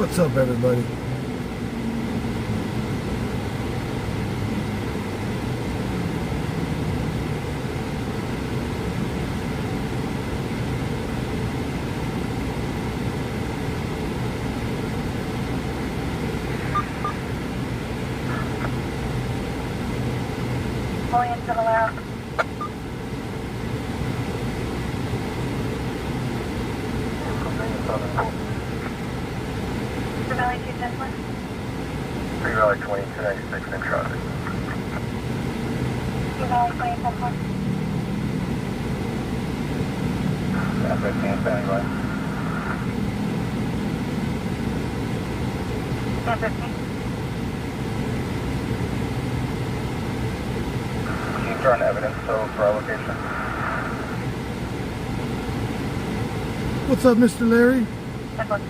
What's up, everybody? Pulling into the left. Valley 210. 3 Valley 2296 in traffic. 2 Valley 2010. F-15 standing by. 1015. Keep drawing evidence so for our location. What's up, Mr. Larry? 10-1.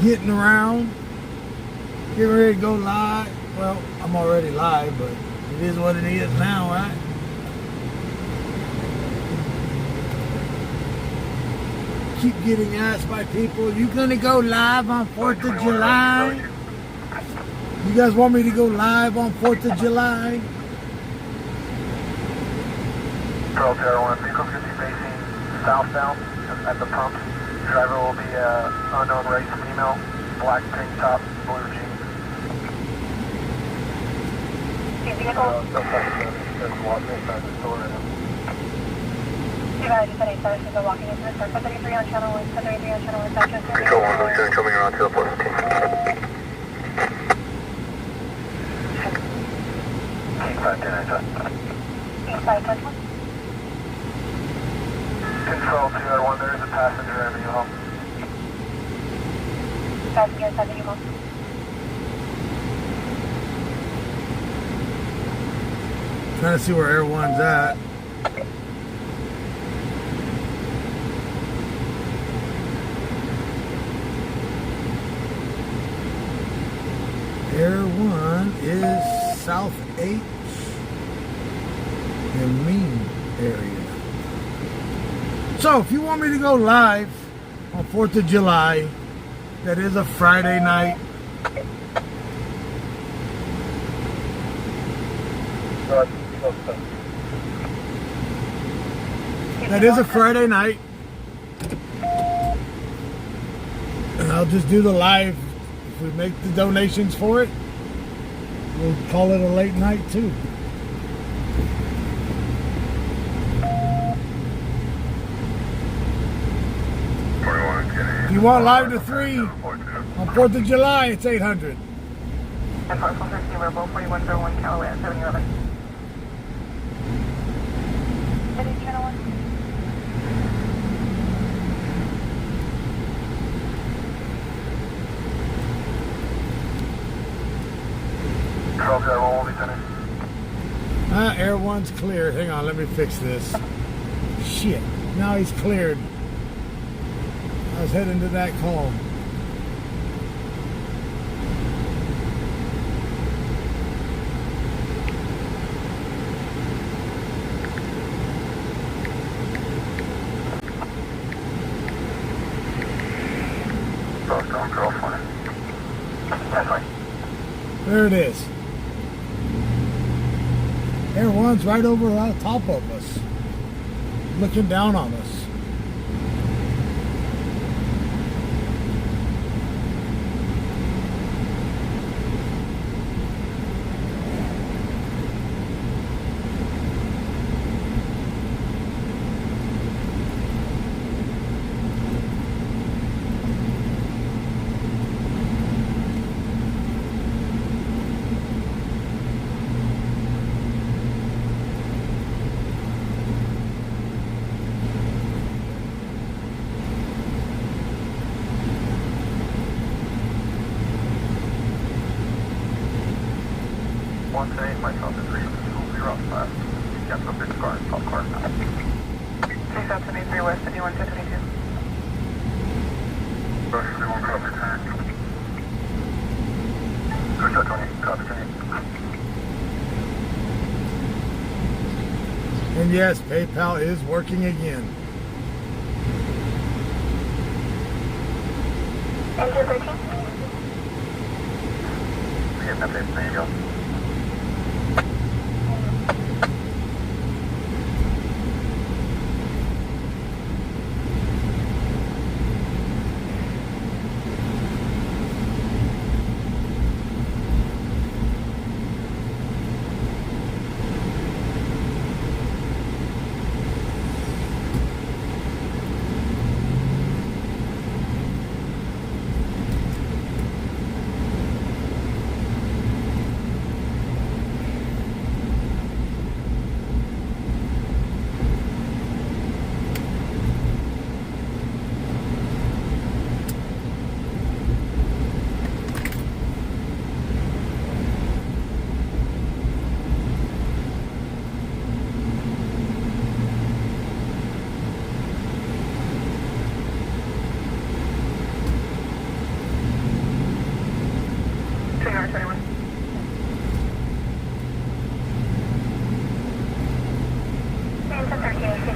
Getting around, getting ready to go live. Well, I'm already live, but it is what it is now, right? Keep getting asked by people, you gonna go live on 4th of July? You guys want me to go live on 4th of July? Bel Terrace 1, vehicles going to be facing southbound at the pump. Driver will be unknown race female, black tank top, blue jeans. The vehicle. There's walking inside the store right now. 2 Valley 287 is walking into the store. 33 on channel 1, 33 on channel 1, Southwest. Control 1, Lieutenant, coming around to the point 15. Keep 510, East side 10-1. Control 201, there is a passenger in your home. Passenger inside the U-Haul. Trying to see where Air One's at. Air One is South H and Mean area. So if you want me to go live on 4th of July, that is a Friday night. That is a Friday night. And I'll just do the live. If we make the donations for it, we'll call it a late night too. If you want live to 3 on 4th of July, it's 800. And Parcel 13, we're both 4101 Callaway at 711. City channel 1. Control 201, Lieutenant. Air One's cleared. Hang on, let me fix this. Shit. Now he's cleared. I was heading to that call. There it is. Air One's right over on top of us, looking down on us. Myself is reasonable. 05. Get the big car and top car. 373 West, 51 to 22. Rush 31, copy 10. Push out 20, copy 20. And And yes, PayPal is working again. Engine 13. Yeah, that's it. There you go.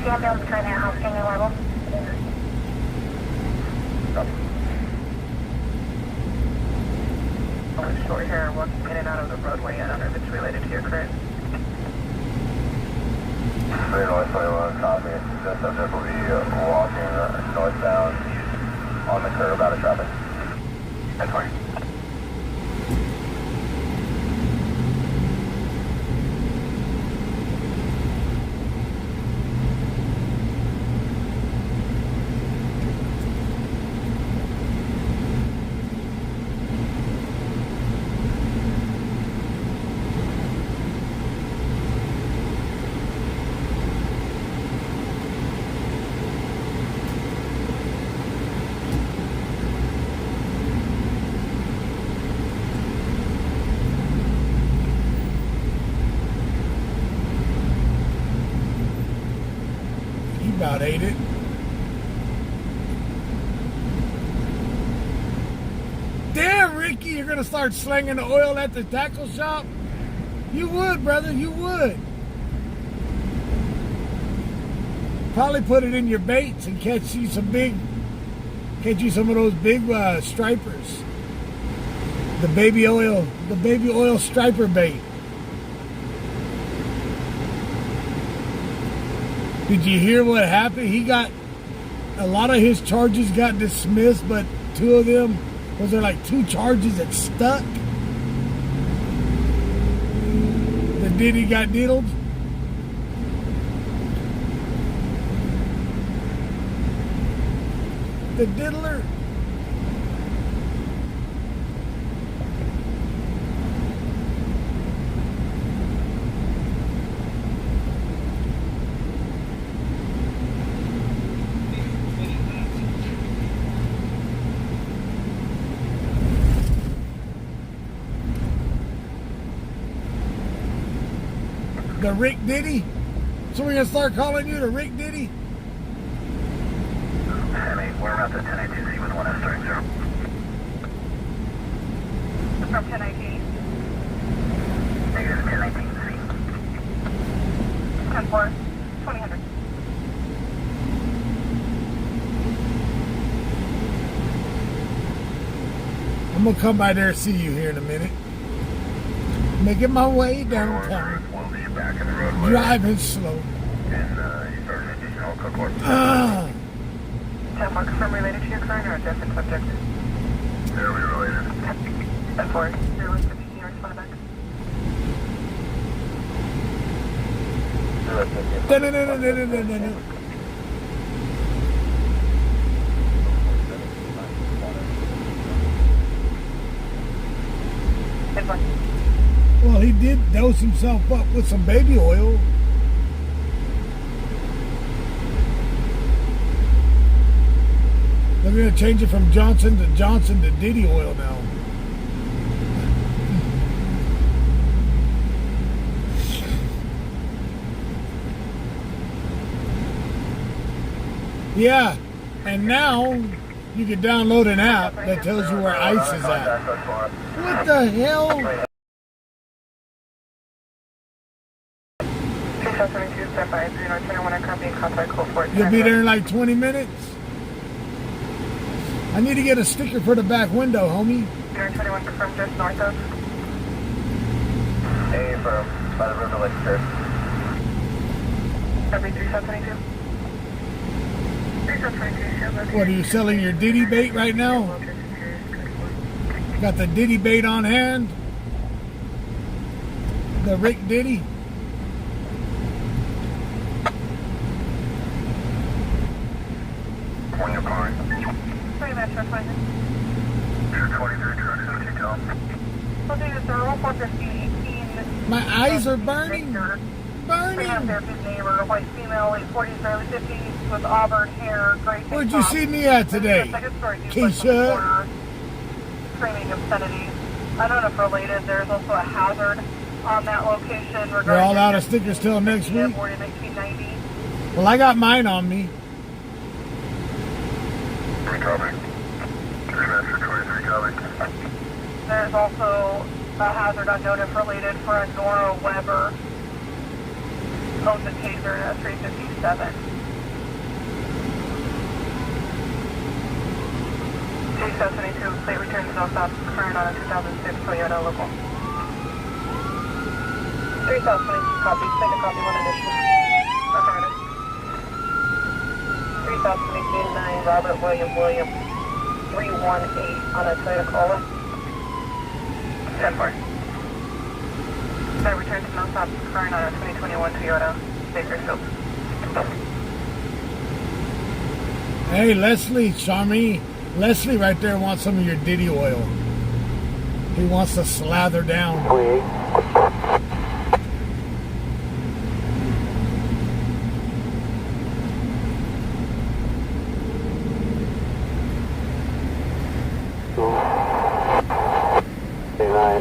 Ambulance trying to house gangway level. Short hair walking in and out of the roadway. I don't know if it's related to your current. Very noise, 21, copy. The subject will be walking northbound east on the curb out of traffic. At 20. About ate it. Damn, Ricky, you're gonna start slinging the oil at the tackle shop? You would, brother, you would. Probably put it in your baits and catch you some of those big stripers. The baby oil striper bait. Did you hear what happened? A lot of his charges got dismissed, but two of them, was there like 2 charges that stuck? The Diddy got diddled? The diddler? The Rick Diddy? So we're going to start calling you the Rick Diddy? We're around the 1082C with 1S starting 0. From 1019. Negative 1019C. 10-4. 2000. I'm going to come by there and see you here in a minute. Making my way downtown. We'll be back in the roadway. Driving slow. And you started to all cook work. 10-4, confirm related to your current or a different subject? They're related. 10-4, 0115, you respond back. No. Well, he did dose himself up with some baby oil. They're going to change it from Johnson to Diddy oil now. Yeah, and now you can download an app that tells you where ICE is at. What the hell? 672, step by 021, I copy and contact code 4. You'll be there in like 20 minutes? I need to get a sticker for the back window, homie. 021, confirmed just north of. Hey, from by the river, like church. Copy 3722. 3722, What, are you selling your Diddy bait right now? Got the Diddy bait on hand? The Rick Diddy? When you're calling. Pretty much, that's fine. 223 truck, so what you tell them? We'll do this, roll 415, 18. My eyes are burning. Victor. Burning. Therapist neighbor, white female, late 40s, early 50s, with auburn hair, gray tank Where'd you top. see me at today? Second story duplex on the Keisha? corner, screaming obscenities. Unknown related. There's also a hazard on that location. We're all out of stickers till next week. Born in 1990. Well, I got mine on me. Copy. Transfer 23, copy. There's also a hazard unknown if related for a Nora Weber. Owns a taser at 357. 2722, plate return to south current on a 2006 Toyota local. 3022 copy, second copy, one addition. Affirmative. 3022 9 Robert William 318 on a Toyota Corolla. 10-4. Plate return to south current on a 2021 Toyota Bakersfield. Hey, Leslie, Charmy. Leslie right there wants some of your Diddy oil. He wants to slather down. 28.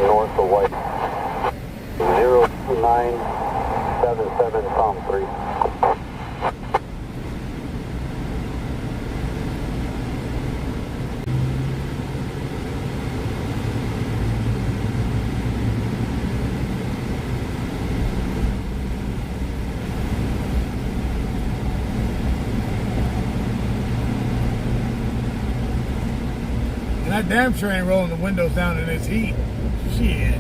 North of White. 0977 Tom 3. And I damn sure ain't rolling the windows down in this heat. Shit.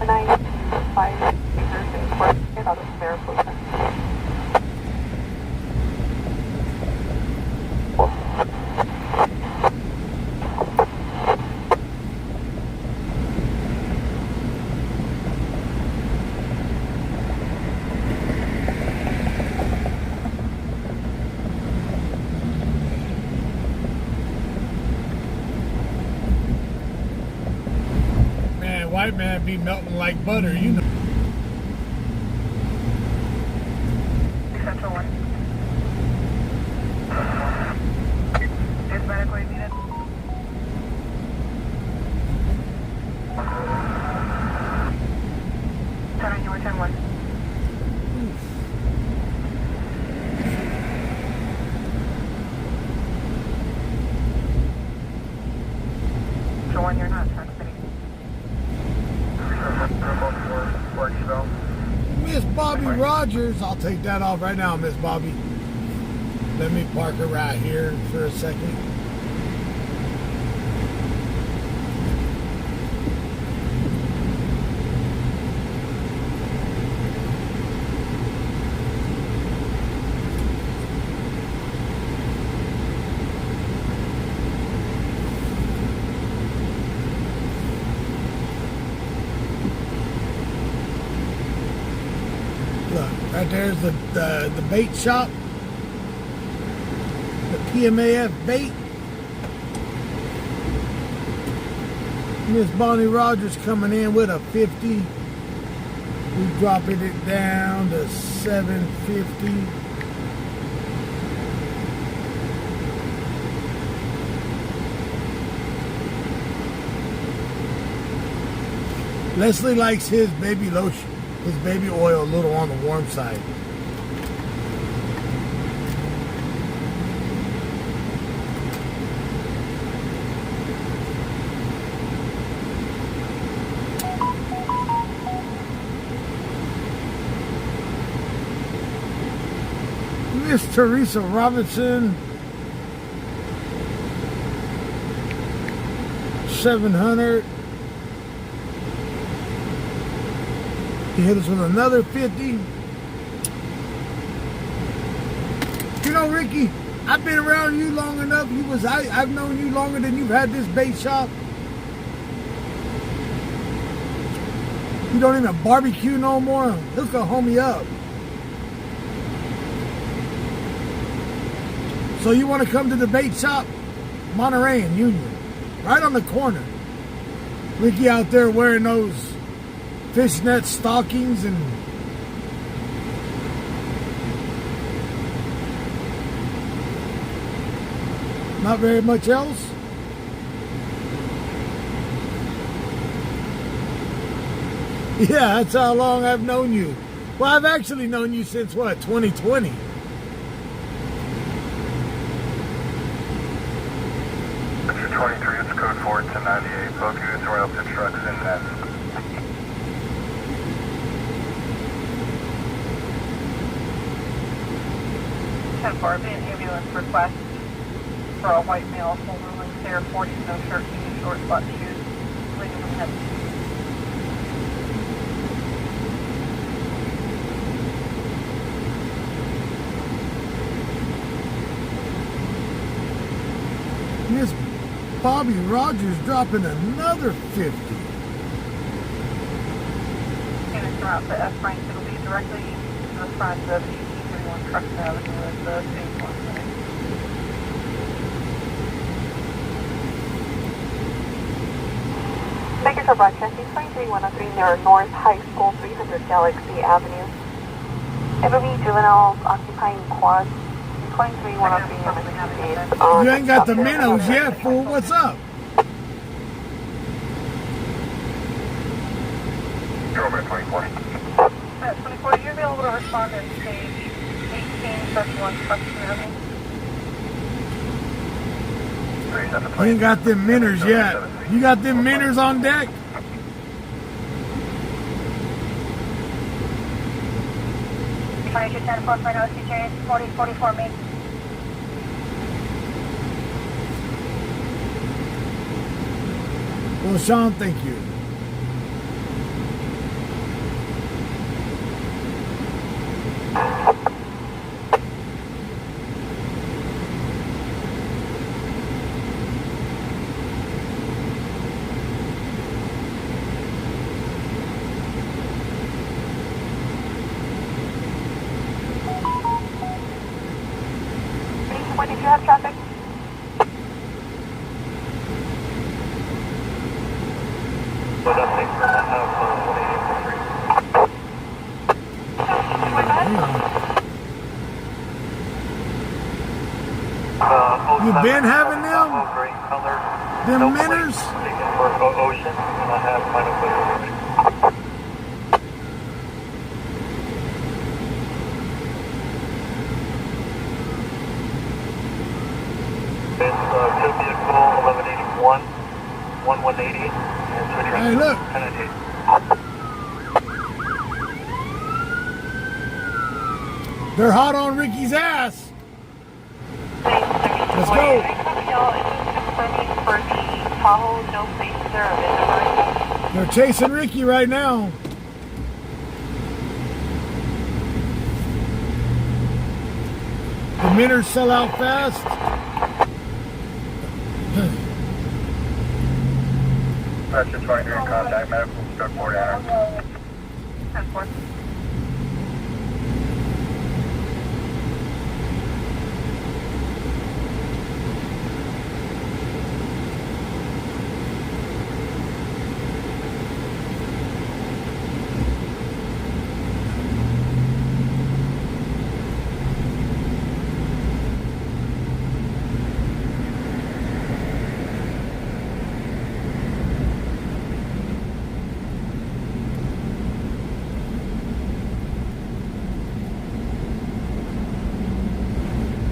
995 out of Mariposa. Man, white man be melting like butter, you know. Central 1. Is medical aid needed? Turn you were 10-1. So 1, you're not, Park City. Miss Bobby Rogers, I'll take that off right now, Miss Bobby. Let me park her right here for a second. Look, right there's the bait shop. The PMAF bait. Miss Bonnie Rogers coming in with a 50. We dropping it down to 750. Leslie likes his baby lotion, his baby oil a little on the warm side. Teresa Robinson. 700. He hit us with another 50. You know, Ricky, I've been around you long enough. I've known you longer than you've had this bait shop. You don't even barbecue no more. Hook a homie up. So you want to come to the bait shop? Monterey and Union. Right on the corner. Ricky out there wearing those fishnet stockings and not very much else. Yeah, that's how long I've known you. Well, I've actually known you since what, 2020? Picture 23, it's code 4 to 98. Both units are up to trucks in that. 10-4, be an ambulance request for a white male, full ruling clear, 40, no shirt, jeans, short butt shoes, bleeding from head. Miss Bobby Rogers dropping another 50. Units are out to F Frank, it'll be directly to the front of 1831 Trucks Avenue at the stage 1 clinic. Bakersfield broadcasting 23103 near North High School, 300 Galaxy Avenue. It will be juveniles occupying quad. 23103 You ain't got the minnows yet, fool. What's up? You're over at 24. At 24, you're available to respond at stage 1831 Trucks Avenue. You ain't got them minners yet. You got them minners on deck? Trying to 10-4 for no CJ, 4044 me. Well, Sean, thank you. When did you have traffic? You been having them? Them minners? Ocean, and I have final clear. It's two vehicle 1181, 1180, and 20. Hey, look. They're hot on Ricky's ass. Let's go. They're chasing Ricky right now. The minners sell out fast. Pressure 23 in contact, medical, start board out. 10-4.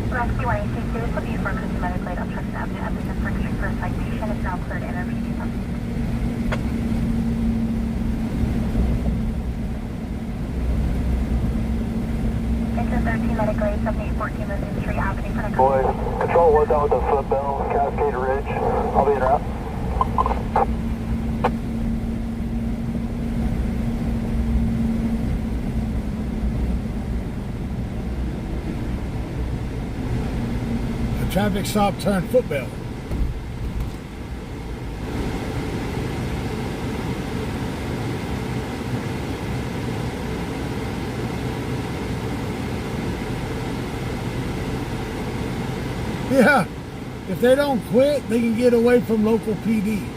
Rescue 186, this will be for cosmetic light on Trucks Avenue. Applicant for extra for citation is now cleared and interviewed. Into 13 medic grade 7814 Linden Street Avenue for next. Boys, control was down with the foot bell, Cascade Ridge. I'll be in route. A traffic stop turn footbell. Yeah, if they don't quit, they can get away from local PD.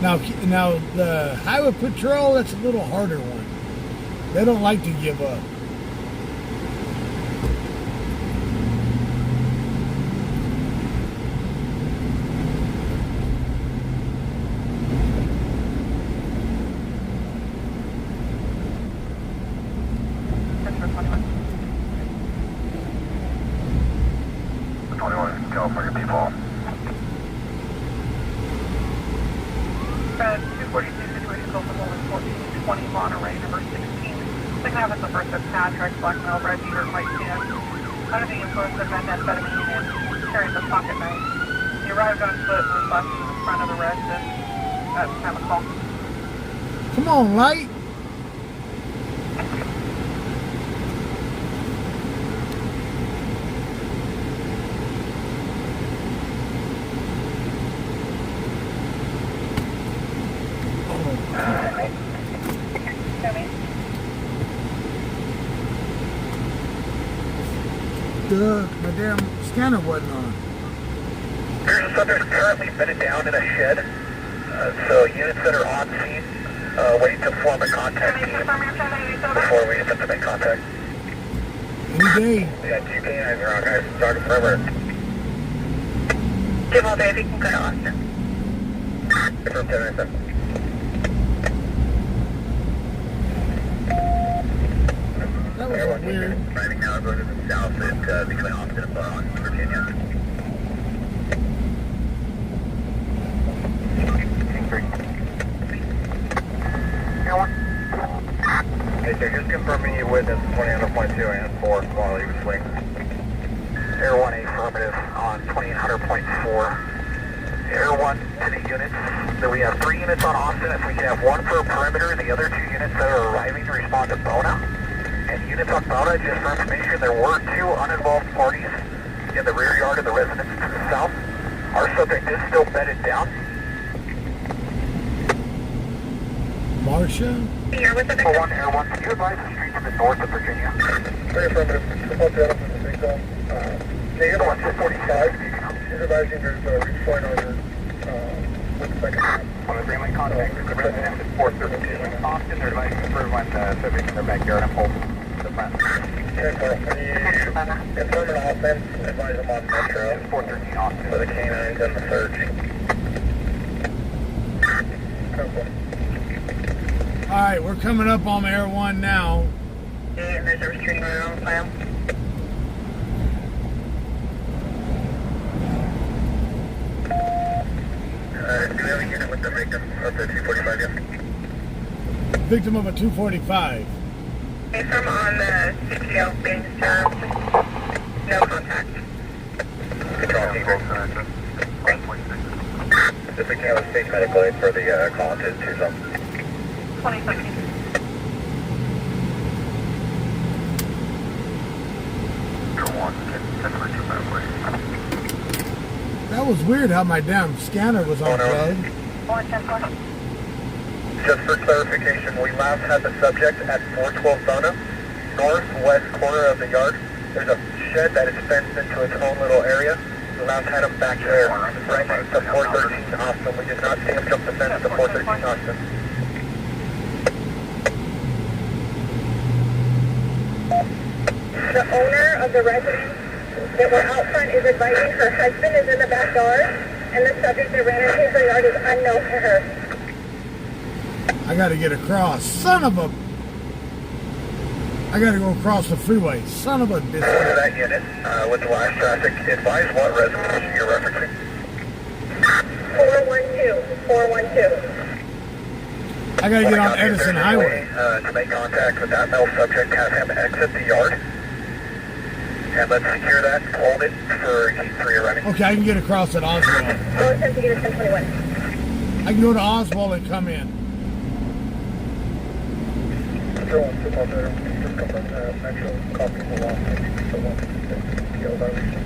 Now the highway patrol, that's a little harder one. They don't like to give up. California people. 242 situation code for 1420 Monterey, number 16. Second half is the first of Patrick, blackmail, red beater, white tan. Under the influence of methamphetamine and carries a pocket knife. He arrived on foot and was busted in the front of the residence at the time of call. Come on, light. My damn scanner wasn't on. There's a subject currently bedded down in a shed. So units that are on scene, waiting to form a contact team before we attempt to make contact. Any day. Yeah, GK9, you're on, guys. Starting forever. Jamal, baby, can go to Austin. Confirm 1097. That was weird. Driving now, going to the south at, between Austin and Virginia. Hey, sir, just confirming you witnessed 2000.2 and 4 while you were swing. Air 1 affirmative on 2000.4. Air 1 to the units. So we have 3 units on Austin. If we can have 1 for a perimeter, the other 2 units that are arriving to respond to Bona. And units on Bona, just for information, there were 2 uninvolved parties in the rear yard of the residence to the south. Our subject is still bedded down. Marsha? Here with the Air 1, Air 1, can you advise the street to the north of Virginia? Very affirmative. Supposed to have the signal. Negative 145. She's advising there's a reach point on your with the second. On the green light contact, the resident is 413. Austin, they're advising the third one, subject in their backyard and hold the front. Okay, Carl, can you confirm an offense, advise them on Metro? 413 Austin. For the canines and the search. Alright, we're coming up on Air 1 now. and there's a restraining order on file. Do we have a unit with the victim of the 245 yet? Victim of a 245. From on the CTO being disturbed. No contact. Control team. If we can have a state medical aid for the call to 20 seconds. That was weird how my damn scanner was unplugged. Just for clarification, we last had the subject at 412 Bona, northwest corner of the yard. There's a shed that is fenced into its own little area. We last had him back there, right next to 413 Austin. We did not see him jump the fence to 413 Austin. The owner of the residence that were out front is advising her husband is in the backyard, and the subject that ran into her yard is unknown to her. I gotta get across. Son of a... I gotta go across the freeway. Son of a bitch. For that unit, with the last traffic, advise what residence you're referencing. 412. I gotta get on Edison Highway. To make contact with that male subject, have him exit the yard. And let's secure that. Hold it for your running. Okay, I can get across at Oswald. I'll attempt to get a 1021. I can go to Oswald and come in. Control 1, 2 there. Just confirm the actual copy of the law. So one, the violation.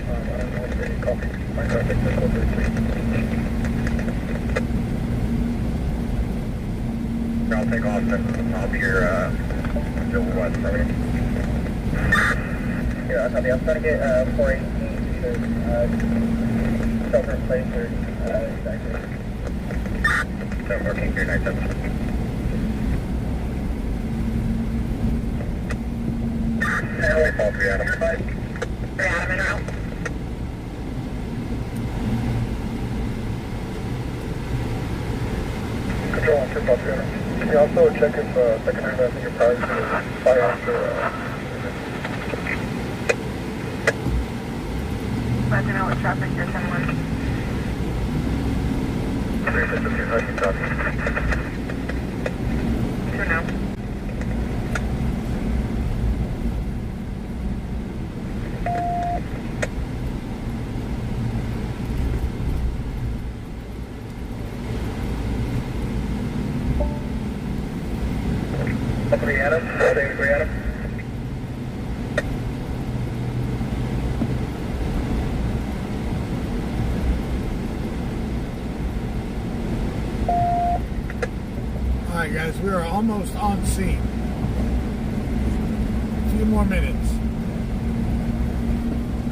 I don't know if they copy. My car takes the code 33. I'll take off and I'll be your West for me. Yeah, I was trying to get 418 to shelter in place or exactly. So working here, night 7. Alleyway, fall 3 Adam. 3 Adam in a row. Control 1, 2, fall 3 Adam. Can you also check if secondary passenger prior to firearms or Let you know what traffic you're sending. 2 now. Three Adam, 3 Adam. Alright guys, we are almost on scene. A few more minutes.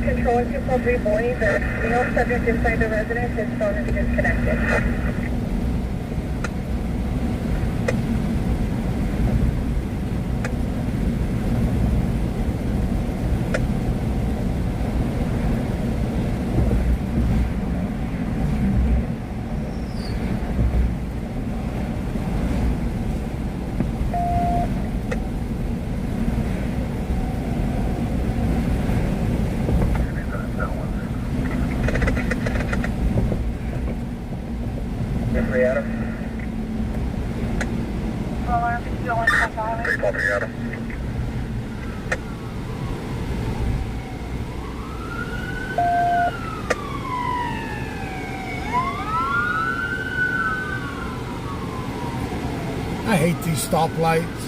Control 243 Boy, the male subject inside the residence, his phone is disconnected. I hate these stoplights.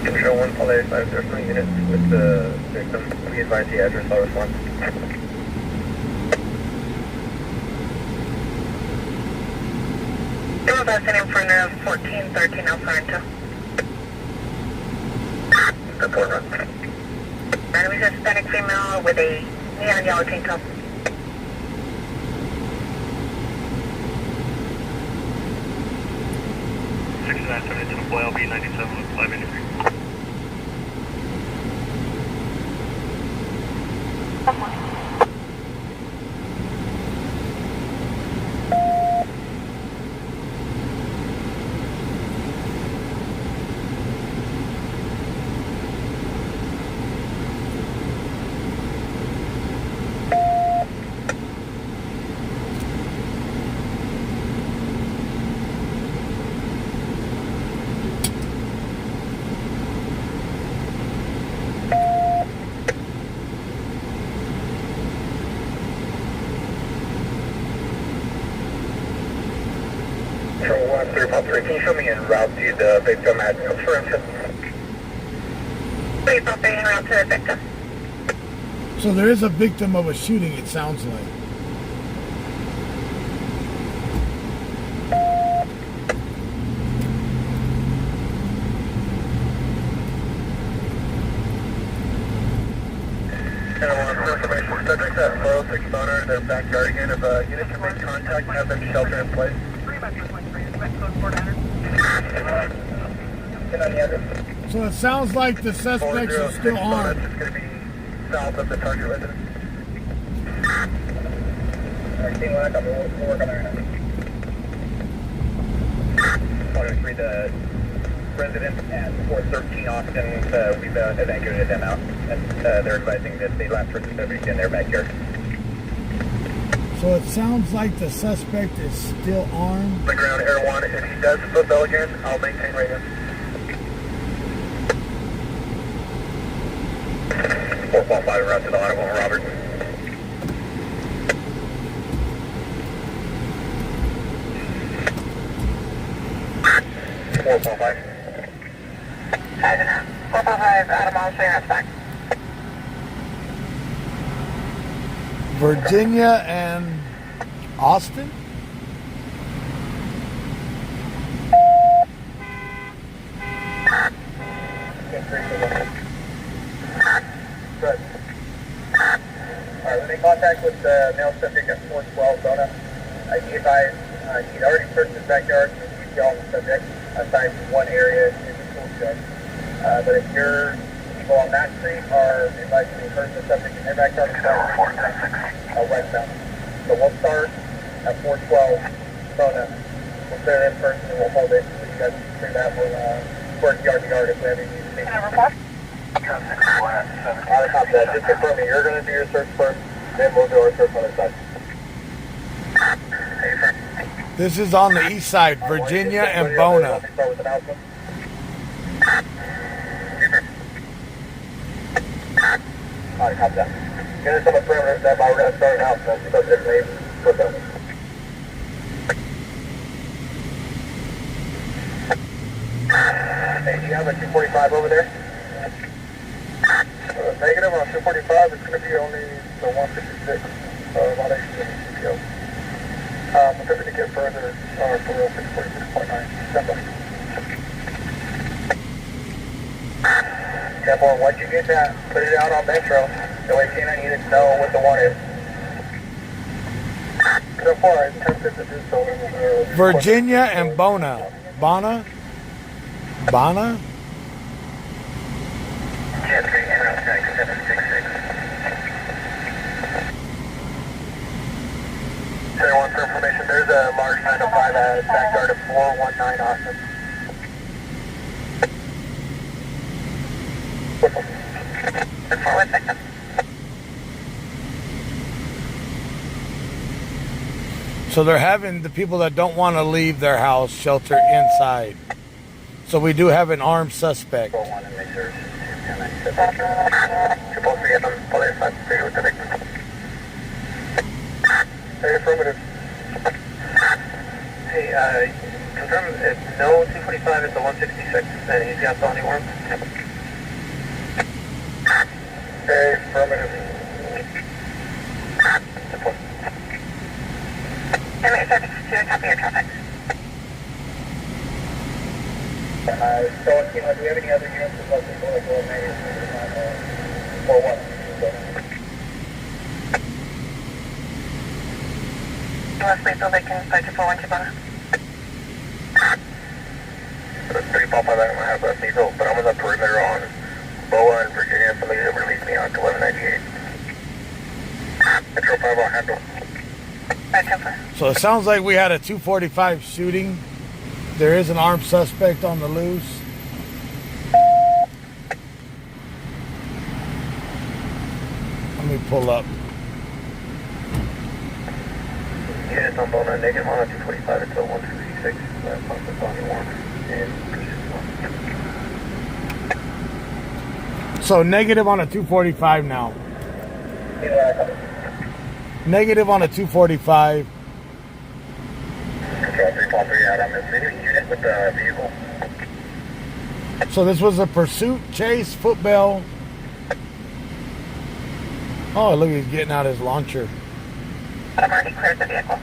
Control 1, Paul 85, there's 3 units with the victim. We advise the address, I'll respond. Someone's asking in front of 1413 El Sorrento. Good point, run. Randomly Hispanic female with a neon yellow tank top. To the boy, LB 97 with 5 entry. Control 1, 3, Pop 3, can you show me en route to the victim at Friendship? 3 Pop 3 en route to the victim. So there is a victim of a shooting, it sounds like. And I want information. Subjects at 406 Boner, their backyard again. If units can make contact, have them shelter in place. 3 by 3.3, expect code 400. And on the other. So it sounds like the suspects are still armed. It's going to be south of the target residence. Alright, team 1, we'll work on there now. 103, the resident at 413 Austin, we've evacuated them out. And they're advising that they left for the subject in their backyard. So it sounds like the suspect is still armed. The ground, Air 1. If he does flip Bell again, I'll maintain radio. 4.5 route to the Alleyway, Robert. Four, 4.5. 4.5 out of miles, clear back. Virginia and Austin? Good. Alright, we made contact with the male subject at 412 Bona. He advised he'd already searched his backyard for detail on the subject, aside from one area in the tool shed. But if your people on that street are advised to encourage the subject in their backyard, westbound. So we'll start at 412 Bona. We'll clear that first and we'll hold it. So you guys can clear that. We'll work yard to yard if we have any use case. Just confirming, you're going to do your search first, then we'll do our search on the side. This is on the east side, Virginia and Bona. Alright, copy that. Get us on the perimeter, stand by, we're going to start an house, that's subject name, put them. Hey, do you have a 245 over there? Negative on 245, it's going to be only the 156, about 8 CPO. If we can get further, for 646.9, stand by. Careful, once you get that, put it out on Metro. That way Tina needed to know what the one is. So far, I'm tempted to do so. Virginia and Bona. Bona? Bona? Jet 3, Air 766. Everyone for information, there's a large 905 at backyard of 419 Austin. So they're having the people that don't want to leave their house shelter inside. So we do have an armed suspect. Hey, affirmative. Hey, confirm if no 245 is the 166, then he's got felony warrant. Hey, affirmative. Alleyway service to copy your traffic. So, do we have any other units of local or maybe or what? Westwood building can start to 412 Bona. 355, I don't have that diesel, but I'm on the perimeter on Boa and Virginia. Somebody released me on 1198. Metro 5 on handle. So it sounds like we had a 245 shooting. There is an armed suspect on the loose. Let me pull up. Yeah, it's on Bona, negative on 245, it's a 166, plus the felony warrant. So negative on a 245 now. Negative on a 245. Control 343 out on this unit with the vehicle. So this was a pursuit, chase, footbell. Oh, look, he's getting out his launcher. I've already cleared the vehicle.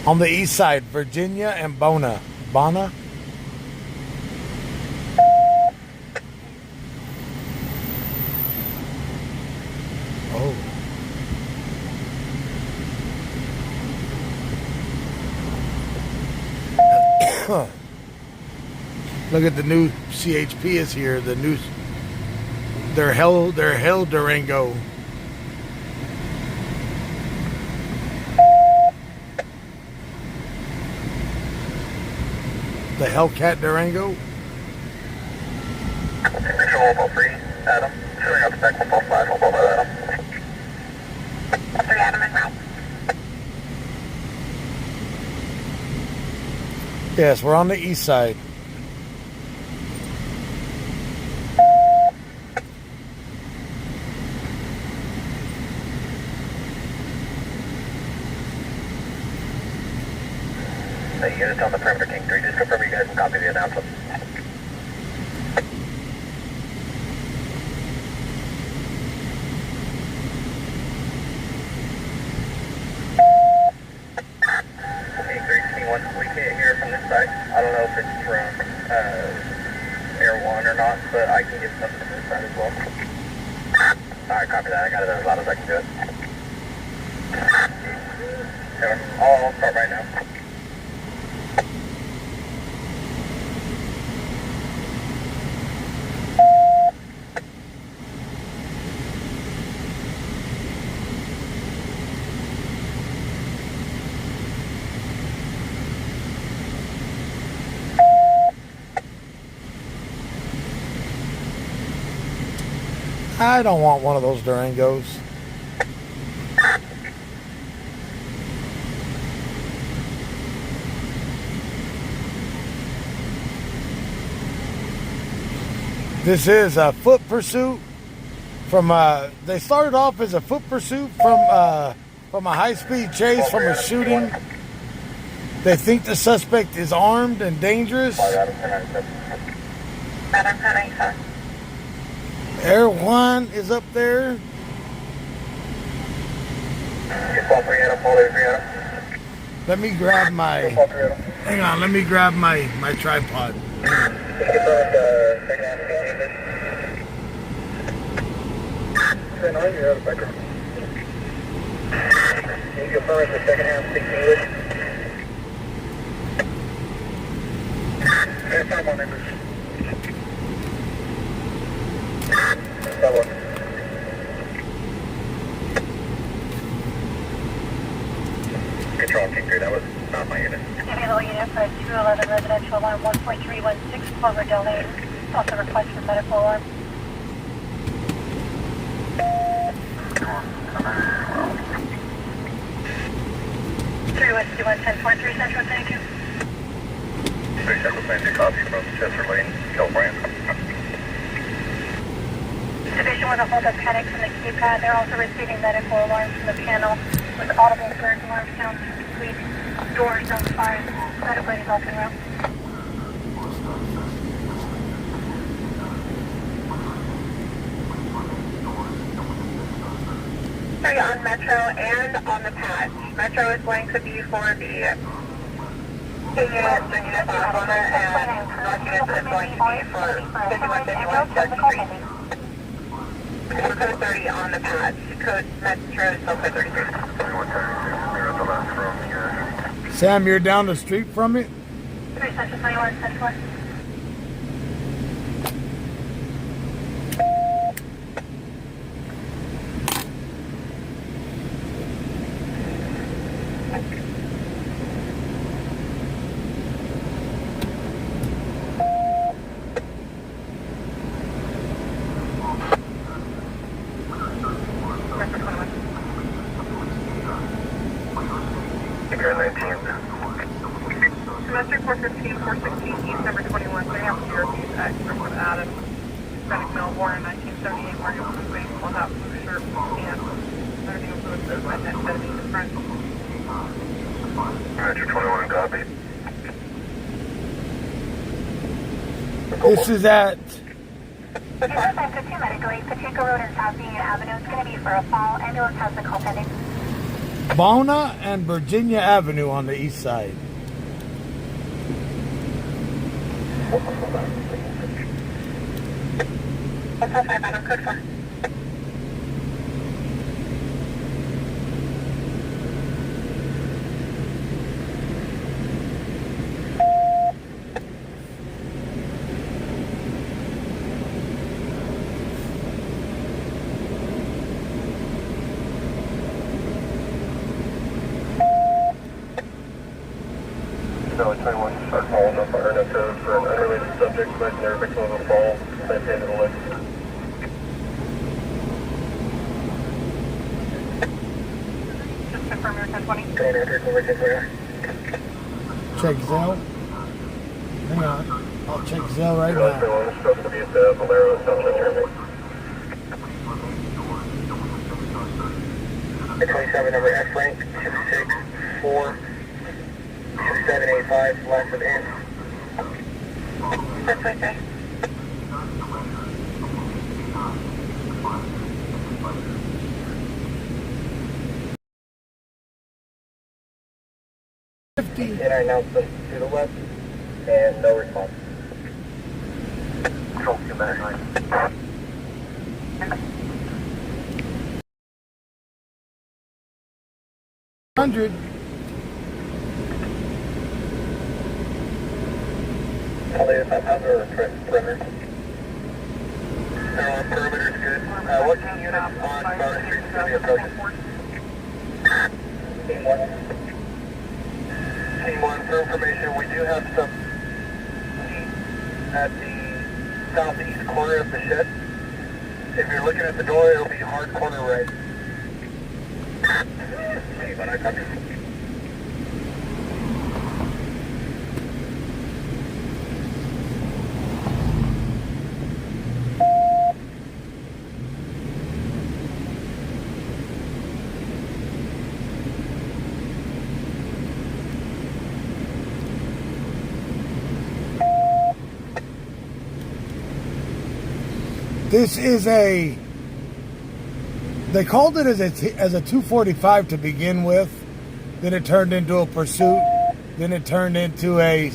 On the east side, Virginia and Bona. Bona? Oh. Look at the new CHP is here. The new, they're hell Durango. The Hellcat Durango. Control level 3, Adam. Showing up spec 145, hold on, Adam. 3 Adam en route. Yes, we're on the east side. The units on the perimeter, King 3, just confirm you guys can copy the announcement. King 3, King 1, we can't hear from this side. I don't know if it's from Air 1 or not, but I can get something from this side as well. Alright, copy that. I got it as loud as I can do it. Okay, I'll start right now. I don't want one of those Durangos. This is a foot pursuit from they started off as a foot pursuit from a high-speed chase from a shooting. They think the suspect is armed and dangerous. Adam 1097. Air 1 is up there. Let me grab my, hang on, let me grab my tripod. Can you confirm it's the second half 6 English? Confirm on English. Control King 3, that was not my unit. Hello, unit for 211 residential alarm 1.316 forward Delane. Also request for medical alarm. 3121 10.3 Central, thank you. 3 Central, thank you. Copy from Chester Lane, California. Division with a hold of panic from the keypad. They're also receiving medical alarms from the panel with audible burst alarm sounds complete. Doors on fire. Medical is off and route. Sorry, on Metro and on the patch. Metro is going to be for the unit, the unit Panorama, and North unit is going to be for 5151 Judge Street. We're code 30 on the patch. Code Metro is still code 33. Sam, you're down the street from it? 3 Central 21 Central. Domestic 415, 416, East number 21, they have CRP's X from Adam. Hispanic male born in 1978, wearing a blue base, full hat, blue shirt, and everything influence says methamphetamine in front. Metro 21, copy. This is at This is 552 medically. Pacheco Road and South Union Avenue. It's going to be for a fall. Ambulance has the call pending. Bona and Virginia Avenue on the east side. What's up, 5 Adam, code 4. Valley 21, start following up our code for an unrelated subject, imaginary victim of a fall, same page of the list. Just confirm your 1020. Check Zell. Hang on. I'll check Zell right now. It's supposed to be at the Valero Sunset Terminal. 27 number F rank 264 2785 left of in. That's okay. And I announced them to the west, and no response. Control to back 100. Perimeter. Perimeter's good. What key units on Flower Street is going to be approaching? Team 1. Team 1, for information, we do have some heat at the southeast corner of the shed. If you're looking at the door, it'll be hard corner right. Team 1, I copy. This is they called it as a 245 to begin with. Then it turned into a pursuit. Then it turned into a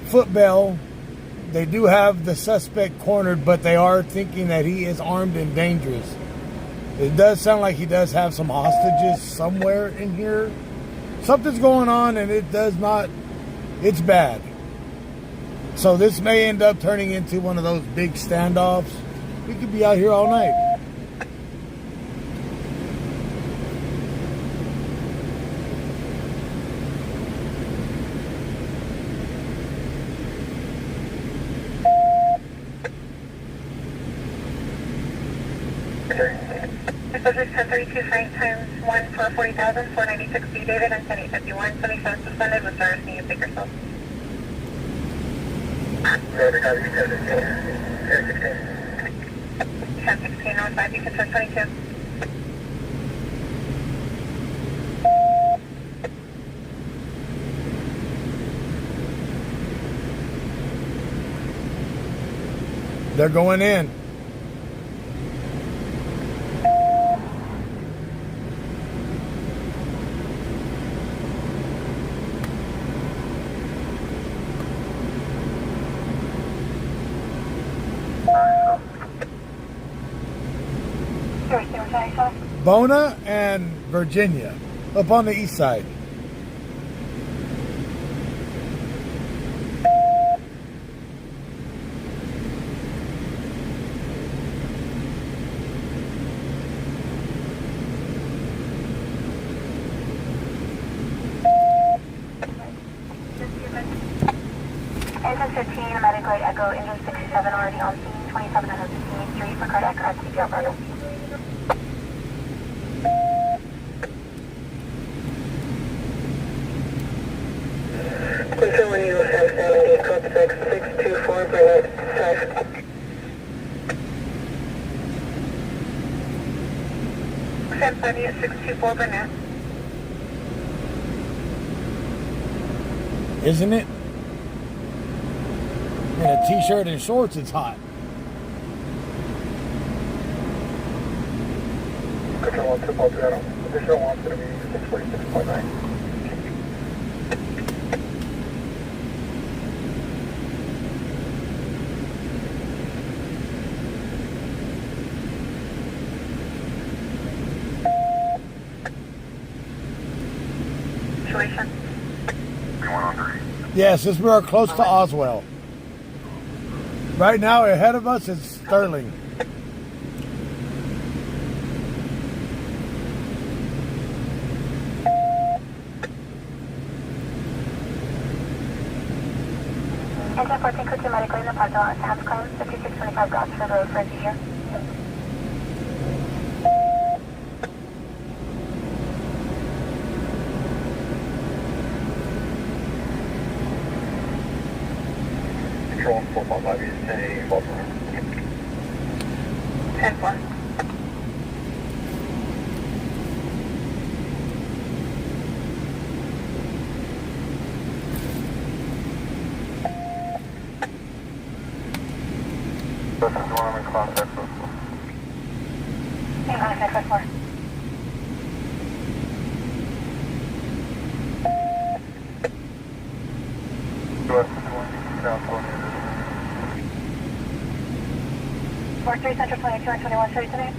footbell. They do have the suspect cornered, but they are thinking that he is armed and dangerous. It does sound like he does have some hostages somewhere in here. Something's going on, and it's bad. So this may end up turning into one of those big standoffs. We could be out here all night. Subject 1032 Frank times 1 for 40,000, 496 B David and 1051, 77 suspended with service needed Bakersfield. Rotor copy, 1016. 1016 on 5, you can turn 22. They're going in. Bona and Virginia, up on the east side. Engine 15, medic light echo, engine 67 already on scene, 27 and 15 Street for cardiac arrest, CPR program. Controlling you have 70, code 6624, bring it south. Sam 5 at 624, Burnett. Isn't it? In a t-shirt and shorts, it's hot. Control 2.0. Additional one's going to be 646.9. Situation. Yes, we are close to Oswell. Right now, ahead of us is Sterling. 1014 could you medically in the parking lot, Sam's Club, 5625 Gosford Road for a seizure. Control 455 is 10 Baltimore. 10-4. This is one in contact with. In contact with 4. California. 43 Central 22 and 21 Street today.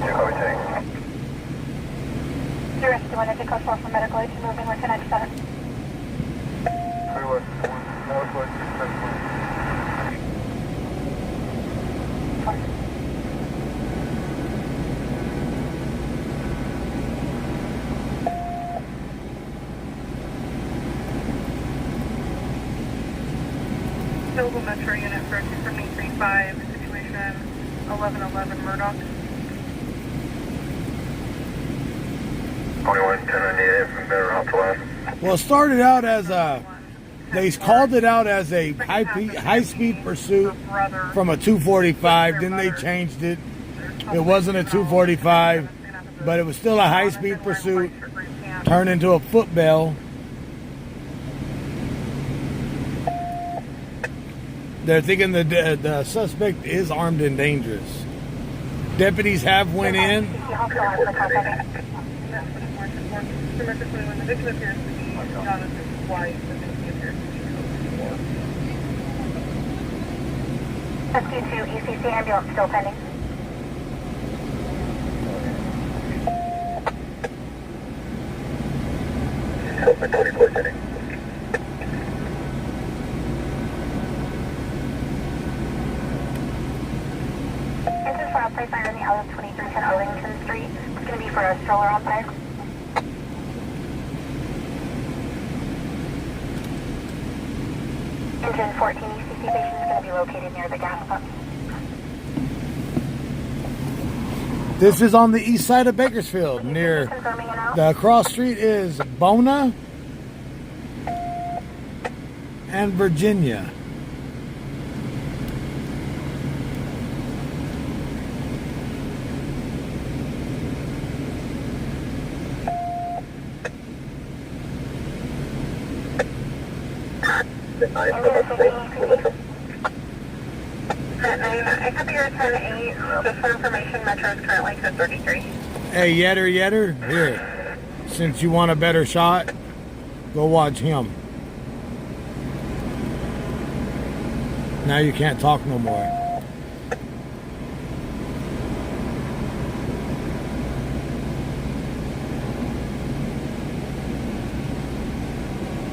How we take? 061 into code 4 for medical aid, moving with 297. Freeway, Northwest, 4. Available Metro unit for 2735, situation 1111 Murdoch. 211098 from Better Route to Left. Well, it started out as a, they called it out as a high-speed pursuit from a 245. Then they changed it. It wasn't a 245, but it was still a high-speed pursuit. Turned into a footbell. They're thinking the suspect is armed and dangerous. Deputies have went in. The victim appears to be Jonathan's wife, the victim appears to be SQ2 ECC ambulance still pending. Open 24 sitting. This is for outside fire in the alley of 2310 Arlington Street. It's going to be for a stroller on fire. Engine 14 ECC station is going to be located near the gas pump. This is on the east side of Bakersfield, near the cross street is Bona and Virginia. It could be your 10-8. Just for information, Metro is currently code 33. Hey, Yetter, here. Since you want a better shot, go watch him. Now you can't talk no more.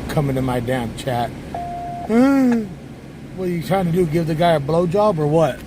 Coming to my damn chat. What are you trying to do? Give the guy a blowjob or what?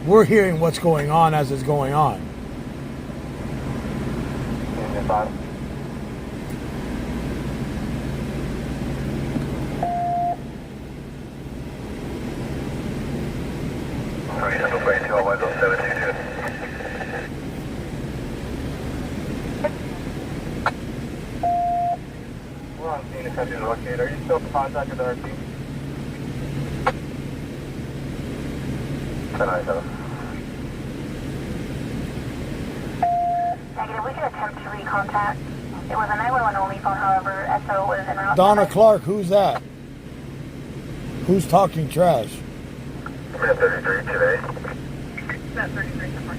We're hearing what's going on as it's going on. We're on scene attempting to locate. Are you still in contact with our team? 10-7. Negative, we can attempt to recontact. It was a 911 only phone, however, SO was en route. Donna Clark, who's that? Who's talking trash? Met 33 today. Met 33 so far.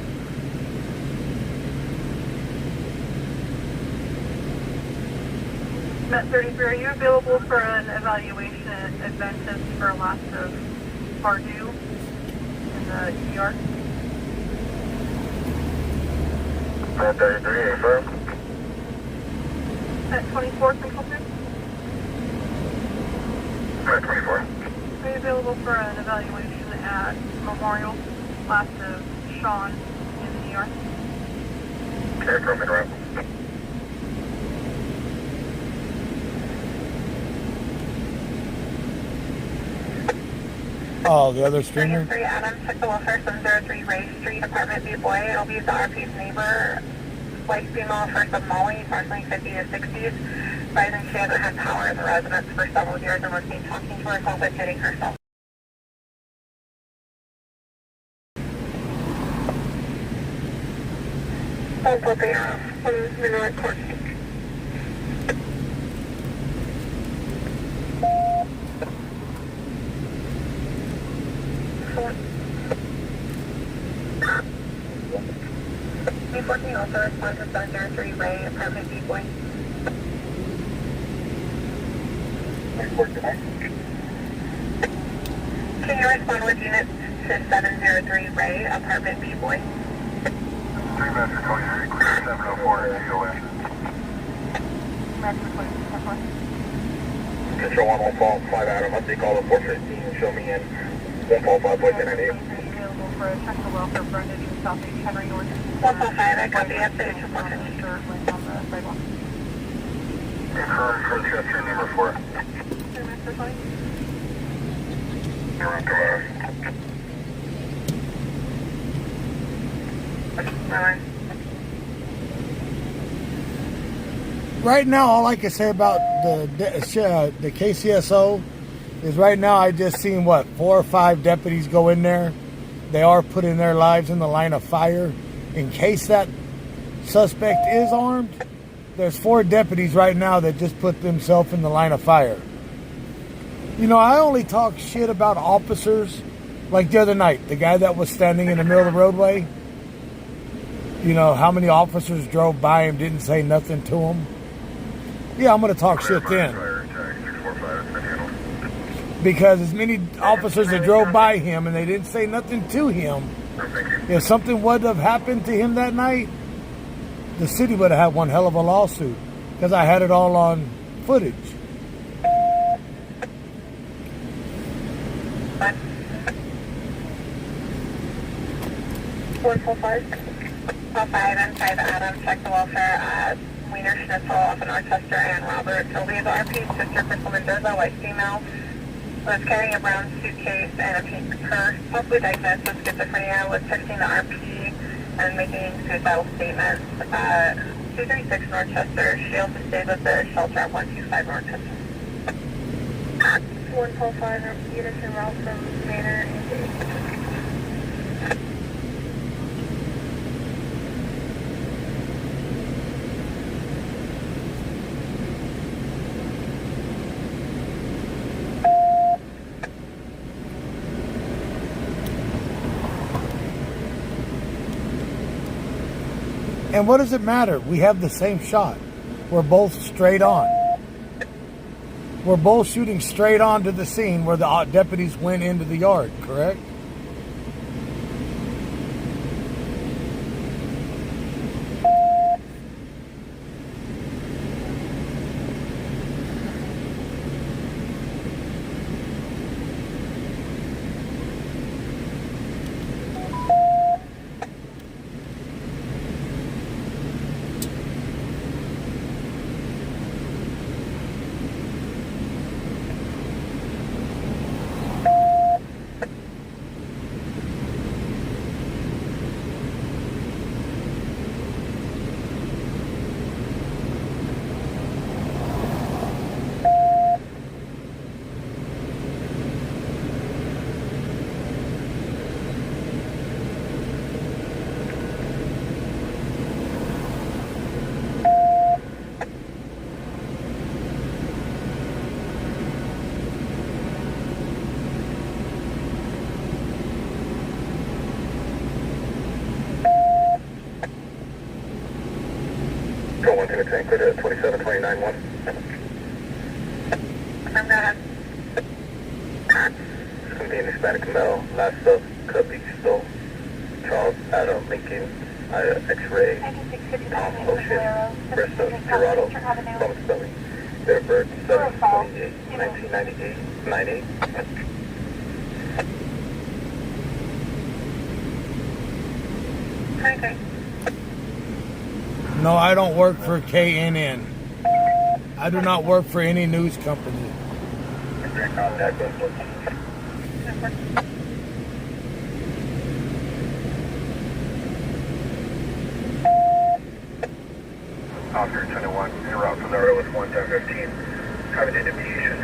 Met 33, are you available for an evaluation adventist for a loss of Pardue in the ER? Met 33, affirm. Met 24, consultant? Met 24. Are you available for an evaluation at Memorial, last of Sean in the ER? Okay, come in around. Oh, the other stringer? 33 Adams, check the welfare, 703 Ray Street, apartment B boy. It'll be the RP's neighbor, white female, first of Molly, approximately 50 to 60s. Rising, she hasn't had power in the residence for several years and was seen talking to herself and hitting herself. Mineral Court. Reporting also respond to 703 Ray, apartment B boy. Can you respond with units to 703 Ray, apartment B boy? 3 Master 23, clear 704 GOS. Master 23 so far. Control 115 Adam, update call to 415, show me in 145 point 98. Available for a check the welfare for Brendan in South East Henry North. 145, I got the update. On the sidewalk. Confirm for Chester number 4. Master 20. You're on command. Right now, all I can say about the KCSO is right now I just seen, 4 or 5 deputies go in there. They are putting their lives in the line of fire. In case that suspect is armed, there's 4 deputies right now that just put themselves in the line of fire. You know, I only talk shit about officers like the other night. The guy that was standing in the middle of the roadway. You know, how many officers drove by him, didn't say nothing to him. Yeah, I'm going to talk shit then. Because as many officers that drove by him and they didn't say nothing to him, if something would have happened to him that night, the city would have had one hell of a lawsuit. Because I had it all on footage. One full 5 and 5 Adam, check the welfare. Wiener Schnitzel off in Rochester and Robert Sylvia, the RP, sister Crystal Mendoza, white female, was carrying a brown suitcase and a pink purse, possibly diagnosed with schizophrenia, was texting the RP and making suicidal statements. 236 Northchester, she also stayed with the shelter at 125 Northchester. 145 Peterson Ralph from Manor. And what does it matter? We have the same shot. We're both straight on. We're both shooting straight on to the scene where the deputies went into the yard, correct? 1 to attend, clear to 2729-1. I'm gonna It's going to be an Hispanic male, last of Cup Beach, Stoll, Charles, Adam, Lincoln, X-Ray, Tom, Ocean, Bresta, Gerardo, Thomas Belly, their birth, 7/28, 1998, 98. Okay. No, I don't work for KNN. I do not work for any news company. Contact us. Officer 21, en route from the road with 11015, having an deviation.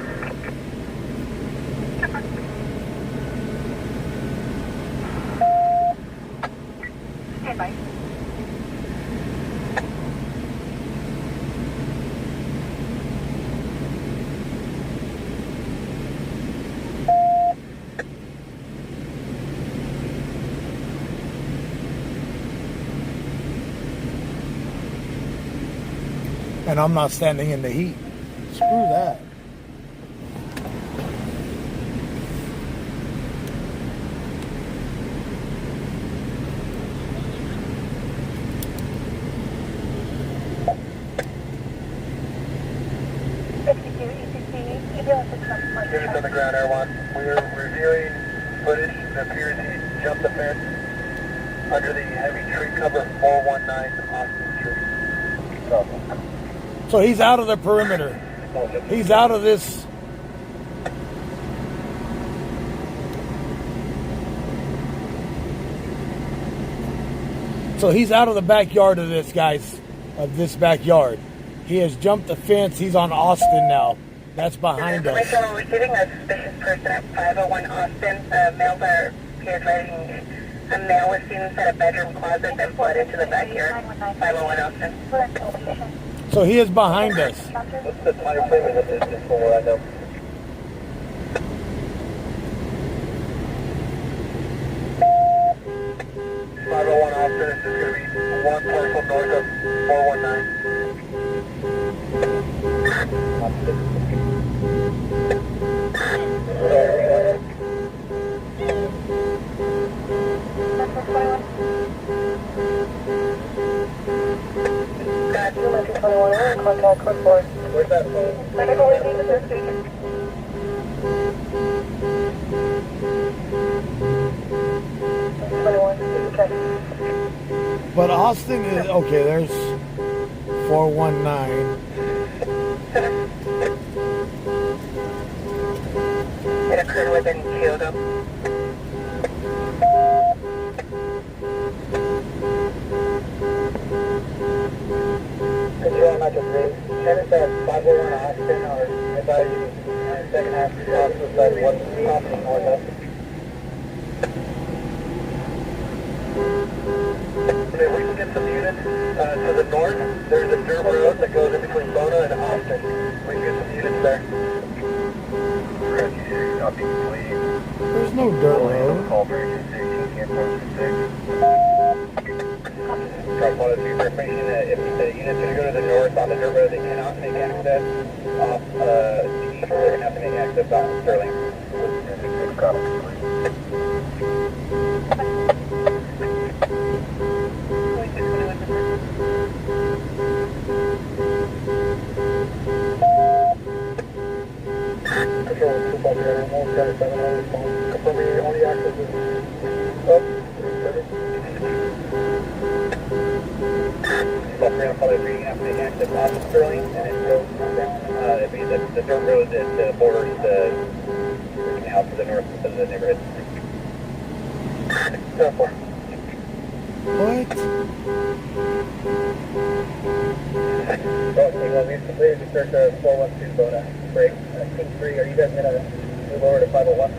Stand by. And I'm not standing in the heat. Screw that. Units on the ground, Air 1. We are reviewing footage that appears he jumped the fence under the heavy tree cover 419 Austin Street. So he's out of the perimeter. He's out of this. So he's out of the backyard of this, guys. Of this backyard. He has jumped the fence. He's on Austin now. That's behind us. We're receiving a suspicious person at 501 Austin. Males are here driving. A male was seen inside a bedroom closet that fled into the backyard. 501 Austin. So he is behind us. What's the time frame of this, just for what I know? Austin, this is going to be one parcel north of 419. Contact code 4. Where's that phone? Medical receiving the station. But Austin is okay. There's 419. It occurred within Kyoto. Control Metro 3. Tenants at 501 Austin are advising in the second half of the hospital side of what's happening north of. Okay, we can get some units to the north. There's a dirt road that goes in between Bona and Austin. We can get some units there. There's no dirt road. Call for 18, Truck 102 for information that if the unit's going to go to the north on the dirt road, they cannot make access off the east, they're going to have to make access off of Sterling. Control 250, confirming only access is up. Probably bringing have to make access off of Sterling and then go down. It'd be the dirt road that borders the out to the north of the neighborhood. 4. What? Well, we've completed the search of 412 Bona. Break. Team 3, are you guys going to move over to 501?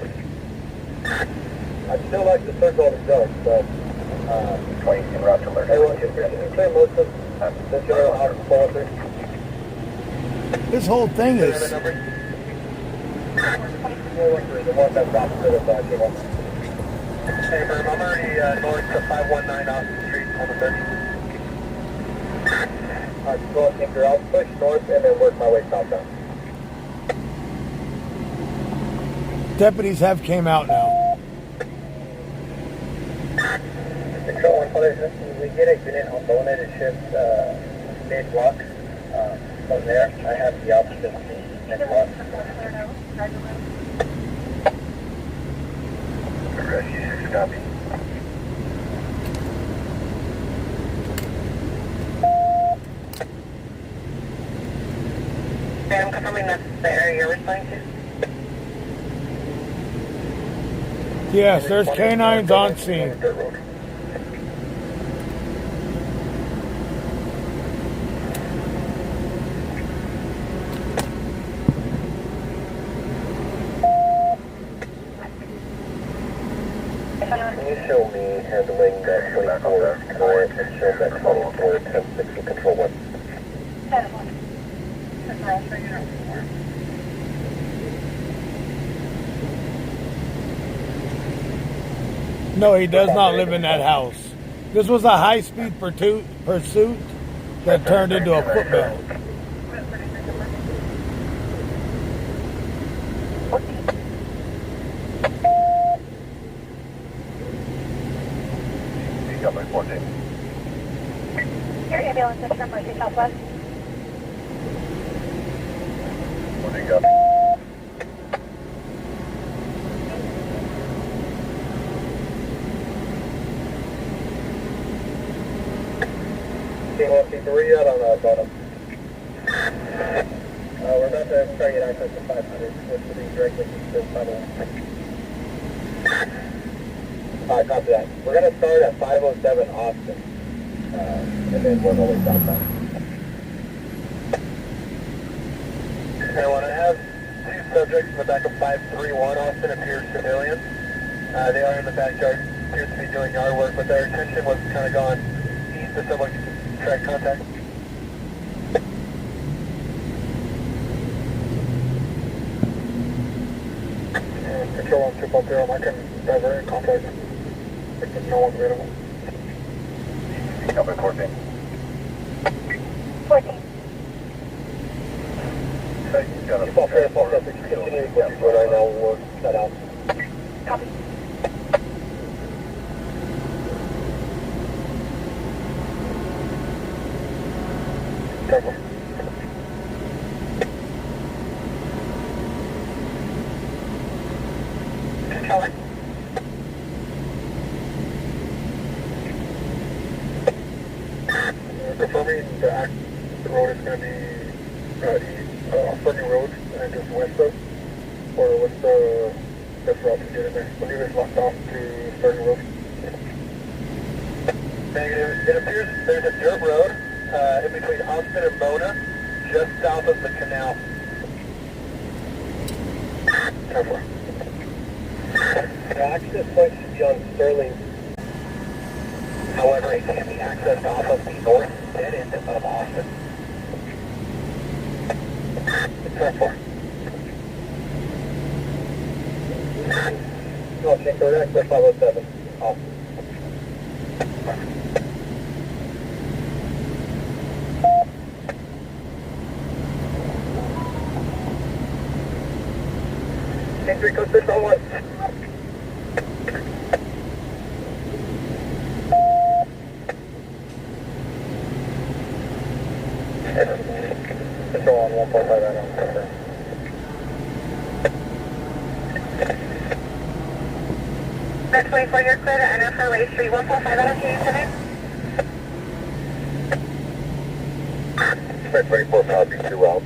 I'd still like to circle the drugs, but 20 en route to alert. Everyone can clear most of this area out of 413. This whole thing is. The one that's opposite of K1. Hey, Berm, I'm already north to 519 Austin Street on the 30. I'm going anchor. I'll push north and then work my way southbound. Deputies have came out now. Control 1 we get a unit on Boneted shift mid-block. From there, I have the option mid-block. Rescue 6, copy. Okay, I'm confirming that's the area you're responding to. Yes, there's canines on scene. Can you show me handling that 24 current and show that 24 10-6 with control 1? 10-1. No, he does not live in that house. This was a high-speed pursuit that turned into a football. You got my 14. Your ambulance is from Mercy Southwest. What do you got? Where are you at on bottom? We're about to try to get access to 500, which will be directly east of 501. Alright, copy that. We're going to start at 507 Austin, and then work our way southbound. Everyone, I have two subjects in the back of 531 Austin, appears civilian. They are in the backyard, appears to be doing yard work, but their attention was kind of gone east of someone track contact. Control on 2.0, I can divert in contact. If no one's available. Copy 14. 14. You got a false epic. Continue to get right now, we'll work that out. Copy. Careful. Controller. Confirming the road is going to be Sunny Road and just west of, or what's the best route to get in there? I believe it's locked off to Sunny Road. Negative. It appears there's a dirt road in between Austin and Mona, just south of the canal. 10-4. The access point should be on Sterling. However, it can be accessed off of the north dead end of Austin. 10-4. No, check the access 507. Austin. Entry code 601. Control on 1.5 right now. That's 24, you're clear to enter for Ray Street 145 out of Center. Spec 24 copy, 2 out.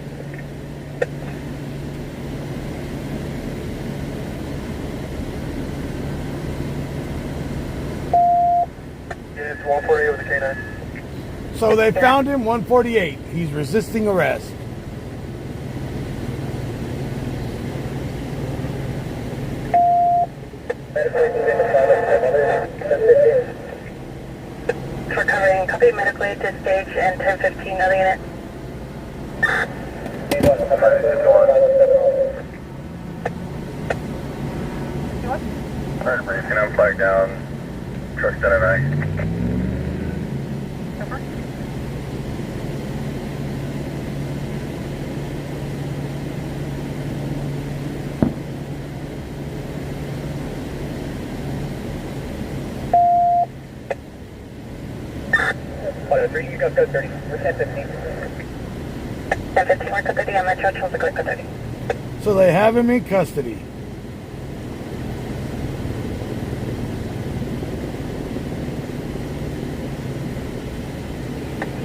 It's 148 with the K9. So they found him 148. He's resisting arrest. Recovering copy medically to stage and 1015 another unit. Alright, briefing, I'm flag down. Truck 10 and I. 103, you got code 30. We're 1015. 1015, we're code 30 on Metro, traffic light code 30. So they have him in custody.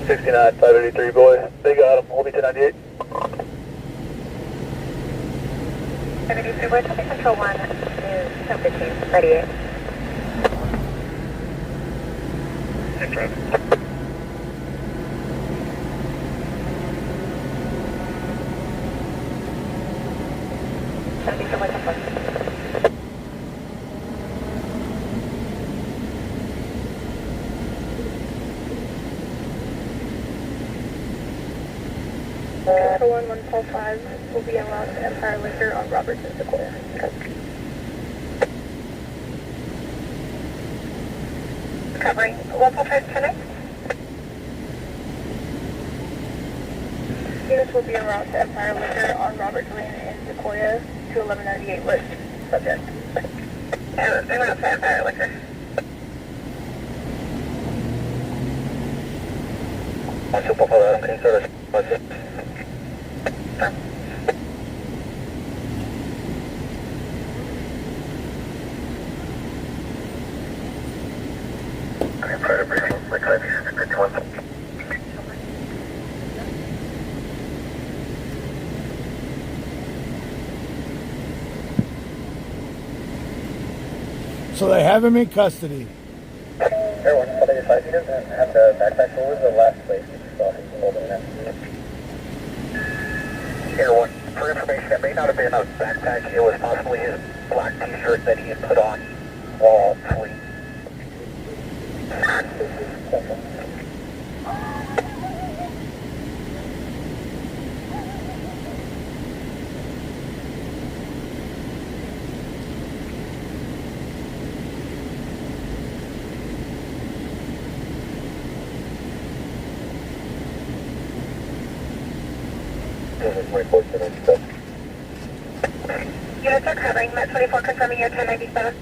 '69, 583, boys. They got him. Hold me to 98. 73, boy, traffic control 1 is 1015, 98. Control 145 will be allowed to Empire Liquor on Roberts and Sequoia. Covering 145 tonight. Units will be allowed to Empire Liquor on Roberts Lane in Sequoia to 1198 list subject. And they're not to Empire Liquor. Super follow up in service. So they have him in custody. Everyone, 185, he doesn't have the backpack. What was the last place you saw him holding that? Everyone, for information, it may not have been a backpack. It was possibly his black t-shirt that he had put on while fleeing. Units are covering Met 24, confirming your 1097.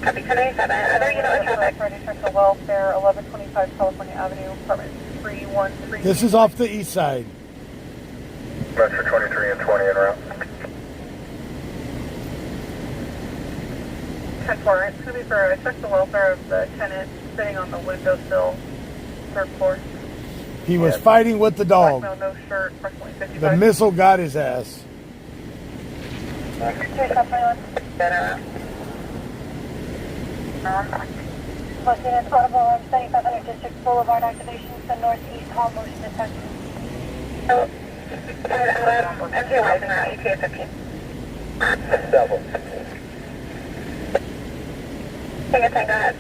Copy 1097. Other unit on traffic. Registered to welfare, 1125 California Avenue, apartment 313. This is off the east side. Metro 23 and 20 en route. 10-4, it's going to be for check the welfare of the tenant sitting on the windowsill, 3rd floor. He was fighting with the dog. Black male, no shirt, approximately 55. The missile got his ass. Plus units audible on 7500 District Boulevard activation, the northeast hall motion detected. MJ Wise en route, ETA 15. Double. Take a 10, go ahead.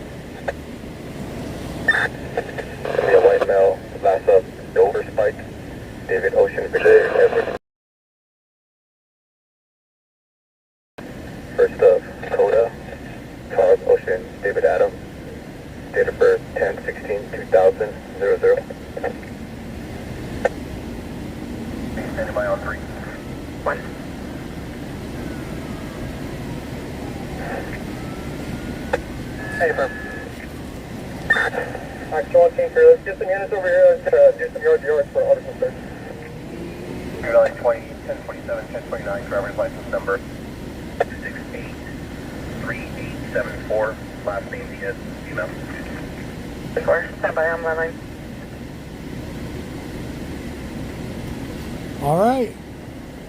Be a white male, last up, Dover Spike, David Ocean, Virginia Ave. First up, Coda, Charles Ocean, David Adam, date of birth 10/16/2000, 00. Standing by on 3. 1. Hey, firm. Actual team crew, let's get some units over here to do some yards for article search. Unit line 20, 1027, 1029, driver's license number 683874, last name Diaz, female. 4, stand by on my line. All right,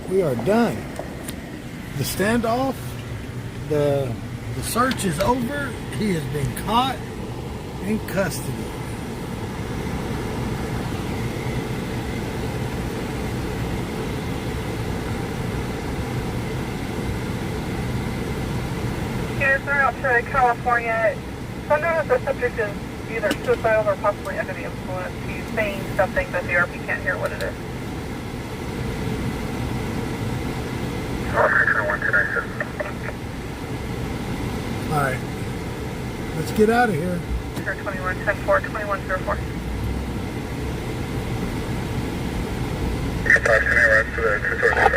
we are done. The standoff, the search is over. He has been caught in custody. Units are out to California. Found out that the subject is either suicidal or possibly under the influence. He's saying something that the RP can't hear what it is. All right, let's get out of here. 21, 10-4, 2104. 5 right to the 2 sources.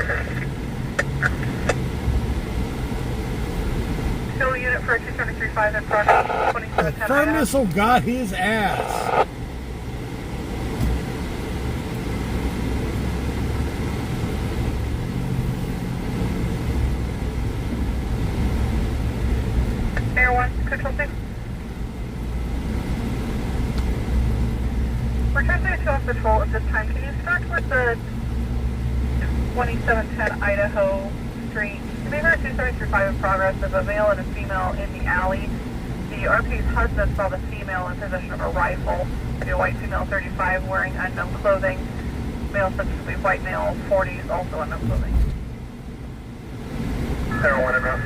Kill unit for 273.5 in progress. The 2710 firm Ida. missile got his ass. Air 1, control 6. We're transferring to off patrol at this time. Can you start with the 2710 Idaho Street? Beaver 273.5 in progress. There's a male and a female in the alley. The RP's husband saw the female in possession of a rifle. The white female 35 wearing unknown clothing. Male subsequently white male 40s also unknown clothing. Air 1 and route.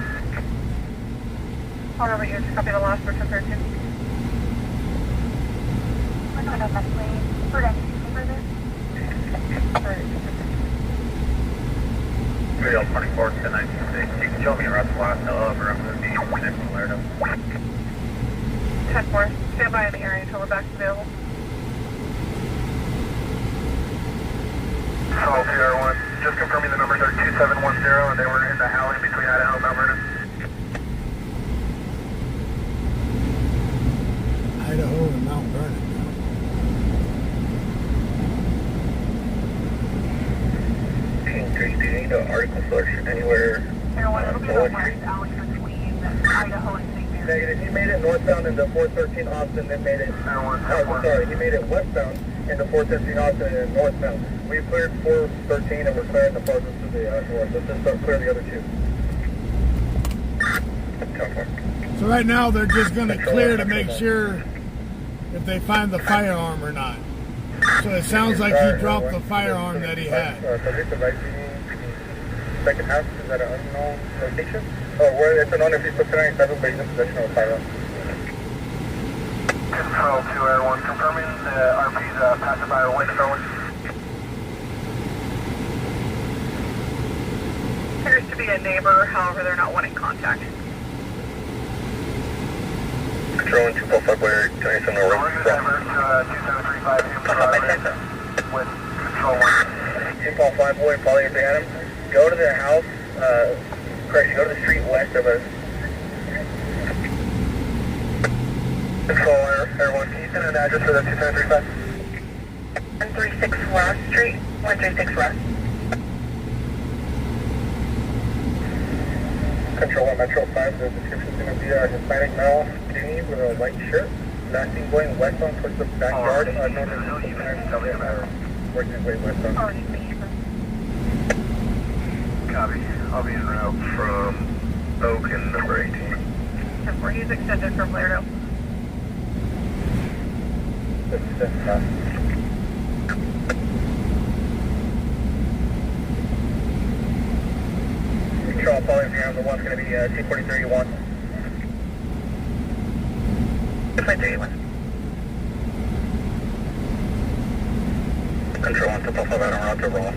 All right, you copy the last for 1032. We're going to evacuate. For anything further? Real 24 to 1960. You can show me a route to Alaska over. I'm going to be next to Lerdo. 10-4. Stand by in the area until the back's available. Call to Air 1. Just confirming the numbers are 2710 and they were in the alley between Idaho and Mount Vernon. Idaho and Mount Vernon. Do you need an article source anywhere? Air 1, it'll be the west alley between Idaho and St. Mary. Negative. He made it northbound into 413 Austin, then made it. Sorry, he made it westbound into 413 Austin and northbound. We cleared 413 and we're clearing the farthest to the north. Let's just start clear the other two. So right now they're just going to clear to make sure if they find the firearm or not. So it sounds like he dropped the firearm that he had. Second house is at an unknown location. Oh, where it's an owner, he's still carrying 7, but he's in possession of a firearm. Control 2 Air 1, confirming the RP's passing by a window. Appears to be a neighbor, however, they're not wanting contact. Control 2 Bullfrog, where doing some more work. 2735 with control 1. 2 Paul 5 boy, follow your Adam. Go to the house, correction, go to the street west of us. Control Air 1, can you send an address for the 2735? 136 Ross Street, 136 Ross. Control 1 Metro 5, the description is going to be a Hispanic male, skinny with a white shirt, last seen going westbound towards the backyard. Known as working his way westbound. Copy. I'll be en route from Oak and number 18. 10-4, he's extended from Lerdo. Control, following here, the one's going to be 24031. 24031. Control 1 to Buffalo out en route to Raw.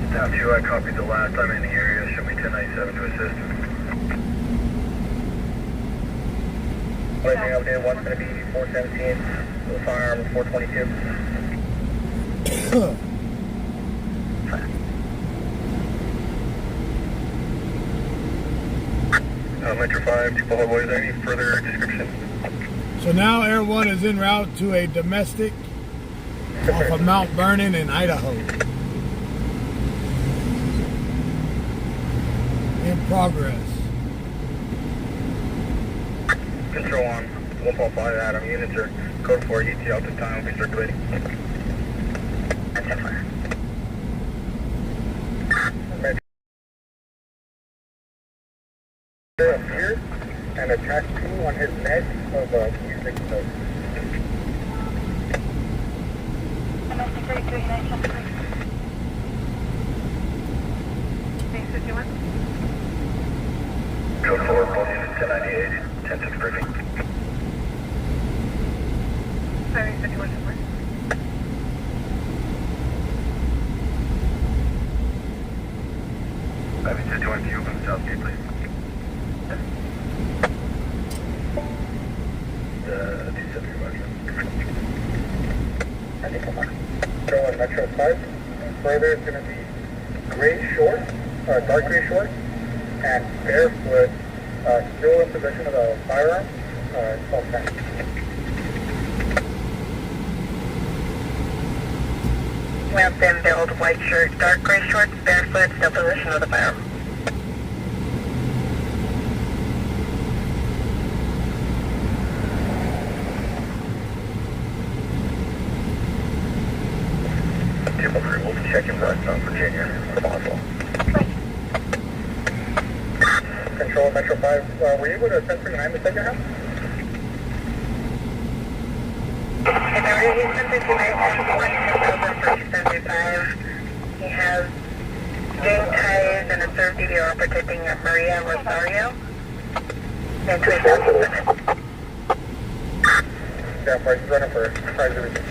Staff 2, I copied the last time in the area. Show me 1097 to assist. Waiting update, one's going to be 417, the firearm 422. Metro 5, 2 Buffalo Boys, any further description? So now Air 1 is en route to a domestic off of Mount Vernon in Idaho. In progress. Control on 1.5 Adam, units are code 4 UT out to time, we circulating. Up here and a tattoo on his neck of a music note. Domestic 32, United 10-3. Base 51. Code 4, both units 1098, 10-6 briefing. Base 51, 10-4. Base 51, can you open the south gate, please? Control 1 Metro 5. Further is going to be gray short, dark gray shorts, and barefoot, still in possession of a firearm, 1210. Lamp thin build, white shirt, dark gray shorts, barefoot, still position of the firearm. Table 3, we'll be checking west on Virginia, if possible. Control Metro 5, were you able to send 39 the second half? If I were to use something to 75, he has gang ties and a third DVR protecting Maria Rosario and 27. Yeah, he's running for prize everything.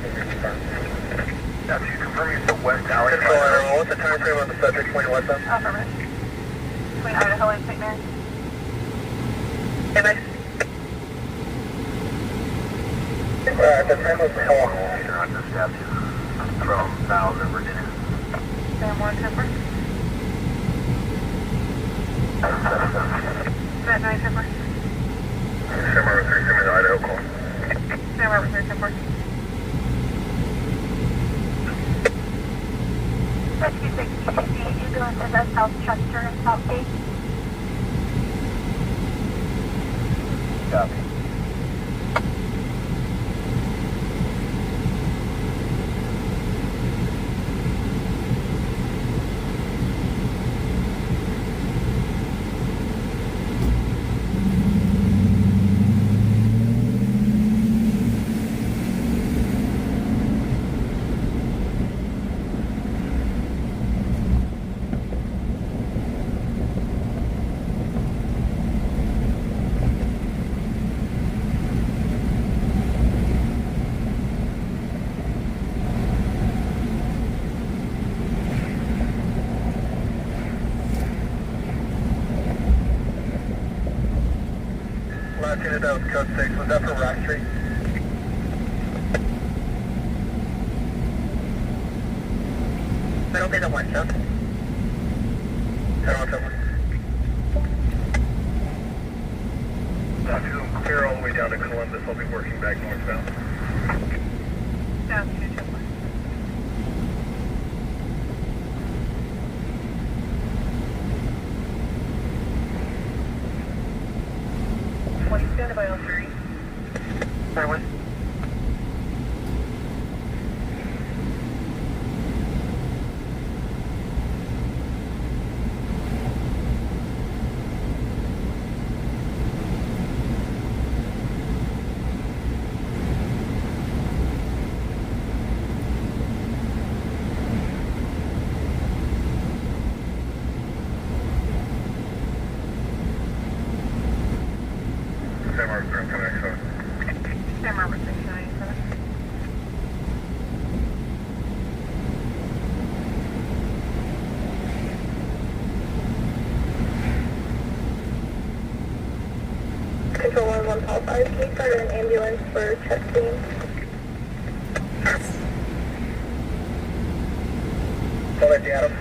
Now, she's confirming it's the West Alley. Control, what's the time frame on the subject when you want them? Affirmative. Between Idaho and St. Mary. Hey, bye. At the time of the call. You're on the steps from Niles and Virginia. Sam 1 Temper. Met 9 Temper. Sam Robert 3, Sam in Idaho call. Sam Robert 3 Temper. Rescue 6 ECC, ambulance is at South Chester and Southgate. Copy. Last unit, that was code 6. Was that for Rock Street? That'll be the one, so. 10 on 10. Clear all the way down to Columbus. I'll be working back northbound. Down 2 Temper. What you stand by all three? Sorry, what? Sam Robert 3, I'm coming next door. Sam Robert 6 97. Control 1 Paul 5, can you start an ambulance for chest pain? Call that Adam.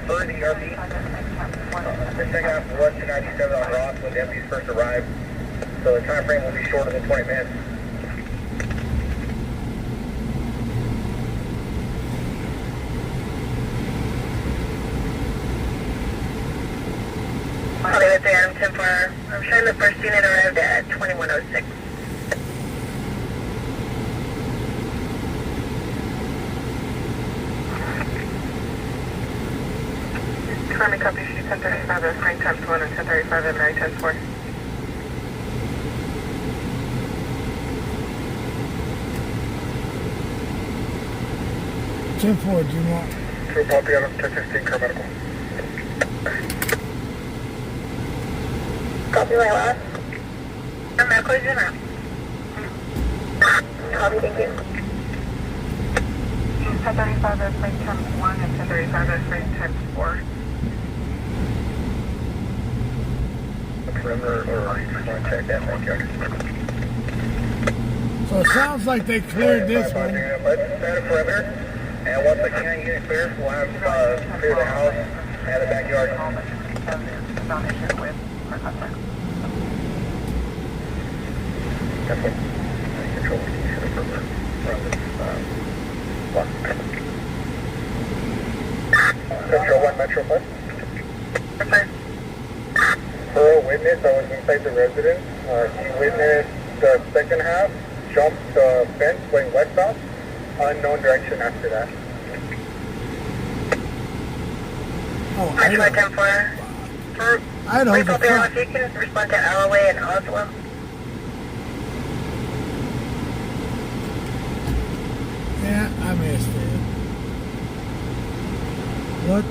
For the ERP, the second half of West 97 on Ross when the MPs first arrived. So the time frame will be shorter than 20 minutes. I'll leave it there, I'm temporary. I'm showing the first unit arrived at 2106. Confirming copy sheet 1035 at Frank times 1 and 1035 at Mary times 4. Ten four, do you want? True Poppy out of 1016, car medical. Copy my last. I'm not closing now. Copy, thank you. 1035 at Frank times 1 and 1035 at Frank times 4. Perimeter, or you just want to check that backyard? So it sounds like they cleared this one. Let's set a perimeter, and once the county unit clears, we'll have clear the house Yeah, the backyard. Not an issue with our contact. Okay. Control, you should have further around this block. Control 1 Metro 5. Okay. For a witness that was inside the residence, he witnessed the second half, jumped the fence going westbound, unknown direction after that. Oh, Metro Idaho. 10 for Idaho's a April 0, front. if you can respond to Alleyway and Oslo. Yeah, I missed it. What?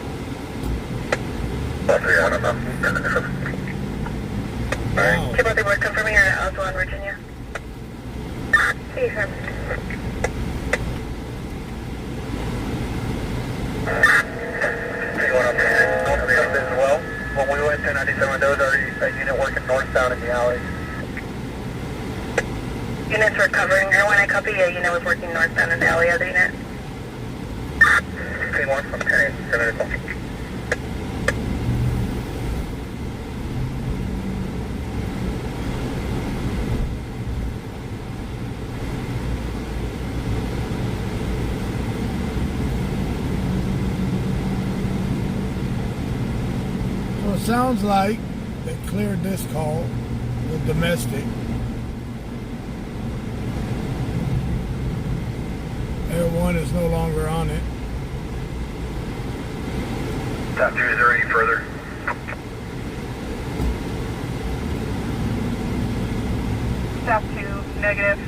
That's I don't know. Wow. Keep up the word confirming you're at Oslo in Virginia. See you, sir. Anyone up there? Northbound as well. When we went to 97, there was already a unit working northbound in the alley. Units were covering her. When I copy a unit was working northbound in the alley, other unit. Anyone from 10, 7 o'clock. So it sounds like they cleared this call with domestic. Air 1 is no longer on it. Top 2, is there any further? Staff 2, negative.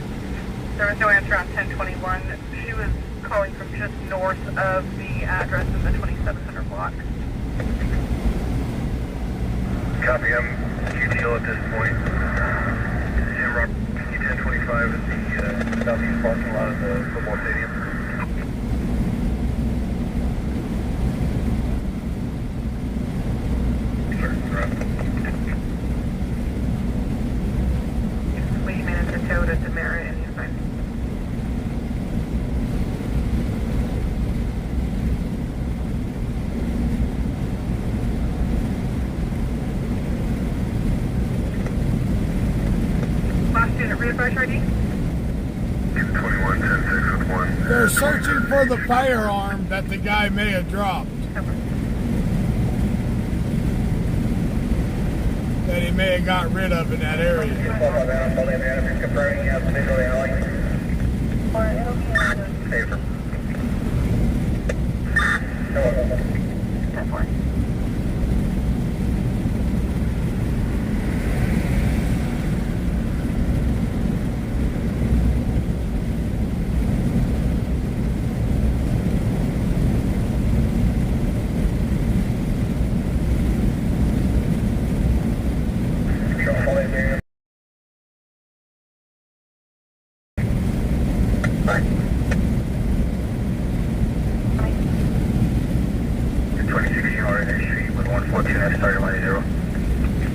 There was no answer on 1021. She was calling from just north of the address in the 2700 block. Copy, I'm QTO at this point. Jim Rock, 1025 at the southeast parking lot of the football stadium. Sir, right. We managed to tow to Demerit and he's fine. Last unit, refresh ID. 221, 10-6 with 1. They're searching for the firearm that the guy may have dropped. That he may have got rid of in that area. Confirming you have the visual alley. Or it'll be in the Safer. 10-4.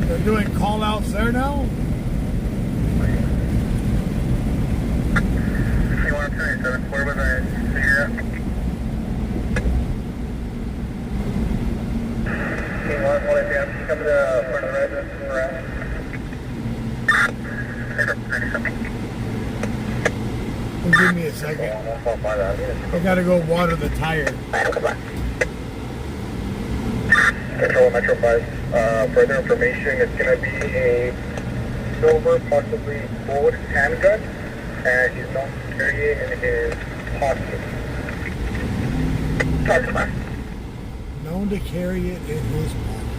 They're doing call outs there now? Where was I? Figure out. Come to the front of the residence. We're at. Well, give me a second. I gotta go water the tire. Control Metro 5. Further information, it's going to be a silver, possibly gold handgun, and he's known to carry it in his pocket. Known to carry it in his pocket.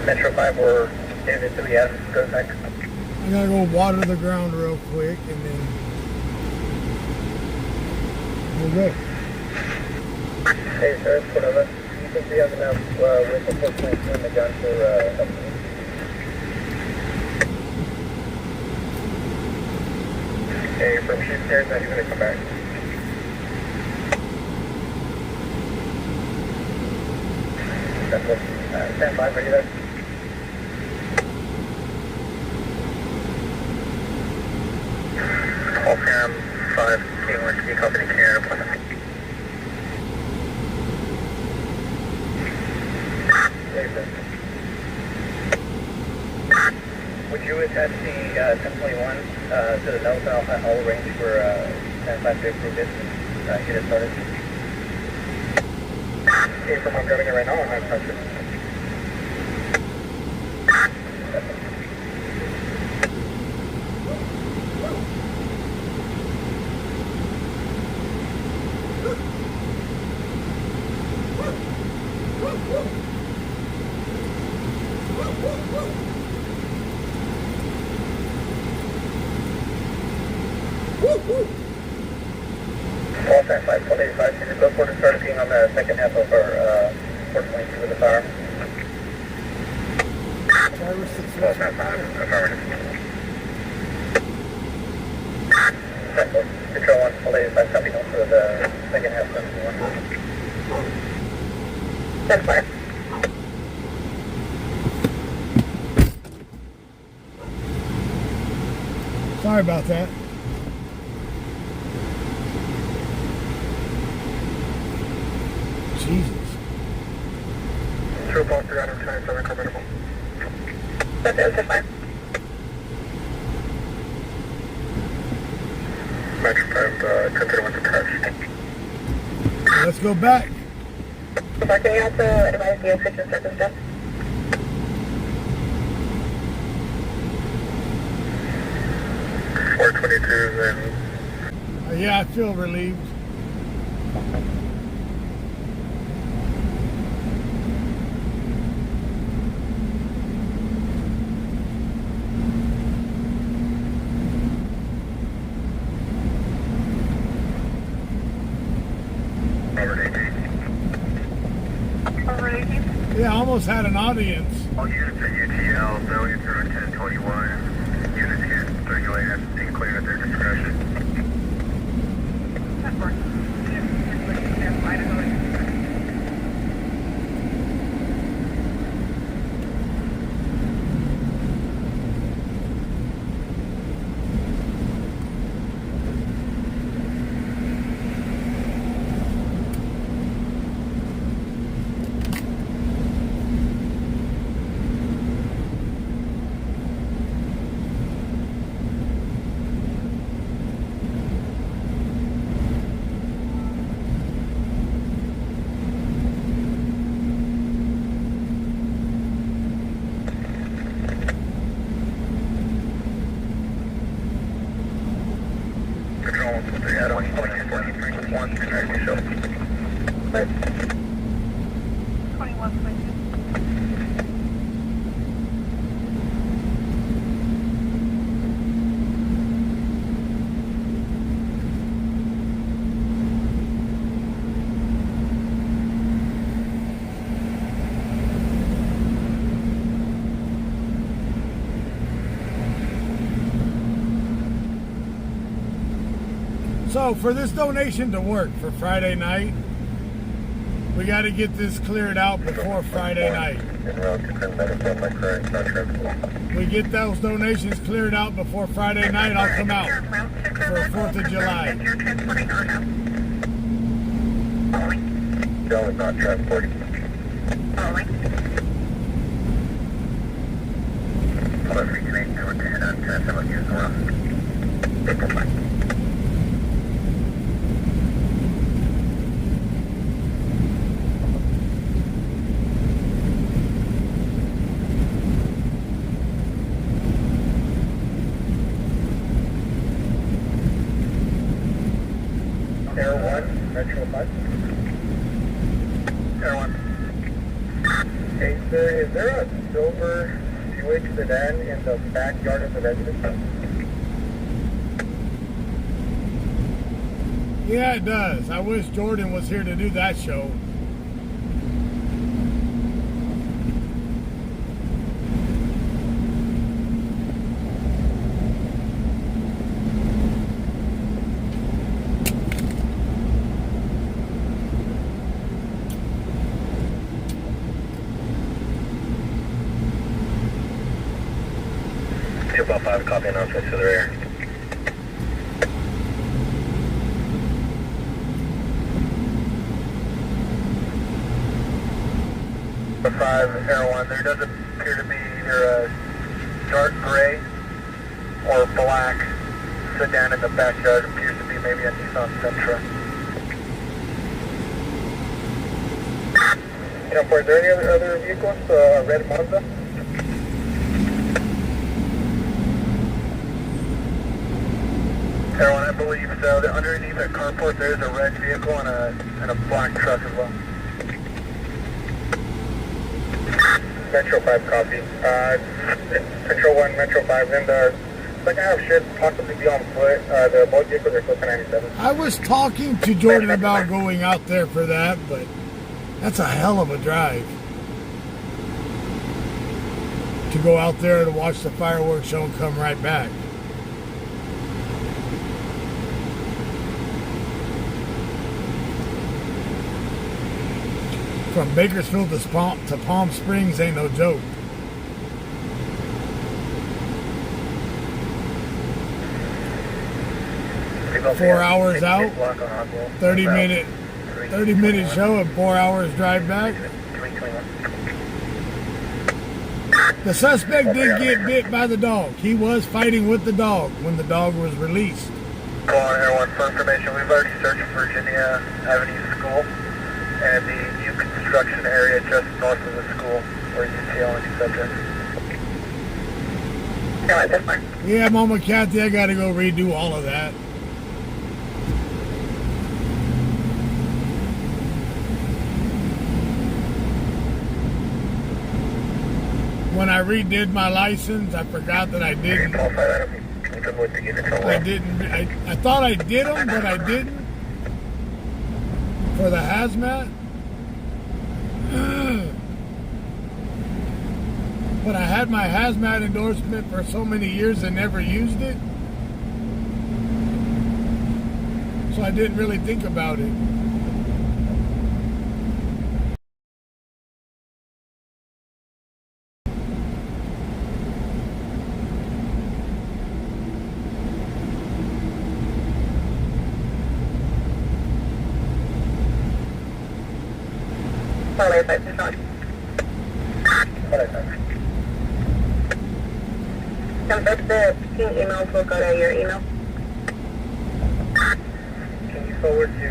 Metro 5, we're in into the S. Go next. I gotta go water the ground real quick and then we'll go. Hey, sir, whatever. You think we have enough with the footprints in the gun for help? Hey, from shoot stairs, now he's going to come back. That's what, stand by, ready there. Call Cam 5, King Whiskey, company care. Would you attach the 1021 to the notes, and I'll arrange for 10-5 to approve it and get it started? Okay, from I'm driving it right now, I'm not pressure. All time 585, can you look for the start being on the second half of our 422 with the firearm? All time 5, affirmative. Control 1, all 85, copy on for the second half of 71. That's fine. Sorry about that. Jesus. True ball 327, comfortable. That's fine. Metro 5, 1031 to touch. Let's go back. Can you also advise the official circumstance? And Yeah, I feel relieved. Yeah, I almost had an audience. all units at UTL, Brilliant through 1021. Units can circulate and be cleared at their discretion. That works. Yeah, Idaho. Control, they had on 1, connect yourself. 21, thank you. So for this donation to work for Friday night, we got to get this cleared out before Friday night. We get those donations cleared out before Friday night, I'll come out for 4th of July. Joe is not transporting. Plus, we can make number 10 on 10, someone use the wrong. Air 1, Metro 5. Air 1. Hey, sir, is there a silver Buick sedan in the backyard of the residence? Yeah, it does. I wish Jordan was here to do that show. About 5, copy announcement to the rear. 5, Air 1, there doesn't appear to be either a dark gray or black sedan in the backyard. It appears to be maybe a Nissan Sentra. Is there any other vehicles? Red Mazda? Air 1, I believe so. Underneath that carport there is a red vehicle and a black truck as well. Metro 5 copy. Metro 1, Metro 5, and the second half should possibly be on foot. The both vehicles are close to 97. I was talking to Jordan about going out there for that, but that's a hell of a drive. To go out there to watch the fireworks show and come right back. From Bakersfield to Palm Springs ain't no joke. Four hours out, 30 minute show and 4 hours drive back. The suspect did get bit by the dog. He was fighting with the dog when the dog was released. Go on, Air 1, for information. We've already searched Virginia Avenue School and the new construction area just north of the school where you see all any subjects. Yeah, Mama Kathy, I gotta go redo all of that. When I redid my license, I forgot that I didn't. I thought I did them, but I didn't. For the hazmat. But I had my hazmat endorsement for so many years and never used it. So I didn't really think about it. The pink emails will go to your email. Can you forward to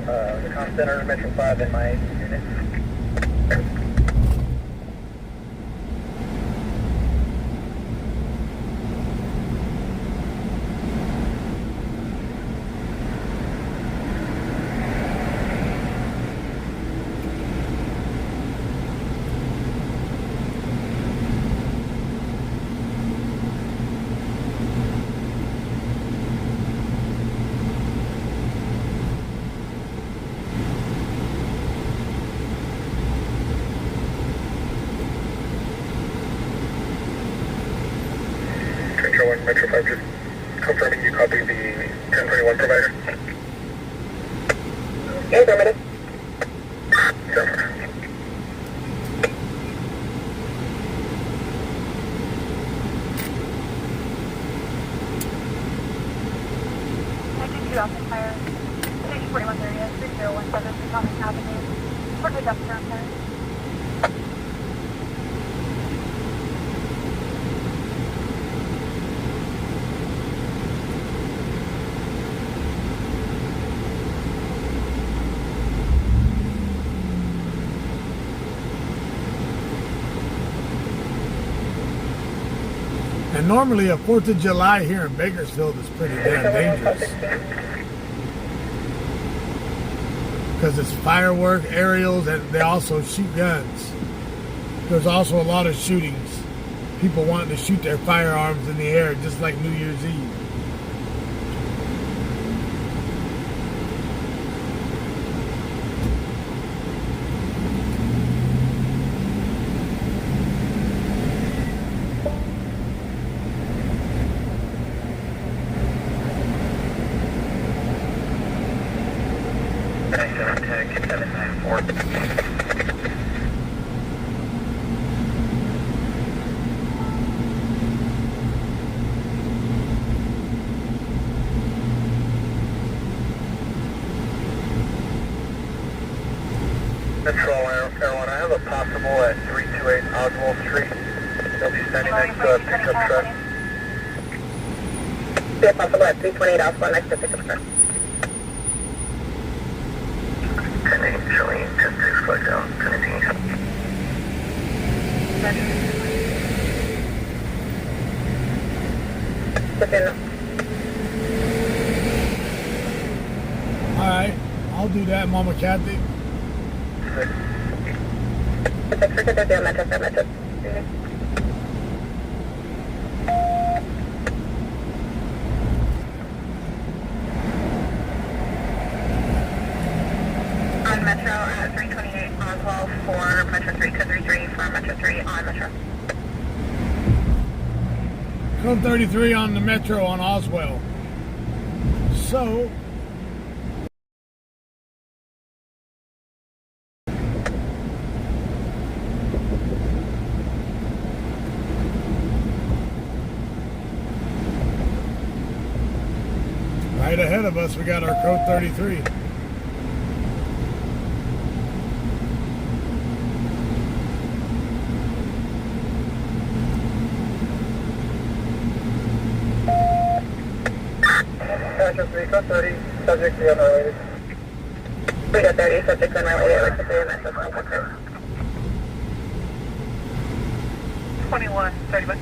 the comm center, Metro 5 in my unit? Metro 5, just confirming you copy the 1021 provider. Affirmative. Fire. Station 41 area, 3017 Panorama Avenue. For the dumpster on fire. And normally a 4th of July here in Bakersfield is pretty damn dangerous. Because it's firework, aerials, and they also shoot guns. There's also a lot of shootings. People wanting to shoot their firearms in the air just like New Year's Eve. South Carolina. I have a possible at 328 Oswald Street. They'll be standing next to a pickup truck. Yeah, possible at 328 Oswald next to pickup truck. 10-8 showing 10-6 flight down, 10-18. Alright, I'll do that, Mama Kathy. On Metro at 328 Oswald for Metro 3 to 33 for Metro 3 on Metro. Code 33 on the Metro on Oswell. So, right ahead of us, we got our code 33. Metro 3, code 30, subject to the unrelated. We got 30 subjects unrelated, like the 3 Metro 21, 31.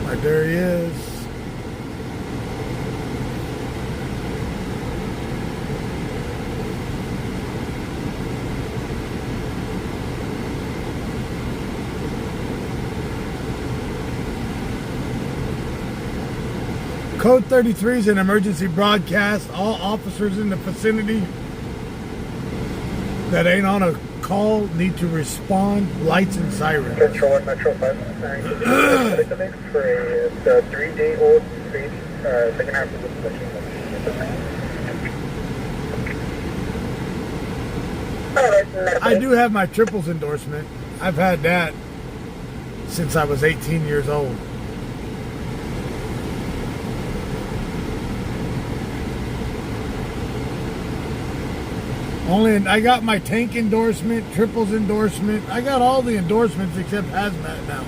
Right there he is. Code 33 is an emergency broadcast. All officers in the vicinity that ain't on a call need to respond. Lights and sirens. Control 1, Metro 5, for a 3-day-old baby, second half of the machine. I do have my triples endorsement. I've had that since I was 18 years old. I got my tank endorsement, triples endorsement. I got all the endorsements except hazmat now.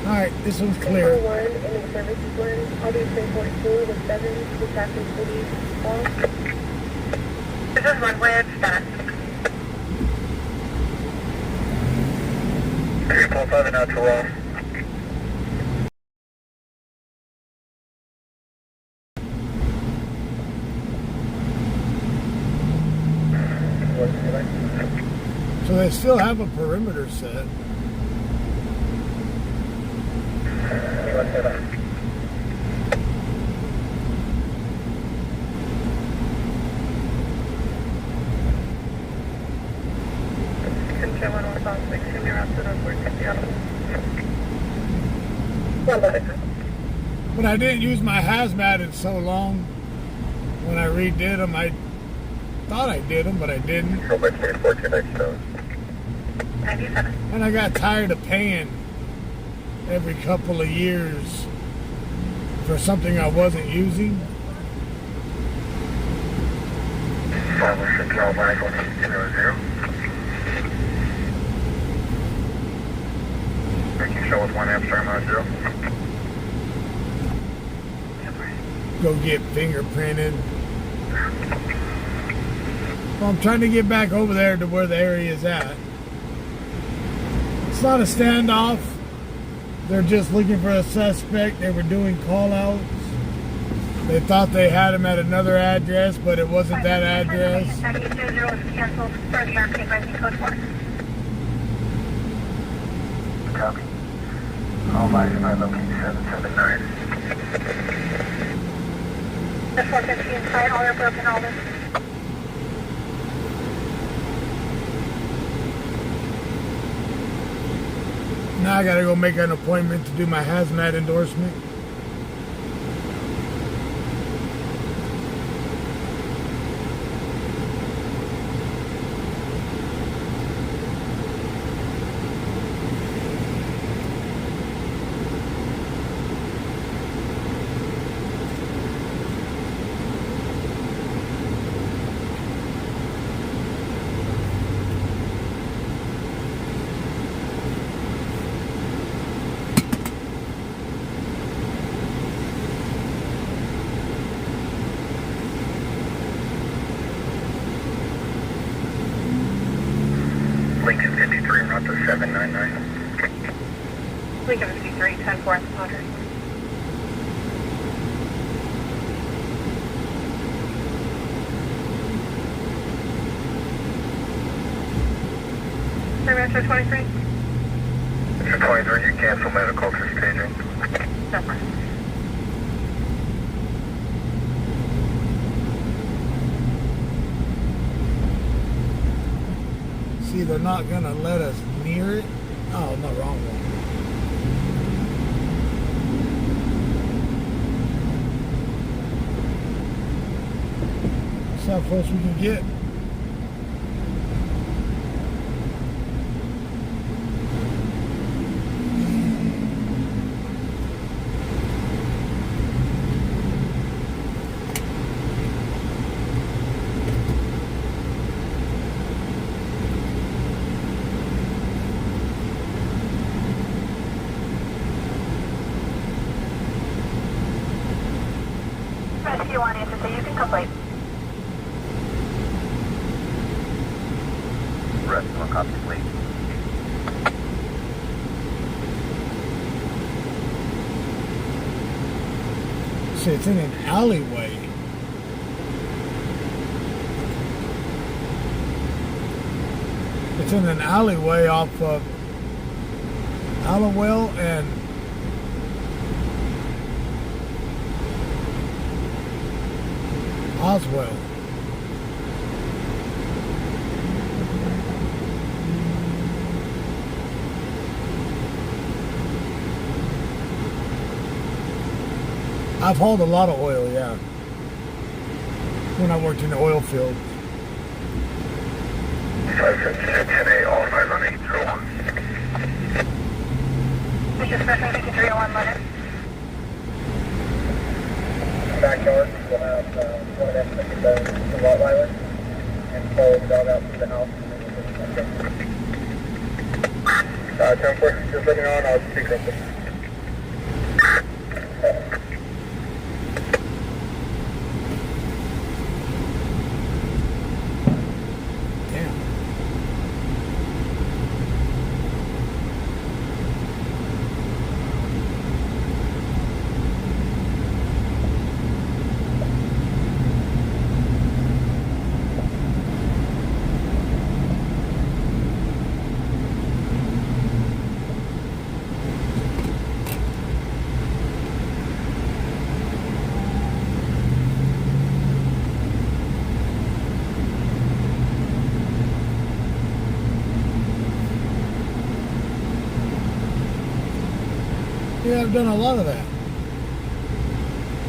All right, this one's clear. 1 in the services one. I'll do 342 with 7 to traffic police call. This is runway at status. 345 and out to Ross. So they still have a perimeter set. Control 1 North South 6, you're out to the 460 But I didn't use my hazmat in so long. When I redid them, I thought I did them, but I didn't. Control by 24 to next zone. 97. And I got tired of paying every couple of years for something I wasn't using. 506 Alpine 100. Making show with 1 Amsterdam on 0. Go get fingerprinted. Well, I'm trying to get back over there to where the area is at. It's not a standoff. They're just looking for a suspect. They were doing call-outs. They thought they had him at another address, but it wasn't that address. 92 is canceled for the RP rising code 4. Copy. All lines by location 779. The 450 inside, all are broken, all this. Now I gotta go make an appointment to do my hazmat endorsement. Lincoln 53, route to 799. Lincoln 53, 10-4 at the Padre. Metro 23? Metro 23, you cancel medical for staging. No problem. See, they're not gonna let us near it. Oh, no, wrong one. That's how close we can get. Rescue 1 answer, so you can complete. Rescue 1, copy, please. See, it's in an alleyway. It's in an alleyway off of Alleyway and Oswell. I've hauled a lot of oil, yeah. When I worked in the oil field. 576 all 5 on 801. This is Metro 5301 Leonard. Backyard, we'll have one of them taking the Rottweiler and follow the dog out through the house. 10-4, just let me know and I'll speak real quick. Yeah, I've done a lot of that.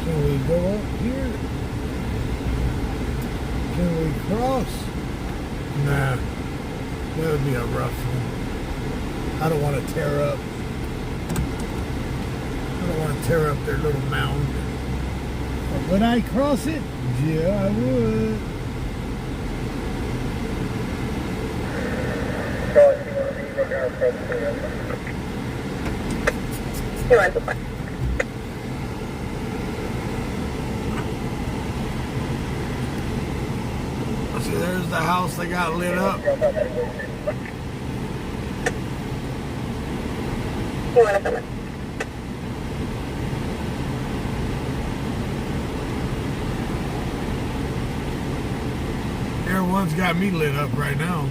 Can we go up here? Can we cross? Nah, that would be a rough one. I don't want to tear up. I don't want to tear up their little mound. But would I cross it? Yeah, I would. You want to play? See, there's the house that got lit up. You want to come in? Everyone's got me lit up right now.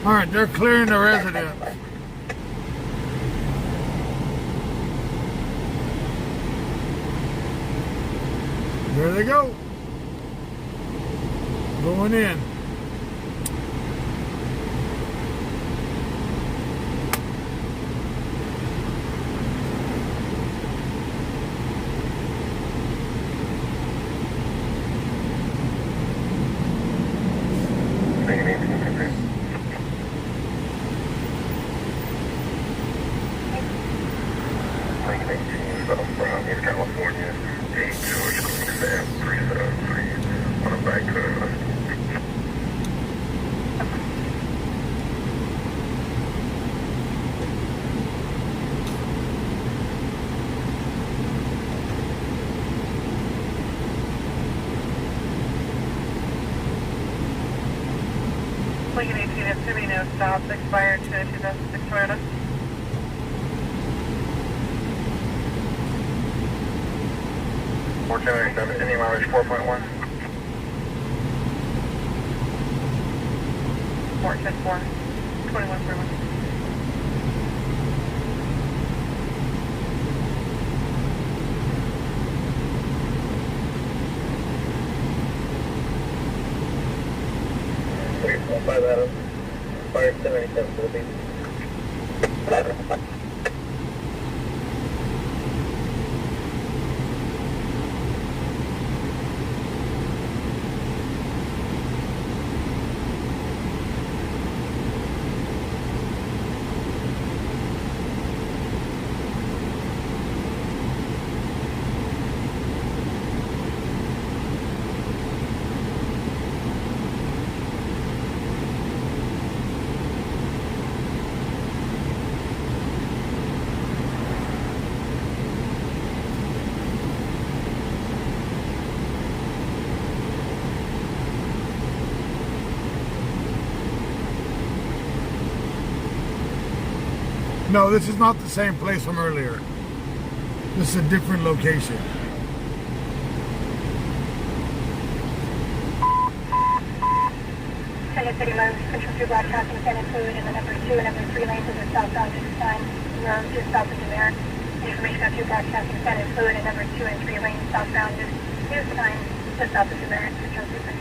All right, they're clearing the residence. There they go. Going in. California, 8 George Clinton Ave, 373 on a back to Lincoln 18 is to be no stops expired to 2006 Toyota. any mileage 4.1. 410-4, 2141. Fire 77 will be. No, this is not the same place from earlier. This is a different location. City Road, control to broadcasting Standoff food in the number 2 and number 3 lanes of the southbound this time. Road just south of Demare. Information of 2 broadcasting Standoff food in number 2 and 3 lanes southbound this time just south of Demare. Control to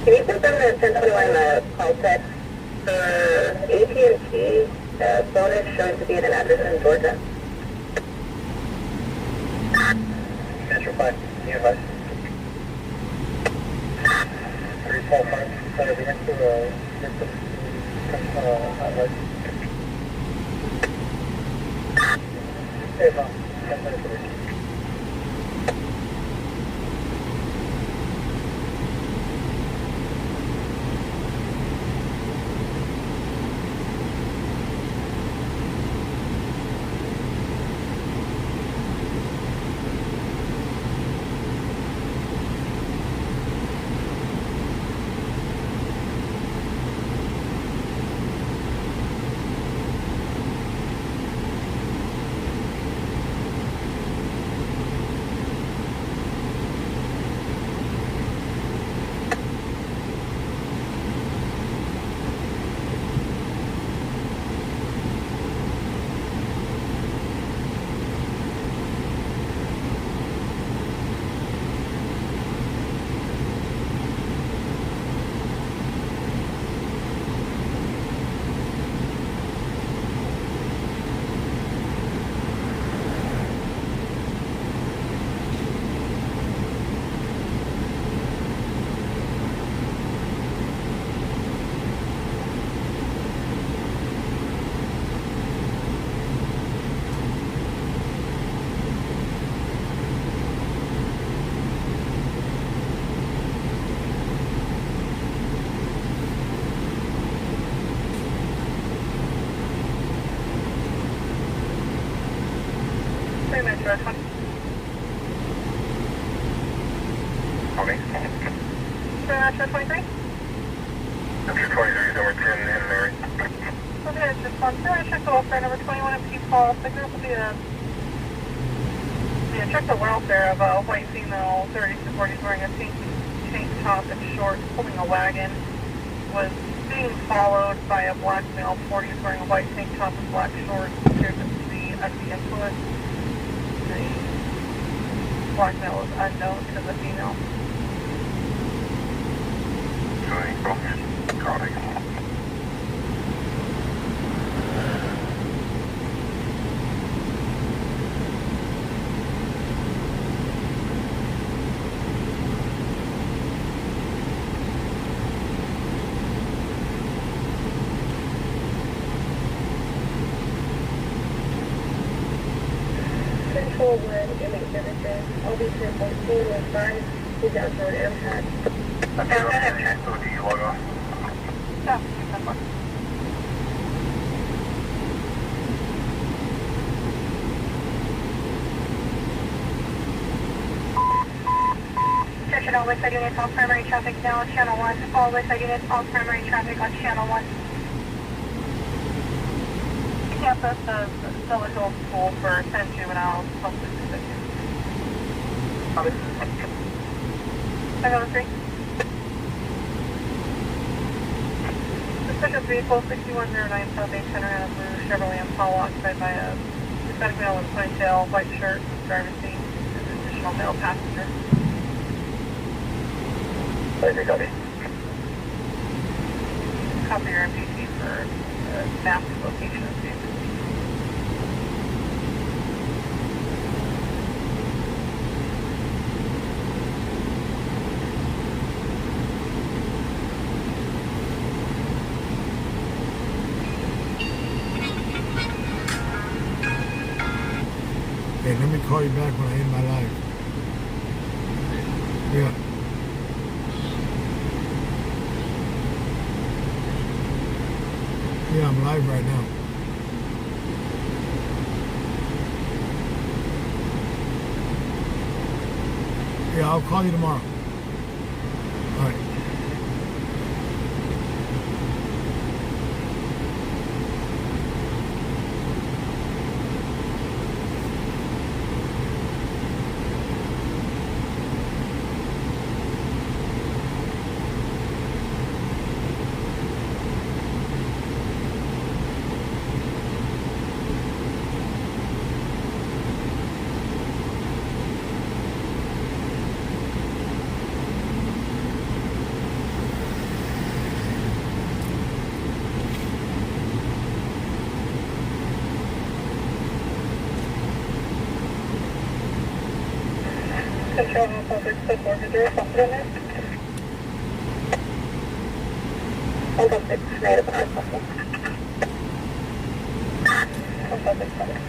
Can you confirm the 1021 call text for AT&T bonus showing to be at an address in Georgia? Metro 5, nearby. 345, sorry, we have to outlet. Hey, Bob, 10 minutes away. Metro 20. Tony. Metro 23. Metro 23, number 10, and Mary. Okay, it's just 1 0. Check the welfare number 21 of Paul. The group will be a check the welfare of a white female, 30 to 40, wearing a tank top and shorts, pulling a wagon. Was being followed by a black male, 40s, wearing a white tank top and black shorts. Appears to be under the influence. The black male is unknown to the female. Copy. Control 1, image services. I'll be 1014 with 5. He's out for an impact. Okay, so do you log on? Yeah, keep that one. Attention all Westside units, all primary traffic now on channel 1. All Westside units, all primary traffic on channel 1. Campus of Stella Hill School for 10 juveniles, public position. Another 3. Suspicious vehicle 6109 South 8 Center and a blue Chevrolet Impala occupied by a Hispanic male with a ponytail, white shirt, driver's seat, and an additional male passenger. Copy. Copy your MPT for map location of vehicle. Hey, let me call you back when I end my live. Yeah. Yeah, I'm live right now. Yeah, I'll call you tomorrow. All right. Control public support, is there something in there? Hold up, it's made of our something. Hold up, it's something.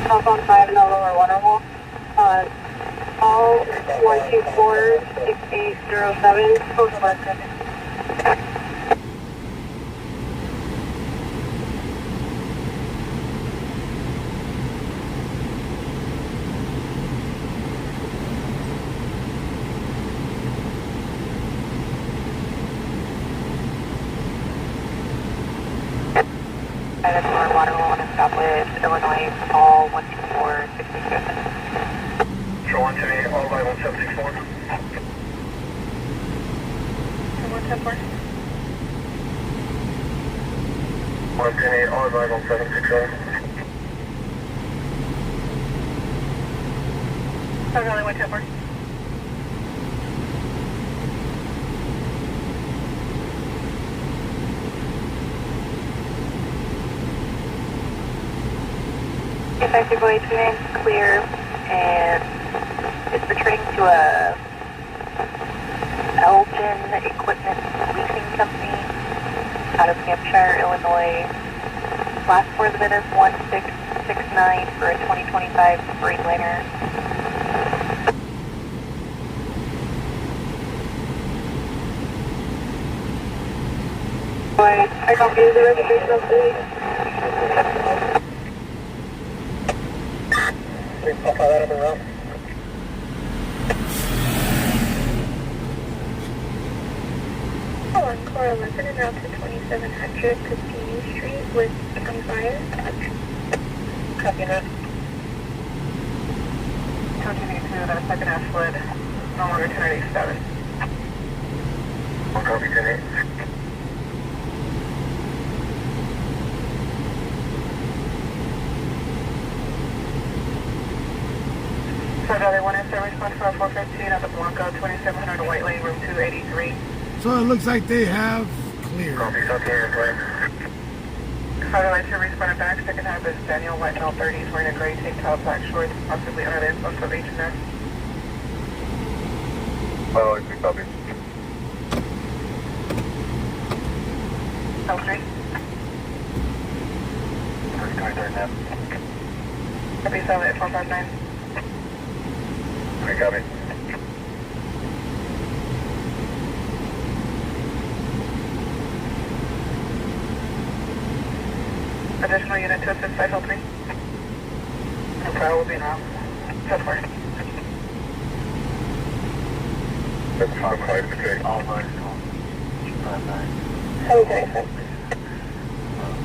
Southbound 5 in the lower Waterwall. All 124-6807. Close the left second. That's lower Waterwall and stop with Illinois, all 124-6807. Show 1 to me, all by 1764. 110 1 to me, all by 1767. Valley 110 1 Dispatch evacuation clear, and it's returning to a Elgin Equipment Leasing Company out of Hampshire, Illinois. Last four of the VIN is 1669 for a 2025 Freightliner. I confuse the registration of the I'll file that up around. On car 11 and route to 2700 Christine Street with county fire. Copy that. 222, that second Ashwood, no longer 1087. One copy, 10-8. So Charlie 1 is service 415 at the Blanco, 2700 White Lane, room 283. So it looks like they have clear. Copy, something in play. Charlie Light to responded back. Second half is Daniel, white male 30s, wearing a gray tank top, black shorts, possibly under the influence of H&S. Oh, it's a copy. L3. Copy 78459. I copy. Additional unit to assist 503. No file will be now. So far. That's 5 to take. All right. Okay, so.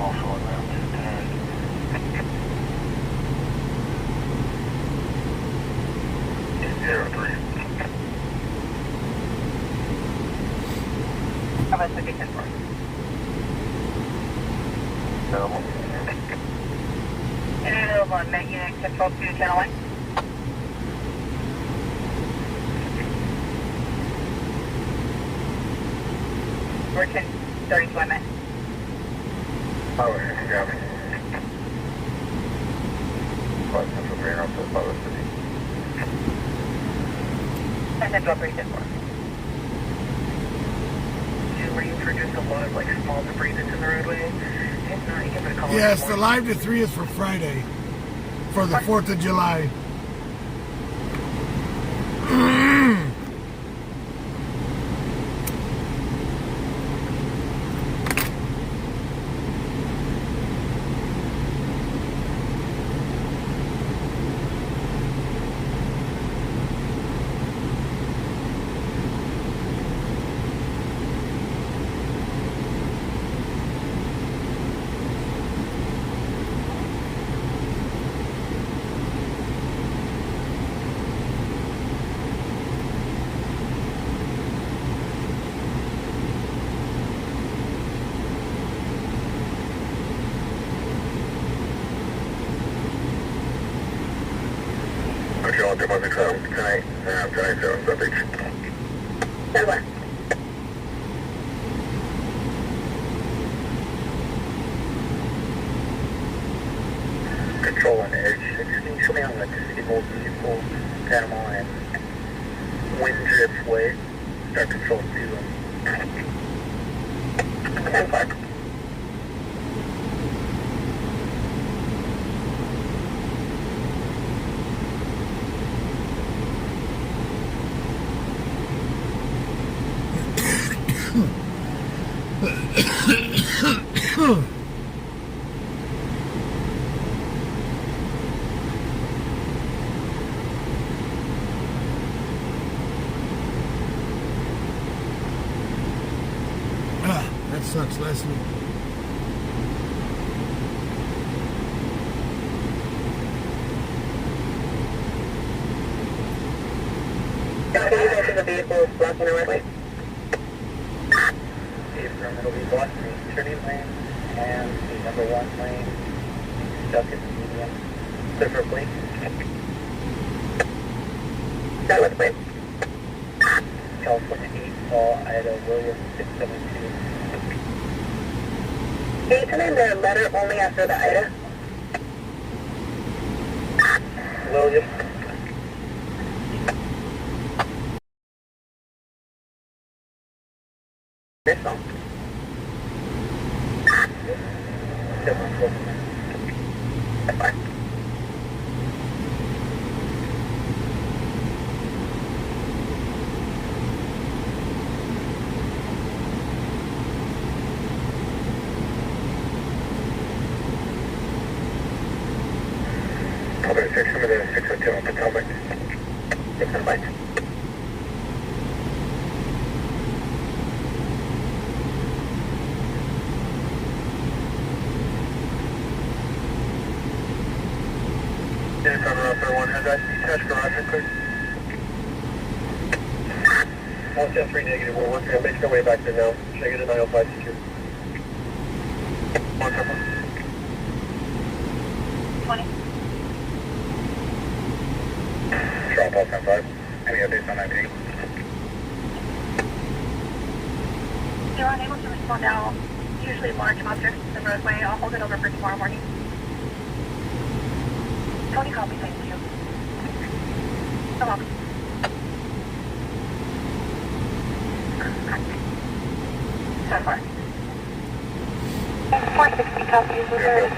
Also around 03. How about the ticket for? No. And over on Met Unit Control 2, Channel 1. We're 1032 I Met. Oh, yeah, copy. But that's what we're on to follow city. And then drop 310 Where you introduced a lot of like small debris into the roadway. If not, you give it a call. Yes, the live to 3 is for Friday, for the 4th of July. Okay, I'll do my mix out tonight. Tonight, 7 subject. Stand by. Control on Edge 16, show me on the disabled vehicle, Panama and Windrift Way. Start control 2. Stand by. That sucks, Leslie. Copy, you mentioned the vehicle is blocking the roadway. It'll be blocking the turning lane and the number 1 lane stuck in the medium. Preferably. Got with plate. California 8, Paul, Ida, William 672. Can you turn in the letter only after the Ida? William. Missile. Copy 6, come in 602 on Potomac. 6 on bike. Units on Route 31, has that detached garage been cleared? 173 negative, we're working on making our way back there now. Should I get an IL5 secure? 171. 20. Drop off 10-5. Any updates on that meeting? You're unable to respond now. Usually large objects in the roadway. I'll hold it over for tomorrow morning. Tony, copy, thank you. So long. So far. 460 copies with her.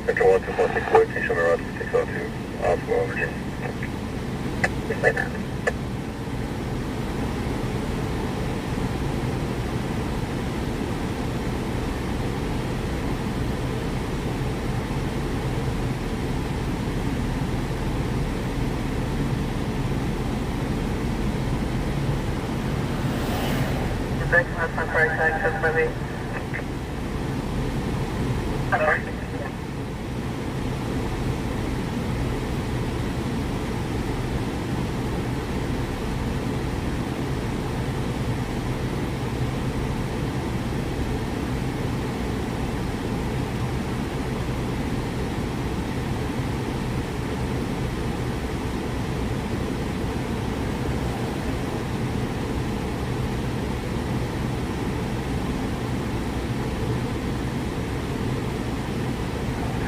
Central 1246 location around 602, Oswald, Virginia. Just like that. That's my price access by me.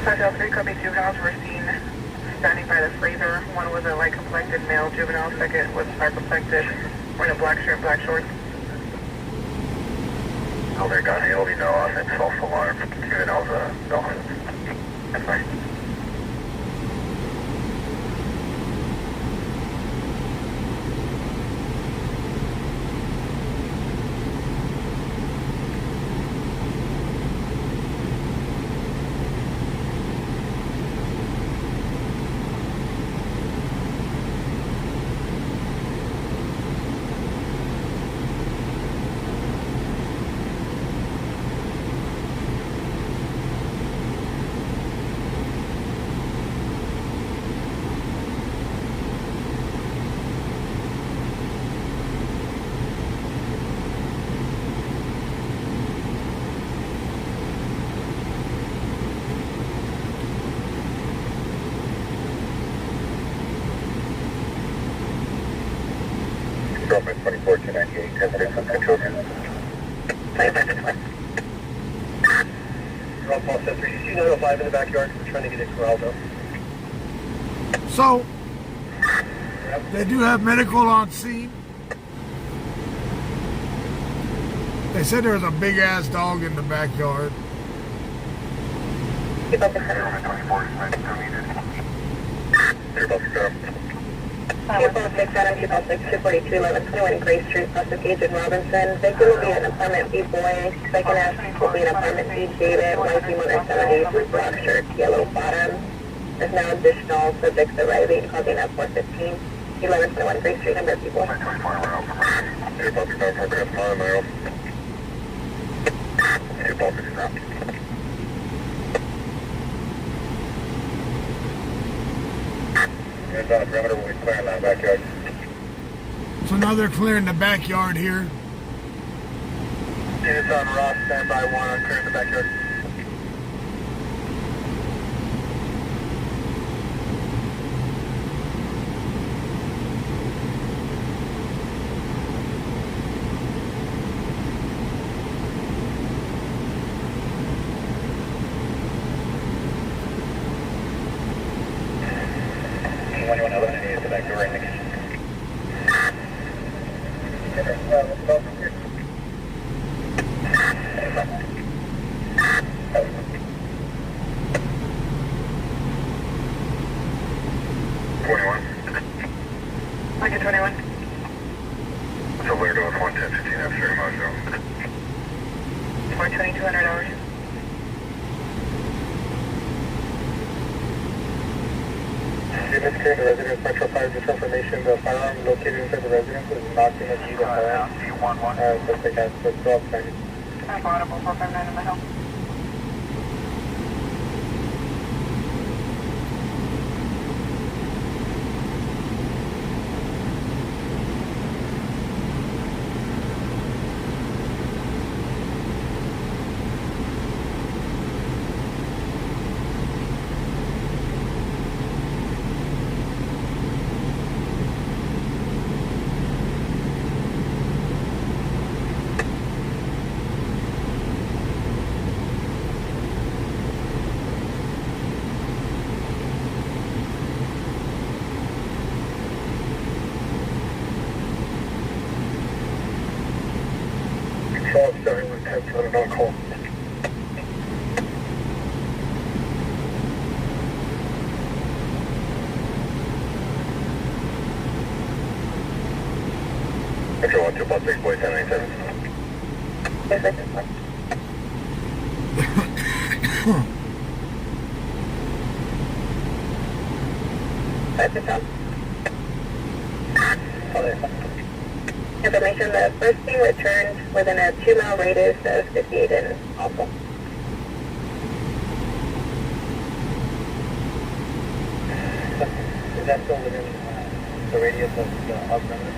Hotel 3, copy juveniles were seen standing by the freezer. One was a light complected male juvenile, second was dark complected, wearing a black shirt, black shorts. Oh, they got hailed, you know, on that self-alarm. Juveniles, don't. That's fine. Government 24-298, 10-6 on Central. Rob Paul said 3, you see 905 in the backyard? We're trying to get it corralled up. So, they do have medical on scene. They said there was a big ass dog in the backyard. Keep up the center. You're about to go. Keep up 6 Adam, keep up 6, 242, 1121 Grace Street, Prospect Gage and Robinson. Victim will be an apartment B boy. Second F will be an apartment B David, white mother 70, blue black shirt, yellow bottom. There's now additional subjects arriving, causing at 415, 1121 Grace Street, number of people. You're about to go. Parker Ave, Panorama. You're about to stop. Here's on the perimeter when we clear in that backyard. So now they're clearing the backyard here. Units on Ross, standby 1 on clearing the backyard. for 2200 hours. Units current residence, Metro 5, this information, the firearm located inside the residence is not in the need of firearm. Suspect has the 12 seconds. I'm audible 459 in the hill. Control 7 with 10 to on call. Metro 1, 2.6, boy 1097. Yes, I just want. That's the top. Information, the first team returned within a 2-mile radius of 58 and also. Is that still within the radius of the off-limit?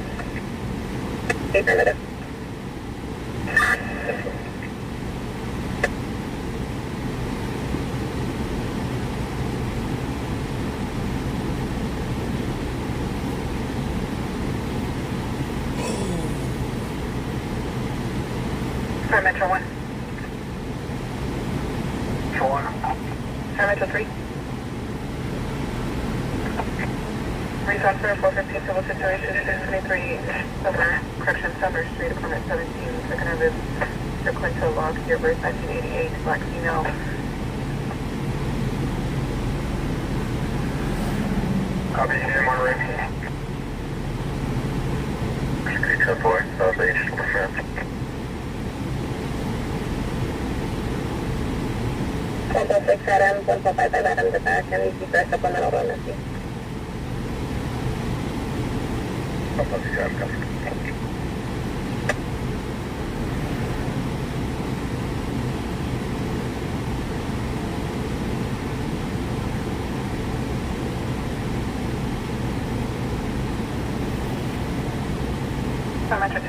Affirmative. For Metro 1. Metro 1. For Metro 3. Resource for 415 civil situation, 623 Summer, Correction Summer Street, Apartment 17, Second Ave, sequential log, year birth 1988, black female. Copy, name on right. Street 10 boy, South Beach, confirm. 1.6 Adams, 1.55 Adams at back, and you keep our supplemental on this. 1.6 Adams, confirm. For Metro 2.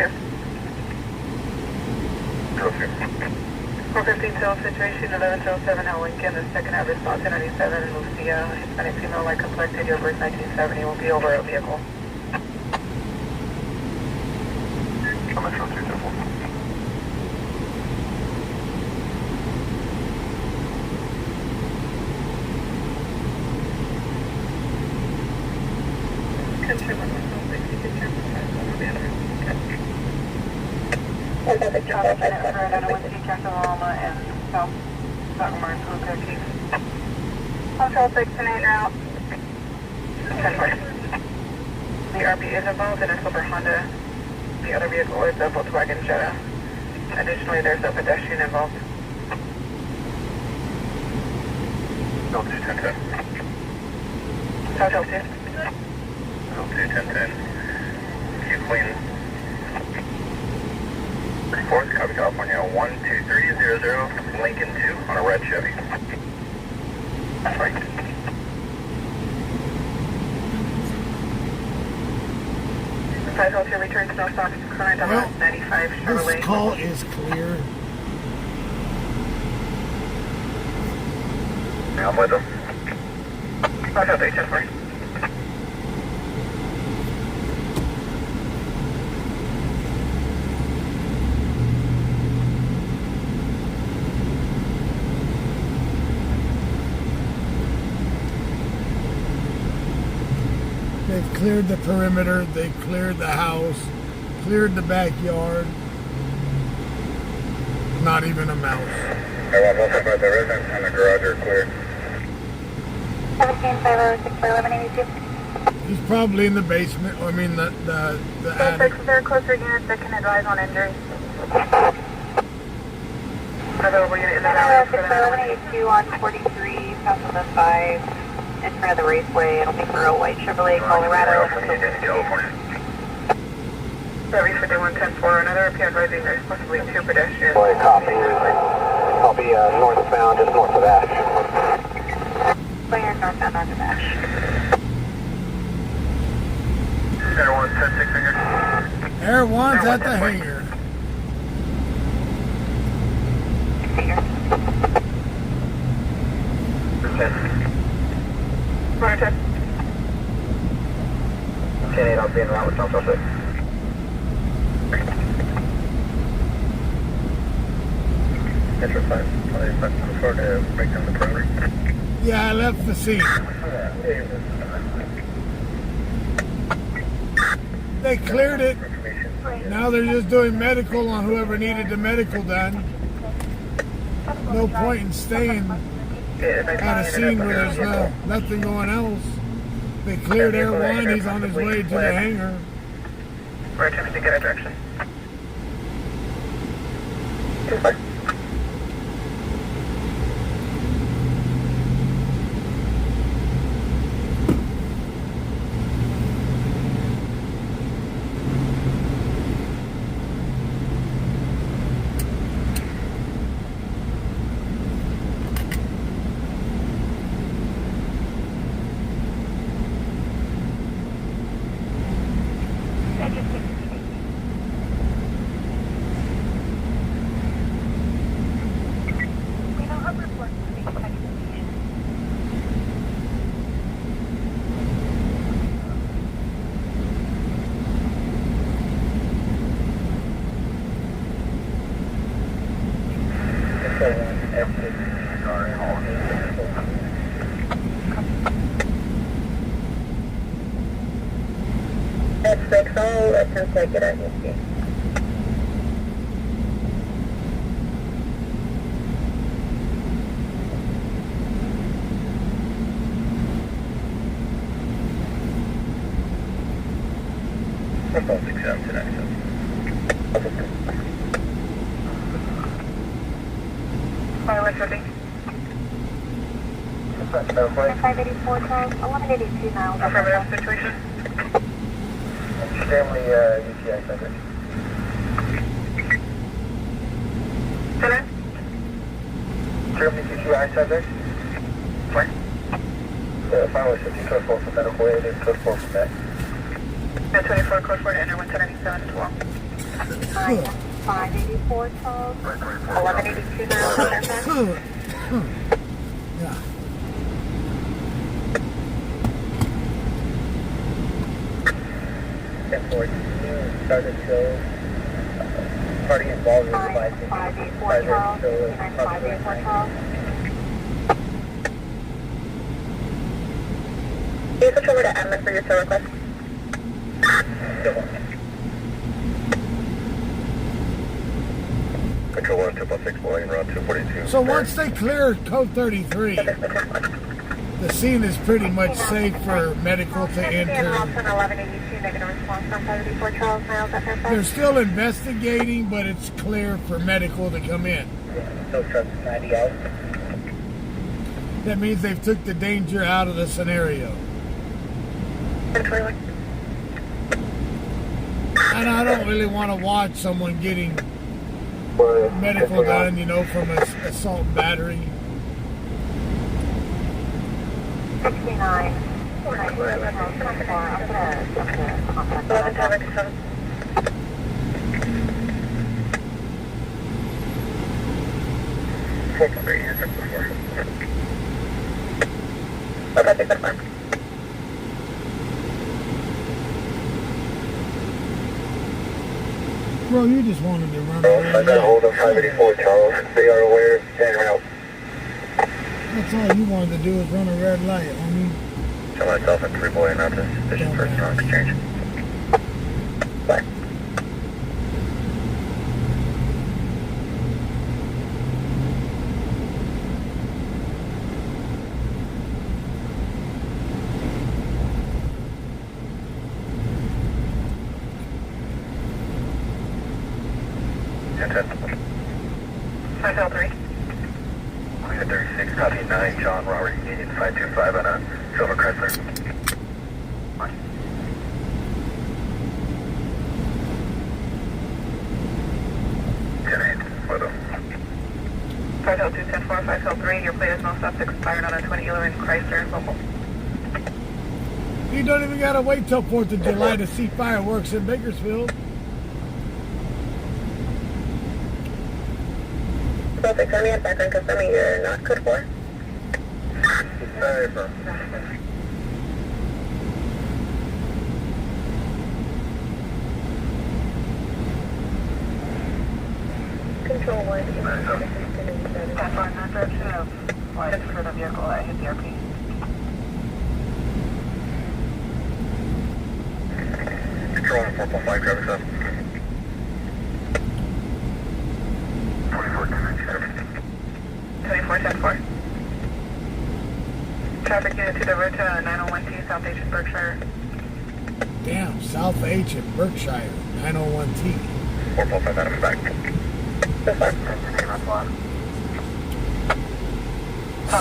415 civil situation, 1107 L Lincoln, the Second Ave, spot 1097 in Lucia, Hispanic female, light complected, year birth 1970, will be over a vehicle. Metro 2, 10 4. Traffic unit for Panorama, Panorama, and South Panorama, Luca, Chief. Control 6 and 8 route. 10-4. The RP is involved in a silver Honda. The other vehicle is a Volkswagen Jetta. Additionally, there's a pedestrian involved. L2 1010. South Hill 2. L2 1010. Keep clean. 4th, copy California 12300, Lincoln 2 on a red Chevy. That's right. South Hill 2 returns no stops current on Well, 95 Chevrolet. This call is clear. I'm with them. South Hill 3, 10-4. They've cleared the perimeter, they've cleared the house, cleared the backyard. Not even a mouse. I want most of the residents and the garage are clear. 17506 by 1182. He's probably in the basement, I mean the attic. There are closer units that can advise on injury. Available unit in the Hello, valley for that. 6182 on 43, south of the 5, in front of the raceway. It'll be for a white Chevrolet Colorado. Levy 5110-4, another appeared rising. There's possibly 2 pedestrians. Boy, copy. I'll be northbound, just north of Ash. Clear northbound onto Ash. Air 1, 10-6 finger. Air One's at the hangar. Roger 10. 10-8, I'll be in route with South 6. Metro 5, before to break down the perimeter. Yeah, I left the scene. They cleared it. Now they're just doing medical on whoever needed the medical done. No point in staying at a scene where there's nothing going else. They cleared Air One. He's on his way to the hangar. We're attempting to get a direction. That's 6, I'll attempt to get on your feet. Football 6 out tonight, so. 584 Charles, 1182 now. Affirmative situation. Stanley, UTI subject. Center. Germany UTI subject. Where? Final 50 code 4 for medical aid and code 4 for med. At 24, code 4 to enter 197 as well. 584 Charles, 1182 now. Yeah. Sergeant Joe, party involved in the 584 Charles, 584 Charles. Can you switch over to Edmund for your tow request? Control 1, 2.6, boarding route 242. So once they clear code 33, the scene is pretty much safe for medical to enter. 1182, negative response from 584 Charles, miles at They're still investigating, but it's clear for medical to come in. No trucks 90 out. That means they've took the danger out of the scenario. And I don't really want to watch someone getting medical done, from an assault and battery. 69. 1177. Bro, you just wanted to run I away. got hold of 584 Charles. They are aware. Standing out. That's all you wanted to do is run a red light, homie. Show myself and 3 boy not to suspicious person on exchange. Bye. Hotel 3. Clear 36, copy 9, John Robert Union 525 on a Silver Chrysler. 10-8, photo. Hotel 2, 10-4, Hotel 3. Your plate is no stops expired on a 2011 Chrysler local. You don't even gotta wait till 4th of July to see fireworks in Bakersfield. Perfect. Let me have background confirming you're not code 4. Very firm. Control 1. That's our message of flight for the vehicle at his DRP. Control on 4.5, traffic stop. 24, 24, 10-4. Traffic unit to divert to 901T, South H in Berkshire. Damn, South H in Berkshire, 901T. 4.5, Adam, back.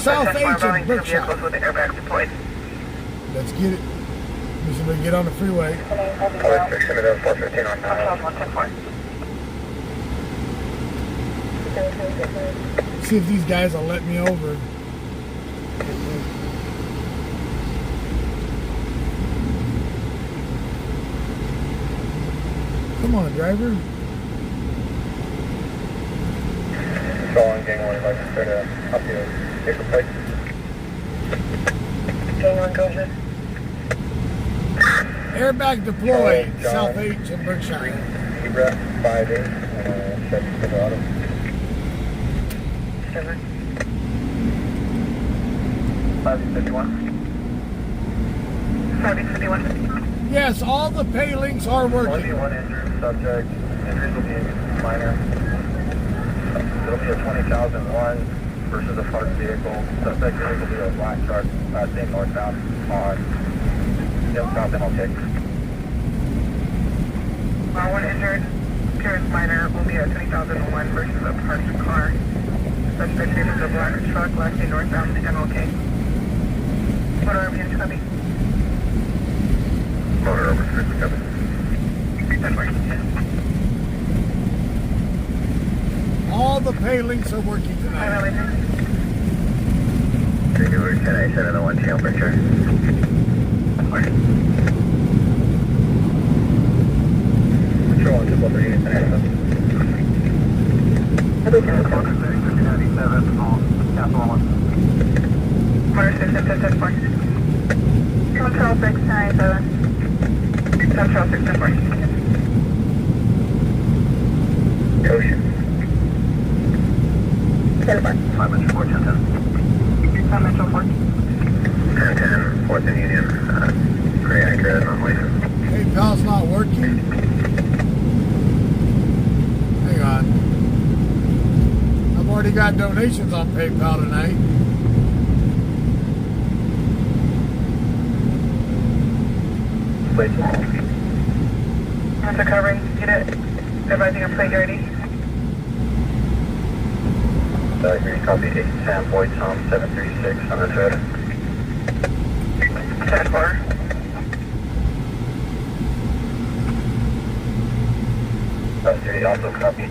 South H in Berkshire. Vehicles with the airbags deployed. Let's get it. We should get on the freeway. Alright, 415 on Hotel 110-4. See if these guys will let me over. Come on, driver. So on gang 1, if I just try to up you take the plate. Gang 1, go ahead. Airbag deployed. John. South H in Berkshire. Zebra 5-8, check to the auto. 7. 551. 51. Yes, all the pay links are working. 21 injured subject. Injuries will be minor. It'll be a 20,001 versus a parked vehicle. Suspect vehicle will be a black truck, staying northbound on south MLK. One injured, appearance minor, will be a 20,001 versus a parked car. Suspect vehicle is a black truck, last day northbound MLK. Motor over unit copy. Motor over 6, copy. All the pay links are working tonight. Regular 10-8, the 1 channel picture. Control on 243 units and access. Motor 610-4. Control 697. Control 610-4. Ocean. 10-4. 5 Metro 4, 10-10. 5 Metro 4. 10-10, 4th and Union. Pretty accurate on license. PayPal's not working. Hang on. I've already got donations on PayPal tonight. Plate small. Once recovering, get it. Advising a plate ready. Green copy 810, Boyd Tom 736 on the Toyota. 10-4. City also copy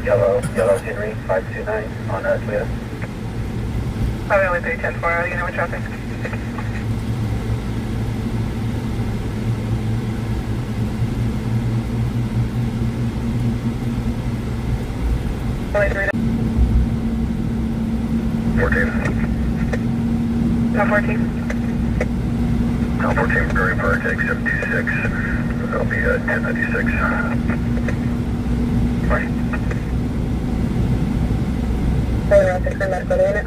yellow Henry 529 on a Toyota. Probably only 310-4, you know what traffic. Only 3. 14. No 14. Now 14 Victoria Park, take 726. That'll be 1096. Right. Around 6 medical unit.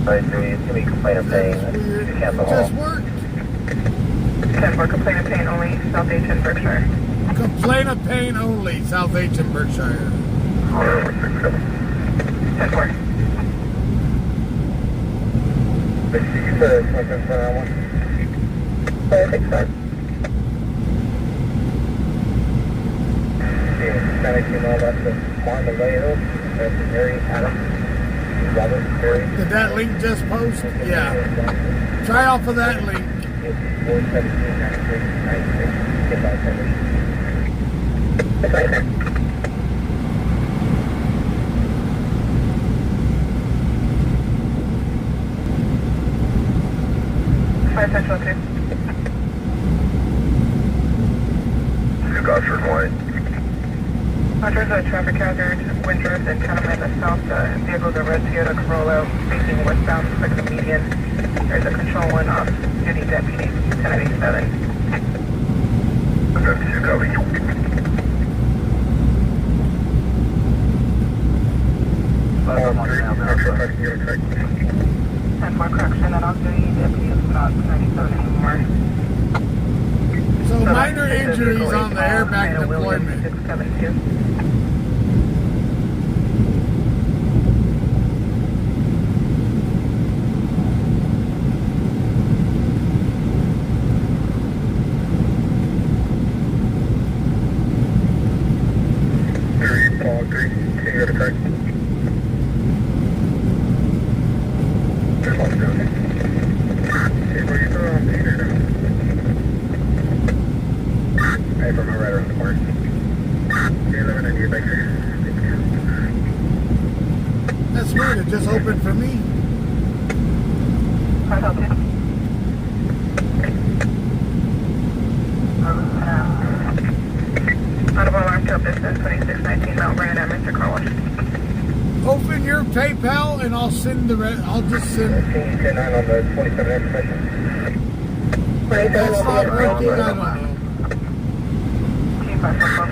Right, so you give me complaint of pain. You cancel all. Just worked. 10-4, complaint of pain only, South H in Berkshire. Complaint of pain only. South H in Berkshire. Order over 6, 10-4. But you said something for that one? 465. Hispanic female, that's the Martin Vallejo, that's the Mary Adam, Robert Mary. Did that link just post? Yeah. Try off of that link. 417-93-96. Get back over. That's right there. Five Central 2. You got your line. There's a traffic hazard, Windrush and Tenement in the south. Vehicles are red Toyota Corolla facing westbound, like the median. There's a control one off duty deputy, 1087. Okay, you copy. And more correction, and off duty deputy is not 97 anymore. So minor injuries on the airbag deployment. 672. Hey, from my right around the park. You're living in your Bakersfield. That's weird. It just opened for me. I'll help you. Out of alarm to business 2619 Mount Vernon at Mr. Carwash. Open your PayPal and I'll send the rest. I'll just send. 10-9 on the 27 information. That's not working. I don't know. Keep us up.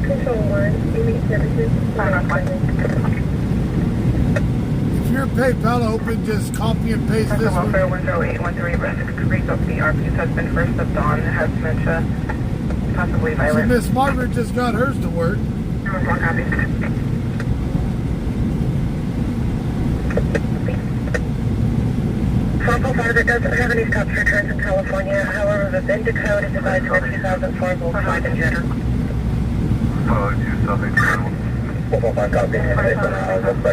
Control 1, elite services. If your PayPal open, just copy and paste Central this Welfare one. 10813, resident Creek the RP's husband, first of dawn, has dementia, possibly So violent. Miss Margaret just got hers to work. More copies. Fossil Margaret doesn't have any stops returns in California. However, the VIN code is advised in 2004 Volkswagen in Jetta. 2 something. 445 copy.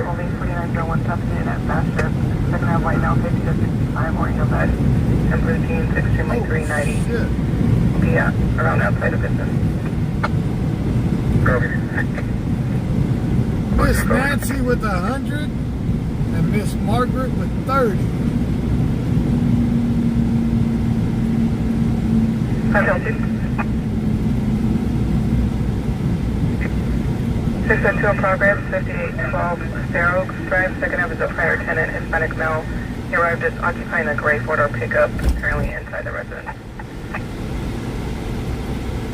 Only 2901 Tucson in at Faster. Second half white now 50 to 65 Oriental bed. And blue jeans extremely 390. Shit. Yeah, around outside of business. Miss Nancy with 100 and Miss Margaret with 30. I'll help you. 602 in progress, 5812 Fair Oaks Drive. Second half is a prior tenant, Hispanic male. He arrived at occupying a gray four-door pickup, currently inside the residence.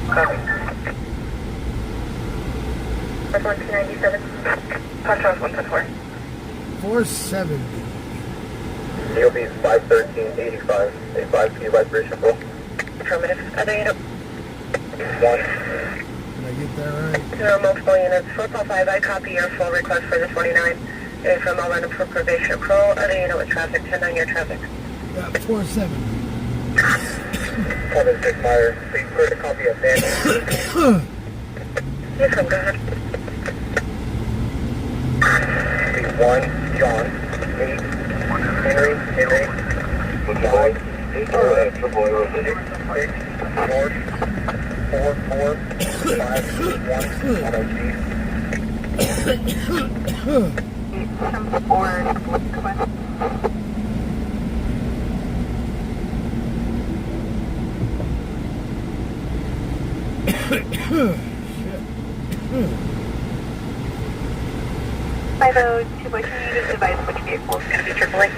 Copy. That's 1297. Contrast 174. 470. DOB is 51385. A 5P vibration flow. Affirmative. Other unit. 1. Did I get that right? There are multiple units. 445, I copy your full request for the 29. And from all random for probation patrol. Other unit with traffic. 10-9 your traffic. Yeah, 470. 76 Myers. Please put a copy of that. Yes, I'm good. 1. John. 8. Henry. 9. 8. 4. 5. 1. On OG. Five oh two by 2 units advise which vehicle is going to be AAA.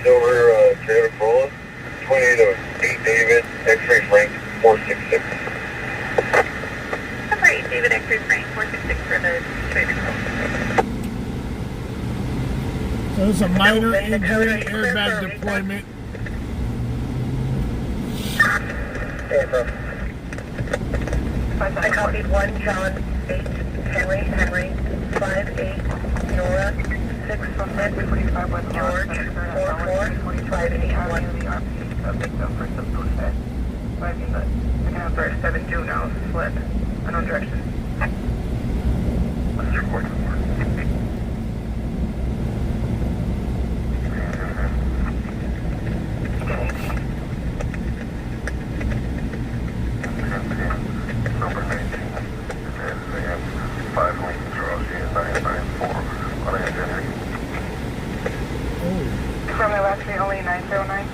Silver Toyota Corolla, 2808 David, X-ray Frank 466. Number 8 David X-ray There's a minor injury, airbag deployment. I copied 1 John 8 Henry 5-8 Nora 6 from George 4-4 5-8-1. Number 7 juveniles fled. Unknown direction. What's your point? Number 19. They have 5 Lincoln Charles, 994 unidentified. From the last three, only 909.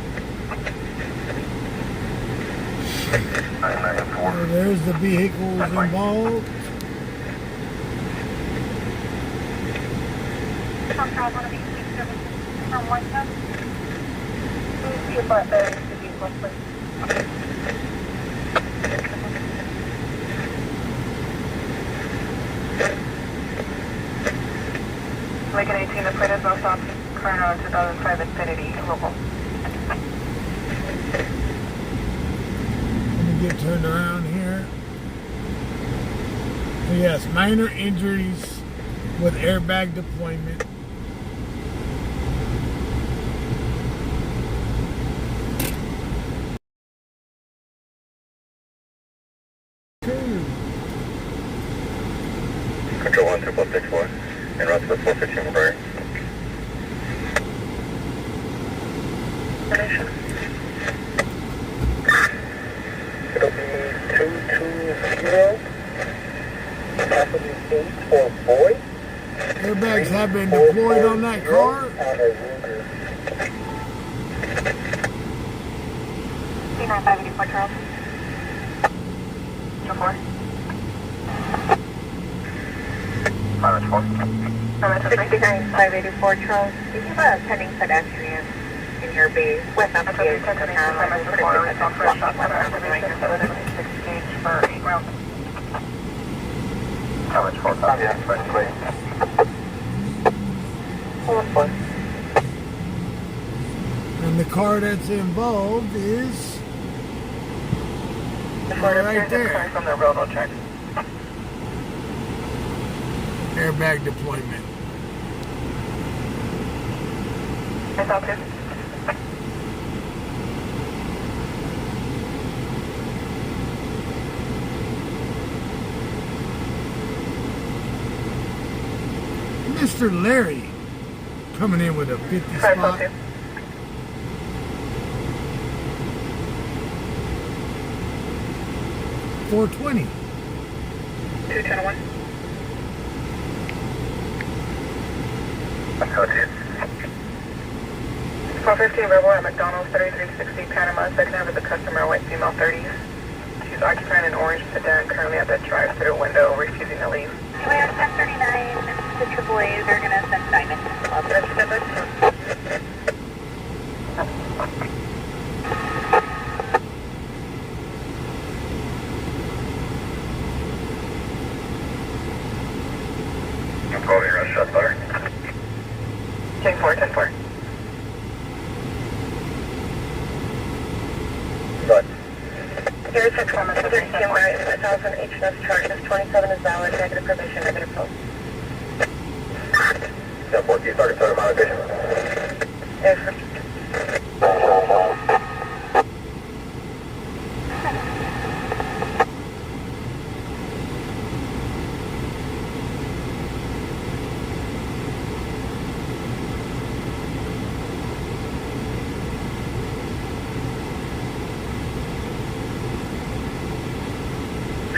994. So there's the vehicles involved. Lincoln 18, the plate is no stop. Current 2005 Infinity local. Let me get turned around here. So yes, minor injuries with airbag deployment. Control 12464. En route to the 415 Woodbury. It'll be 220. Possibly 8 for boy. Airbags have been deployed on that car. C9584 Charles. 4. 69584 Charles. Do you have a pending pedestrian in your base? West up here. And the car that's involved is right there. From the railroad track. Airbag deployment. I thought this. Mr. Larry coming in with a 50 spot. 420. 221. 415 Rebel at McDonald's, 3360 Panama, second half of the customer, white female 30s. She's occupying an orange sedan, currently at the drive-thru window, refusing to leave. We have 1039. The AAAs are going to send diamonds to the I'm calling you around shot fire. King 4, 10-4. But 06 1 13 right, 1000 HNS charges, 27 is valid, negative probation, negative post. 10-4, target total modification. Yes,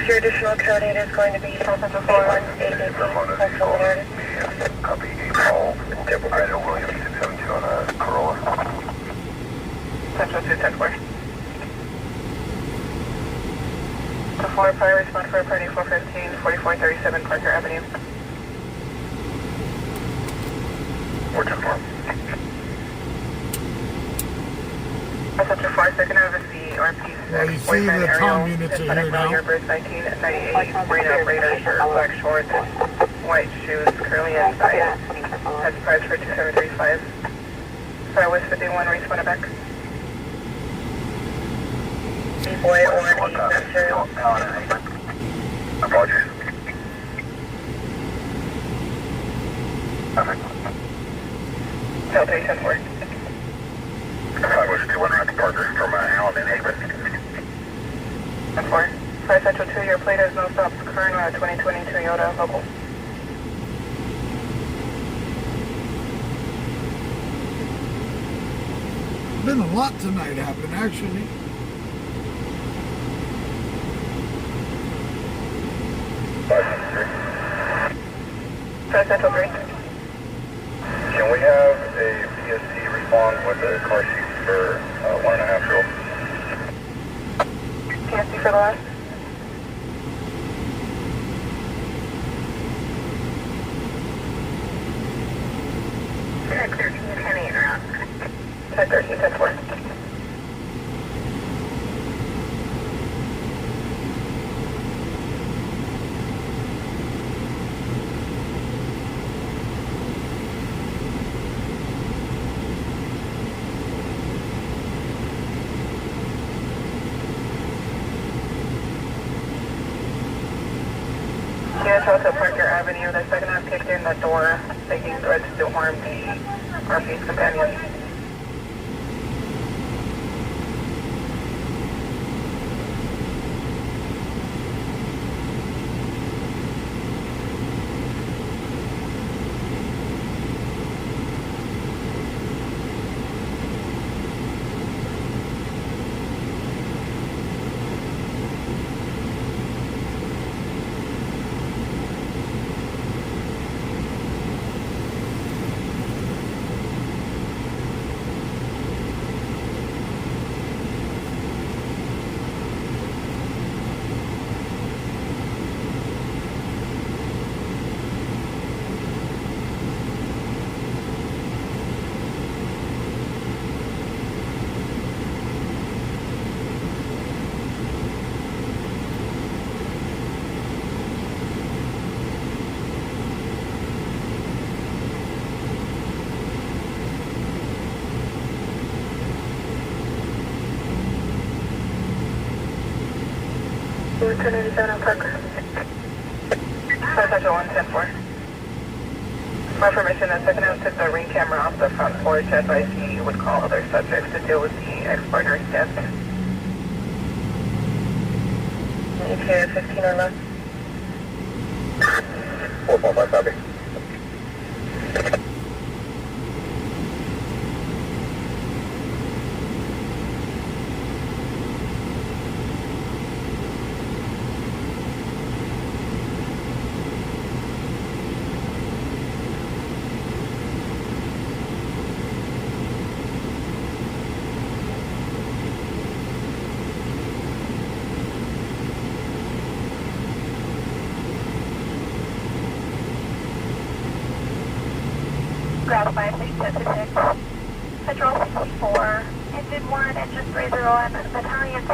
your additional code 8 is going to be 81888, central narrative. Copy 8 call. Idle Williams 672 on a Corolla. Central 210-4. To 4, prior respond for party 415, 4437 Parker Avenue. 424. Central 4, second out of the CRP. Well, you see the comm units are here now. Airbus 1998, green operator shirt, black shorts, white shoes, curly inside. Head price for 2735. Sorry, Westwood, do you want to reach Winnebago? Boy, or Metro. Apologies. Bel Terrace Park. 521 right to Parker from Allen and Haven. 10-4. 5 Central 2, your plate has no stops. Current 2020 Toyota local. Been a lot tonight happening, actually. Five Central 3. Can we have a PSC respond with a car seat for 1.5-year-old? PSC for the last. Tech 1310 route. Tech 13-10-4. Yes, also Parker Avenue. The second half kicked in the door, making threats to harm the RP's companion. Turn 87 on Parker. 5 Central 1-10-4. For information, the second half took the ring camera off the front porch. Advised he would call other subjects to deal with the ex-partner's death. ETA 15 or less. 445 copy. Ground 5656, Patrol 64, Engine 1, Engine 301, Battalion 2,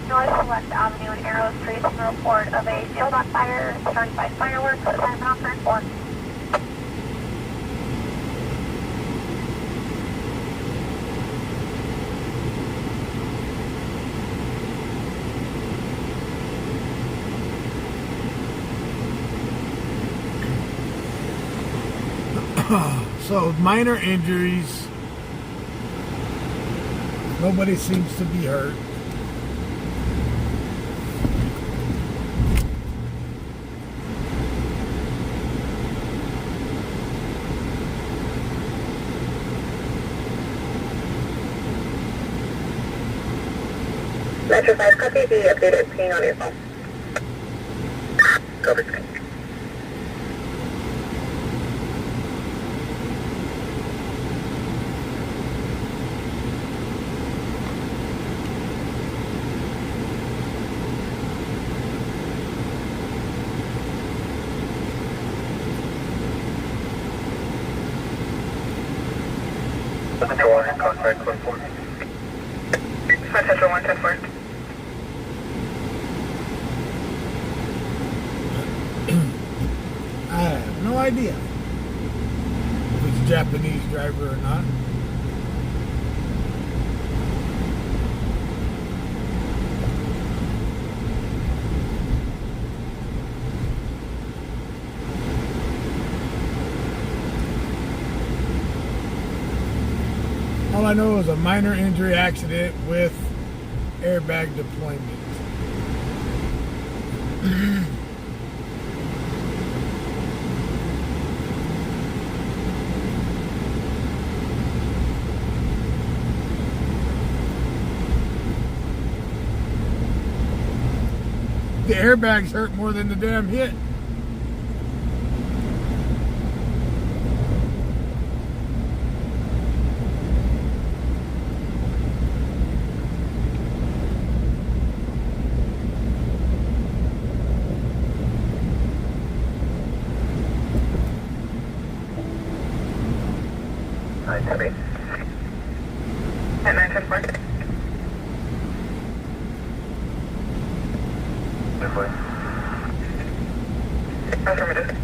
North Select Avenue and Arrow Street, report of a field on fire started by fireworks, assignment on turn 4. So minor injuries. Nobody seems to be hurt. Metro 5, copy the updated ping on your phone. Copy. Control and contact 1-4. 5 Central 1-10-4. I have no idea. Japanese driver or not. All I know is a minor injury accident with airbag deployment. The airbags hurt more than the damn hit. Debbie. At 910 Affirmative.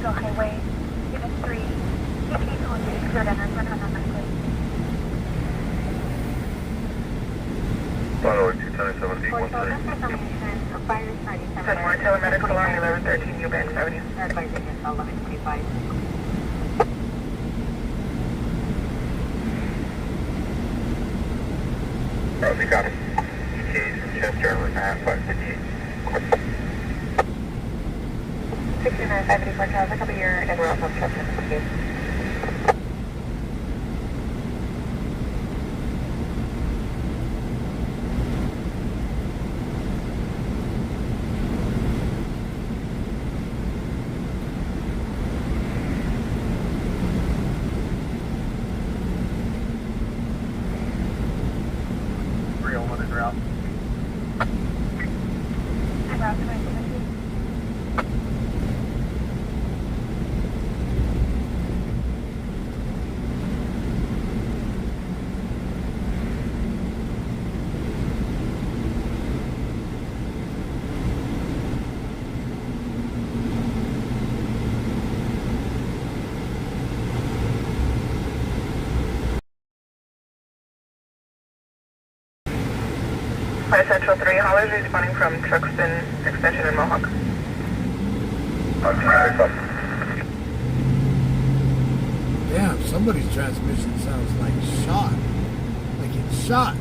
Highway, Unit 3, ET on the exert enters 193. Follow 277 For children's information, fires 97. 10 more, telemedics along 1113 Eubanks Avenue. Advising is 1125. Rosie, copy. ETAs from Chester, 558. 6954 traffic, I'll be your and we're also Chester. Thank you. Fire Central 3, haulers responding from Truxton Extension in Mohawk. Damn, somebody's transmission sounds like shot. Like it's shot.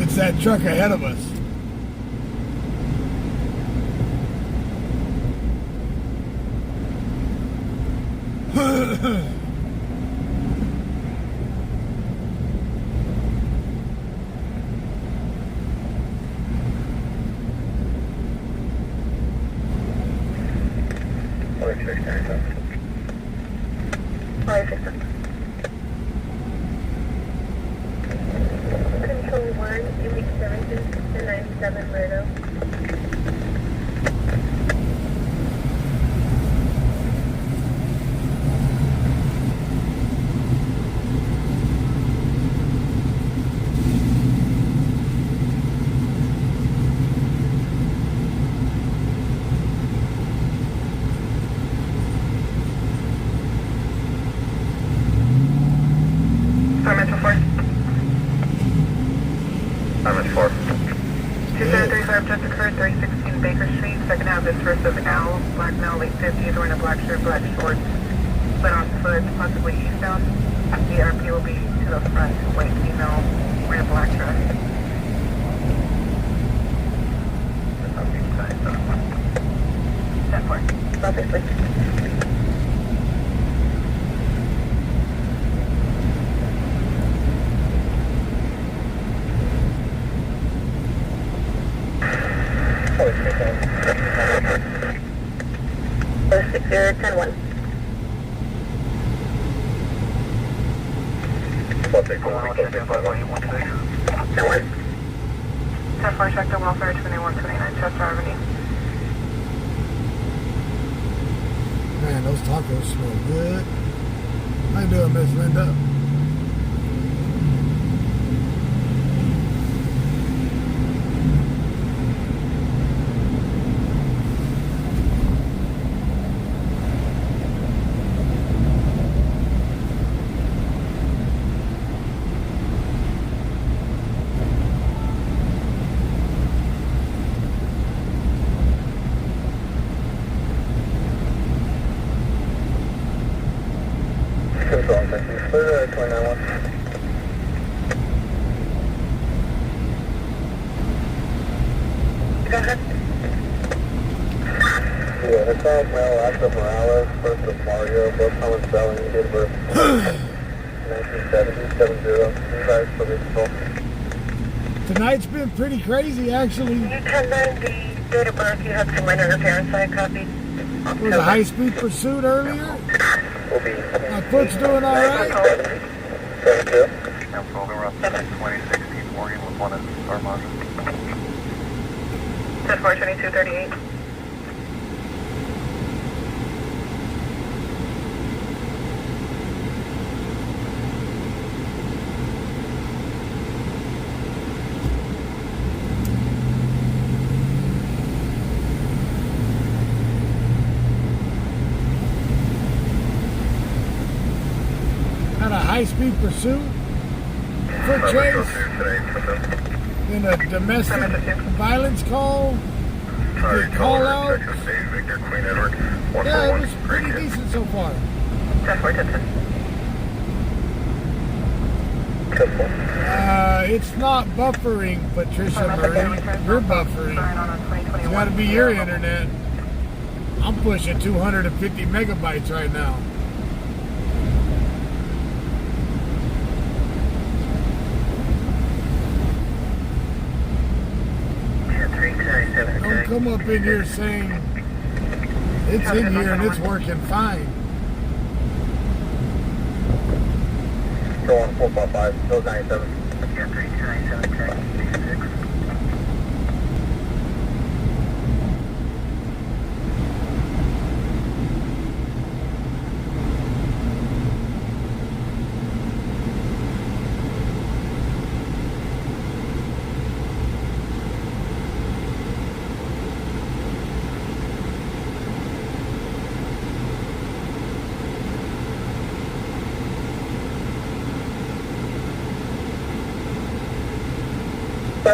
It's that truck ahead of us. Control 1, image services to 97 Murdo. Metro 4. Metro 4. 2735 just occurred, 316 Baker Street, second half dispersed of Al, black male, late 50s, wearing a black shirt, black shorts, split on foot, possibly eastbound. The RP will be to the front, white female, wearing a black dress. 10-4. Perfectly. 6010-1. No one. 10-4, check the welfare 2129 Chester Avenue. Man, those tacos smell good. How you doing, Miss Linda? Go ahead. Yeah, the call male active Morales, first of Mario, both Thomas Bell and date of birth 1970, 70. You guys for this call. Tonight's been pretty crazy, actually. You 10-9, the date of birth, you have some minor interference, I copied. It was a high-speed pursuit earlier. Will be My foot's doing all right. 72. I'm following around 2016 Morgan with one in Armand. 10-4, 2238. Had a high-speed pursuit, foot chase, then a domestic violence call, the call out. Yeah, it was pretty decent so far. 10-4, 10-10. It's not buffering, Patricia Marie. You're buffering. It's got to be your internet. I'm pushing 250 megabytes right now. Don't come up in here saying it's in here and it's working fine. Go on 455, those 97. Yeah, 3297, check 86.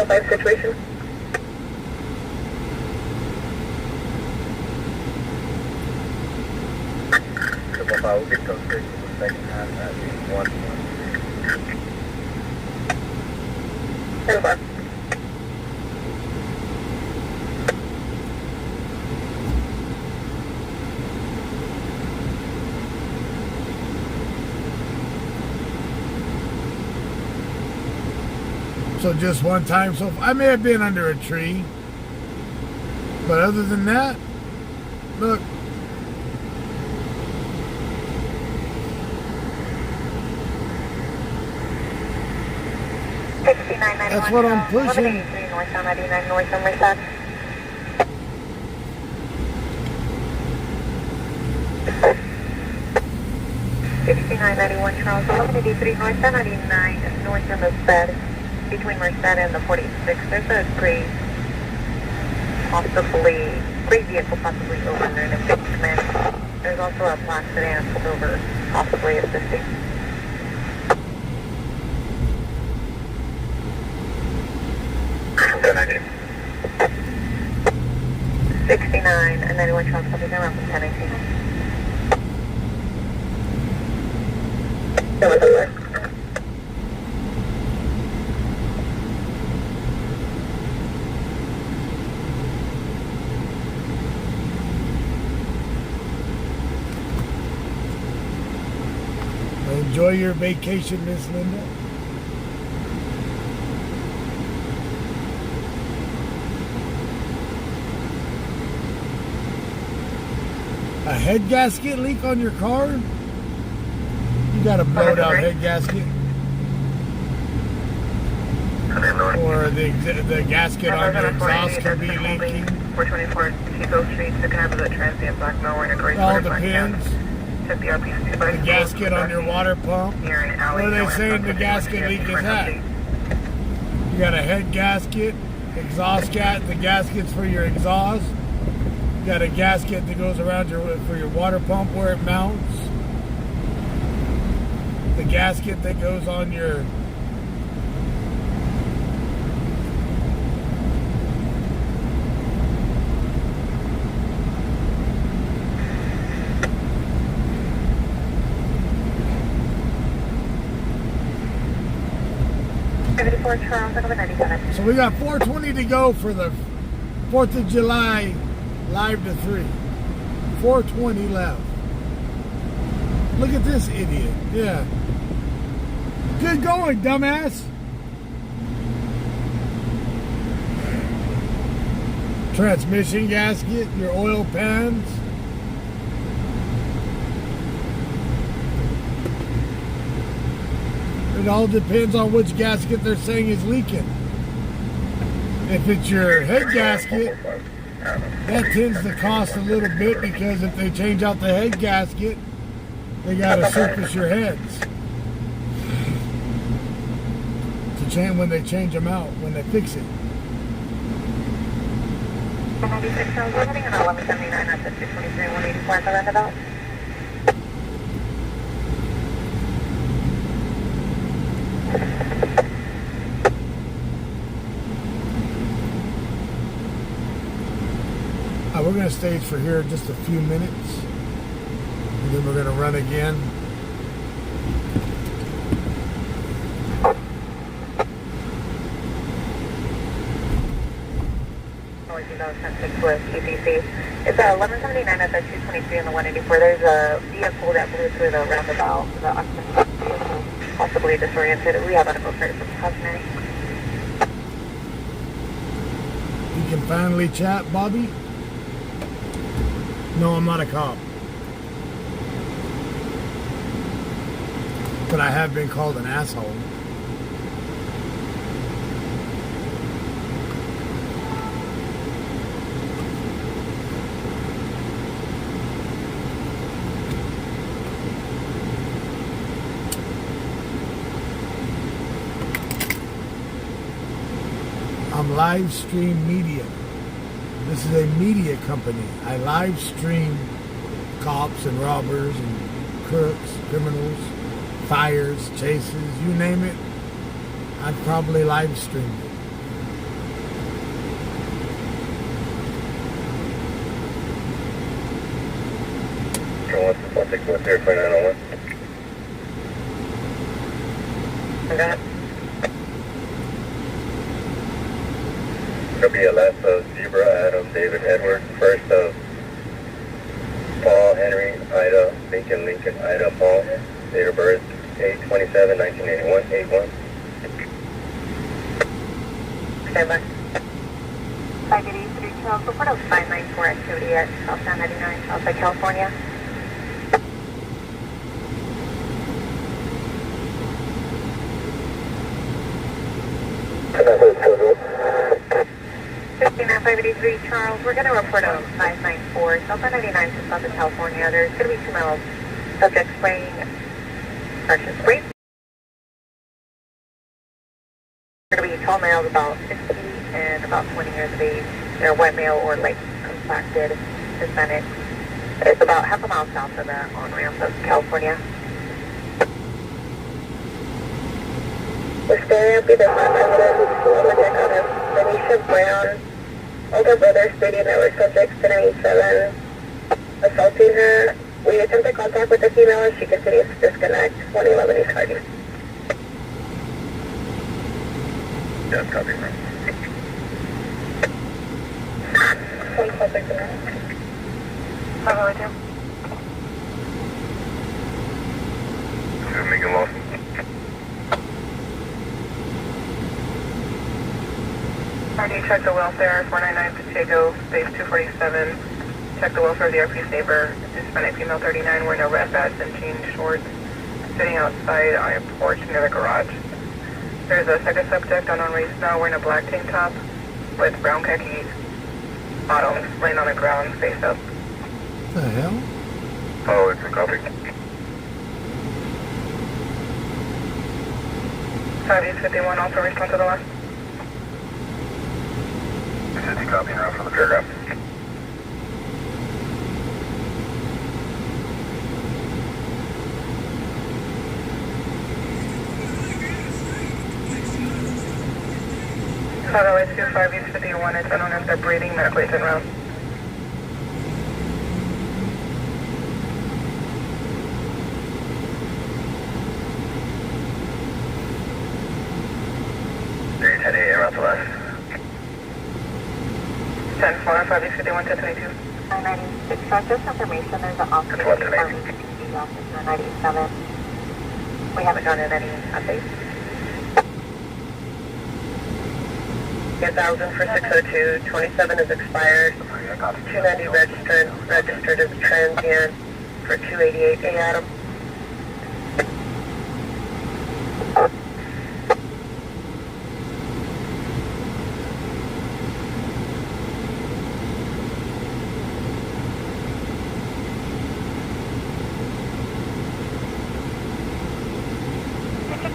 Life situation. We'll get those fixed in the second half at 1. Over. So just one time. So I may have been under a tree, but other than that, look. That's what I'm pushing. North on 99 North on Merced. $69.91 Charles, 1183 North on 99 North on Merced. Between Merced and the 46, there's a gray vehicle possibly over there in a big command. There's also a black sedan pulled over, possibly assisting. $10.90. 69 and 91 Charles, coming around from 1018. That was over. Enjoy your vacation, Miss Linda. A head gasket leak on your car? You got a blowed out head gasket? Or the gasket on your exhaust could be leaking? 424 Chico Street, second half of the transient black mill, we're in a great All depends. Check the RPC The device. gasket on your water pump? Near an alley. What are they saying the gasket leak is at? You got a head gasket, exhaust the gaskets for your exhaust. You got a gasket that goes around for your water pump where it mounts. The gasket that goes on your So we got 4:20 to go for the 4th of July live to 3. 4:20 left. Look at this idiot. Yeah. Good going, dumbass. Transmission gasket, your oil pans. It all depends on which gasket they're saying is leaking. If it's your head gasket, that tends to cost a little bit because if they change out the head gasket, they got to surface your heads. To change when they change them out, when they fix it. 96, we're heading on 1179 at the 223 184 at the roundabout. We're going to stage for here just a few minutes, and then we're going to run again. With TPC. It's 1179 at the 223 and the 184. There's a vehicle that blew through the roundabout. The occupant vehicle, possibly disoriented. We have medical credit for precautionary. You can finally chat, Bobby? No, I'm not a cop. But I have been called an asshole. I'm live stream media. This is a media company. I live stream cops and robbers and crooks, criminals, fires, chases, you name it. I'd probably live stream it. It'll be a last of Zebra, Adam, David, Edward, first of Paul, Henry, Ida, Lincoln, Ida, Paul, date of birth, 8/27/1981, 8/1. Stand by. 583 Charles, report of 594 activity at Southbound 99, Southside, California. Now 583 Charles, we're going to report a 594 Southbound 99 to Southern California. There's going to be 2 males. Subject spraying, spray. Going to be tall males about 6 feet and about 20 years of age. They're white male or light compacted Hispanic. It's about half a mile south of the on-ramp of California. We're staring up either front residence, Lumberjack on Benicia Brown, older brother, Studio Network subject 1087, assaulting her. We attempted contact with the female and she continues to disconnect. 111 East Hardy. Yeah, copy, man. 2469. Megan Lawson. Already checked the welfare, 499 Pacheco, space 247. Check the welfare of the RP's neighbor, Hispanic female 39, wearing a red vest and jean shorts, sitting outside on a porch near the garage. There's a second subject, unknown race now, wearing a black tank top with brown khaki bottoms, laying on the ground, face up. The hell? Oh, it's a copy. 5-51, also respond to the last. It's a copy now from the paragraph. Alleyway 25-51, it's unknown if they're breathing, medical agent round. There's 10 a.m. out the last. 10-4, 5-51, 10-22. 96, just information, there's an officer That's what from officer 97. We haven't gotten any updates. 1000 for 602, 27 is expired, 290 registered as a transient for 288. Hey, Adam.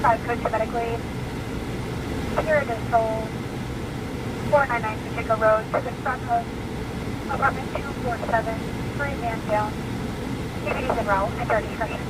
Code to medically. Here it is sold. 499 Pacheco Road to the front of apartment 247, free van down. DVDs en route and dirty discretion.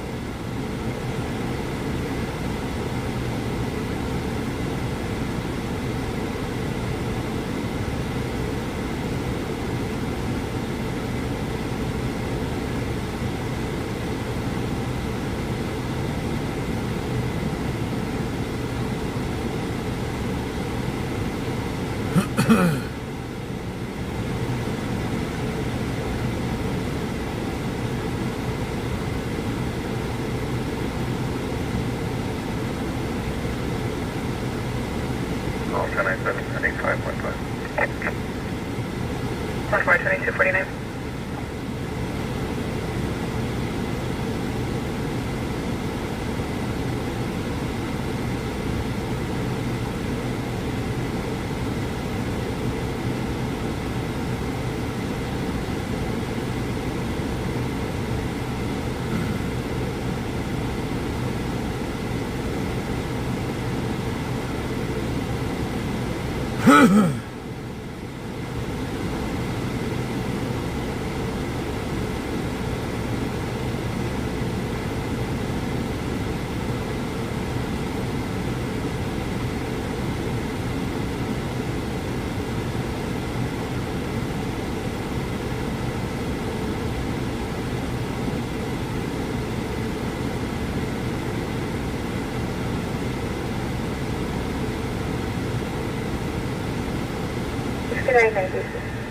Oh, 1097, I think 5.5. 1-4-22-49.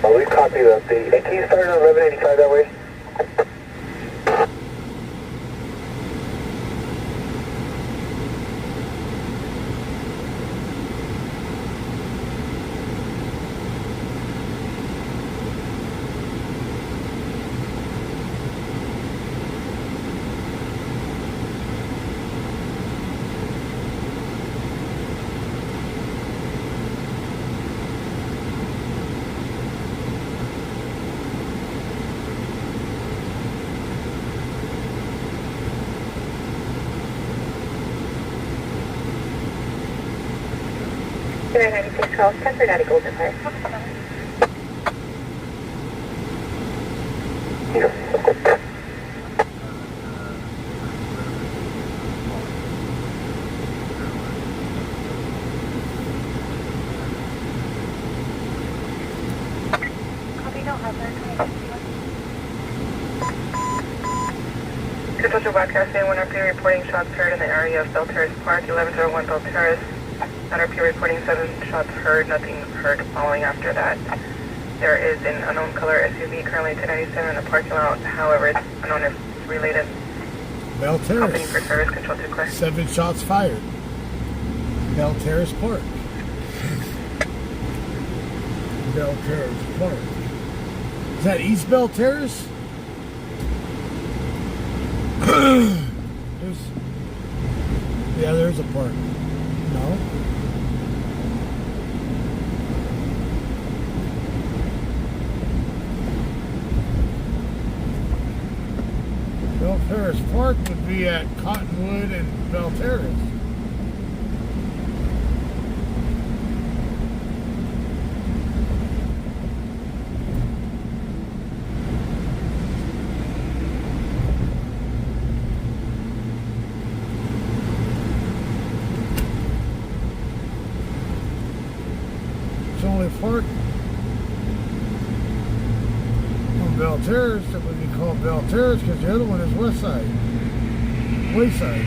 Well, we copy that. Hey, can you start on 1185 that way? Today 96 calls, 10 for 90 Golden Fire. Copy, no hazard. 22. Central broadcast saying 1RP reporting shots heard in the area of Bel Terrace Park, 1101 Bel Terrace. NRP reporting 7 shots heard, nothing heard following after that. There is an unknown color SUV currently 1097 in the parking lot, however it's unknown if it's related. Bel Company Terrace. for service control to clear. 7 shots fired. Bel Terrace Park. Bel Terrace Park. Is that East Bel Terrace? There's a park. No. Bel Terrace Park would be at Cottonwood and Bel Terrace. Park on Bel Terrace that would be called Bel Terrace because the other one is West Side, Wayside.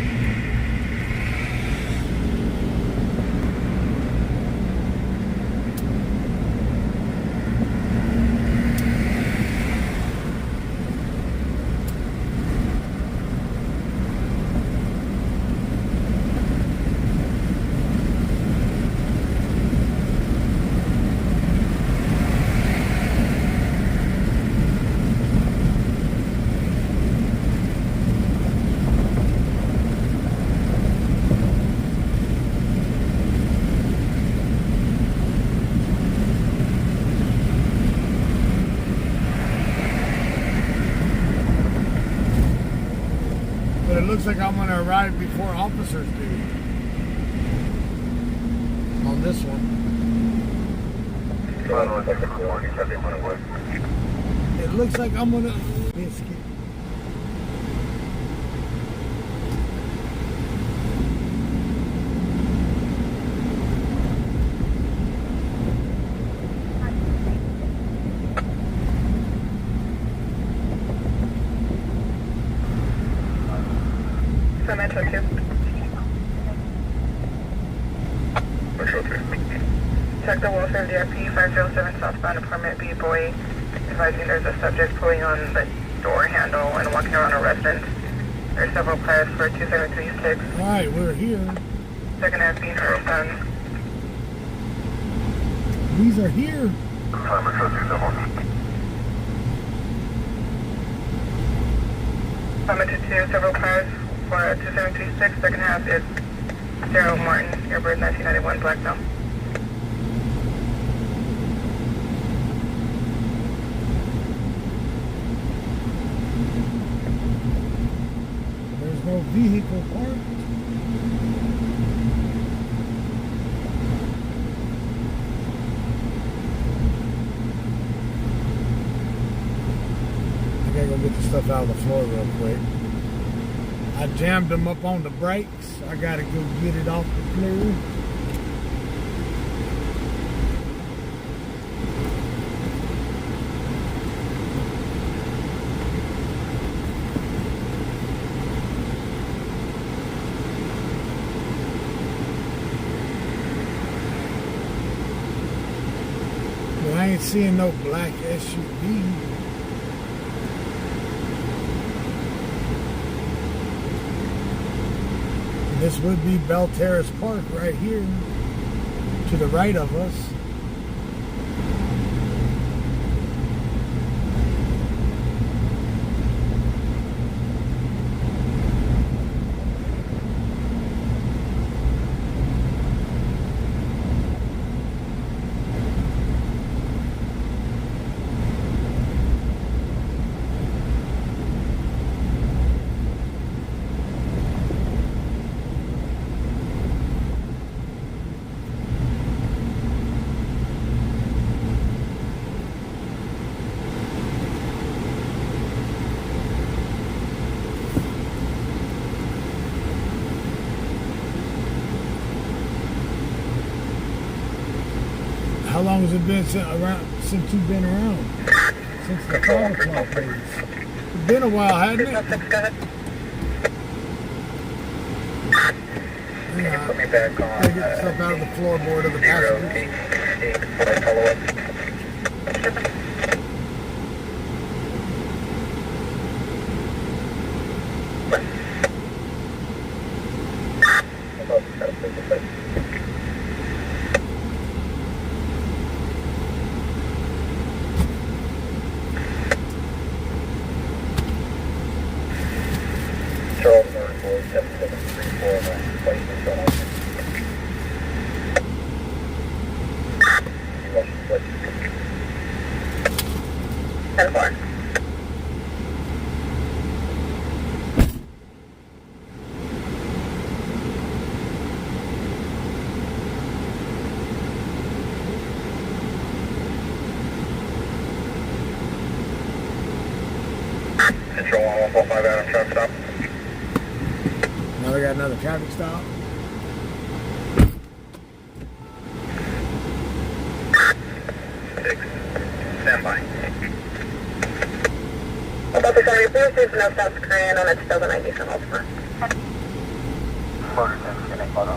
It looks like I'm going to arrive before officers do on this one. It looks like I'm going to biscuit. Metro 2. Metro 3. Check the welfare DRP 507 southbound apartment B boy. Advising there's a subject pulling on the door handle and walking around a residence. There are several cars for 2736. Alright, we're here. Second half being first done. These are here. Metro 2, Metro 2, several cars. 2736, second half is Sarah Martin, Airbird 1991, Blackbelt. There's no vehicle parked. I gotta go get the stuff out of the floor real quick. I jammed them up on the brakes. I gotta go get it off the floor. But I ain't seeing no black SUV. This would be Bel Terrace Park right here to the right of us. How long has it been since you've been around? Since the 12 o'clock days. It's been a while, hasn't it? Can you put me back on? I get stuff out of the floorboard of the passengers. 08 follow-up. 7734 flight control option. Russian flight. 10-4. Control 1145 Adam, truck stop. Now we got another traffic stop. Stand by. About the sorry, please do no South Korean on its still the 90 Sun Ultimate. Motor 10, getting photo.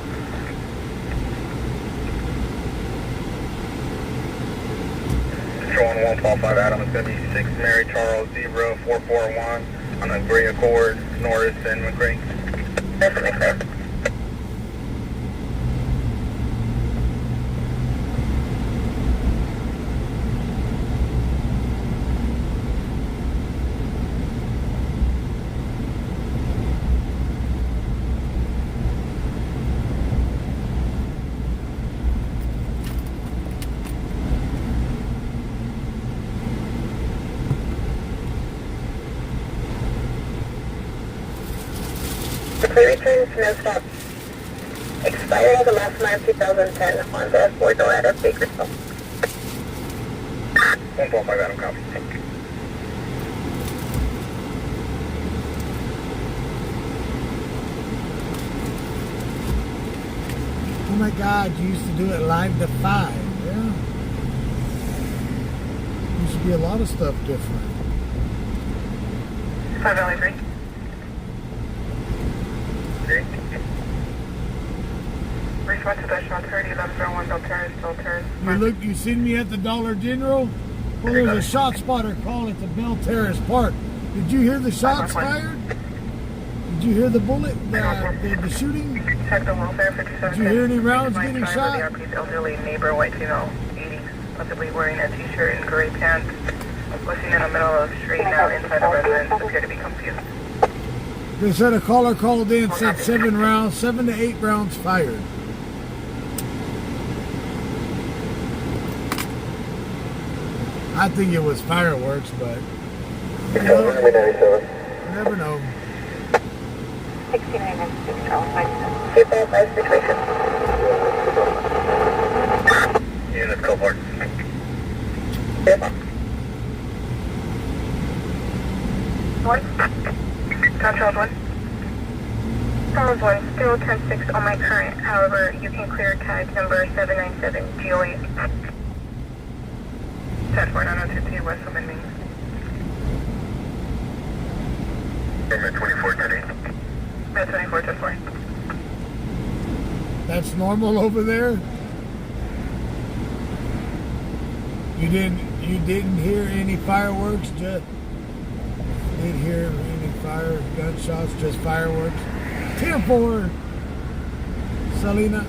Control 1145 Adam, it's going to be 6 Mary Charles 0441 on the Gray Accord, Norris and McCray. That's what makes The pre-return snow stop expired as of last month, 2010, on the 4-door out of Bakersfield. 145 Adam, copy. Oh my God, you used to do it live to 5. Yeah. Used to be a lot of stuff different. 5 Valley 3. Response to Dash 130, 1101 Bel Terrace, Bel Terrace. You seen me at the Dollar General? Well, there's a shot spotter call at the Bel Terrace Park. Did you hear the shots fired? Did you hear the bullet, the shooting? Check the welfare 57. Did you hear any rounds getting shot? The RP's elderly neighbor, white female, 80, possibly wearing a t-shirt and gray pants, listening in the middle of the street now inside the residence, appear to be confused. They said a caller called in, said 7 to 8 rounds fired. I think it was fireworks, but you never know. 69 and 6, Charles, 5 situation. Unit cohort. One. Charles 1. Charles 1, still 10-6 on my current. However, you can clear tag number 797 GO8. 10-4-902T West of Main. Med 24 today. Med 24 10-4. That's normal over there? You didn't hear any fireworks, just didn't hear any gunshots, just fireworks. 10-4, Selena.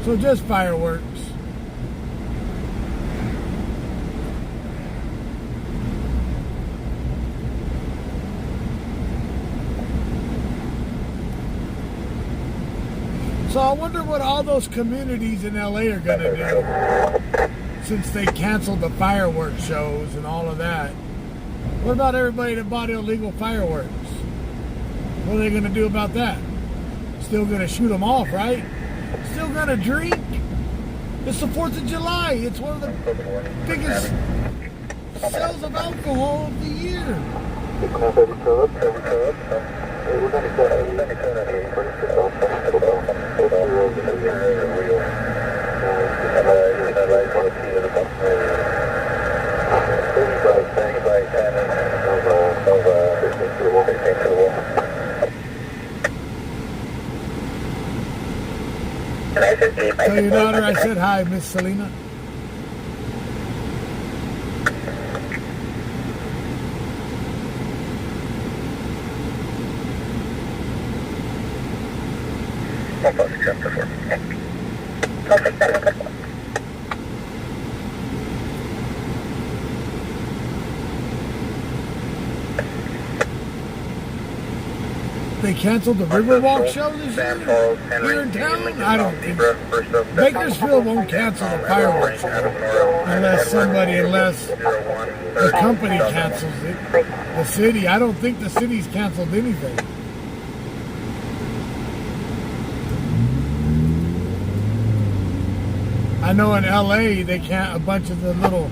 So just fireworks. So I wonder what all those communities in LA are going to do since they canceled the fireworks shows and all of that. What about everybody that bought illegal fireworks? What are they going to do about that? Still going to shoot them off, right? Still going to drink? It's the 4th of July. It's one of the biggest sales of alcohol of the year. Tell your daughter I said hi, Miss Selena. They canceled the Riverwalk show this San year Charles, Henry, here in town? Lincoln, I don't Mount think Zebra, so. first of Bakersfield won't cancel the fireworks show unless the company cancels it. The city, I don't think the city's canceled anything. I know in LA they can't, a bunch of the little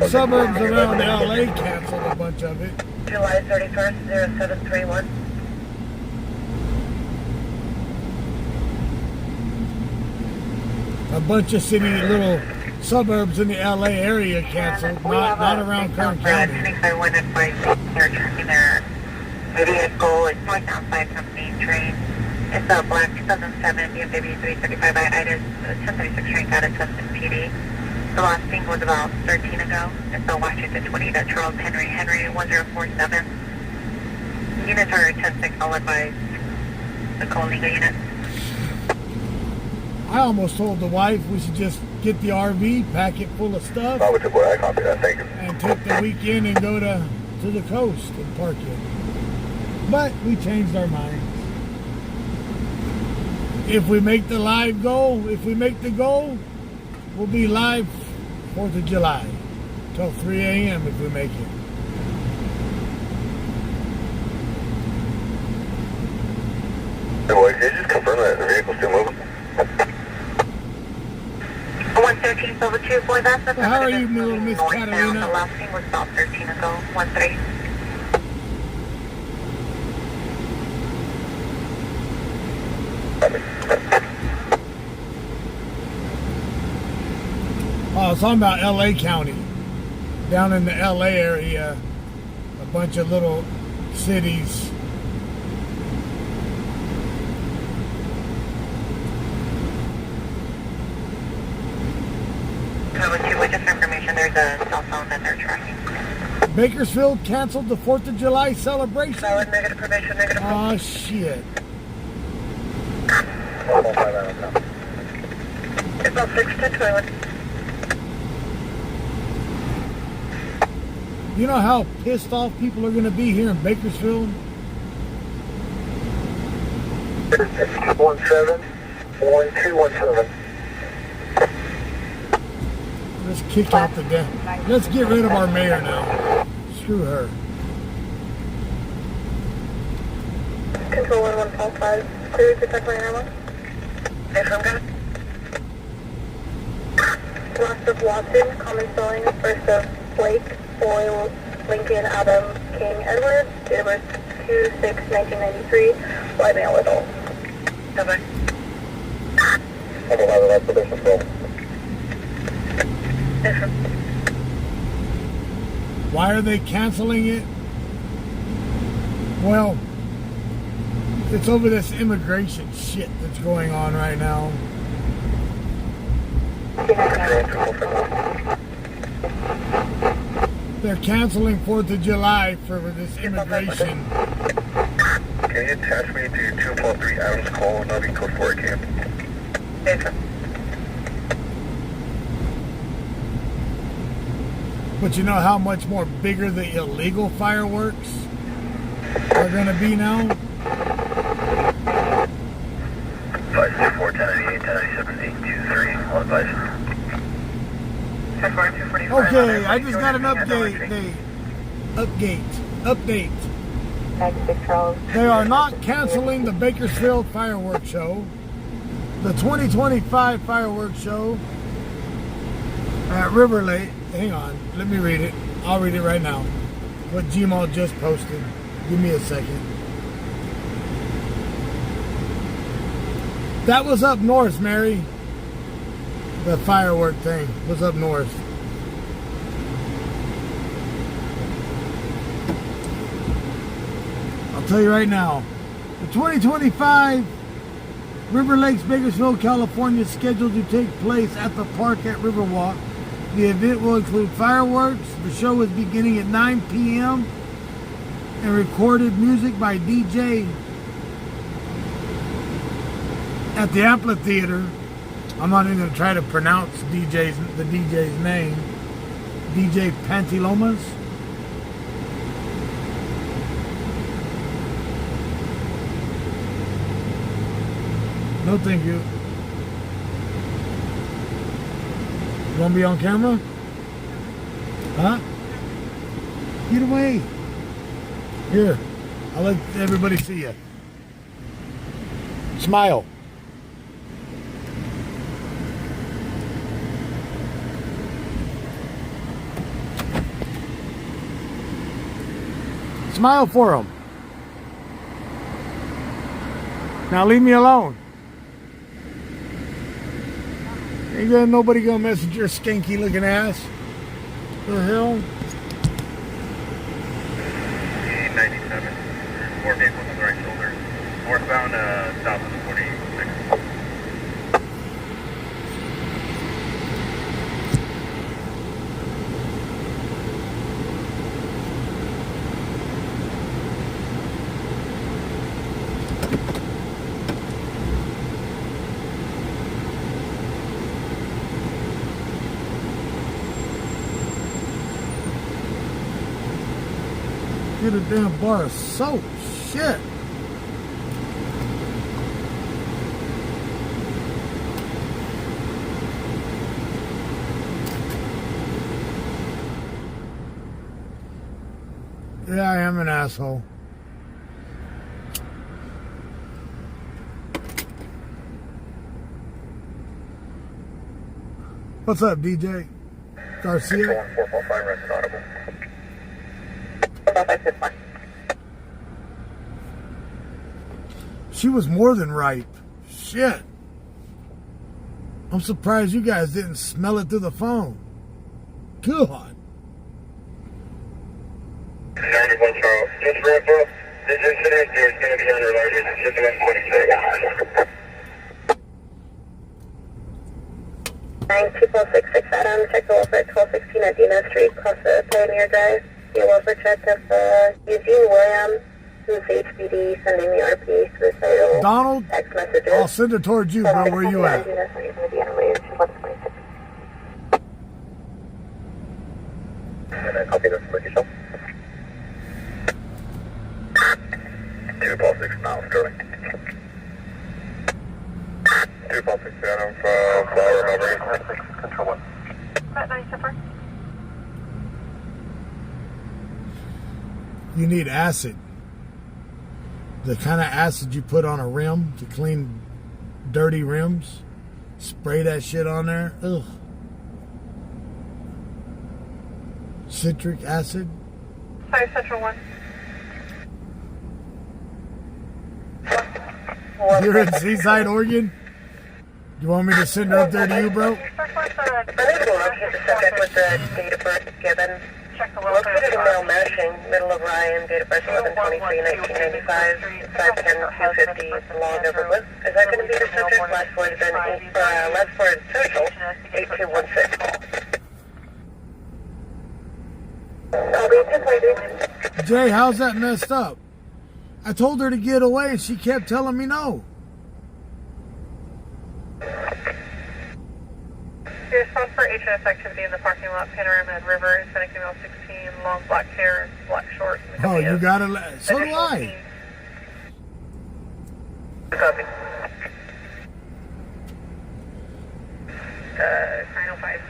suburbs around LA canceled a bunch of it. July 31st, 0731. A bunch of city little suburbs in the LA area canceled, not around Kern County. 25 by they're tracking their vehicle. It's north outside from Main Train. It's a black 2007 BMW 335 by Itis 1036 train out of Tustin PD. The last thing was about 13 ago. It's a Washington 20 to Charles Henry 1047. Units are 10-6. I'll advise the Coalinga unit. I almost told the wife we should just get the RV, pack it full of stuff, I copy that, thank you. and take the weekend and go to the coast and park it. But we changed our minds. If we make the live goal, we'll be live 4th of July till 3 a.m. if we make it. Hey boy, can you just confirm that the vehicle's still moving? 113 Silver 2 boy, that's the How are you, little Miss Catalina? Catalina? The last thing was about 13 ago. 13. Oh, I was talking about LA County. Down in the LA area, a bunch of little cities. With this information, there's a cell phone that they're tracking. Bakersfield canceled the 4th of July celebration. Solid negative probation, negative. Oh, shit. It's about 6 to 12. You know how pissed off people are going to be here in Bakersfield? 1217. Let's kick out the death. Let's get rid of our mayor now. Screw her. Control 1155. Clear to check line 1. Affirm, last of Watson, common spelling, first of Blake, Boyle, Lincoln, Adam, King, Edward, date of birth 2/6/1993, white male adult. Over. Why are they canceling it? Well, it's over this immigration shit that's going on right now. They're canceling 4th of July for this immigration. Can you attach me to 243 Adams Cole, Navy Code 4 camp? But you know how much more bigger the illegal fireworks are going to be now? 564, 1098, 1097, 823, all advice. Okay, I just got an update. They are not canceling the Bakersfield fireworks show. The 2025 fireworks show at River Lake. Hang on, let me read it. I'll read it right now. What Gmail just posted. Give me a second. That was up north, Mary. The firework thing was up north. I'll tell you right now. The 2025 River Lakes, Bakersfield, California is scheduled to take place at the park at Riverwalk. The event will include fireworks. The show is beginning at 9 p.m. and recorded music by DJ at the amphitheater. I'm not even going to try to pronounce the DJ's name. DJ Pantilomas. No, thank you. You want to be on camera? Huh? Get away. Here. I'll let everybody see you. Smile. Smile for them. Now leave me alone. Ain't got nobody gonna mess with your skanky looking ass. The hell? 97. More vehicles on the right shoulder. Northbound, south of the 46. Get a damn bar of soap. Shit. Yeah, I am an asshole. What's up, DJ? Garcia? 445, rest audible. She was more than ripe. Shit. I'm surprised you guys didn't smell it through the phone. God. 91 Charles. Just wrap up. This incident, there's going to be unrelated. Just 146. 92466 Adam, check the welfare at 1216 at Dina Street, across the Pioneer Drive. The welfare check of Eugene Williams, who's HBD, sending the RP suicidal Donald, text messages. I'll send it towards you, bro. Where you at? And I copy this with yourself. 246 now, Sterling. 246 Adam from Flower Recovery. Control 1. At 97. You need acid. The kind of acid you put on a rim to clean dirty rims. Spray that shit on there. Ugh. Citric acid. 5 Central 1. You're in Seaside, Oregon? You want me to send her up there to you, bro? I'm able to locate the subject with the date of birth given. Check the Located in male mashing, middle of Ryan, date of birth 11/23/1995, 510-250, long over with. Is that going to be the subject? Last four is last four is social, 8216. Jay, how's that messed up? I told her to get away and she kept telling me no. Your response for HS activity in the parking lot, Panorama and River, Hispanic female 16, long black hair, black shorts. Oh, you gotta let. So do I. Copy. 905.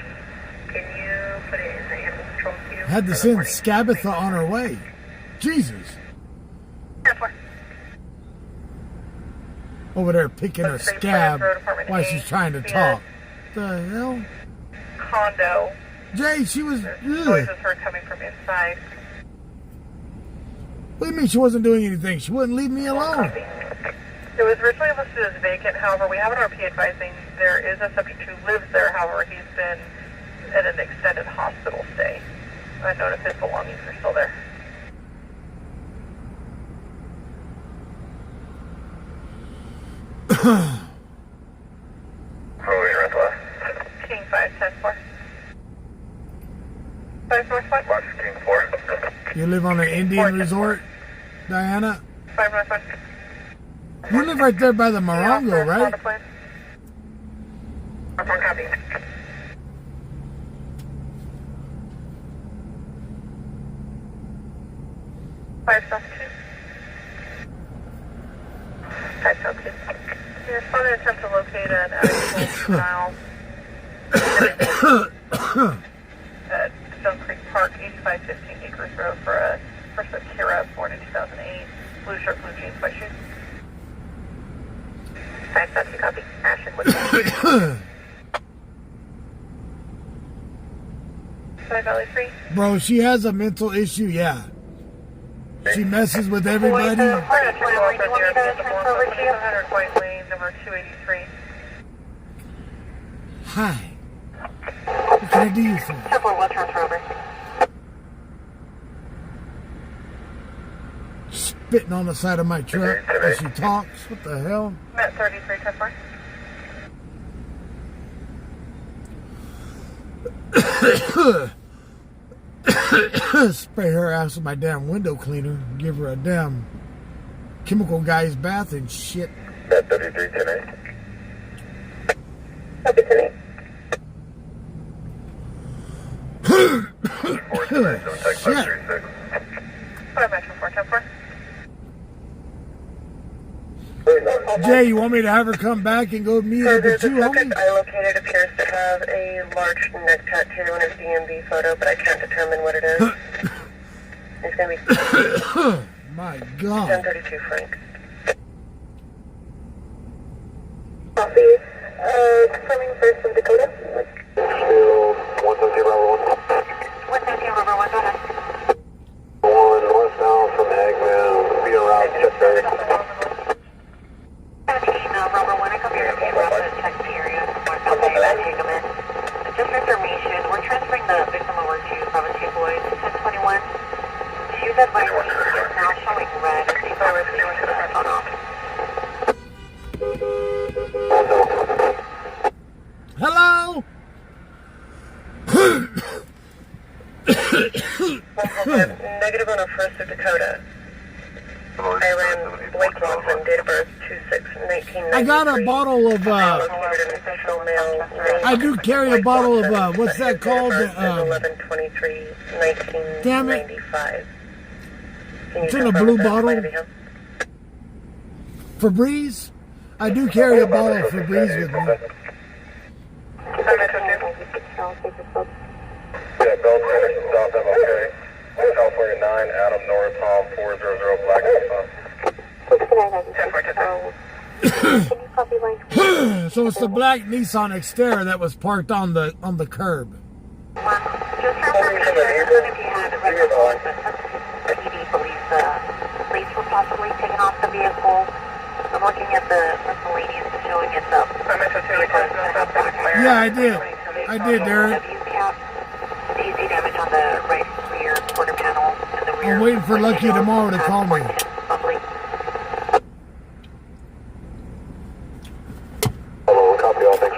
Can you put it in the animal control queue? Had to send Scabatha on her way. Jesus. Over there picking her scab while she's trying to talk. The hell? Condo. Jay, she was. Noises heard coming from inside. What do you mean she wasn't doing anything? She wouldn't leave me alone. It was originally listed as vacant. However, we have an RP advising there is a subject who lives there. However, he's been in an extended hospital stay. I noticed his belongings are still there. King 510-4. 5 Northwest. Watch King 4. You live on an Indian resort, Diana? 5 Northwest. You live right there by the Morongo, right? Copy. 5 South 2. 5 South 2. Your response going to attempt to locate an actual juvenile at Stone Creek Park, 8515 Acres Road for a person of Kira, born in 2008. Blue shirt, blue jeans, white shoes. 5-2 copy. Ashton, what's that? Valley 3. Bro, she has a mental issue, yeah. She messes with everybody. White Lane, number 283. Hi. What can I do you for? Spitting on the side of my truck as she talks. What the hell? Met 33, 10-4. Spray her ass with my damn window cleaner. Give her a damn chemical guy's bath and shit. Met 33 tonight. Copy tonight. 4 tonight, don't take 536. 5 Metro 4, 10-4. Jay, you want me to have her come back and go meet her with you, The subject homie? I located appears to have a large neck tattoo in his DMV photo, but I can't determine what it is. It's going to be My God. 1032 Frank. Copy. Confirming first of Dakota. Still 170 Bravo 1. 170 River 1, go ahead. 1 westbound from Hagman, be around Chester. 17 Rubber 1, I come here to be around the check area. Westbound to Hagman. Just for information, we're transferring the victim over to Bravo 2 Boys, 1021. She was advised is now showing red as the virus is on off. Hello? Negative on a first of Dakota. I ran Blake Lawson, date of birth 26-1993. I got a bottle of, I do carry a bottle of, what's that called? 11-23-1995. Damn it. It's in a blue bottle. Febreze? I do carry a bottle of Febreze with me. Yeah, Bel Terrace South MLK. California 9, Adam North, Tom 400 Black Nissan. So it's the black Nissan Xterra that was parked on the curb. Just for information, if you had a regular ED believes the plates were possibly taken off the vehicle. I'm looking at the miscellaneous showing it's up. Yeah, I did. I did, Derek. Easy damage on the right rear quarter panel and the rear. I'm waiting for Lucky tomorrow to call me. Hello, copy all, thanks.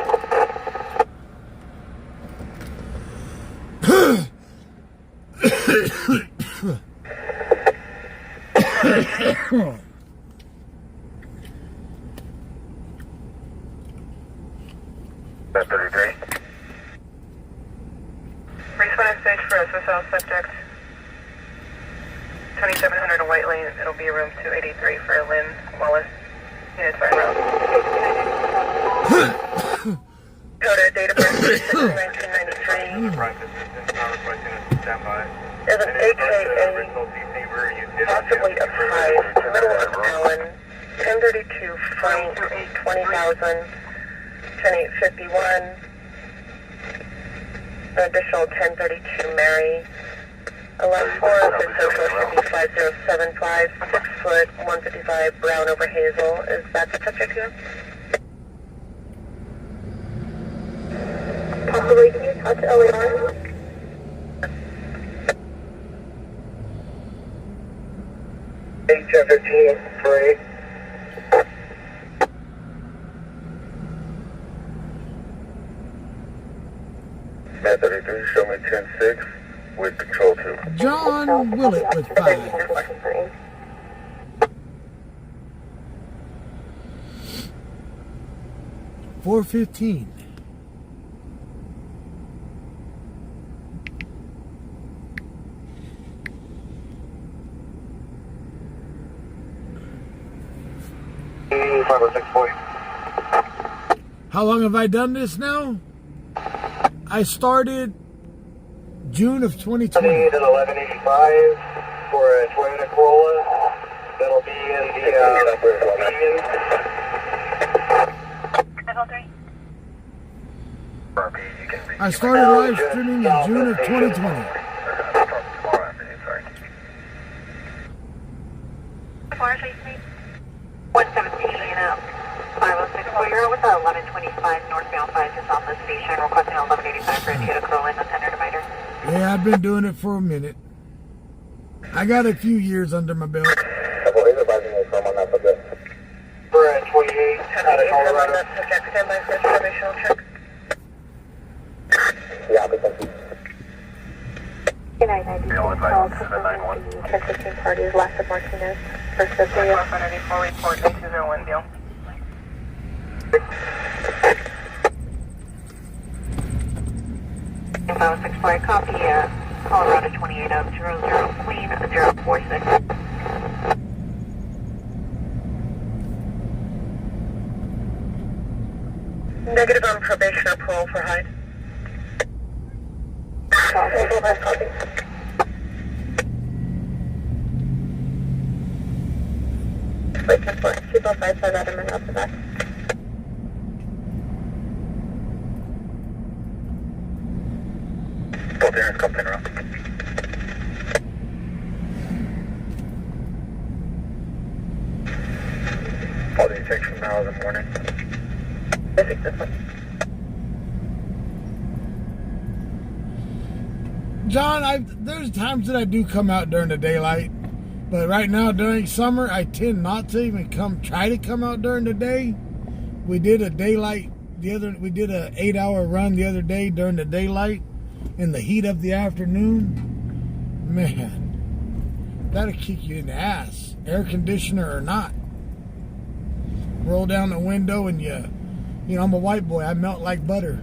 Met 33. Responding stage for SSL subject 2700 to White Lane. It'll be room 283 for Lynn Wallace. Units by route. Dakota, date of birth 1993. There's an AKA, possibly a prize, middle of Allen, 1032 Frank, 20,000, 10851. An additional 1032 Mary. 11-4, the social should be 5075, 6 foot, 155 brown over hazel. Is that the subject here? Possibly, can you touch LAR? H-15, free. Met 33, show me 10-6 with control 2. John Willett with 5. 415. $506 point. How long have I done this now? I started June of 2020. Coming in at 1185 for a Toyota Corolla. That'll be in the median. Level 3. I started live streaming in June of 2020. 117 up. 506 You're with 1125 northbound 5 to Southwest Station, requesting 1185 for a Toyota Corolla and a tender divider. Yeah, I've been doing it for a minute. I got a few years under my belt. For a 28 out of Colorado. Stand by for informational check. Yeah, Consistent parties, last of Martinez, first of the 194 report 8201 deal. Info 6-4, copy, Colorado 28 of 00, clean 046. Negative on probation or parole for Hyde. Copy. Wait, 10-4, 205, so that I'm in up the back. Bel Terrace, come Panorama. All the checks from now in the morning. Basic this one. John, there's times that I do come out during the daylight, but right now during summer, I tend not to even try to come out during the day. We did a daylight we did a 8-hour run the other day during the daylight in the heat of the afternoon. Man, that'll kick you in the ass, air conditioner or not. Roll down the window and you know, I'm a white boy, I melt like butter.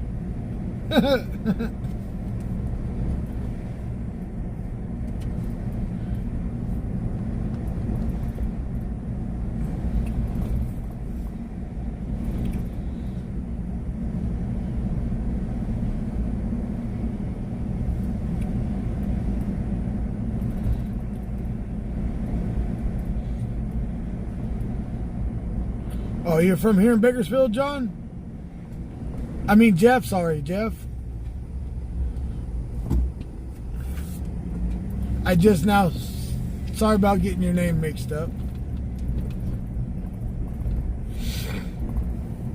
Oh, you're from here in Bakersfield, John? I mean, Jeff, sorry, Jeff. I just now, sorry about getting your name mixed up.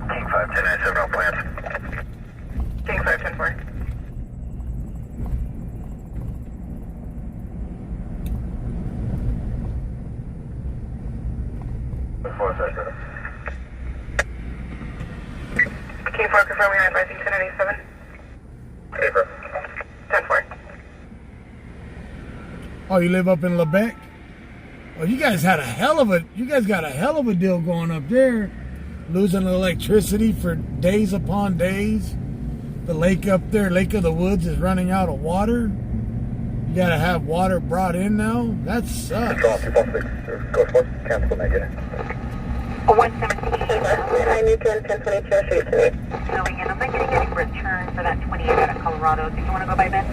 King 510 no plans. King 510-4. King 4 confirming advising 1087. April. 10-4. Oh, you live up in Lebec? Oh, you guys got a hell of a deal going up there. Losing electricity for days upon days. The lake up there, Lake of the Woods, is running out of water. You gotta have water brought in now. That sucks. Go for cancel negative. 117, I need to 1022 straight to me. Going in, I'm not getting any return for that 28 out of Colorado. Do you want to go by Ben?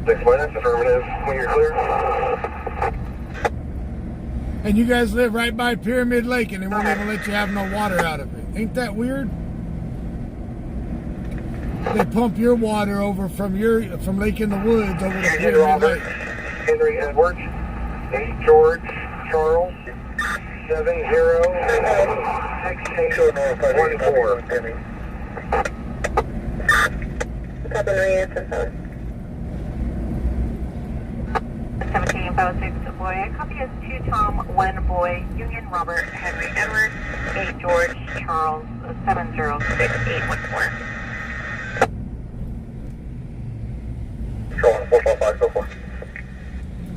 Six minutes, affirmative. When you're clear. And you guys live right by Pyramid Lake and they won't even let you have no water out of it. Ain't that weird? They pump your water over from Lake in the Woods over to Union Pyramid Robert, Lake. Henry Edwards, 8 George, Charles, 70-16-14. Copy, Maria, 17 506 boy. Copy is 2 Tom, 1 boy, Union Robert, Henry Edwards, 8 George, Charles, 706-814. Control 445, go for.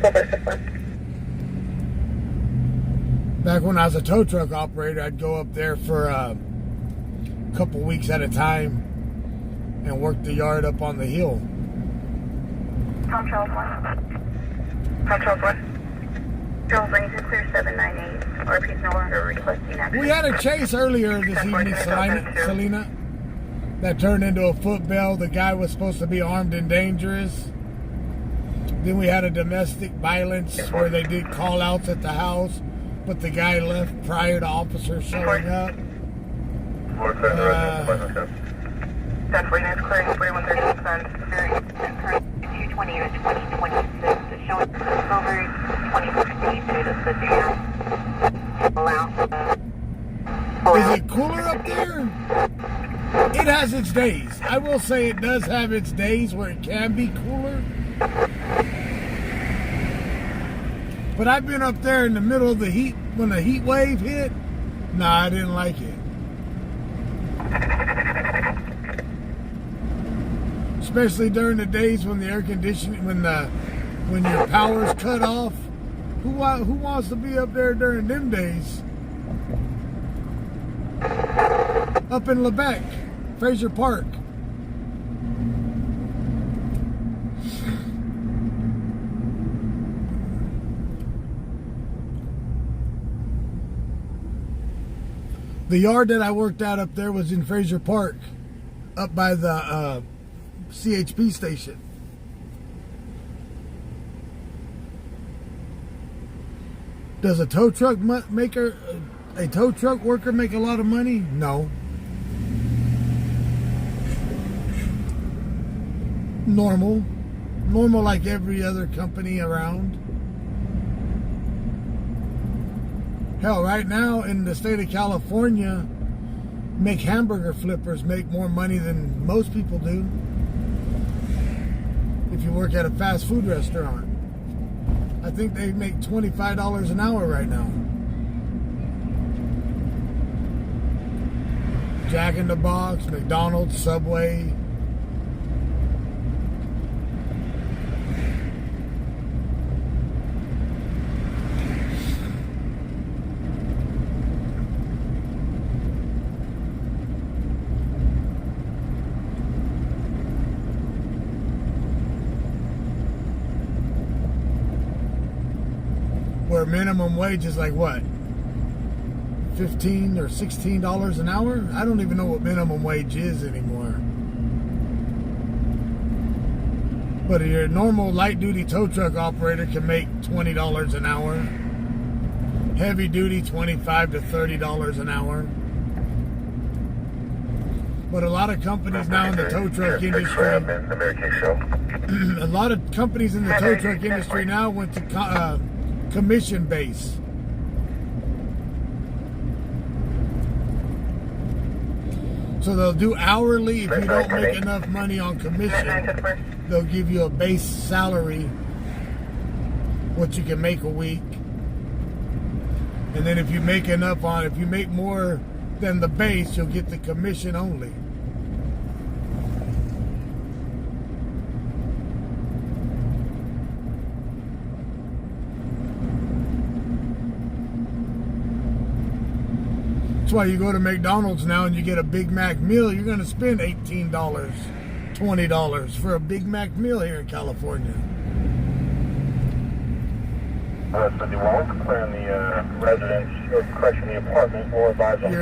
454. Back when I was a tow truck operator, I'd go up there for a couple weeks at a time and work the yard up on the hill. Tom Charles 1. Tom Charles 1. Patrol bring to clear 798. RP is no longer requesting action. We had a chase earlier this evening, Selena, that turned into a footbell. The guy was supposed to be armed and dangerous. Then we had a domestic violence where they did call-outs at the house, but the guy left prior to officers showing up. 1049 is clearing 4136 220 to 2026 is showing over 2016 due to Virginia. Allow. Is it cooler up there? It has its days. I will say it does have its days where it can be cooler. But I've been up there in the middle of the heat, when the heat wave hit. Nah, I didn't like it. Especially during the days when the air conditioning, when your power's cut off. Who wants to be up there during them days? Up in Lebec, Fraser Park. The yard that I worked at up there was in Fraser Park, up by the CHP station. Does a tow truck worker make a lot of money? No. Normal like every other company around. Hell, right now in the state of California, hamburger flippers make more money than most people do. If you work at a fast food restaurant, I think they make $25 an hour right now. Jack in the Box, McDonald's, Subway. Where minimum wage is like what? $15 or $16 an hour? I don't even know what minimum wage is anymore. But your normal light duty tow truck operator can make $20 an hour. Heavy duty, $25 to $30 an hour. But a lot of companies now in the tow truck industry, a lot of companies in the tow truck industry now went to commission base. So they'll do hourly. If you don't make enough money on commission, they'll give you a base salary, what you can make a week. And then if you make more than the base, you'll get the commission only. That's why you go to McDonald's now and you get a Big Mac meal, you're going to spend $18, $20 for a Big Mac meal here in California. So do you want to clear in the residence or correction the apartment or advise on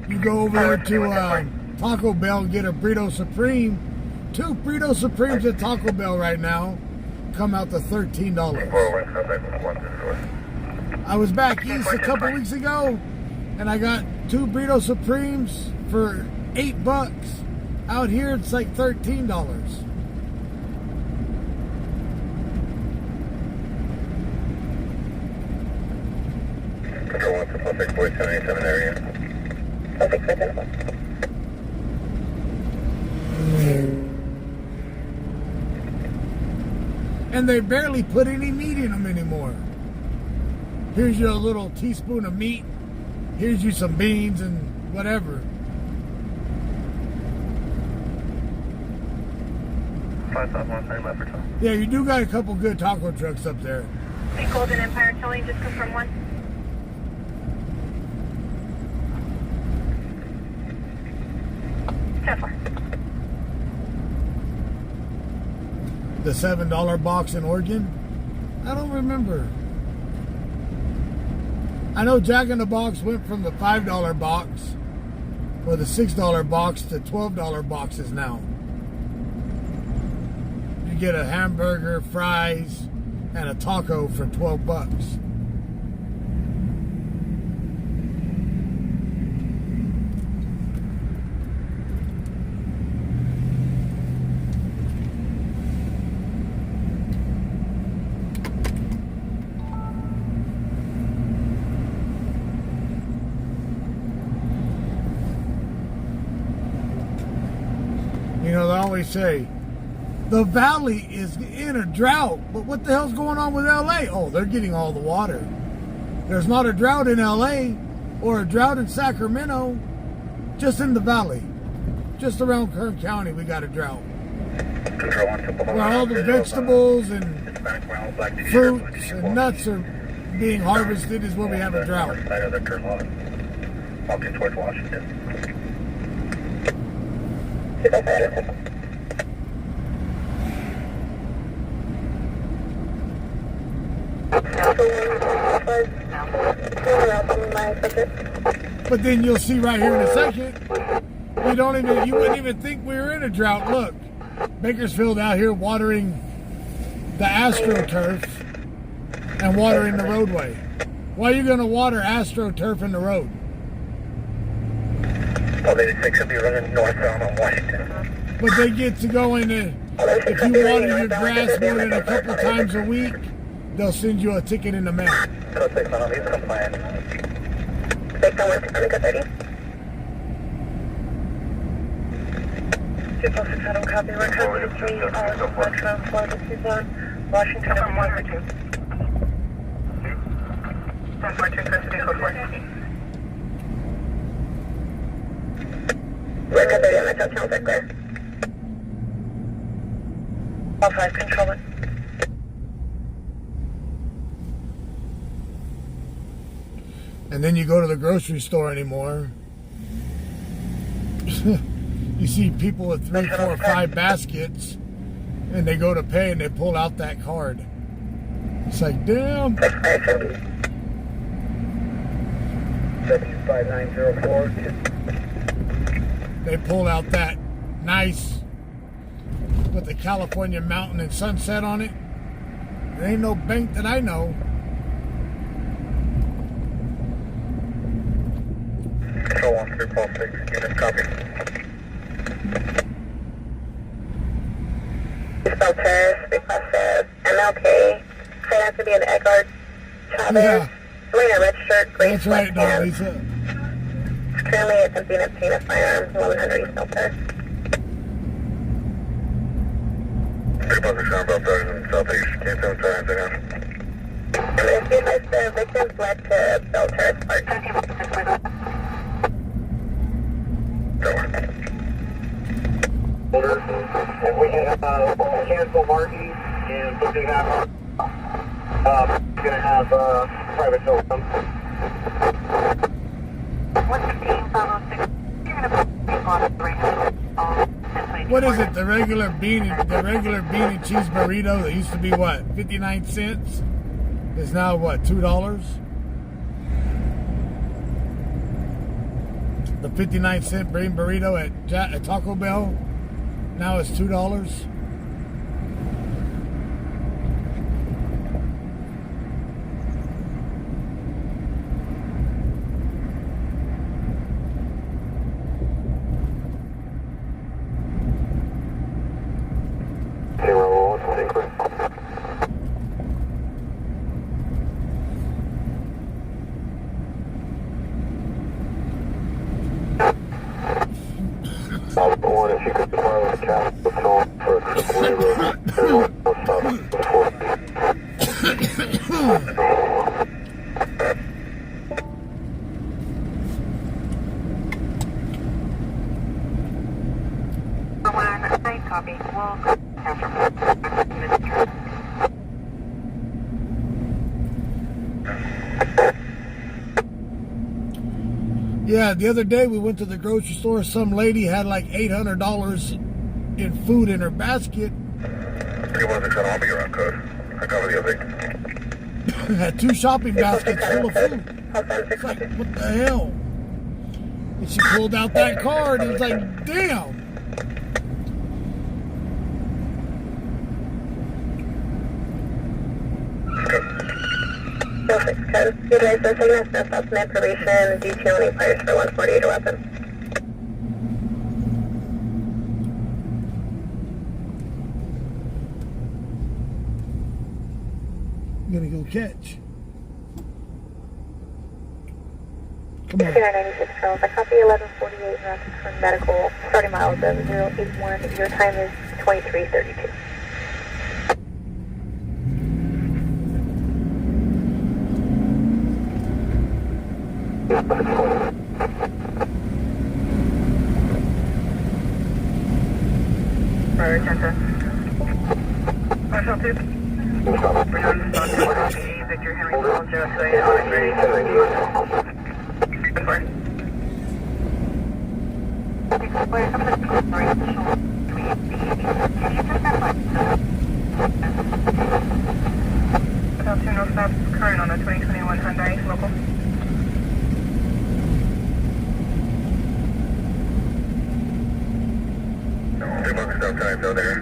you go over there to Taco Bell and get a Burrito Supreme. 2 Burrito Supremes at Taco Bell right now come out to $13. I was back east a couple weeks ago and I got 2 Burrito Supremes for $8. Out here it's like $13. Control 1 for Pacific 4787 area. And they barely put any meat in them anymore. Here's your little teaspoon of meat. Here's you some beans and whatever. 5,130 Yeah, you do got a couple good taco trucks up there. Hey, Golden Empire, Kelly, just confirm 1. The $7 box in Oregon? I don't remember. I know Jack in the Box went from the $5 box or the $6 box to $12 boxes now. You get a hamburger, fries, and a taco for $12. You know, they always say, the valley is in a drought, but what the hell's going on with LA? Oh, they're getting all the water. There's not a drought in LA or a drought in Sacramento, just in the valley. Just around Kern County, we got a drought. Where all the vegetables and fruits and nuts are being harvested is where we have a drought. Walking towards Washington. But then you'll see right here in a second, you wouldn't even think we were in a drought. Look, Bakersfield out here watering the AstroTurf and watering the roadway. Why are you going to water AstroTurf in the road? Well, they should be running northbound on Washington. But they get to go in there. If you water your grass more than a couple times a week, they'll send you a ticket in the mail. Copy. We're currently 3 Metro, Florida, Suzanne, Washington, and 142. 1042, custody, code 490. We're 30 Metro, sounds like clear. All 5, control it. And then you go to the grocery store anymore. You see people with 3, 4, 5 baskets, and they go to pay and they pull out that card. It's like, damn. 75904. They pull out that nice with the California mountain and sunset on it. There ain't no bank that I know. Control 1346, unit copy. Bel Terrace, requested MLK. Say that to be an Eckhart Chavez. Yeah. Wearing a red shirt, gray That's right, no, sweatpants. Lisa. Currently attempting to obtain a firearm, 1100 East Bel Terrace. 3% Bel Terrace, southeast, can't tell time, And if you advise the victims led to Bel Terrace Park. If we can cancel Martin and Booking Ave, going to have private tow come. 115, 506. You're going to put people on the break. What is it? The regular bean and cheese burrito that used to be what, 59 cents is now what, $2? The 59-cent bean burrito at Taco Bell now is $2. If you could tomorrow with Capital Patrol for a triple A road, everyone will stop before. Copy. We'll Yeah, the other day we went to the grocery store. Some lady had like $800 in food in her basket. 316, I'll be around code. I cover the other. Had 2 shopping baskets full of food. It's like, what the hell? And she pulled out that card and it was like, damn. Perfect. Code. Good day, so taking us to some information, detailing price for 148 a weapon. I'm gonna go catch. Come on. 96 Charles, I copy 1148 route for medical, starting miles of 081. Your time is 23:32. Prior 10 Marshall 2. Bernard Stockton, Victor Henry Paul, Josiah, Alex Ready, 10 4. Hotel 2, no stops, current on a 2021 Hyundai, local. Time, so there.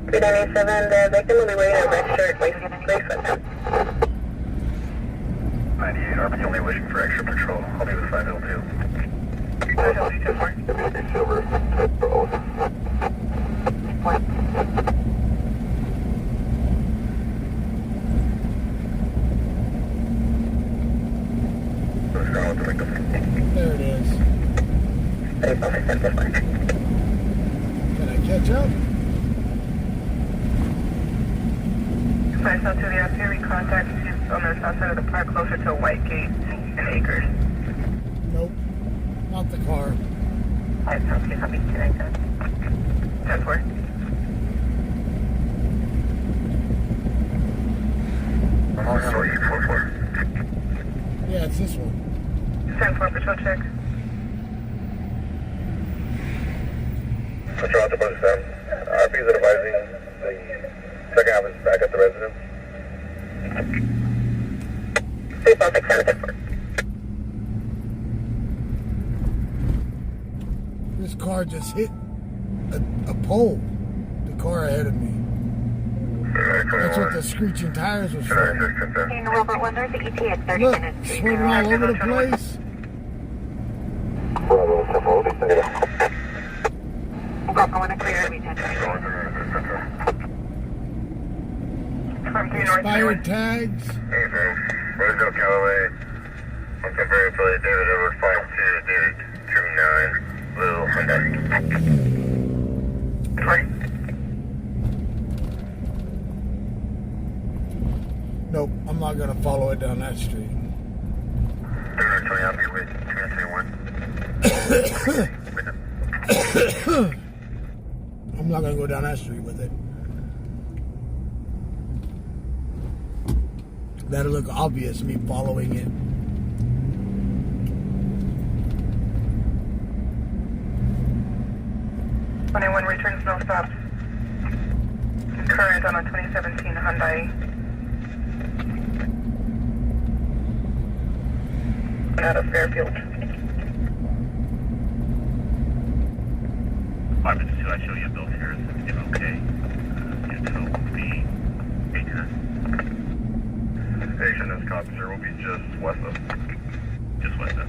397, the victim will be wearing a red shirt, bracelet now. 98, are only wishing for extra patrol. I'll be with 5L2. Hotel 2, 4. Silver. There it is. Can I catch up? 5 to the artillery contact is on the south side of the park, closer to White Gate and Acres. Nope. Not the car. 5 South, you copy, 297. 10 4. Sorry, 4-4. Yeah, it's this one. 10 4, patrol check. Patrol out to Bush 7. RPs are advising the second half is back at the residence. 346 This car just hit a pole. The car ahead of me. That's what the screeching tires was for. Robert, when there's the ETA at 30 Look, minutes. swimming all over the place. Bravo, want to clear every 10 From 3 North Expired tags. Hey, sir. Roseville, Callaway. I'm temporary affiliate David Edward 52, David 29, Blue Hyundai. Right. Nope, I'm not gonna follow it down that street. 20, I'll be with 221. I'm not gonna go down that street with it. That'll look obvious, me following it. Anyone returns no stops. Current on a 2017 Hyundai. Out of Fairfield. 5 minutes 2, I show you Bel Terrace, MLK. Until the Baker. Station is copy, sir. Will be just west of. Just west of.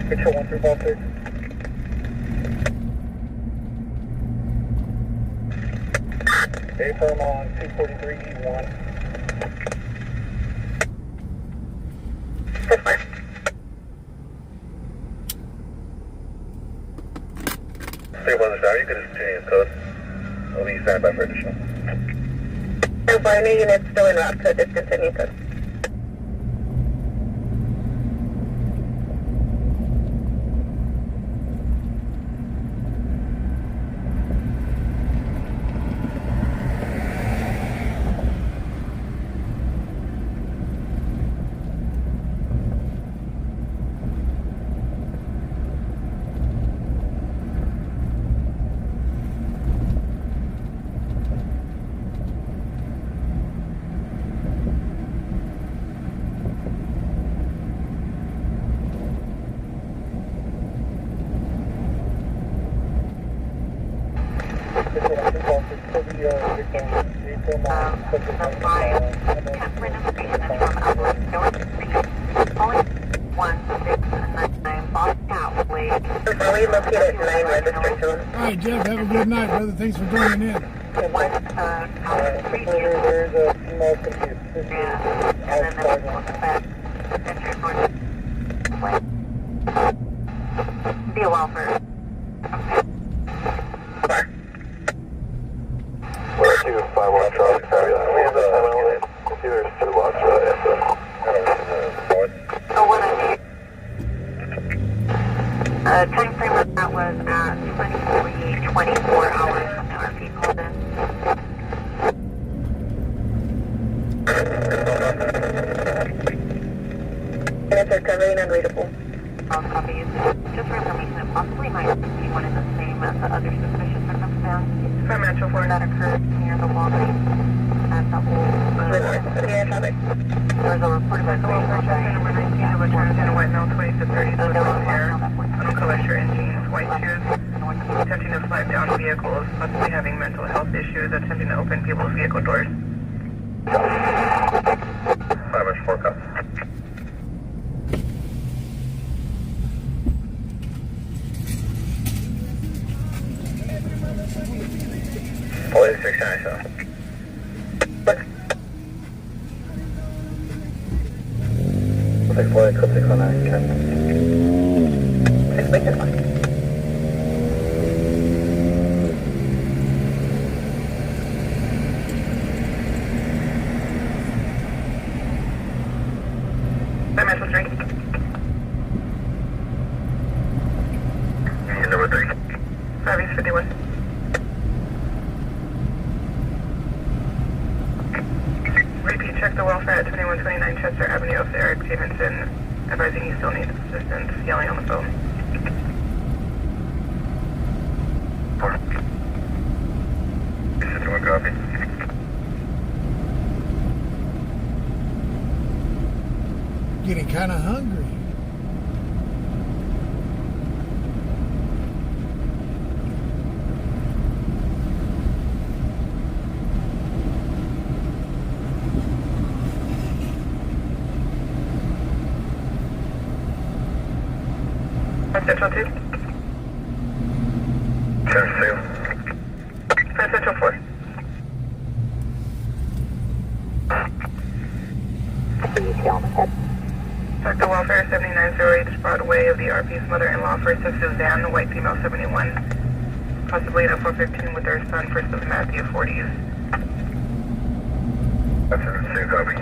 Control 1 through Bel Terrace. Affirm on 243E1. Stay well, sir. You can just change your code. I'll be standing by for additional. And for any units still en route to discontinue code. The line registration is from Alleyway, North Street, only 1699 Boston Alleyway. Are we located at 9 registration? All right, Jeff, have a good night, brother. Thanks for joining in. There's a small confused. And then there's one back. Be a while first. We're 251 traffic, sorry. We have a computer to watch north. So what I need, time frame of that was at 24 hours from the RP called in. Minutes are covering unreadable. All copies. Just for information, it possibly might be one and the same as the other suspicious circumstance that occurred near the Walgreens at the old There was a report about Number 19 of a transgender white male, 20 to 30, with long hair, uncolor shirt and jeans, white shoes, attempting to flag down vehicles, possibly having mental health issues, attempting to open people's vehicle doors. 5-4 cups. Police 697. We'll take flight, code 609, Ken. 6 Baker Park. Metro 3. Union number 3. 5 East 51. Repeat, check the welfare at 2129 Chester Avenue of Eric Stevenson, advising he still needs assistance, yelling on the phone. 51 copy. Getting kind of hungry. Central 2. 10-2. Central 4. Check the welfare 7908 Broadway of the RP's mother-in-law, first of Suzanne, white female 71. Possibly at 415 with their son, first of Matthew 40s. That's a 2 copy. I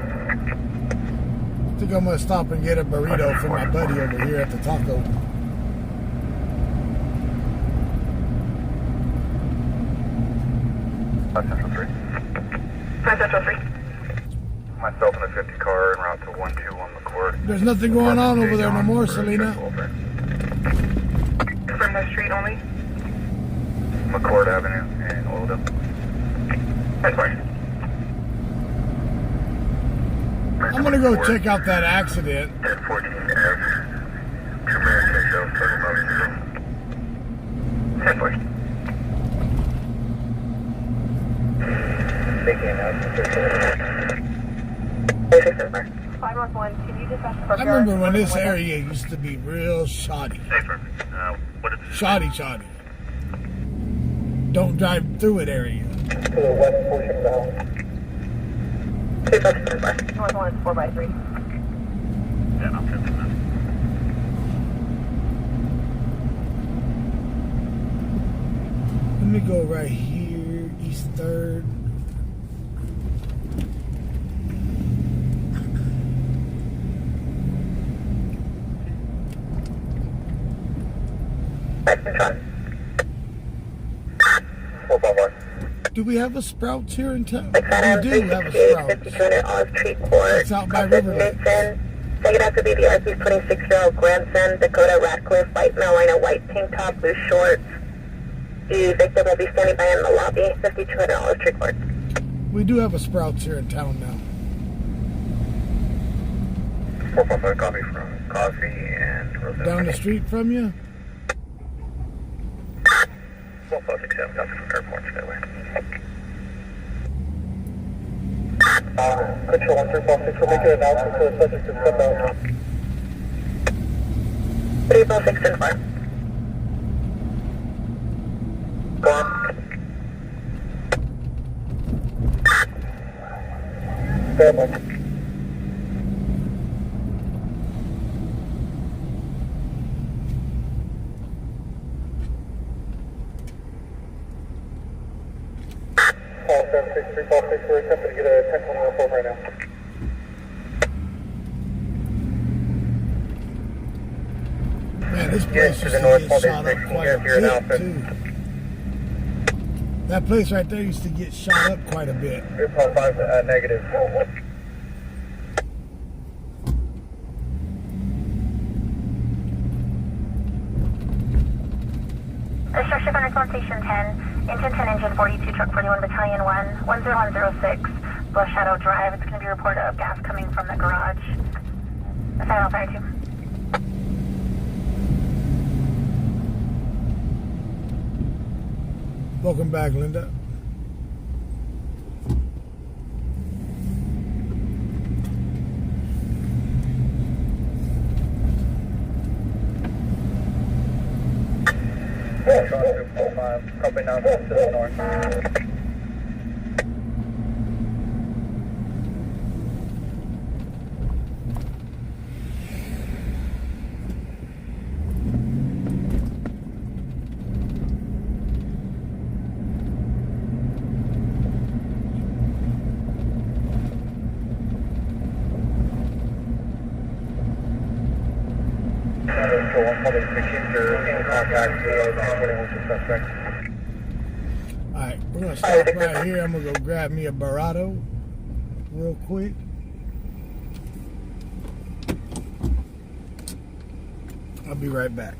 think I'm going to stop and get a burrito for my buddy over here at the taco. Central 3. 5 Central 3. Myself in a 50 car en route to 121 McCord. There's nothing going on over there no more, Selena. From the street only. McCord Avenue in Oldham. 10-4. I'm going to go check out that accident. 1014 F. 2 minutes, 6 10-4. I remember when this area used to be real shoddy. What is Shoddy. Don't drive through it area. to the west portion of the house? North one is 4x3. Yeah, I'm 50 minutes. Let me go right here, East 3rd. Do we have a Sprouts here in town? We do have a Sprouts. It's out by River Lake. Take it out to BBRP's 26-year-old grandson, Dakota Radcliffe, white male, wearing a white tank top, blue shorts. The victim will be standing by in the lobby, $5,200 tree court. We do have a Sprouts here in town now. 455 copy from Coffee and Rosetta. Down the street from you? 457 copy from Airport, stay away. Control 1346, we'll make an announcement to the subject to step out. 346 and 1. Go on. Stand by. Paul 76346, we're attempting to get a 1021 report right now. Man, this place Yes, used to to the north, get Paul shot up 6, quite yes, a you're an bit, outfit. too. That place right there used to get shot up quite a bit. You're Paul 5, negative. Structure Center Station 10, engine 10, engine 42, truck 41, battalion 1, 10106, Bluff Shadow Drive. It's going to be a report of gas coming from the garage. Final fire 2. Welcome back, Linda. Copy now to the north. Alright, we're going to stop right here. I'm going to go grab me a Barado real quick. I'll be right back.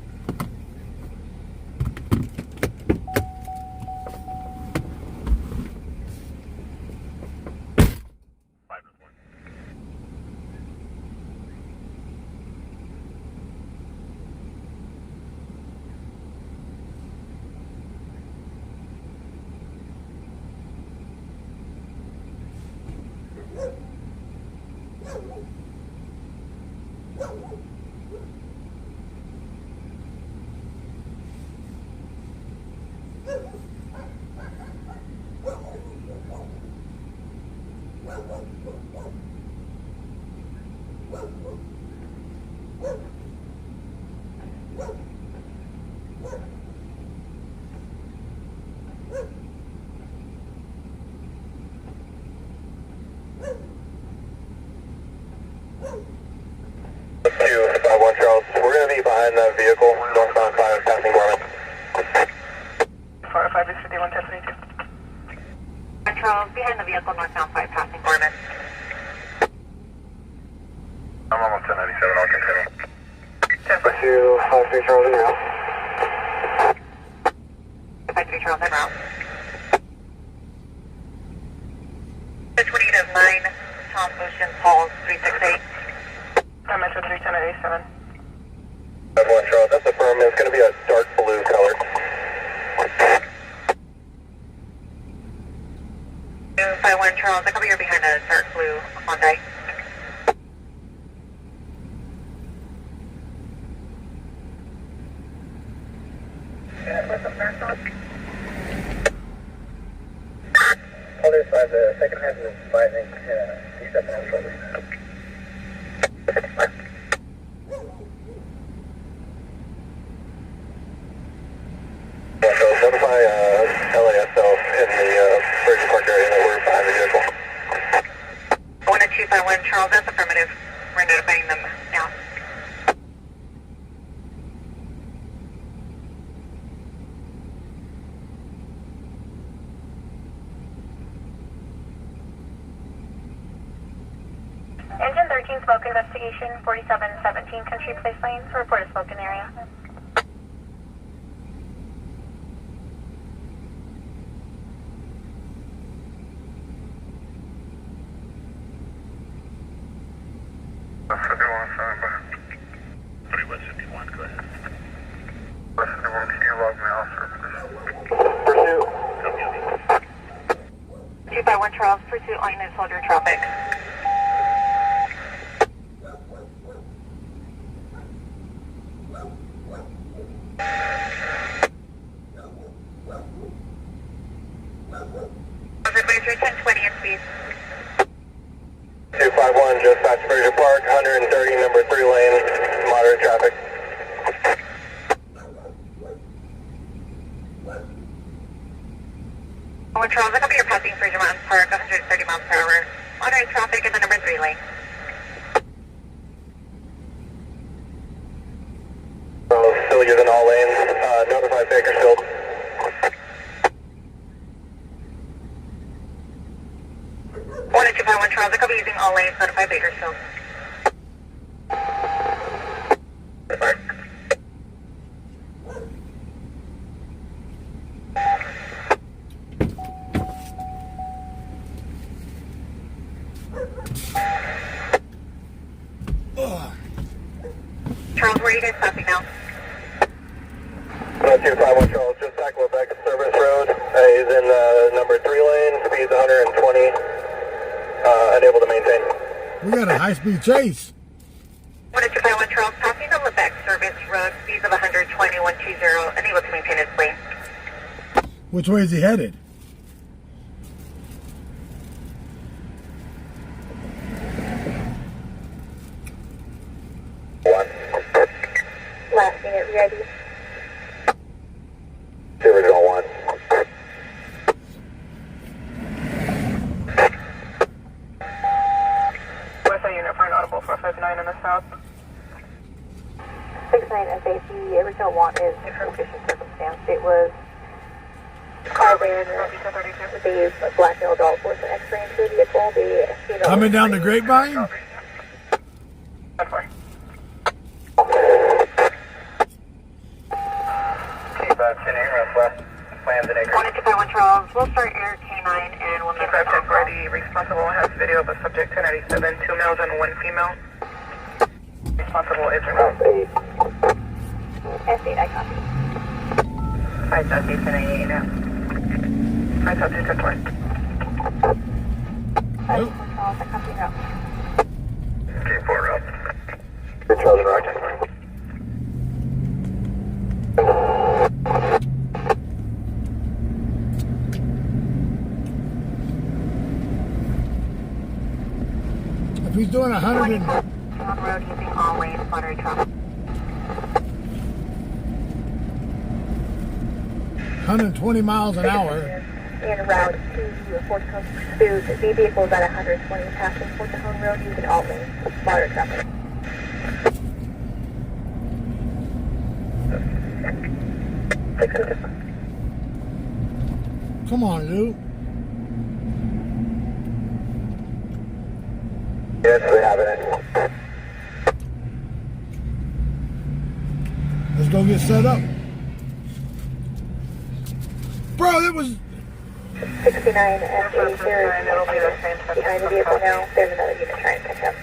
Behind the vehicle, northbound 5, passing Gorman. 405 is 51, 1032. Control, behind the vehicle, northbound 5, passing Gorman. I'm almost 1097, I'll continue. 2, 53 Charles in route. 53 Charles en route. 20 to 9, Tom Ocean, Paul 368. I'm Metro 310 at A7. 1 Charles, that's affirmed. It's going to be a dark blue color. 251 Charles, I come here behind a dark blue Hyundai. Other side, the second half is rising, D7 on shoulders. So notify LASL in the Virginia Park area that we're behind the vehicle. 1 to 251 Charles, that's affirmative. We're notifying them now. Engine 13 smoke investigation, 4717 Country Place Lanes. Report a smoke in area. West 51, go ahead. West 51, can you log me off, sir, please? Pursuit. 251 251 Charles, pursuit line is hold your traffic. Advisory 1020 in speed. 251, just past Virginia Park, 130, number 3 lane, moderate traffic. One Charles, I copy you're passing Virginia Ave Park, 130 miles per hour. Moderate traffic in the number 3 lane. Still using all lanes, notify Bakersfield. One Charles, I copy using all lanes, notify Bakersfield. Charles, where are you guys stopping now? 251 Charles, just back with back to Service Road. He's in number 3 lane, speeds 120, unable to maintain. We got a high-speed chase. 151 Charles, passing on the back Service Road, speeds of 120, 120, unable to maintain his lane. Which way is he headed? Last unit ready. Original 1. West Side unit for an audible 459 in the south. 69 FAC, original 1 is insufficient circumstance. It was car ran the black male dog was an X-ray into the vehicle. The female Coming down the grapevine? Charles, we'll start Air K9 and we'll make 510 ready. Responsible has video of a subject 1097, 2 males and 1 female. Responsible is removed. S8, I copy. 5,000 1088 now. 5,000 1020. Nope. Charles, I copy now. K4 up. Charles and Rocket. If he's doing 100 on road using all lanes, moderate traffic. 120 miles an hour. En route to Fort Cajon Pursuit. The vehicle is at 120, passing Fort Cajon Road using all lanes, moderate traffic. Come on, Luke. Yes, we have it. Let's go get set up. Bro, it was... 69 FA, there is behind the vehicle now. There's another unit trying to catch up.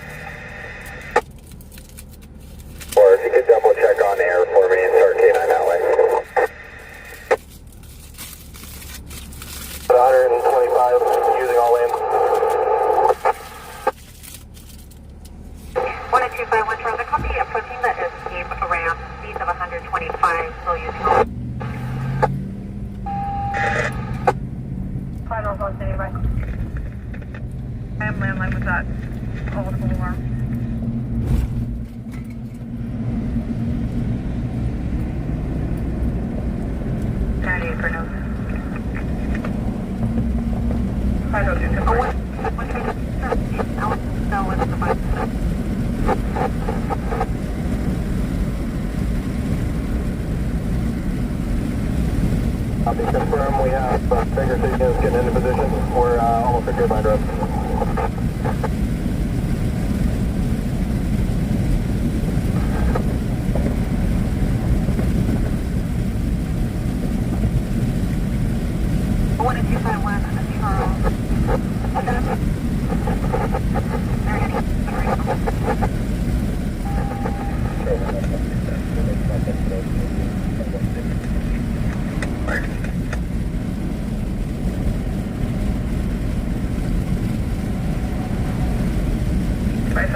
Or if you could double check on air for me and start K9 that way. 125 using all lanes. 125 Charles, a copy approaching the escape ramp, speeds of 125, still using all. Final phone city, right? I am landline with that. Audible alarm. For no. 502 10 Copy, confirm we have Bakersfield units getting into position. We're almost at Goodbye Road.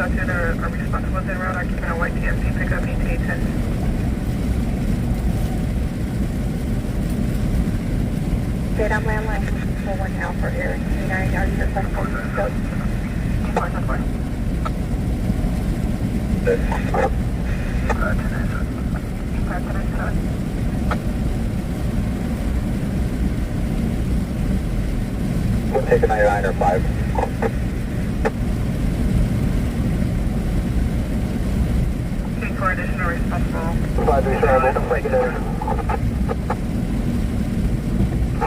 502, there are responsible in road occupant a white TMC pickup needs 810. Good, I'm landline 41 now for Air 29. Are you requesting code? 4. We'll take a 99 or 5. King for additional responsible. 5-3 Charlotte, regular. I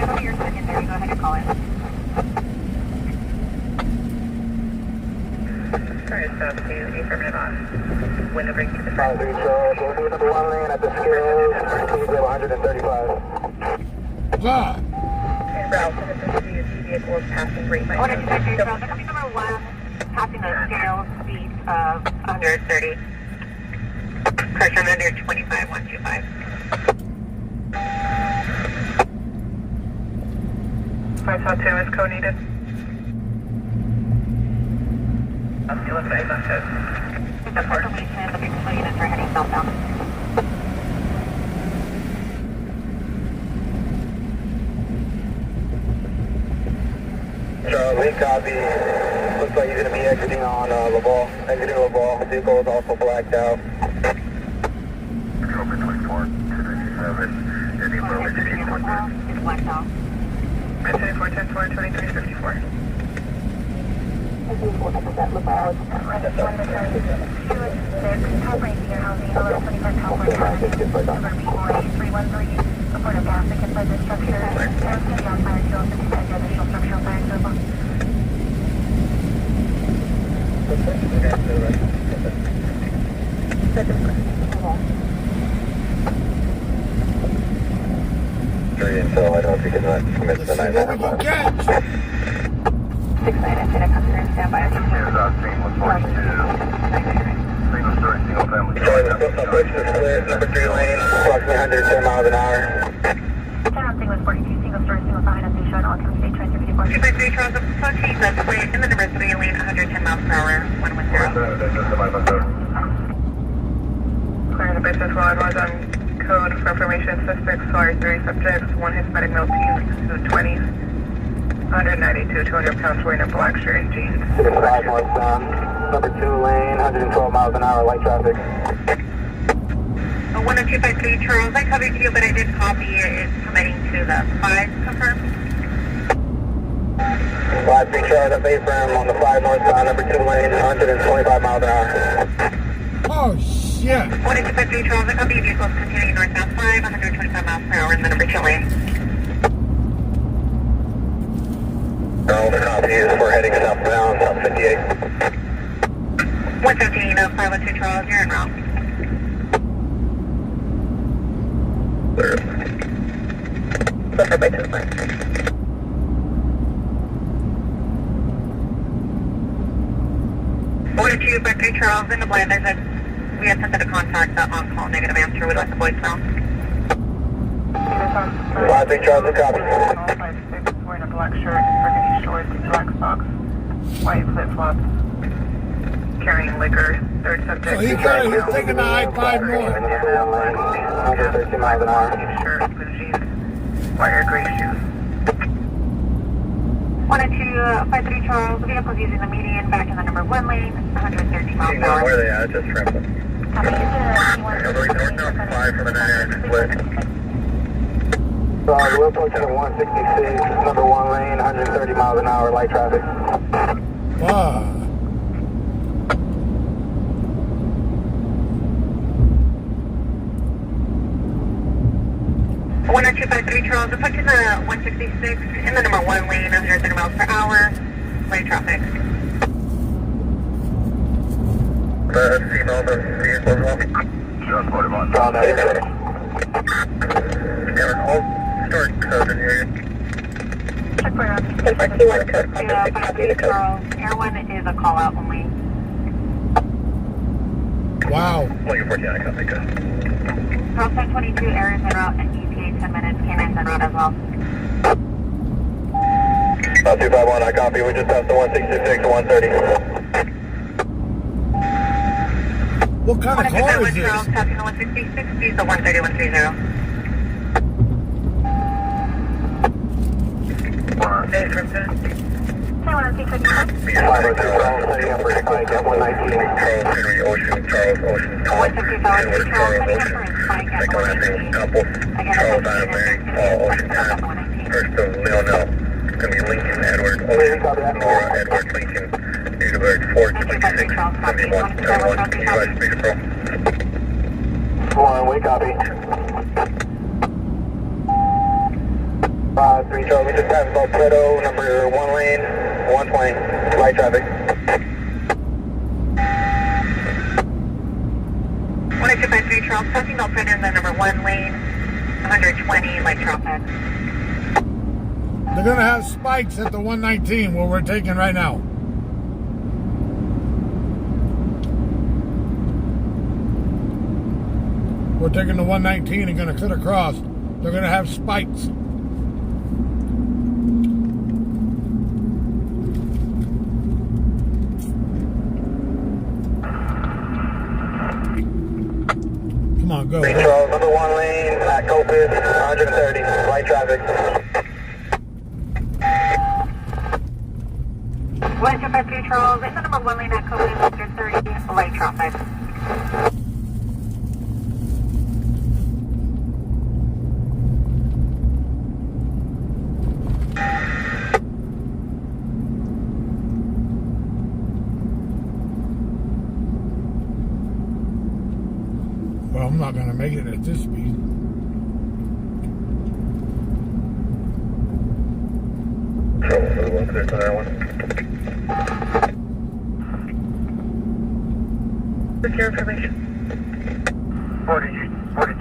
know you're secondary. Go ahead and call it. Alright, so to affirmative on. Window break to the 5-3 Charlotte, we'll do number 1 lane at the scales. Speed level 135. God. And route to the vehicle is passing rate by Order to the number 1, passing the scale speed of 130. Pressure under 25, 125. 502 is code needed. I'll see what I left it. The population, the Bakersfield units are heading southbound. Charlie, copy. Looks like he's going to be exiting on LaBall. Exiting LaBall. Vehicle is also blacked out. October 24, 297. Any moment to be one. It's blacked out. 24, 10, 4, 2354. So I don't know if you can commit Let's the see what we can 995. catch. 6-9, I'm going to come through and stand by. Here's our team with 42. Single story, single family. Charlie, the Brooklyn Bridge is clear, number 3 lane, approximately 110 miles an hour. 10 was 42, single story, single behind us, they showed all come state transit 54. 253 Charles, approaching left lane in the number 3 lane, 110 miles per hour, 110. That's just the 502. Clear the basis while advised on code for information. Suspects are 3 subjects, 1 Hispanic male teen, 2 20s, 192, 200 pounds, wearing a black shirt and jeans. 65 northbound, number 2 lane, 112 miles an hour, light traffic. 10253 Charles, I covered you, but I did copy it. It's committing to the 5, confirmed. 5-3 Charlie, the base firm on the 5 northbound, number 2 lane, 125 miles an hour. Oh, shit. 10253 Charles, I copy you, vehicles continuing northbound 5, 125 miles per hour in the number 2 lane. No, the copy is we're heading southbound, south 58. 115, 502 Charles, you're en route. Buffer by 2 lane. 10253 Charles, in the blind, there's we have sent out a contact on-call negative answer. We'd like the voicemail. 5-3 Charlie, copy. 56, wearing a black shirt, burgundy shorts, black socks, white flip-flops, carrying liquor. 3rd subject. So he's taking the I-5 north. 113 miles an hour. Shirt, blue jeans, white or gray shoes. 10253 Charles, the vehicle's using the median back in the number 1 lane, 130 miles per hour. Where are they at? Just Franklin. North now 5 from the 9 split. We're approaching the 166, number 1 lane, 130 miles an hour, light traffic. Wow. One or 253 Charles, approaching the 166 in the number 1 lane, 130 miles per hour, light traffic. Female, the vehicle is Just 41. Start code in here. Check for 1041 code. 553 Charles, Air 1 is a call out only. Wow. Looking for Tiana, copy, good. Charles 1022, Air is en route, and ETA 10 minutes, K9's en route as well. 251, I copy. We just passed the 166 to 130. What kind of car is this? Passing the 166, use the 13130. First of Leonel. It's going to be Lincoln, Edward, Ocean, Nora, Edward, Lincoln, Edward, 426, 71, 31. Can you guys speak pro? 1, we copy. 3 Charlie, we just passed Baltetto, number 1 lane, 120, light traffic. 18253 Charles, passing Baltetto in the number 1 lane, 120, light traffic. They're going to have spikes at the 119 where we're taking right now. We're taking the 119 and going to cut across. They're going to have spikes. Come on, go. Charles, number 1 lane, at Copus, 130, light traffic. 153 Charles, in the number 1 lane at Copus, 130, light traffic. Well, I'm not going to make it at this speed. Trouble for the 1 clear on that one. What's your information? 42 please.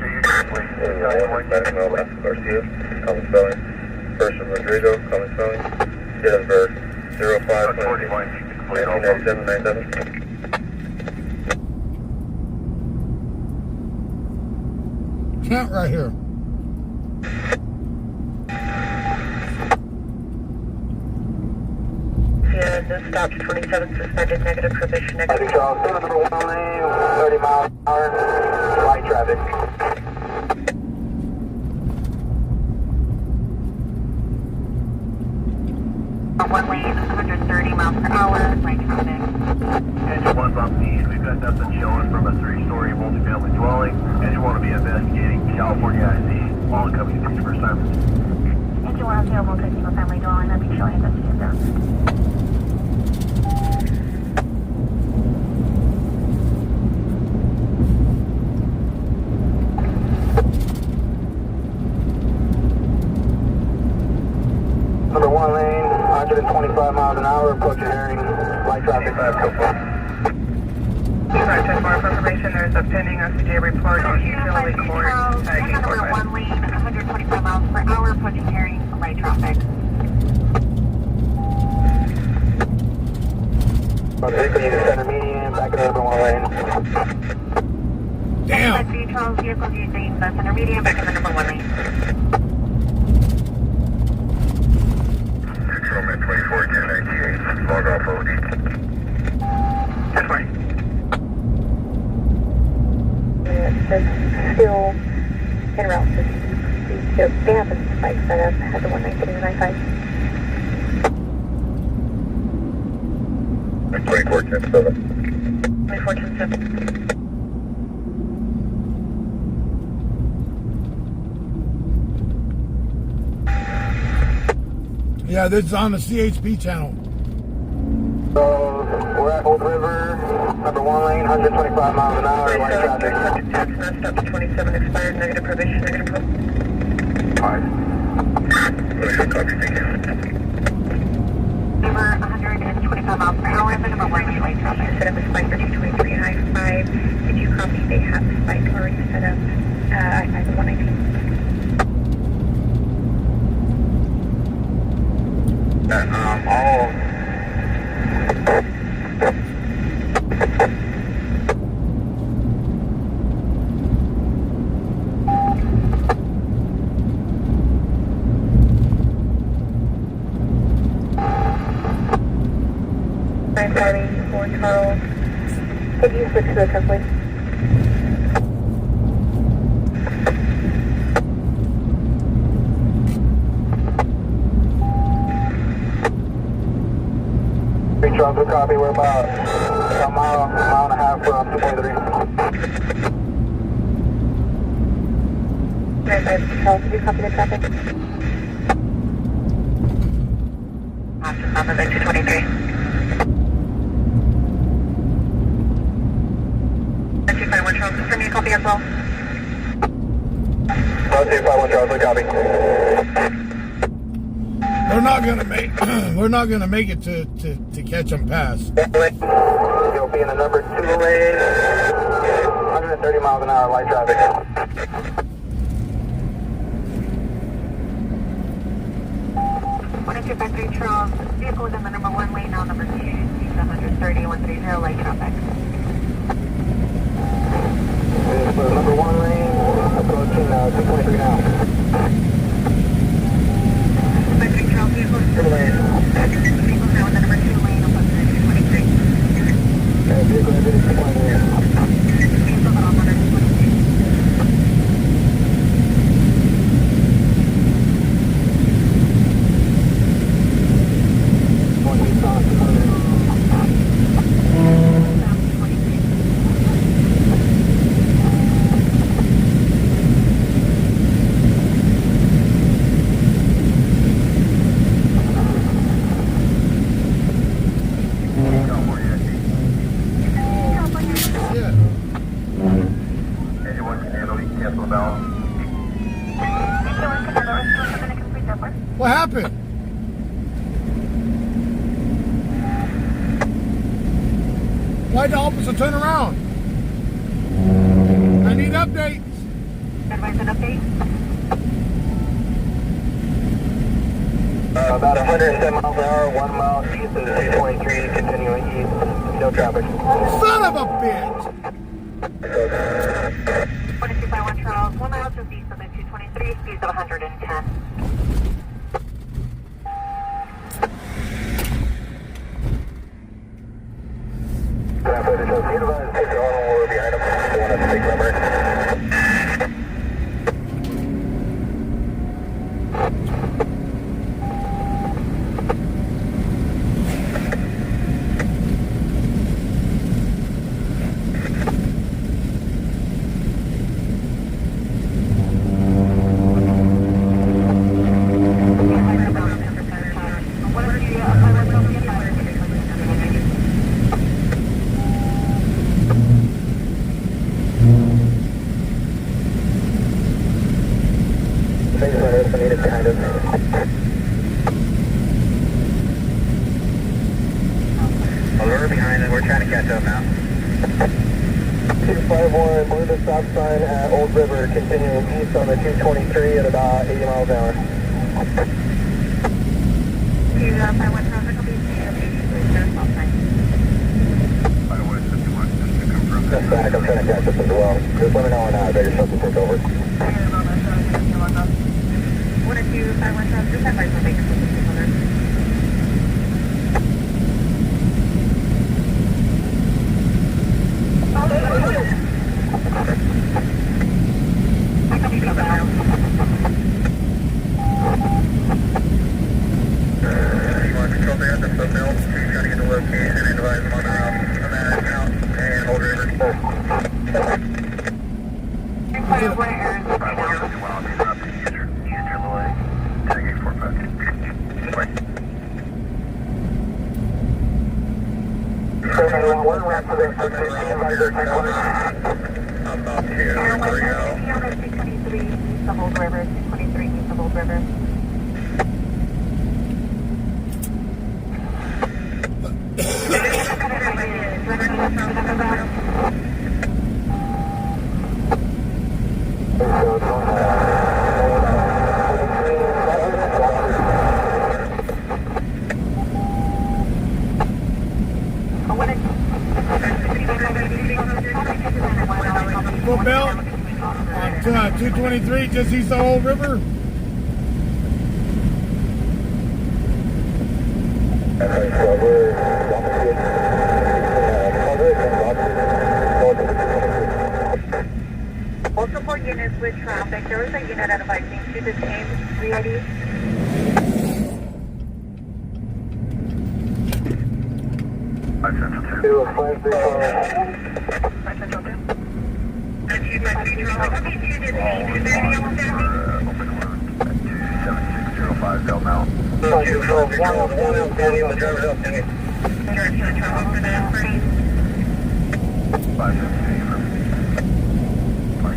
Bakersfield, Garcia, common spelling. First of Rodrigo, common spelling. Gettysburg, 05, 1997, 97. Count right here. Yeah, no stops, 27 suspended, negative provision, negative. Charles, number 1 lane, 30 miles an hour, light traffic. One lane, 130 miles per hour, light traffic. Engine 1's off the east. We've got nothing showing from a 3-story multifamily dwelling. Engine 1 will be investigating California IC, all incoming fees for assignments. Engine 1 available to single family dwelling, I'll be showing investigator. Number 1 lane, 125 miles an hour, approaching Herring, light traffic. 10 more for information, there's a pending SCJ report on utility court. Number 1 lane, 125 miles per hour, approaching Herring, light traffic. Vehicle unit center median, back in the number 1 lane. Damn. 3 Charles, vehicles using the center median, back in the number 1 lane. Controlman 24, 1098, log off OD. That's fine. That's still en route to they have a spike set up at the 119 and I-5. 24, 10-7. 24, 10-7. Yeah, this is on the CHP channel. So, we're at Old River, number 1 lane, 125 miles an hour, light traffic. Subject tax, not stop to 27, expired, negative provision, negative pro. 5. Motion copy, thank you. Over 125 miles per hour, the number 1 lane light traffic. Set up a spike for 223 and I-5. Did you copy? They have the spike already set up I-5 and 119. All Charlie, 4 Charles. Could you switch to the template? Big Charles, good copy. We're about a mile and a half from 2.3. Charles, did you copy the traffic? Awesome, number 223. 251 Charles, confirm your copy as well. 251 Charles, good copy. We're not gonna make. We're not gonna make it to catch them past. You'll be in the number 2 lane. 130 miles an hour light traffic. 1253 Charles, vehicle is in the number 1 lane now, number 2, 130, 130 light traffic. Number 1 lane, approaching 223 now. 53 Charles, vehicle is in the lane. Vehicle now in the number 2 lane, approaching 223. Vehicle is in 223. Vehicle off on 223. What happened? Why'd the officer turn around? I need updates. Advise an update. About 110 miles an hour, 1 mile east of the 223, continuing east. No traffic. Son of a bitch! 1251 Charles, 1 mile to the east of the 223, speeds of 110. We're behind it. We're trying to catch up now. 251, blue the stop sign at Old River, continuing east on the 223 at about 80 miles an hour. 251 Charles, will be at 83, stop sign. That's back. I'm trying to catch up as well. Just let me know when Bakersfield can take over. 1251 Charles, just advise on Bakersfield to take over. Well, Bel, on 223, just east of Old River. Multiple units with traffic. There was a unit advising to detain 380. 5 Central 2. 5 Central 2. And 253 Charlie, copy 2 Diddy. Is there anything else standing? Open alert at 27605 Bel Mel. 212, 1 standing on the driver's outstanding. Direction of travel for the party. 558 from Park.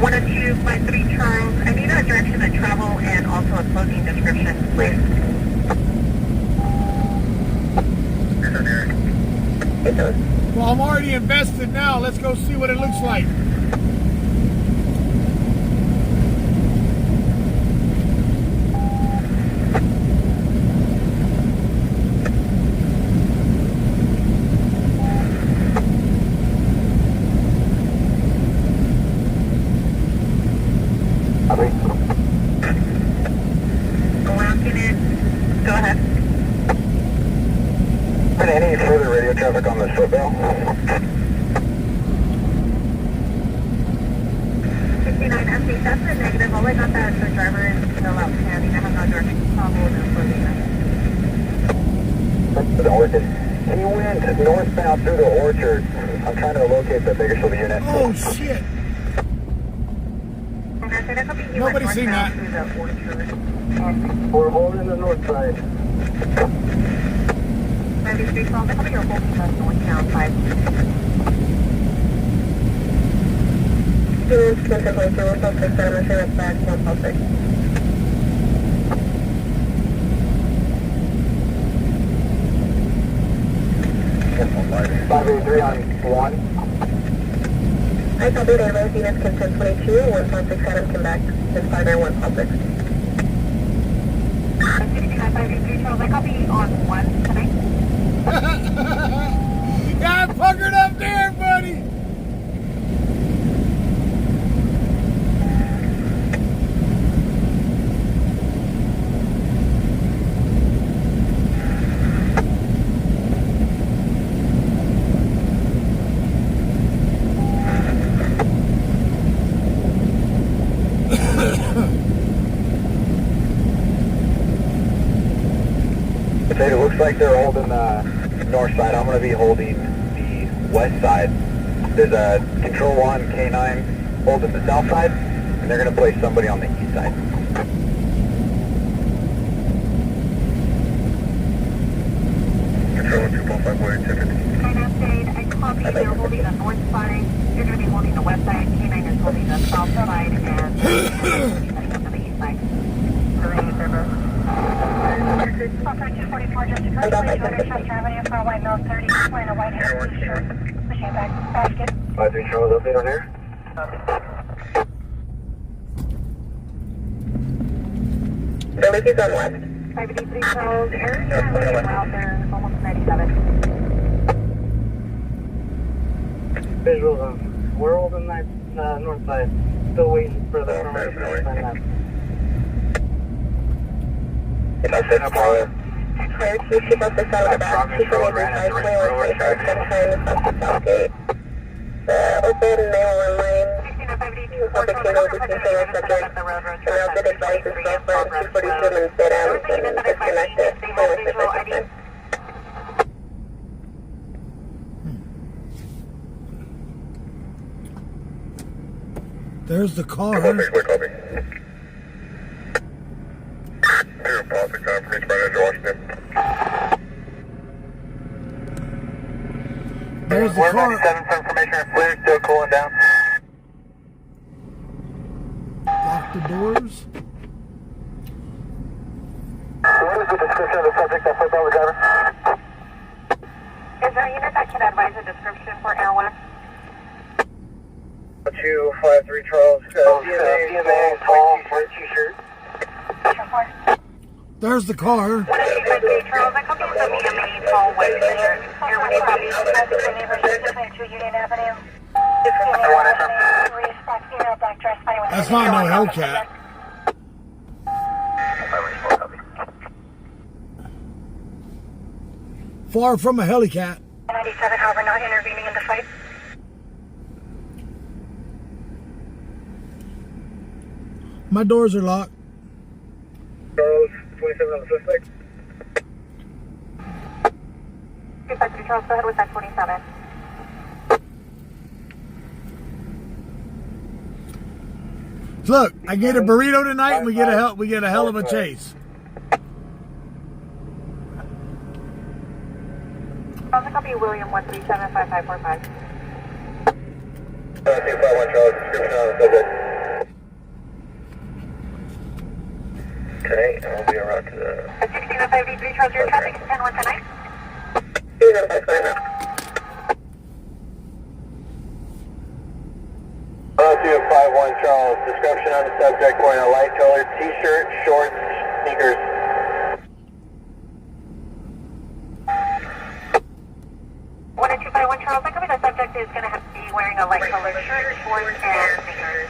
One of 253 Charles, I need a direction of travel and also a clothing description, please. Well, I'm already invested now. Let's go see what it looks like. Walking it. Go ahead. Any further radio traffic on this footbell? 69 empty, that's a negative. All I got that the driver is still outstanding. I have no direction travel and Isn't working. He went northbound through the orchard. I'm trying to locate the Bakersfield unit. Oh, shit. Nobody's seen that. We're holding the north side. 93 Charles, I hope you're holding the northbound side. Students, Clinton Place, 146, I'm sure that's back, 146. 583 on 1. I copy the ambulance units, Clinton 22, 146 Adam, come back, it's 59146. 583 Charles, I copy on 1 tonight. Got puckered up there, buddy. It looks like they're holding the north side. I'm going to be holding the west side. There's a Control 1 K9 holding the south side, and they're going to place somebody on the east side. Control 2.5, where it's Kind of stayed, I copy, they're holding the north side, you're going to be holding the west side, K9 is holding the south side, and heading up to the east side. Array server. Offer 244 just occurred. Please order Chester Avenue for a white male 30, wearing a white hat t-shirt, pushing back basket. 53 Charles, update on air. The leak is on west. 583 Charles, air is out there, almost 97. Visual, we're holding that north side. Still waiting for the information to sign up. That's it, Apollo. Clear, you keep up the side of the back. Keep your neighbors side, 2125, sometime across the south gate. Open mail one lane. Public signal between single subjects. And I'll get advice as well for 242 and sit down and disconnect it. There's the car. Copy. Here, Policy Confirmation Manager, Washington. There's the car. 97 for information, clear, still cooling down. Lock the doors. What is the description of the subject that put down the driver? Is there a unit that can advise a description for Air 1? 253 Charles. DNA, tall, white t-shirt. There's the car. 183 Charles, I copy the VMA tall white t-shirt. Air 1 copy. That's not no Hellcat. Far from a Hellcat. 27, however, not intervening in the fight. My doors are locked. Charles, 27 on the suspect. 253 Charles, go ahead with that 27. Look, I get a burrito tonight, and we get a hell of a chase. Also copy William 1375545. 251 Charles, description on the subject. Okay, and we'll be around to the... 1653 Charles, your traffic is 10-1 tonight. Two 51 Charles, description on the subject wearing a light colored t-shirt, shorts, sneakers. 10251 Charles, I cover the subject is going to have to be wearing a light colored shirt, shorts, and sneakers.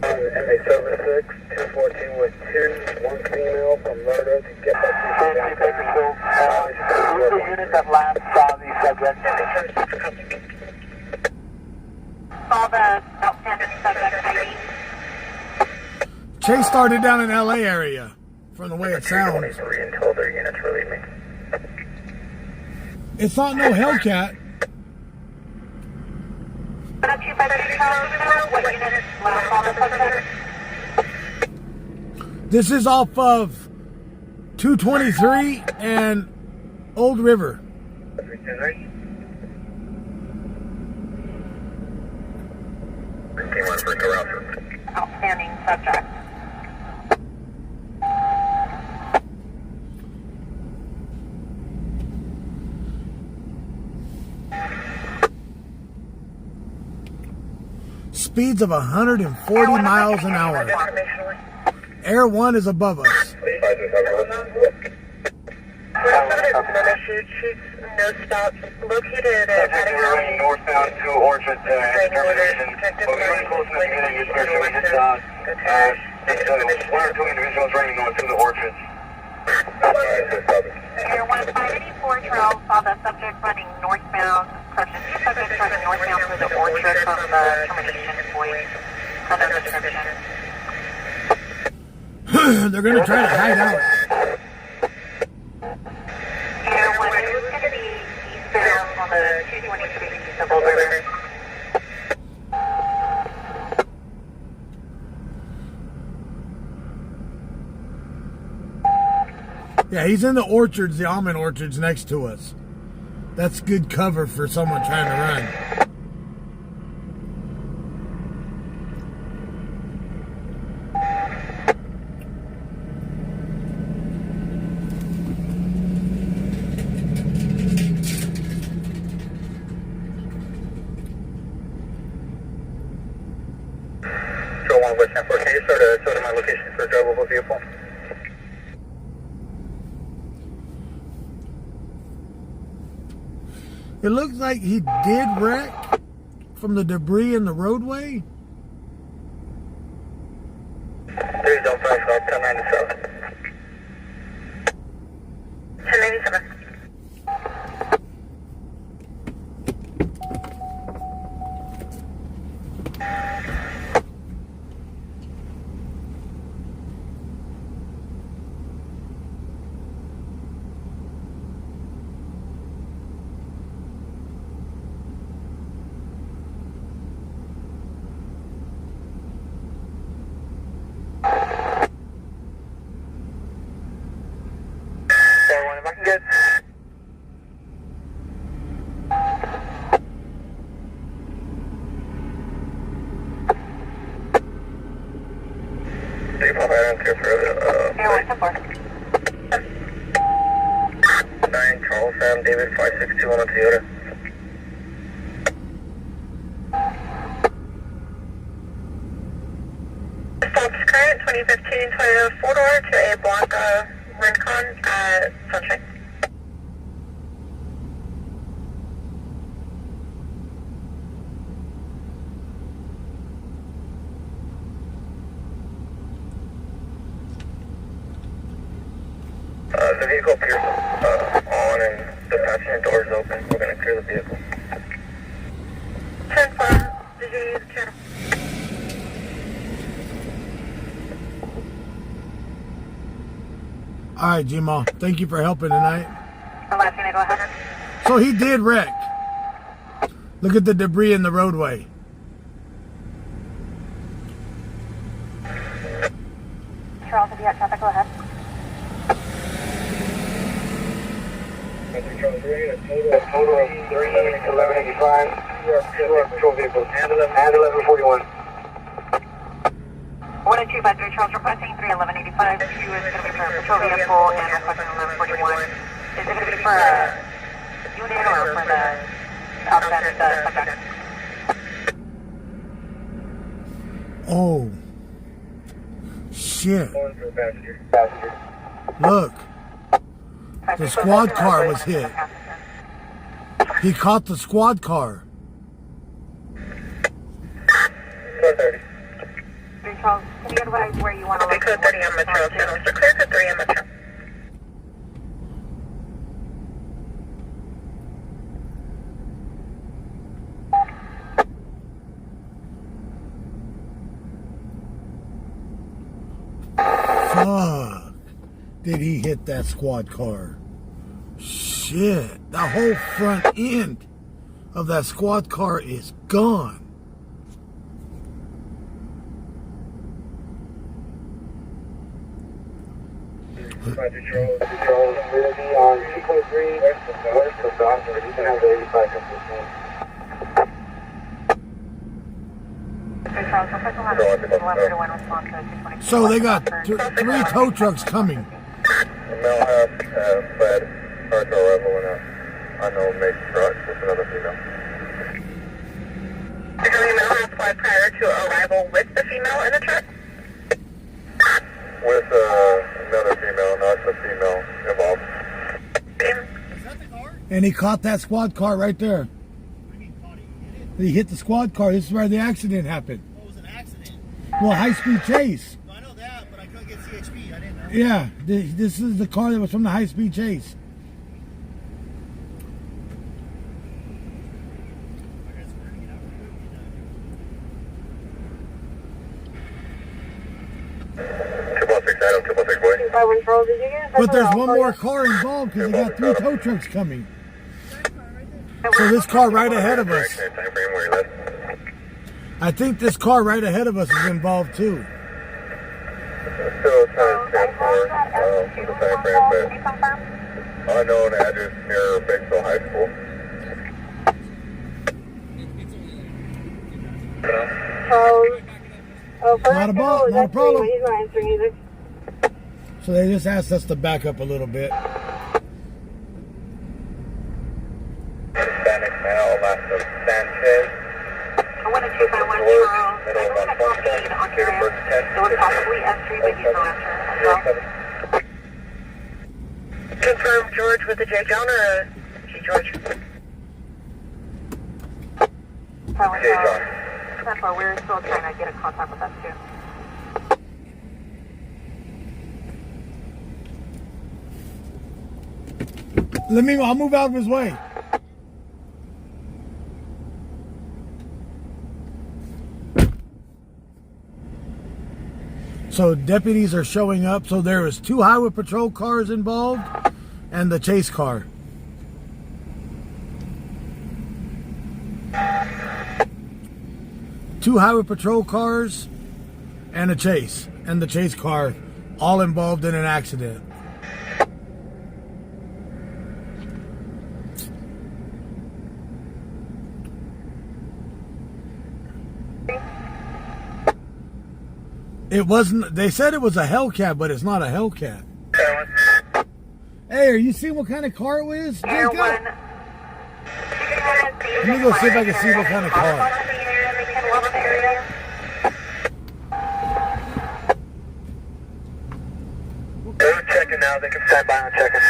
MA76, 214 with 2, 1 female from murder to get back to Bakersfield. Who's the unit that last saw the subject? Saw the outstanding subject ID. Chase started down in LA area, from the way it sounds. 23 until their units relieve me. It's not no Hellcat. 10253 Charles, what unit last saw the subject? This is off of 223 and Old River. Outstanding subject. Speeds of 140 miles an hour. Air 1 is above us. No stop. Located at Running northbound to Orchard, one or two individuals running north to the Orchards. Air 1584 Charles saw the subject running northbound. Correction, two subjects running northbound through the orchard from the termination point. Under the description. They're going to try to hide out. Air 1 is going to be eastbound on the 223 east of Old River. Yeah, he's in the orchards, the almond orchards next to us. That's good cover for someone trying to run. So one West 10 4, can you start to my location for a drivable vehicle? It looks like he did wreck from the debris in the roadway. 305, 1097. 1097. Good. I don't care for Air 124. 9 Charles Sam David 562 on a Toyota. Stops current 2015 Toyota 4-door to a Blanca Rincon at Sunshine. the vehicle appears on and the passenger door is open, we're going to clear the vehicle. 10-4, did you use the channel? All right, G-Ma. Thank you for helping tonight. Latina, go ahead. So he did wreck. Look at the debris in the roadway. Charles, if you got traffic, go ahead. A total of 1185. Two patrol vehicles. And 1141. 10253 Charles, requesting 31185. Q is going to be for a patrol vehicle and requesting 1141. Is it going to be for a unit or for the outside of the subject? Oh. Shit. Look. The squad car was hit. He caught the squad car. 430. Charles, can you advise where you want to look? Code 30 on Metro, Mr. Clear code 3 on Metro. Fuck. Did he hit that squad car? Shit. The whole front end of that squad car is gone. Roger, Charles. We'll be on 2.3 west of Dawson. You can have the 85 come this way. So they got three tow trucks coming. The male has fled Parker Ave in a unknown make truck with another female. Did the male have fled prior to arrival with the female in the truck? With another female, not the female involved. And he caught that squad car right there. He hit the squad car. This is where the accident happened. What was an accident? Well, high-speed chase. I know that, but I couldn't get CHP. I didn't know. Yeah, this is the car that was from the high-speed chase. But there's one more car involved because they got three tow trucks coming. So this car right ahead of us. I think this car right ahead of us is involved too. Still trying to transport the time frame, but unknown address near Bakersfield High School. Not a problem. He's not answering either. So they just asked us to back up a little bit. Hispanic male, last of Sanchez. I wanted to find one Charles. I know that coffee in Ontario. It was possibly S3, but he's no answer as well. Confirm George with the J. John or G. George? J. John. That's why we're still trying to get in contact with us too. I'll move out of his way. So deputies are showing up. So there was 2 highway patrol cars involved and the chase car. Two highway patrol cars and a chase. And the chase car all involved in an accident. It wasn't, they said it was a Hellcat, but it's not a Hellcat. Hey, are you seeing what kind of car it was, Jacob? Let me go see if I can see what kind of car. They're checking now, they can stand by and check it.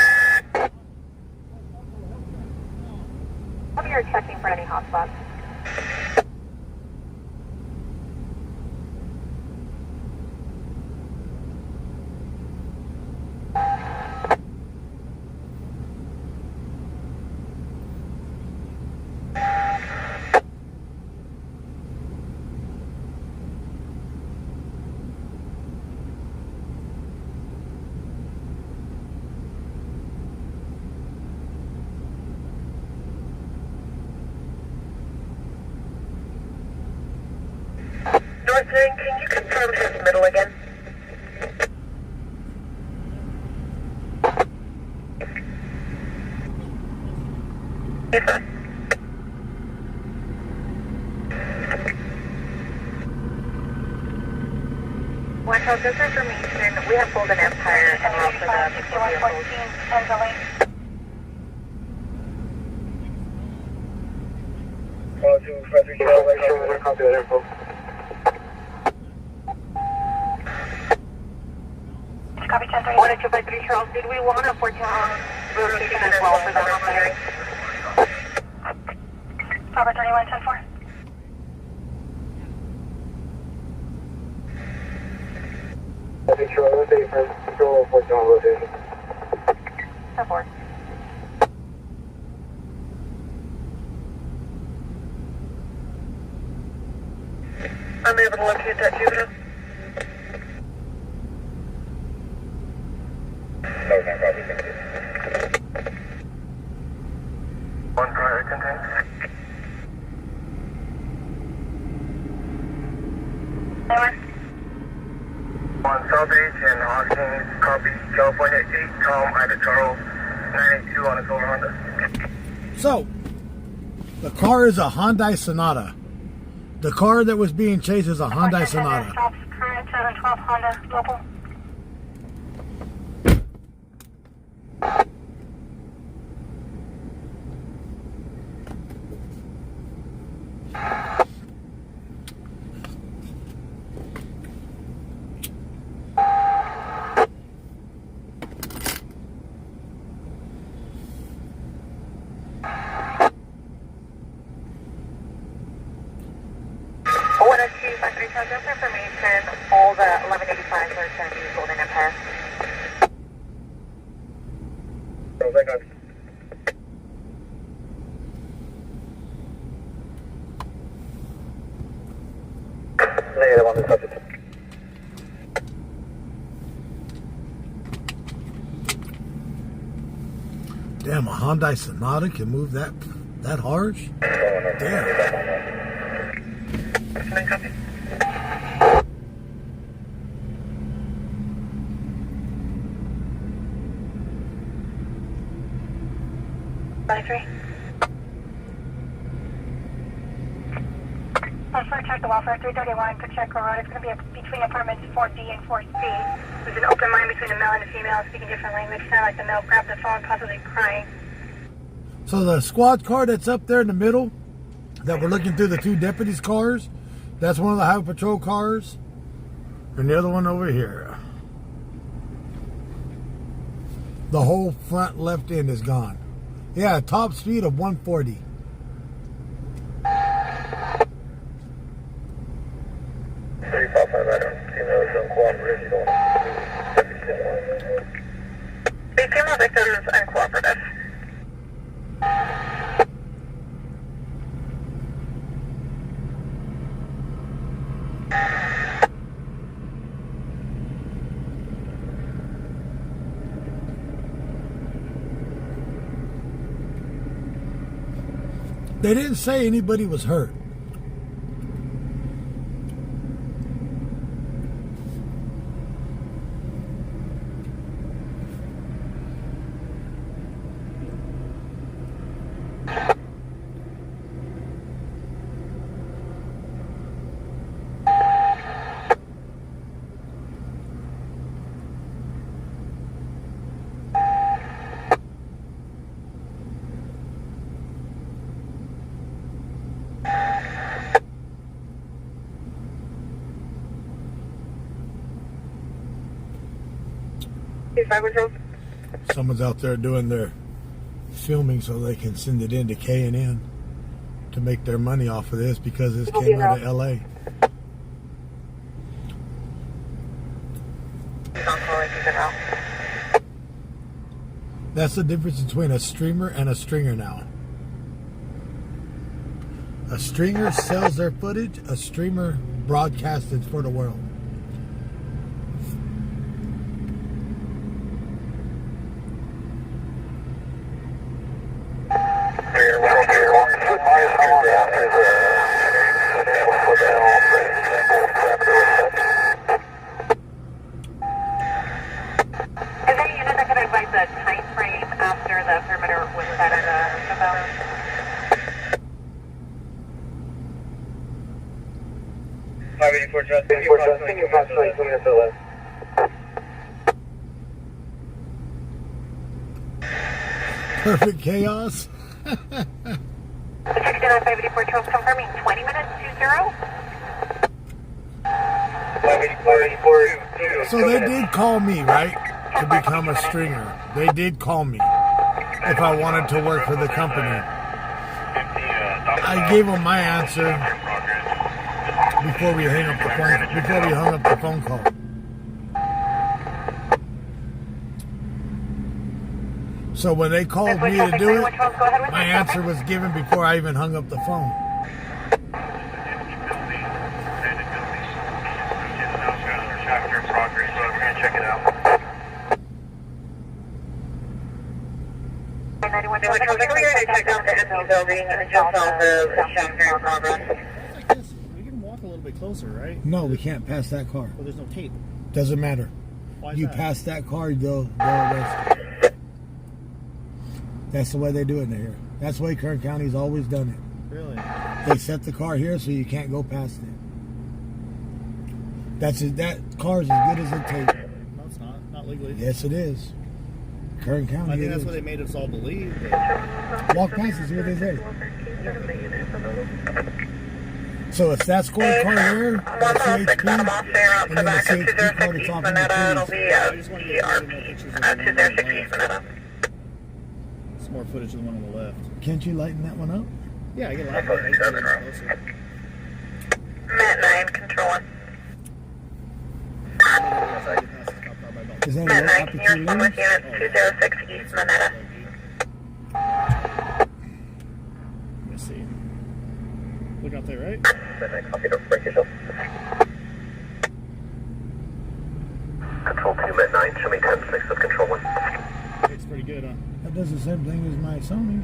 You're checking for any hotspots. Then can you confirm his middle again? Yes, sir. Watch out, this information, we have Golden Empire and also the 6114 Ensley. Copy that info. Copy 10-3. 1253 Charles, did we want a 14 rotation as well for the hearing? Robert 31, 10-4. Control rotation, control 14 on rotation. 10-4. I'm able to locate that juvenile. No, no, copy, thank you. One prior contained. On South H and Austin, copy, California 8, Tom, Ida Charles, 982 on a silver Honda. So, the car is a Hyundai Sonata. The car that was being chased is a Hyundai Sonata. Stops current 712 Honda local. Just information, all the 1185s are going to be Golden Empire. Negative on the subject. Damn, a Hyundai Sonata can move that harsh? Damn. Check the welfare 331, Pacheco Road. It's going to be between apartments 4D and 4C. There's an open line between a male and a female speaking different language. Sound like the male grabbed the phone, possibly crying. So the squad car that's up there in the middle, that we're looking through the two deputies' cars, that's one of the highway patrol cars. And the other one over here. The whole front left end is gone. Yeah, top speed of 140. The female victim is uncooperative. They didn't say anybody was hurt. Someone's out there doing their filming so they can send it in to K&N to make their money off of this because this came out of LA. That's the difference between a streamer and a stringer now. A stringer sells their footage, a streamer broadcasts it for the world. a time frame after the perimeter was set at about? Continue approximately 2 minutes or less. Perfect chaos. 584 Charles confirming 20 minutes, 20. So they did call me, right, to become a stringer. They did call me if I wanted to work for the company. I gave them my answer before we hung up the phone call. So when they called me to do it, my answer was given before I even hung up the phone. Check it out. We're going to check out the empty building just off of Chapter in progress. Like this, we can walk a little bit closer, right? No, we can't pass that car. Well, there's no tape. Doesn't matter. Why is You that? pass that car, they'll arrest you. That's the way they do it in here. That's the way Kern County's always done it. Really? They set the car here so you can't go past it. That car's as good as it takes. No, it's not. Not legally. Yes, it is. Kern County. I think it that's is. what they made us all believe. But Walk past it, see what they say. So it's that scored car there, that's CHP, and then the CHP car that's off in the I just wanted to get more pictures of the one on the left. Some more footage of the one on the left. Can't you lighten that one up? Yeah, I get a lot more closer. Met 9, controlling. Is that a Met low 9, altitude you're with lens? unit 206 East Moneta. Let me see. Look out there, right? Control 2, Met 9, show me 10-6 with Control 1. Looks pretty good, huh? That does the same thing as my Sony.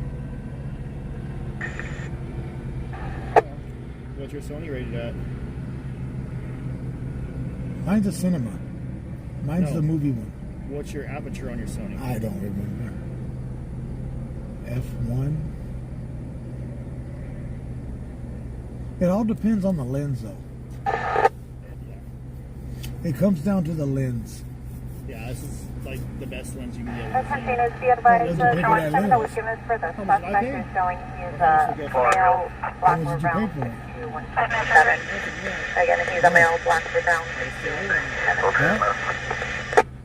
What's your Sony rated at? Mine's a cinema. Mine's No. the movie one. What's your aperture on your Sony? I don't remember. F1. It all depends on the lens, though. It comes down to the lens. Yeah, this is like the best lens you can get. Martinez, be advised, Doesn't pay for that that was lens. given for the How much did I suspect pay? is showing he is How a much did you get for it? male, How black much or did you pay brown. for it? 2177. Again, he's a male, black or brown. Huh?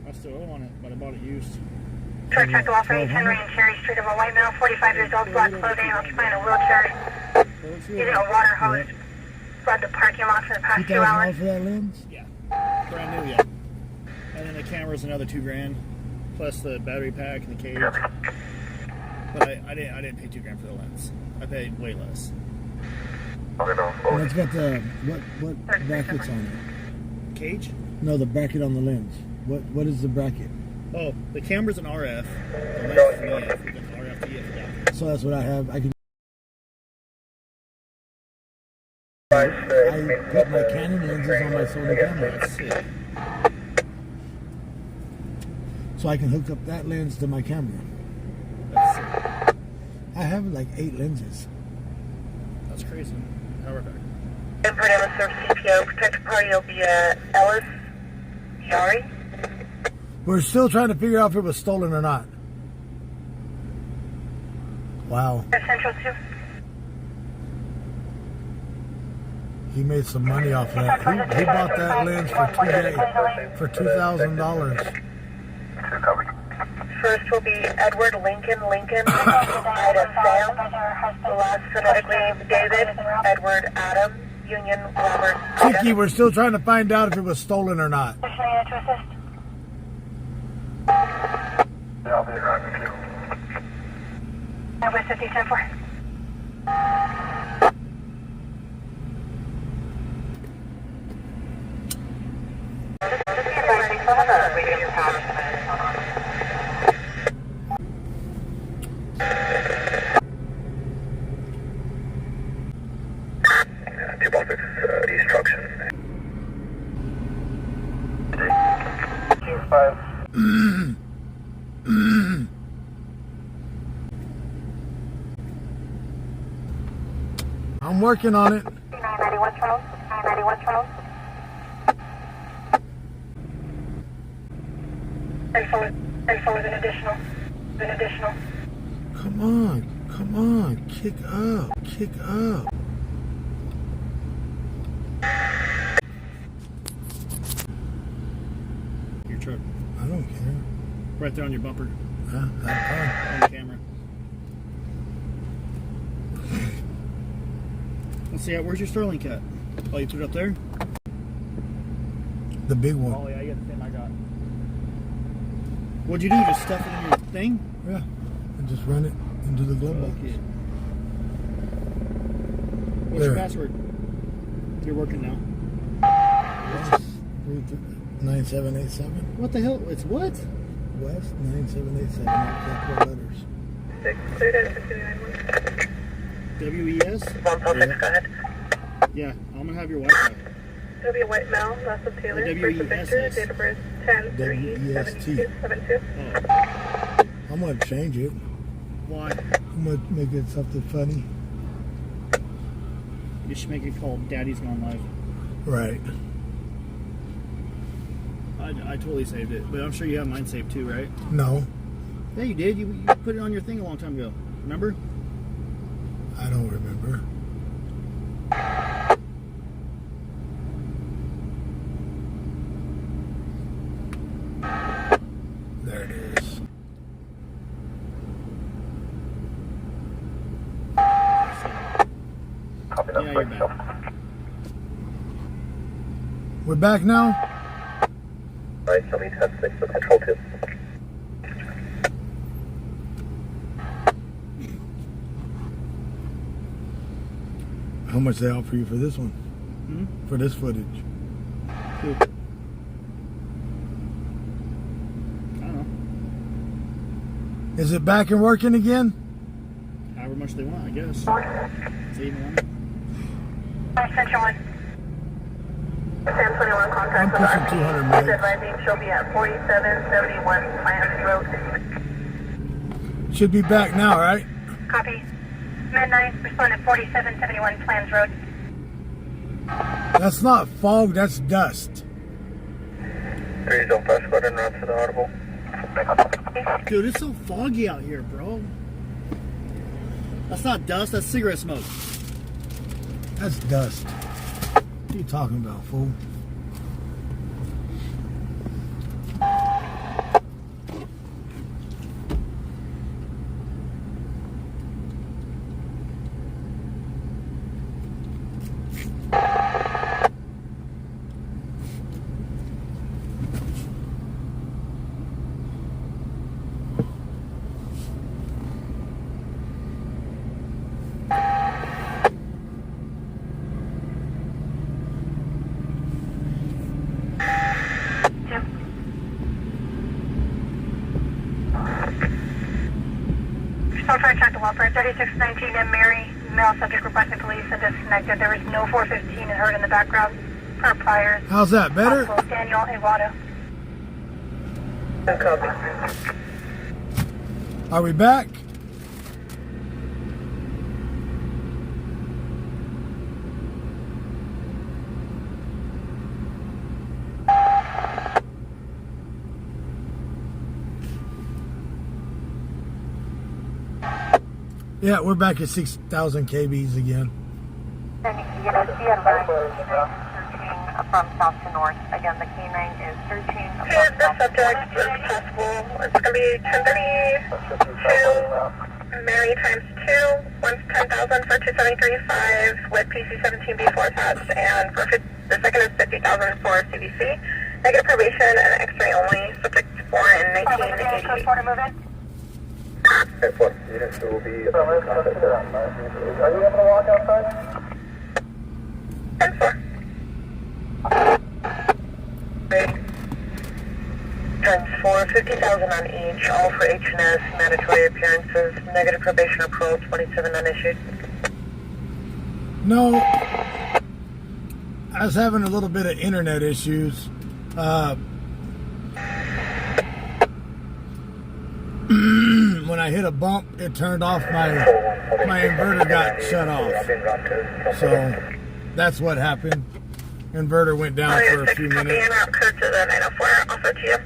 I still owe on it, but I bought it used. Church check off 8 Henry and Cherry Street of a white male, 45 years old, black clothing, occupying a wheelchair, using a water hose, fled the parking lot for the past 2 $2,000 hours. for that lens? Yeah, brand new, yeah. And then the camera's another $2,000, plus the battery pack and the cage. But I didn't pay $2,000 for the lens. I paid way less. And it's got the what brackets on it? Cage? No, the bracket on the lens. What is the bracket? Oh, the camera's an RF. The lens is an EF. You got the RF to EF adapter. So that's what I have. I put my Canon lenses on my Sony camera, That's sick. so I can hook up that lens to my camera. That's sick. I have like 8 lenses. That's crazy. Power back. Import serve CPO, protected party will be Ellis Yari. We're still trying to figure out if it was stolen or not. Wow, Central 2. he made some money off that. He bought that lens for $2,000. First will be Edward Lincoln, Ida Sam. The last phonetically David, Edward Adam, Union Robert. Tiki, we're still trying to find out if it was stolen or not. To assist. West 50-10-4. East Truction. 5. I'm working on it. 991 Charles. 991 Charles. And forward an additional. Come on, kick up. Your truck. I don't care. Right there on your bumper. Huh? On the camera. Let's see, where's your Starlink at? Oh, you put it up there? The big one. Oh, yeah, you got the same I got. What'd you do? Just stuff it in your thing? Yeah. And just run it into the glove box. Okay. What's your There. password? You're working now. 9787. What the hell? It's what? West 9787. Capital letters. 6, cleared at 59. WES? 146, go ahead. Yeah, I'm gonna have your Wi-Fi. It'll be a white male, last of Taylor, The first of Victor, WESS. date of birth 10/3/72. Oh. I'm going to change it. Why? I'm going to make it something funny. You should make it called Daddy's Gone Live. Right. I totally saved it, but I'm sure you have mine saved too, right? No, Yeah, you did. You put it on your thing a long time ago. Remember? I don't remember. There it is. Copy Yeah, you're back. We're back now? Right, show me 10-6 for control 2. How much they offer you for this one? Hmm? For this footage? Cool. I don't know. Is it back and working again? However much they want, I guess. Save me money. Central 1. 1021 I'm contact with pushing RP. 200 Is megs. advising she'll be at 4771 Plans Road. Should be back now, right? Copy. Midnight, respond at 4771 Plans Road. That's not fog, that's dust. 3 zone fast squad en route to the audible. Dude, it's so foggy out here, bro. That's not dust, that's cigarette smoke. That's dust. What are you talking about, fool? Still trying to track the Whopper. 3619 and Mary, male subject requesting police and disconnected. There was no 415 and heard in the background. Per priors. How's that, better? Possible Daniel Evado. Copy. Are we back? Yeah, we're back at 6,000 KBs again. From south to north. Again, the canine is searching. And the subject is possible. It's going to be 1032 Mary times 2. One's 10,000 for 273.5 with PC-17B4 attached, and for the second is 50,000 for CBC. Negative probation and X-ray only. Subject 4 and 1988. Okay, 4. Unit 2 will be... Are you able to walk outside? 10-4. Times 4, 50,000 on each, all for H&S, mandatory appearances, negative probation or parole, 27 unissued. No, I was having a little bit of internet issues. when I hit a bump, it turned off my inverter got shut off. So that's what happened. Inverter went down for a few minutes. Code to the 904, also to you.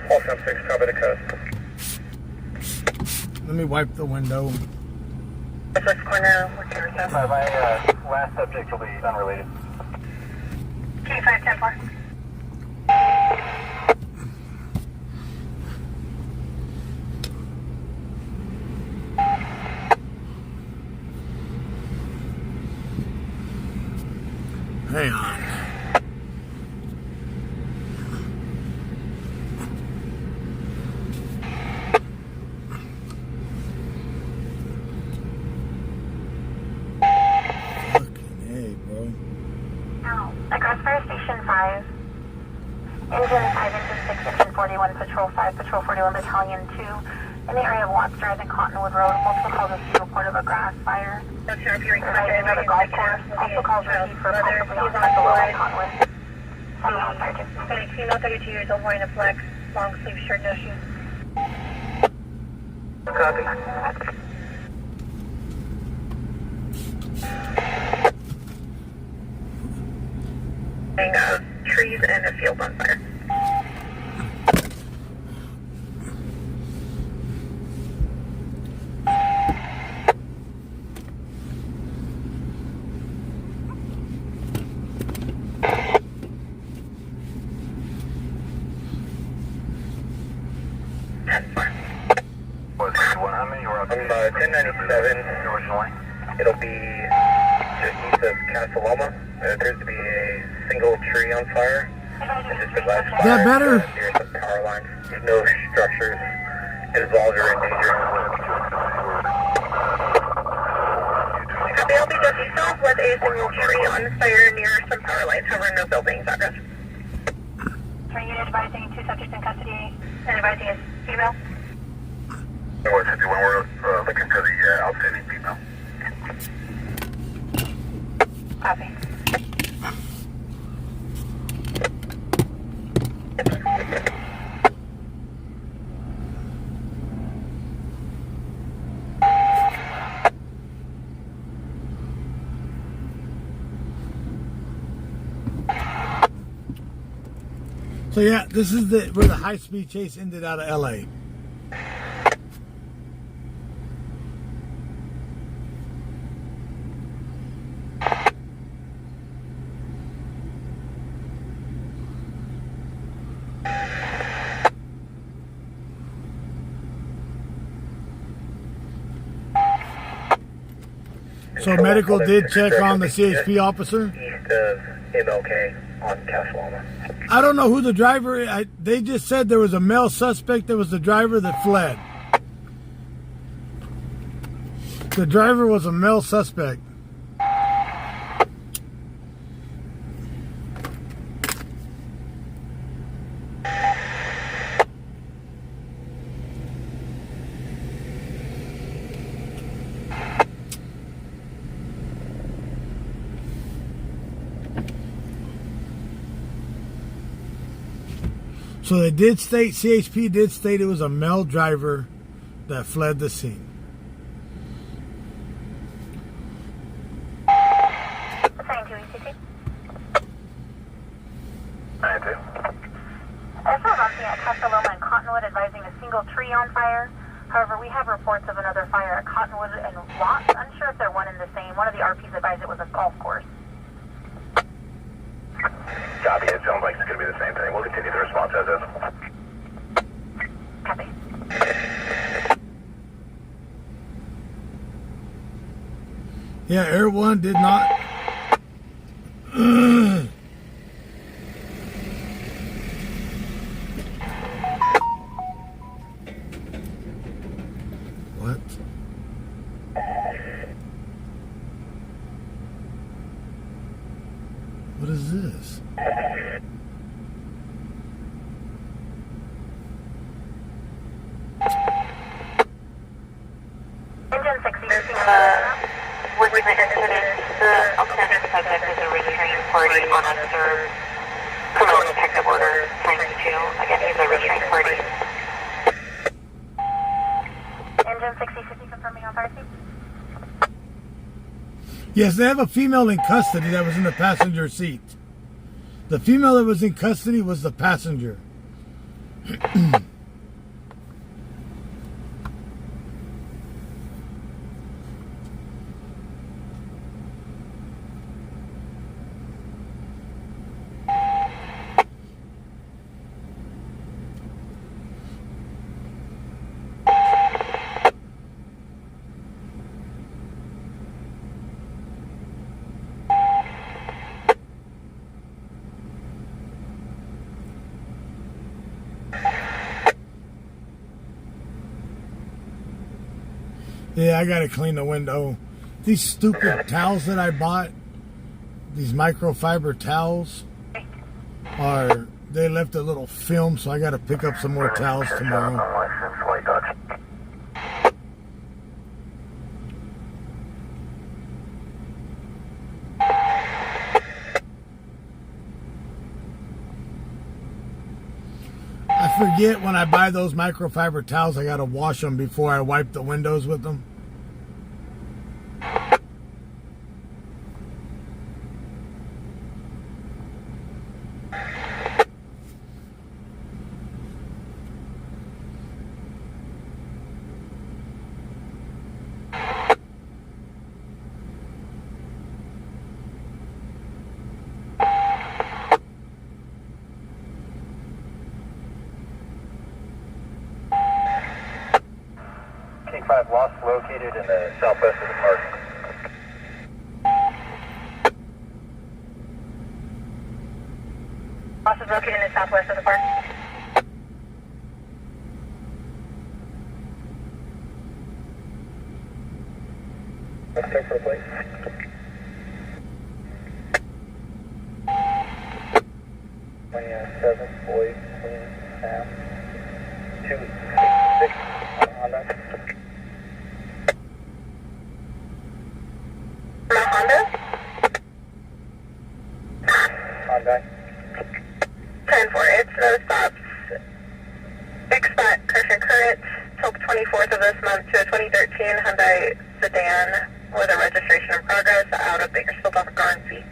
All 6, copy the code. Let me wipe the window. West corner, what's your request? My last subject will be unrelated. K510-4. Hang on. Across Fire Station 5, Engine 5, Engine 6, Engine 41, Patrol 5, Patrol 41, Battalion 2, in the area of Watts Drive and Cottonwood Road. Multiple calls received report of a grass fire. Advising of the golf course. Also calls received for possibly on site below at Cottonwood. Female 32 years old, wearing a flex, long sleeve shirt, no shoes. Copy. Trees and a field on fire. Was it one? How many were up? 1097. Originally. It'll be just east of Casaloma. There appears to be a single tree on fire. Just advised Is that better? Near some power lines. There's no structures involved or in danger. Copy, LBW South with a single tree on fire near some power lines. However, no buildings at risk. Are you advising 2 subjects in custody? And advising is female. What 51, we're looking for the outstanding female. Copy. So yeah, this is where the high-speed chase ended out of LA. So medical did check on the CHP officer? East of MLK on Casaloma. I don't know who the driver is. They just said there was a male suspect that was the driver that fled. The driver was a male suspect. So they did state, CHP did state it was a male driver that fled the scene. Assigned to ECT. 92. Also announcing at Casaloma and Cottonwood advising a single tree on fire. However, we have reports of another fire at Cottonwood and Watts. Unsure if they're one and the same. One of the RPs advised it was a golf course. Copy. It sounds like it's going to be the same thing. We'll continue the response as is. Copy. Yeah, Air One did not. What? What is this? Engine 60. With the incident, the outstanding subject is a restraint party on a third criminal detective order ×2. Again, he's a restraint party. Yes, they have a female in custody that was in the passenger seat. The female that was in custody was the passenger. Yeah, I gotta clean the window. These stupid towels that I bought, these microfiber towels, they left a little film, so I gotta pick up some more towels tomorrow. I forget when I buy those microfiber towels, I gotta wash them before I wipe the windows with them. K5 lost located in the southwest of the park. Lost is located in the southwest of the park. Let's check for a plate. Seven, boy, half, 2, 6, Honda. Honda? Honda. 10-4, it's no stops. Expect Christian Current till the 24th of this month to a 2013 Hyundai sedan with a registration in progress out of Bakersfield off of Garnsey.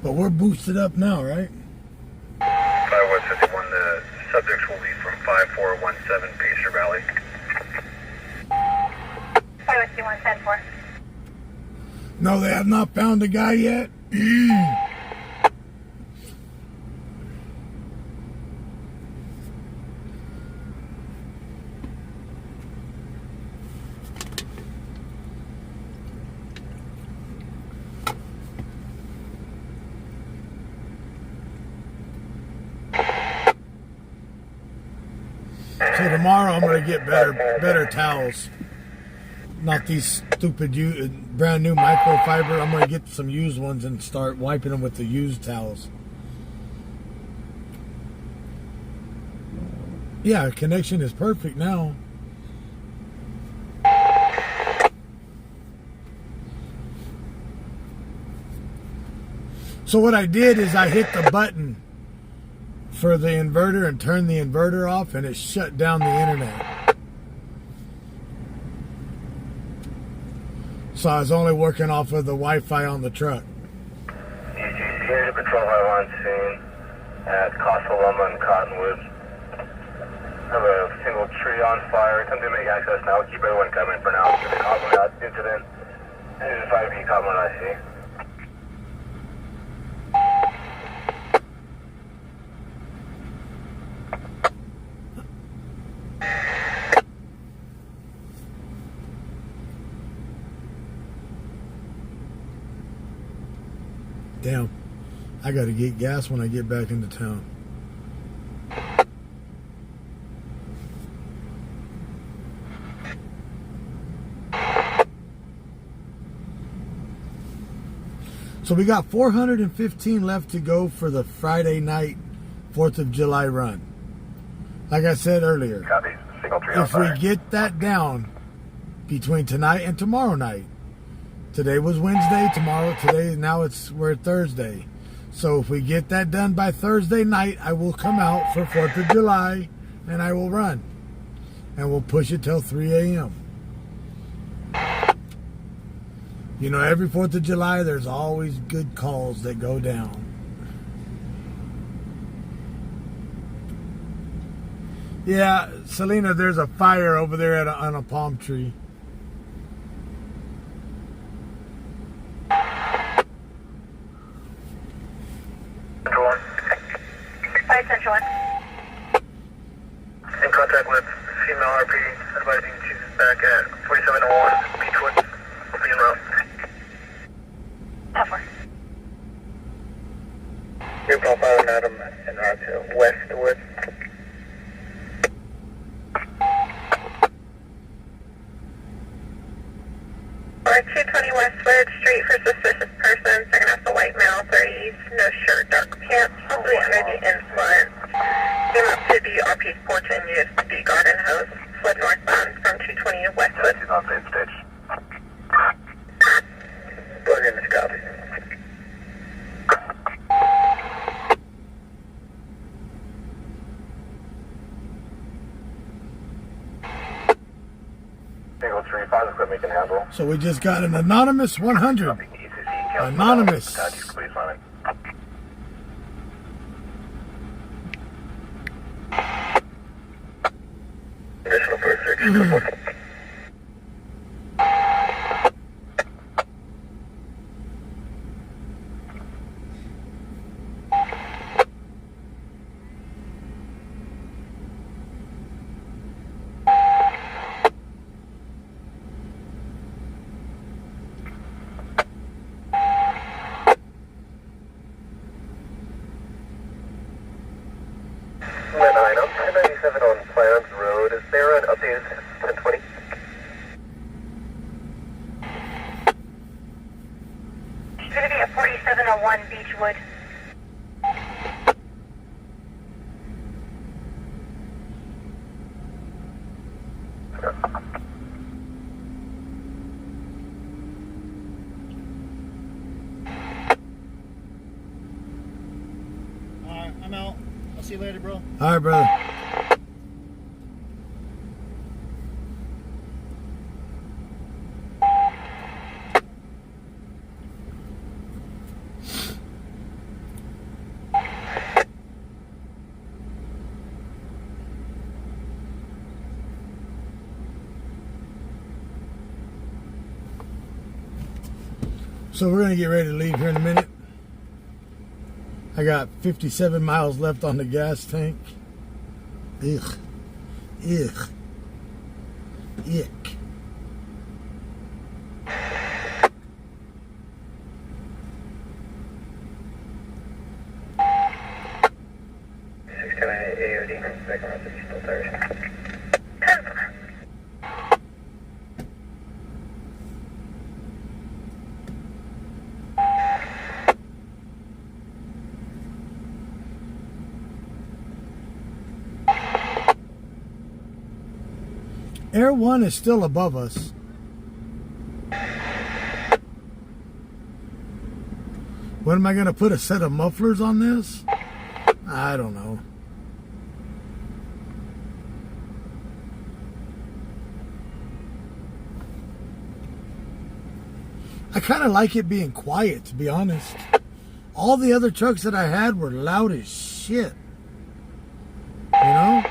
But we're boosted up now, right? 51, the subjects will be from 5417 Pacer Valley. 5110-4. No, they have not found the guy yet. So tomorrow I'm going to get better towels. Not these stupid brand new microfiber. I'm going to get some used ones and start wiping them with the used towels. Yeah, connection is perfect now. So what I did is I hit the button for the inverter and turned the inverter off, and it shut down the internet. So I was only working off of the Wi-Fi on the truck. Here's a patrol high on scene at Casa Loma and Cottonwood. Have a single tree on fire. Come to make access now. Keep everyone coming for now. If they cause an incident, this is 5B, call one IC. Damn, I gotta get gas when I get back into town. So we got 415 left to go for the Friday night 4th of July run. Like I said earlier, Copy. Single tree on if we fire. get that down between tonight and tomorrow night, today was Wednesday, we're Thursday. So if we get that done by Thursday night, I will come out for 4th of July and I will run. And we'll push it till 3 a.m. You know, every 4th of July, there's always good calls that go down. Yeah, Selena, there's a fire over there on a palm tree. Central 1. 5 Central 1. In contact with female RP, advising she's back at 4701 Beechwood, being route. 10-4. Your profile and Adam and route to Westwood. Or 220 Westwood, street for suspicious person, second half the white male, 30s, no shirt, dark pants, probably under the influence. Came up to the RP's porch and used the garden hose, fled northbound from 220 Westwood. She's on same stage. Plug in this copy. Single tree, 5 equipment can handle. So we just got an anonymous 100. Anonymous. Please on it. Additional first search report. Len item 1097 on Plans Road. Is there an updated 1020? It's going to be at 4701 Beechwood. Alright, I'm out. I'll see you later, bro. All right, brother. So we're going to get ready to leave here in a minute. I got 57 miles left on the gas tank. Ugh. Ugh. Ick. AOD, back around 50 still tires. Air 1 is still above us. When am I going to put a set of mufflers on this? I don't know. I kind of like it being quiet, to be honest. All the other trucks that I had were loud as shit. You know?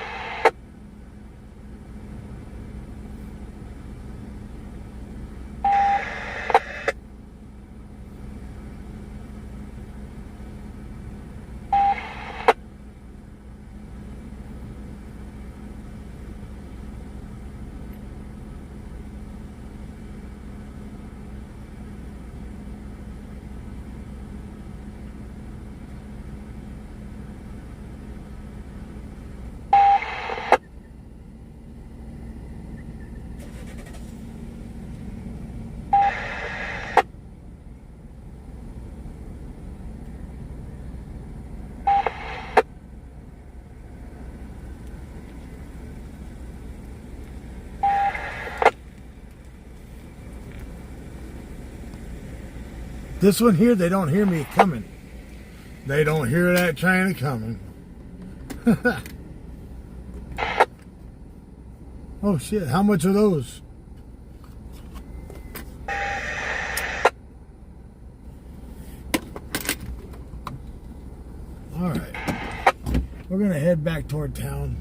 This one here, they don't hear me coming. They don't hear that train coming. Oh shit, how much are those? Alright. We're gonna head back toward town.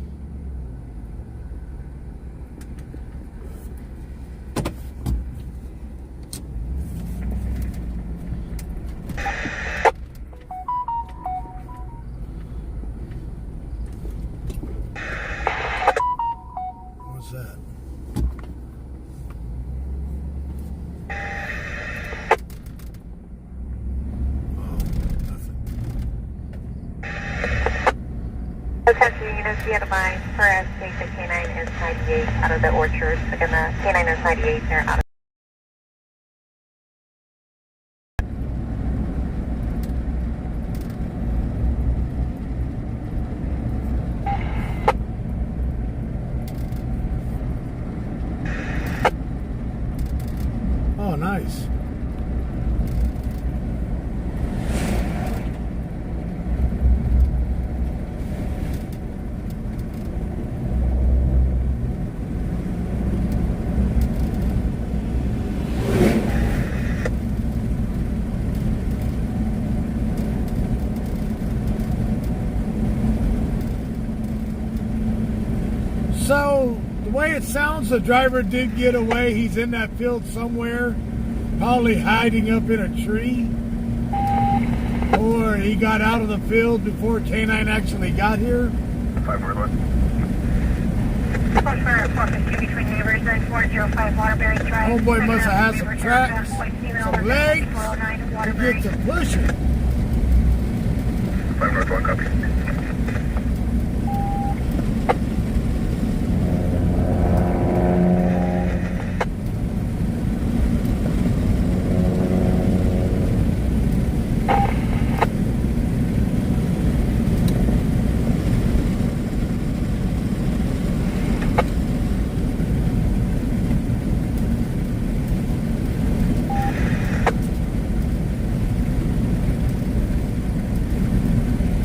What's that? Attention units, be advised, per SK, the K9 is 98 out of the orchard. Again, the K9 is 98, they're out of. Oh, nice. So, the way it sounds, the driver did get away. He's in that field somewhere, probably hiding up in a tree. Or he got out of the field before K9 actually got here. 541. Push for 450 between neighbors and 405 Waterbury Drive. Homeboy must have had some tracks, some legs, to get to pushing. 5 North 1, copy.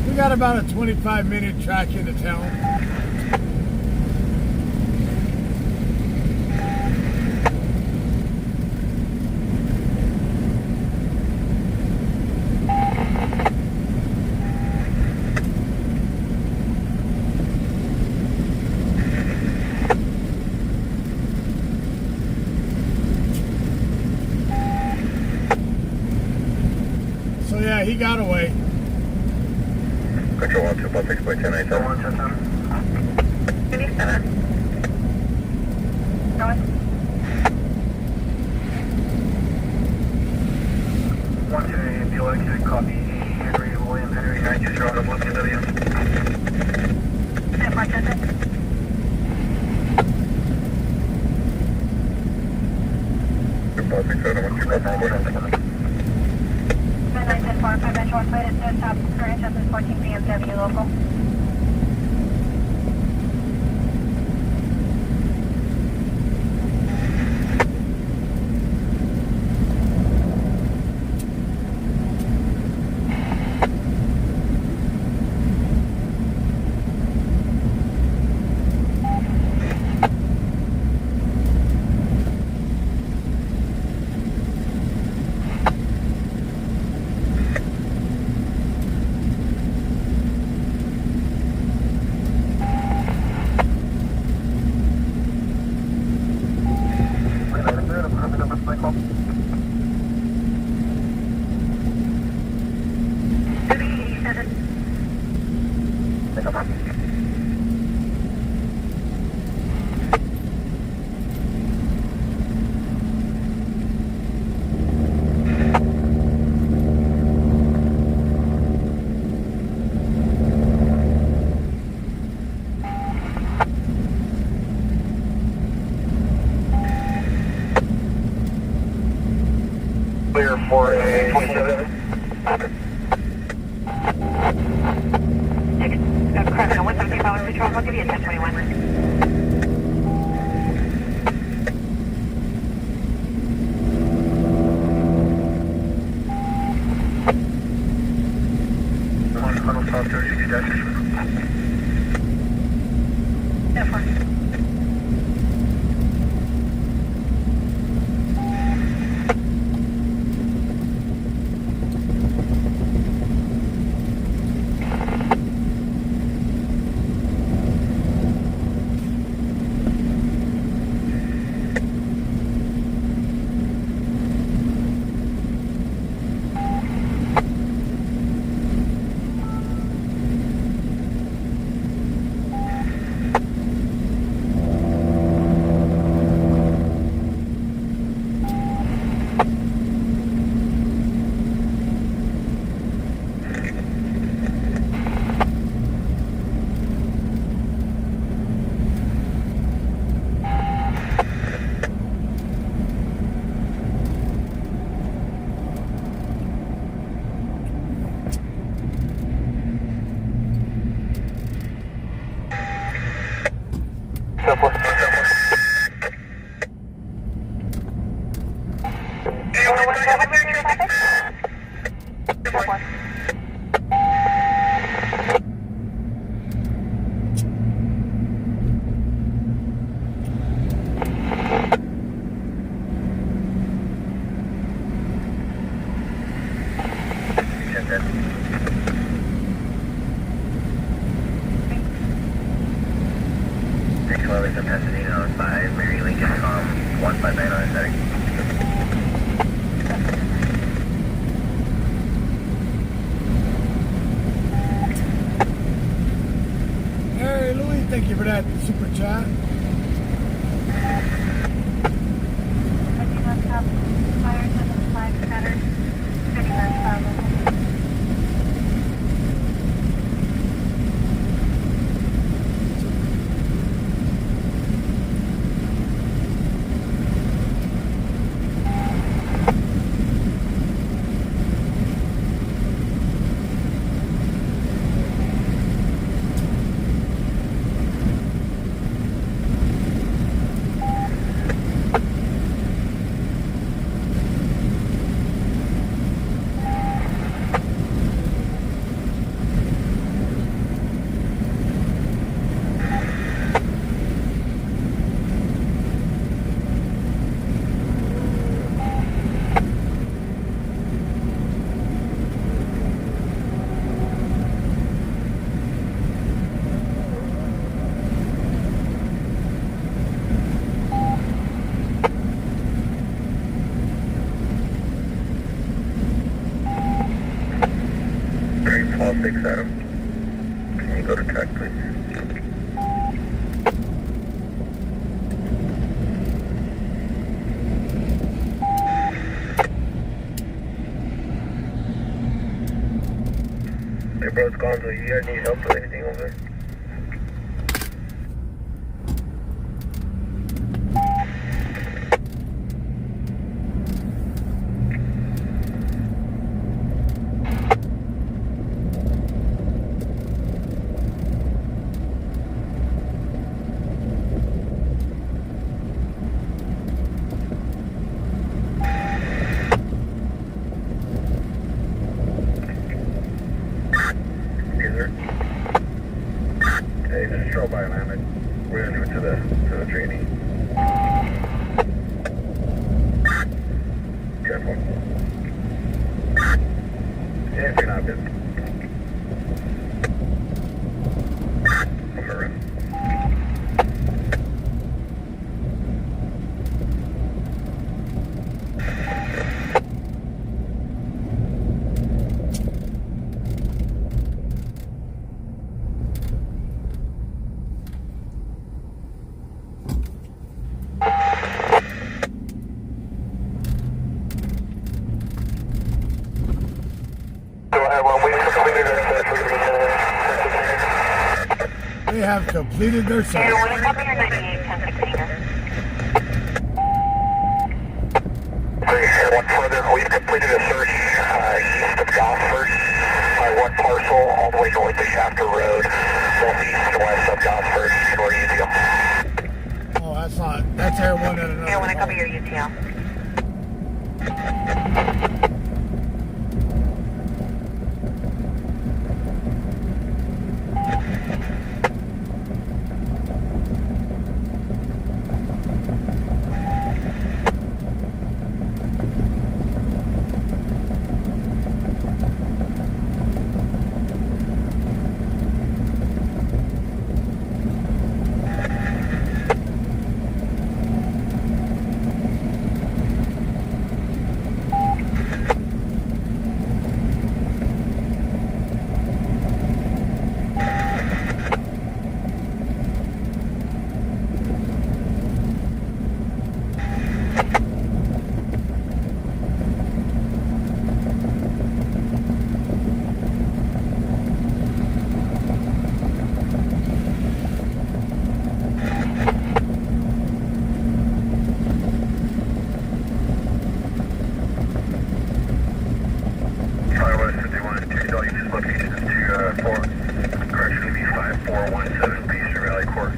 We got about a 25-minute track into town. So yeah, he got away. Control 1, 2.6.1097. 57. North. 128, evacuation, copy. Henry, William, Henry, 90, Charlotte, 1KW. And Marchester. Report 671, 910-405 Metro 1 flight at no stop. Current time is 14 BMW local. Clear for a 27. Correct, 170 Power Patrol, I'll give you a 1021. Hey, Louis, thank you for that super chat. I do not have fires in the flag scattered. Pretty much problem. Adam. Can you go to track, please? Hey bro, it's Gonzo. You guys need help with anything over there? They have completed their search. We've completed a search east of Gosford by one parcel all the way north of Shafter Road, northeast and west of Gosford. Where are you UTL? Oh, that's Air 1 at another. Air 1, I cover your UTL. 417 Peachtree Valley Court.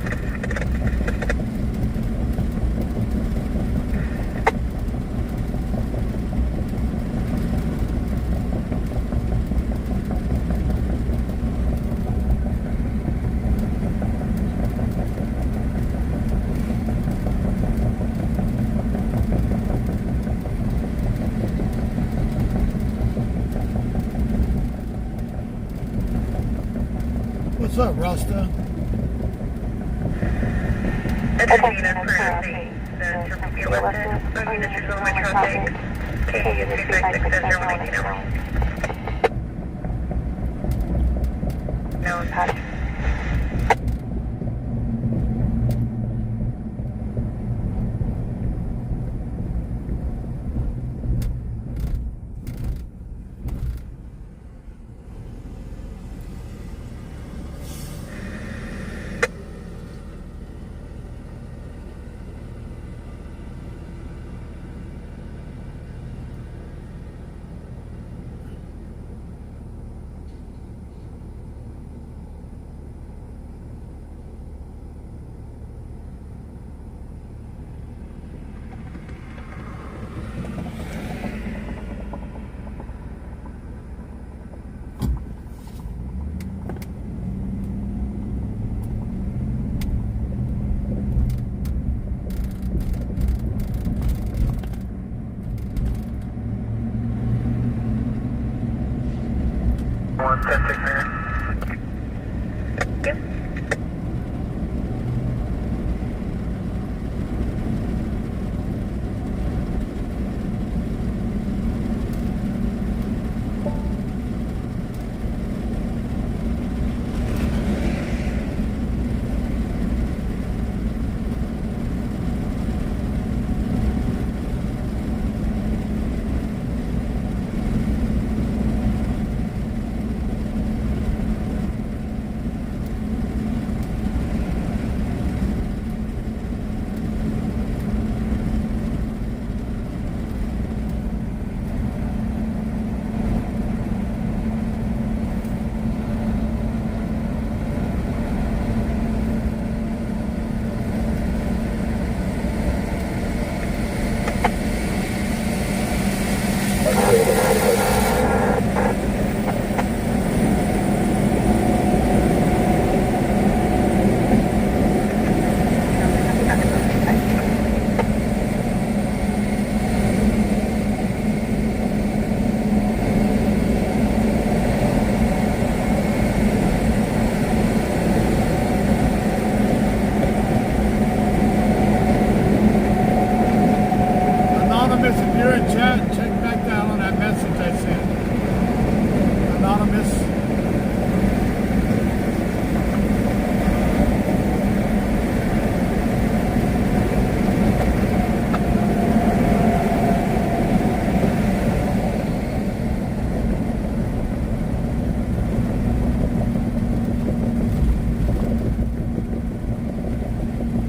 What's up, Rasta? It's a unit for the traffic listed. So units are showing my traffic. KU236 says you're 118 hours. No impact.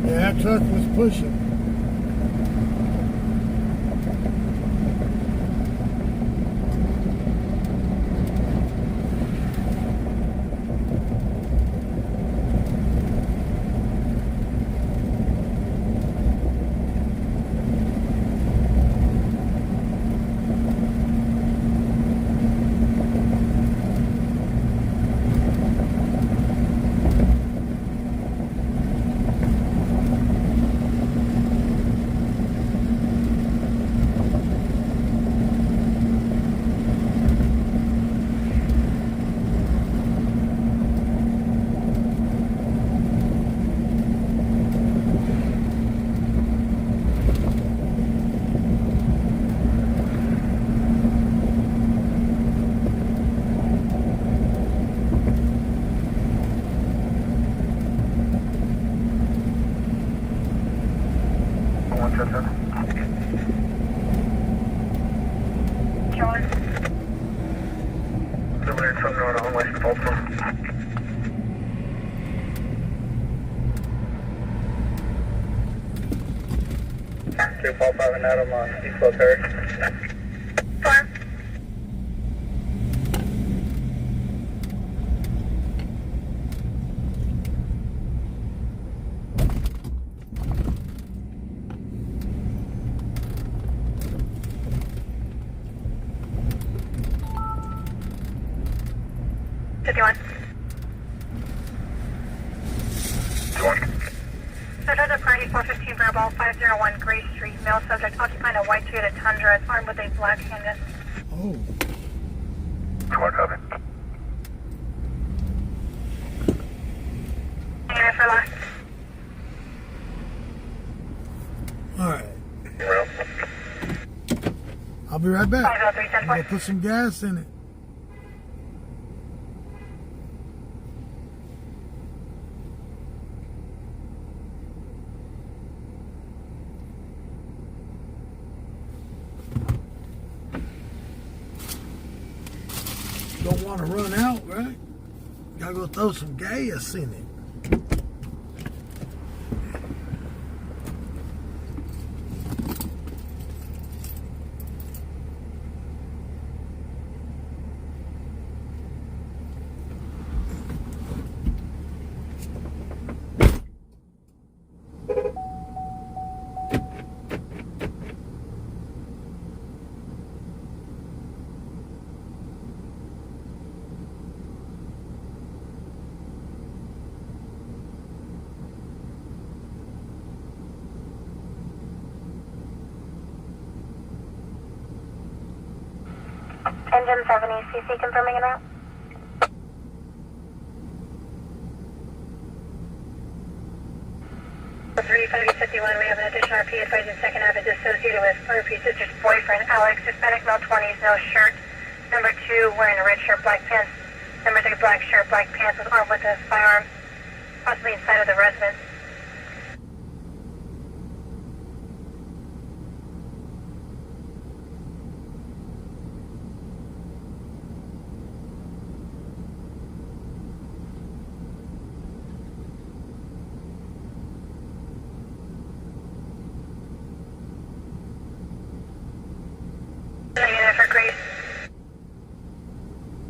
That truck was pushing. Adam on East Bel Terrace. Farm. Mall, 501 Gray Street. Male subject occupying a white Toyota Tundra, armed with a black handgun. Oh. Squad copy. Unit for last. All right. Well, I'll be right back. 503 I'm gonna put some gas in it. Don't want to run out, right? Gotta go throw some gas in it. Engine 70, CC confirming en route. For 3551, we have an additional RP advising Second Ave is associated with RP sister's boyfriend, Alex, Hispanic, male 20s, no shirt. Number 2, wearing a red shirt, black pants. Number 3, black shirt, black pants, with armed with a firearm, possibly inside of the residence. Unit for Grace.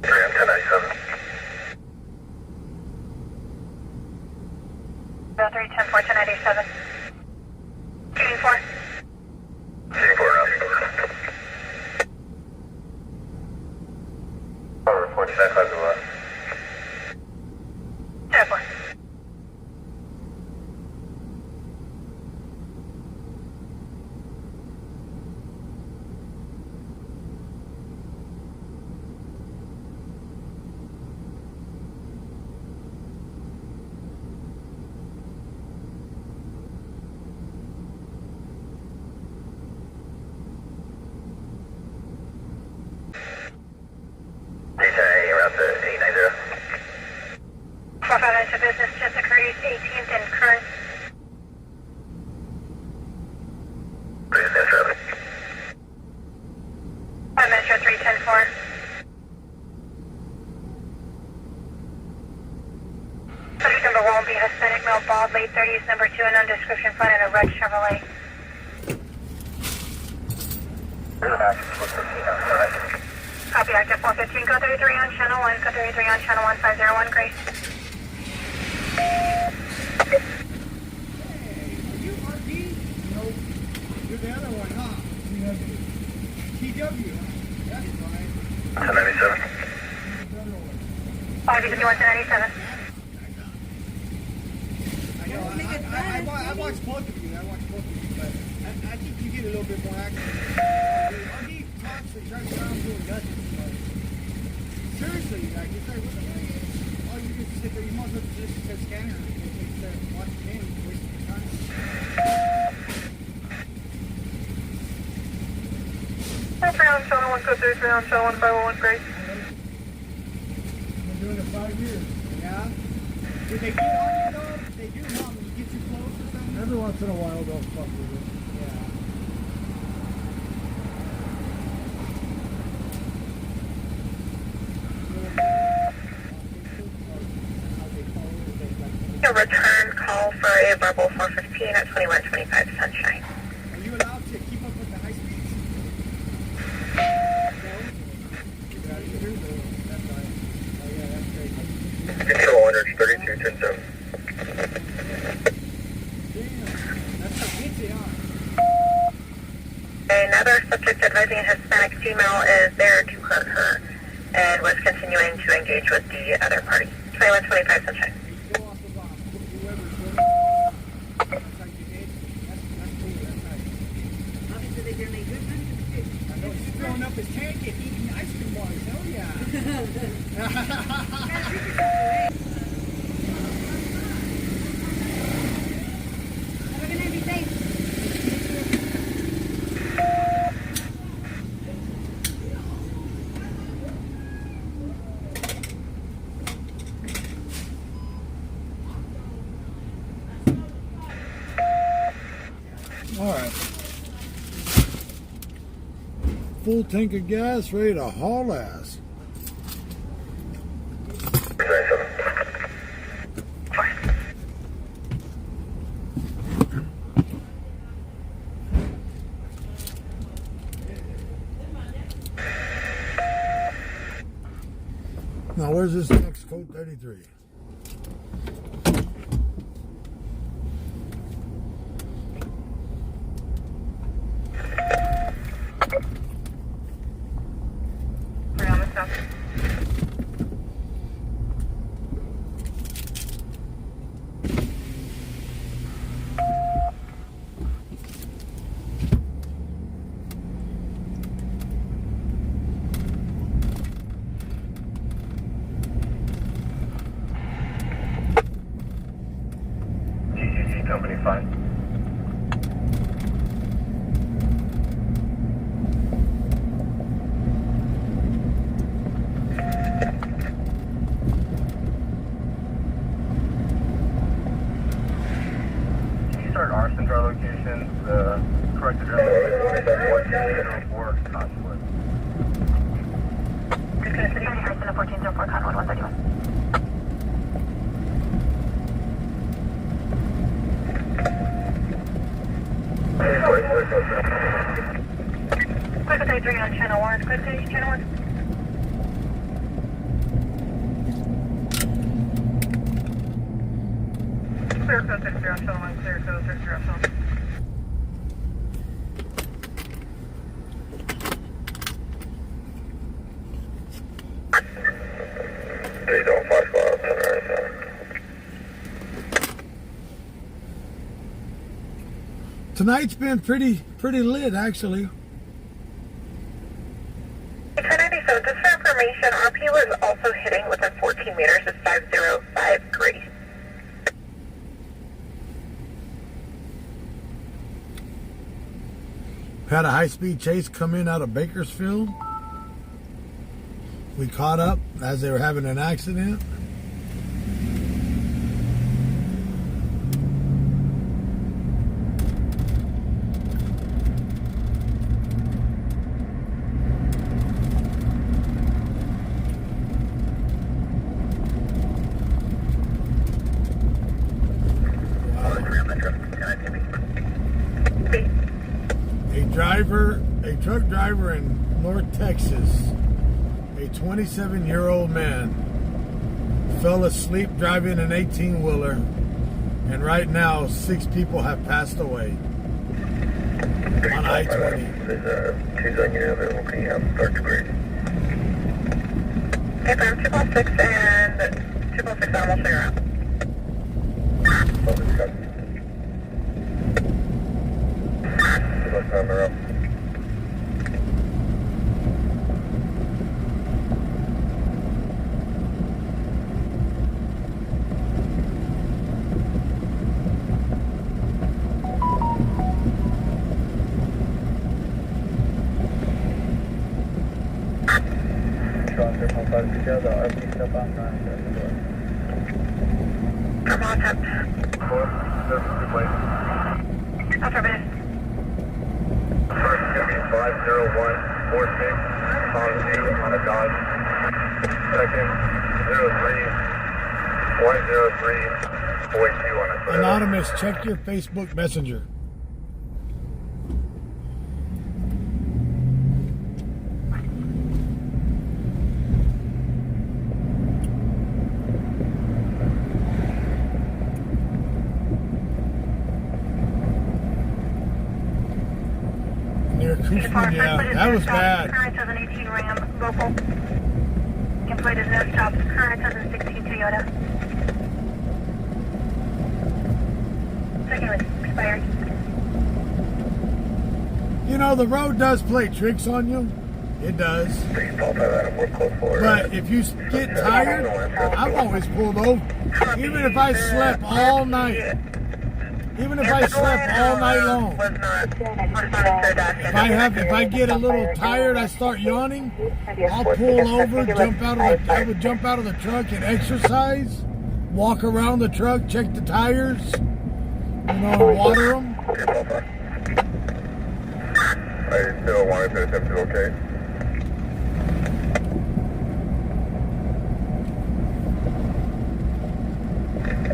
1097. 03, 10 4, 1097. Shooting 4. Shooting 4 now. Report 10 5 to 10 4. Into business just occurred 18th and current. Metro 3104. Subject number 1 will be Hispanic, male, bald, late 30s, number 2, unknown description, found in a red Chevrolet. Copy, active 415, code 33 on channel 1, code 33 on channel 1501, Grace. You RP? Nope. You're the other one, huh? TW. That's fine. 1097. 551 to 97. I watched both of you. But I think you get a little bit more active. RP talks and drives around doing nothing. But seriously, like, it's like, what the heck? Oh, you just sit there. You might as well just hit the scanner and watch the game. Waste your time. On channel 1, code 33 on channel 1501, Grace. Been doing it 5 years. Yeah? Did they get on you though? They do, huh? When you get too close or something? Every once in a while, they'll fuck with it. Yeah. A return call for a verbal 415 at 2125 Sunshine. Are you allowed to keep up with the high speeds? No? You're out of here? That's right. Oh yeah, that's great. Control 132 Damn. That's how big they are. Another subject advising Hispanic female is there to hurt her and was continuing to engage with the other party. 2125 Sunshine. Go off the bomb. Whoever's doing it. That's like you did. That's All right. Full tank of gas, ready to haul ass. Now, where's this next code 33? Right on the south. GGG Company 5. Can you start arson to our location? The correct address is 1404 Cottonwood. Good City, arson of 1404 Cottonwood 131. Quick with 3 on channel 1. Quick with channel 1. Clear code 60 on channel 1. Clear code 60 on channel 1. They don't flash miles on our side. Tonight's been pretty lit, actually. 1097, just for information, RP was also hitting within 14 meters of 505 Grace. Had a high-speed chase come in out of Bakersfield. We caught up as they were having an accident. A truck driver in North Texas, a 27-year-old man, fell asleep driving an 18-wheeler, and right now 6 people have passed away on I-20. There's 2 on your available. Can you have start to grade? Okay, from 206 and 206 almost figure out. Focus cut. 206 on the road. I'm on top. Affirmative. First is going to be 50146 on 2 on a Dodge. Second, 03103 on a Toyota. Anonymous, check your Facebook Messenger. Near Koofman, yeah, that was bad. Current 2018 Ram, local. Employed as no stops. Current 2016 Toyota. Second was expired. You know, the road does play tricks on you. It does. But if you get tired, I've always pulled over. Even if I slept all night. Even if I slept all night long. If I get a little tired, I start yawning, I'll pull over, I would jump out of the truck and exercise, walk around the truck, check the tires, water them. I still wanted to attempt to locate.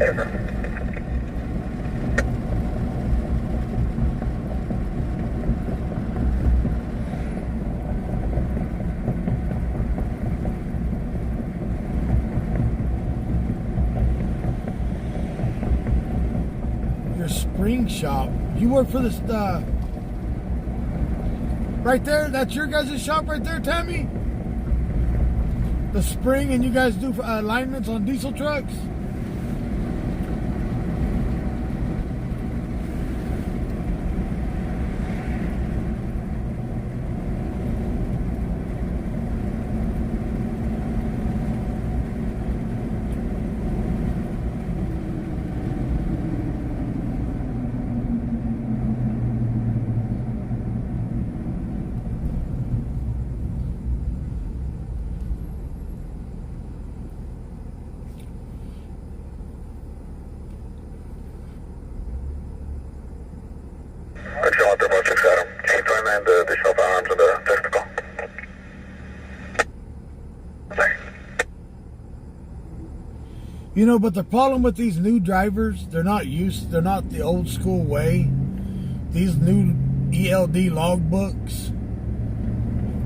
Ever. Your spring shop. You work for this, right there? That's your guys' shop right there, Tammy? The spring, and you guys do alignments on diesel trucks? Actually, on 316 Adam. Can you find man the additional firearms and the technical? Sorry. You know, but the problem with these new drivers, they're not the old school way. These new ELD logbooks,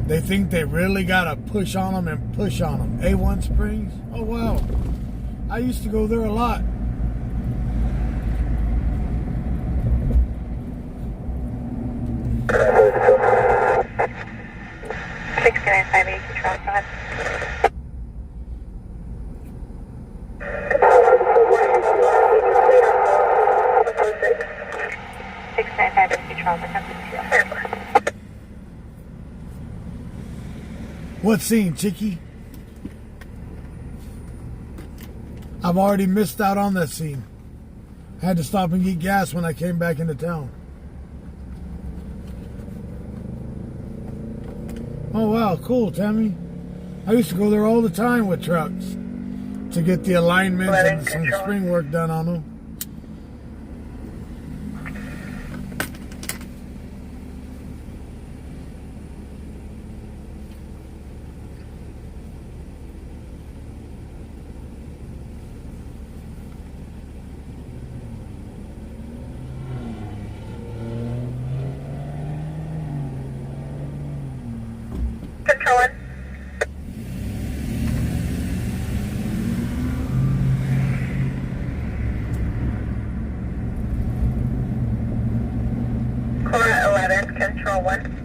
they think they really gotta push on them and push on them. A1 Springs? Oh wow. I used to go there a lot. 6958 control, go ahead. What scene, Chicky? I've already missed out on that scene. I had to stop and get gas when I came back into town. Oh wow, cool, Tammy. I used to go there all the time with trucks to get the alignments and some spring work done on them. Controlling. Cora 11, control 1.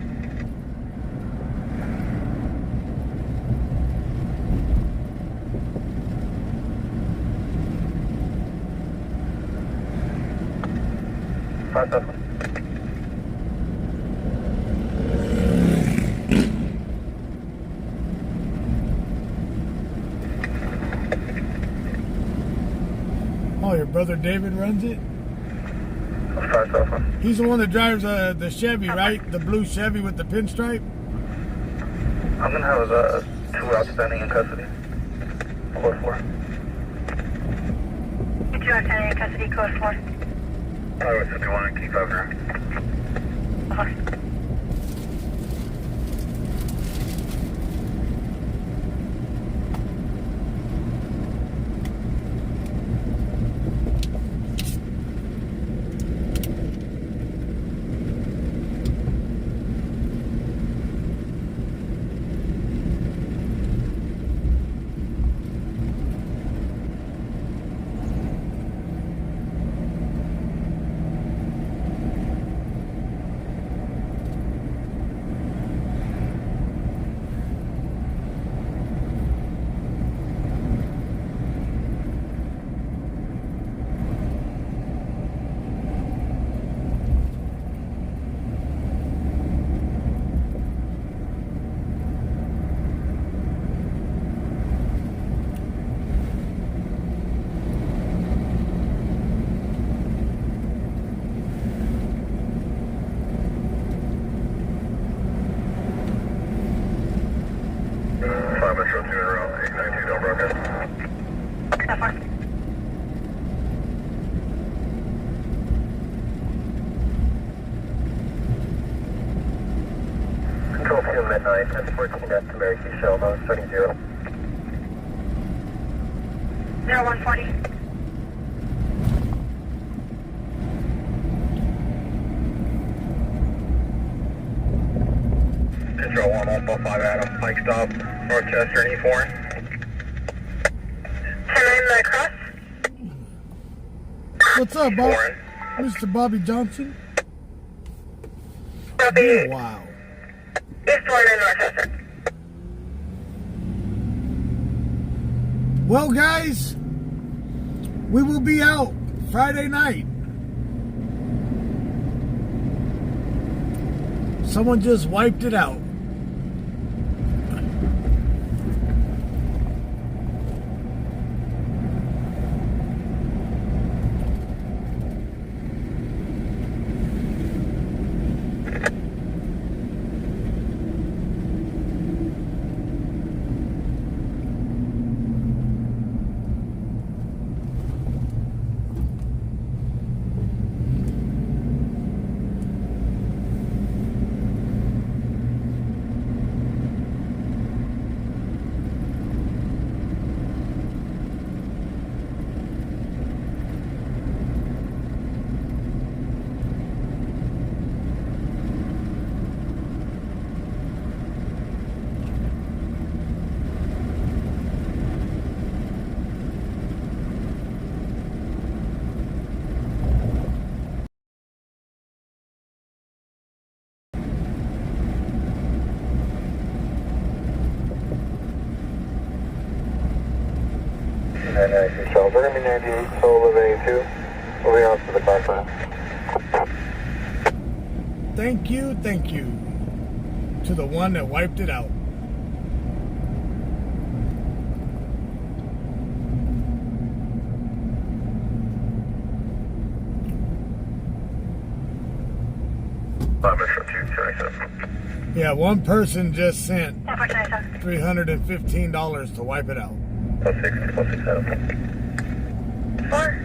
Oh, your brother David runs it? He's the one that drives the Chevy, right? The blue Chevy with the pinstripe? I'm going to have 2 outstanding in custody. Code 4. 2 outstanding in custody, code 4. Highway 51 and Key 5 around. 9, 1014 at American Shell, starting 0. 0140. Control 1145 Adam, Mike stop, Rochester and E4. 10-9 cross. What's up, Bob? Warren. Mr. Bobby Johnson? Copy. Been a while. East 1 in Rochester. Well, guys, we will be out Friday night. Someone just wiped it out. Control, Burgundy 98, Soul of A2. Moving on to the car front. Thank you to the one that wiped it out. Yeah, one person just sent $315 to wipe it out. 06 Adam. 4.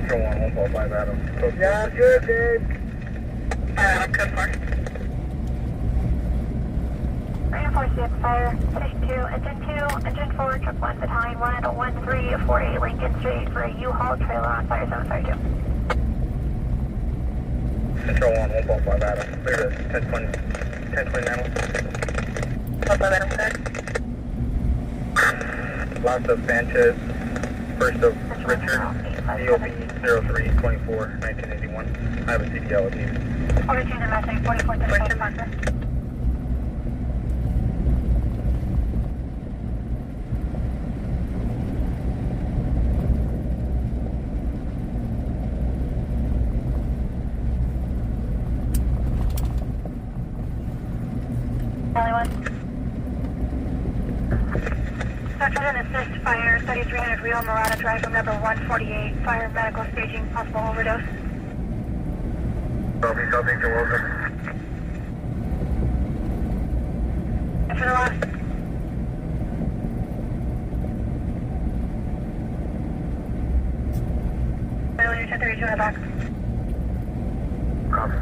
Control 1145 Adam. Yeah, good, Dave. Code 4. 346 fire, station 2, engine 2, engine 4, truck 1, battalion 1 at 1348 Lincoln Street for a U-Haul trailer on fire zone, fire 2. Control 1145 Adam. Clear to 1020 Mantle. Hold on, Adam, sir. Last of Sanchez. First of Richard. DOB 0324 1981. I have a CDL with you. Order change in Mustang 4435 Parker. Alleyway. Dr. Assist fire, 3300 Rio Murata Drive from number 148. Fire medical staging, possible overdose. Copy, you're welcome. And for the last. Failure 1032 in the back. Copy.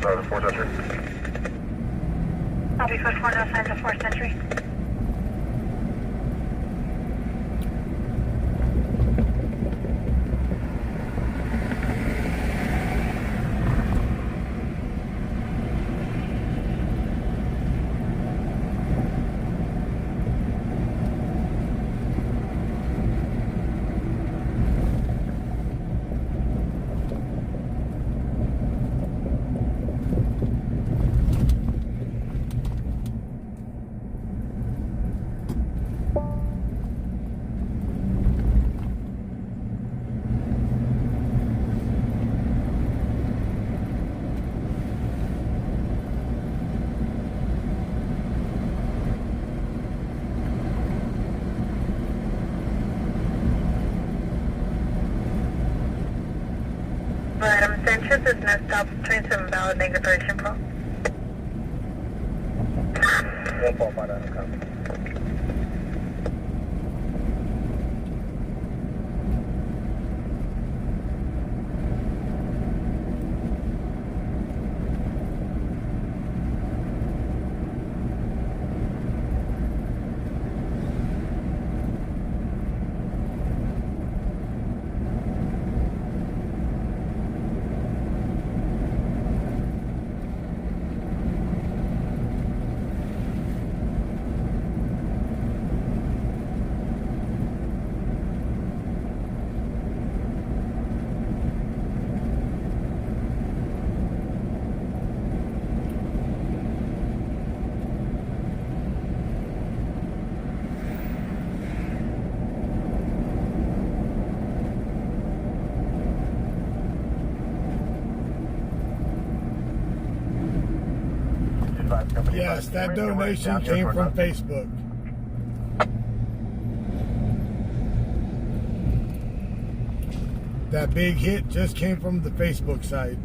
the 4th Century. Copy, foot 4, no signs of 4th Century. Adam Sanchez is next stop, train 7 valid, negative direction pro. 145 Adam, copy. Yes, that donation came from Facebook. That big hit just came from the Facebook site.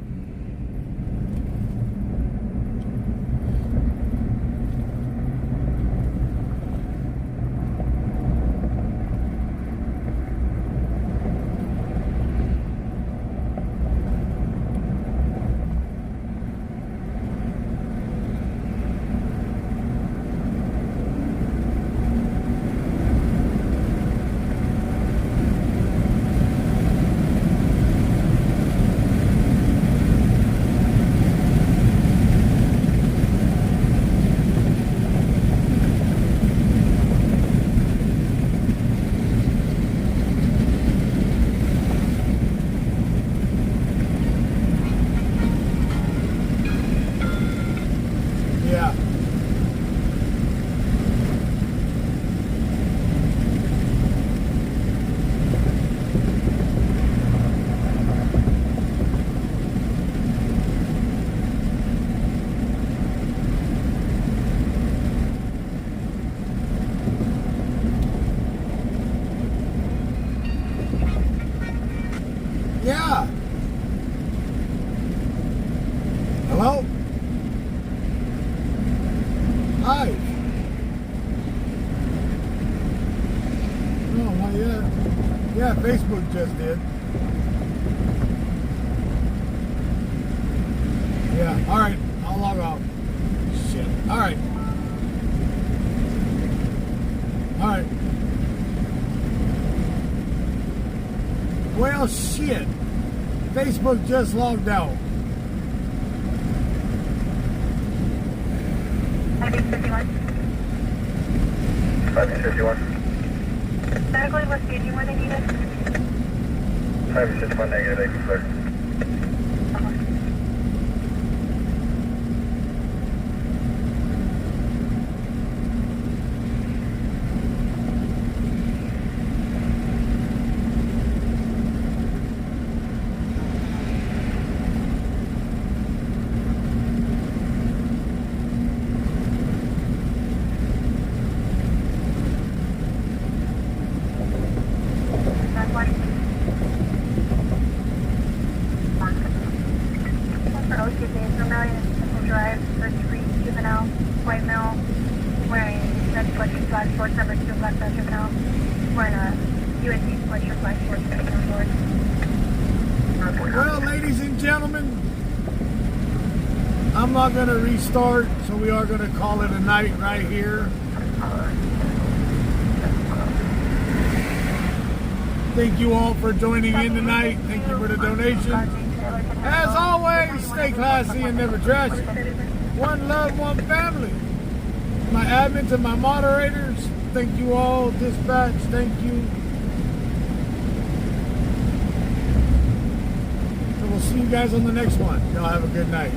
Yeah. Hello? Hi. No, not yet. Yeah, Facebook just did. Yeah, alright. I'll log off. Shit. Alright. Alright. Well, shit. Facebook just logged out. Five 51. Medical investigation where they need it. 561 negative, they can clear. Drive, first degree juvenile, white male, wearing red sweatshirt flash shorts, number 2 black vest juvenile, wearing a USD sweatshirt flash shorts, Well, ladies and gentlemen, I'm not going to restart, so we are going to call it a night right here. Thank you all for joining in tonight. Thank you for the donation. As always, stay classy and never trash it. One love, one family. My admins and my moderators, thank you all. Dispatch, thank you. So we'll see you guys on the next one. Y'all have a good night.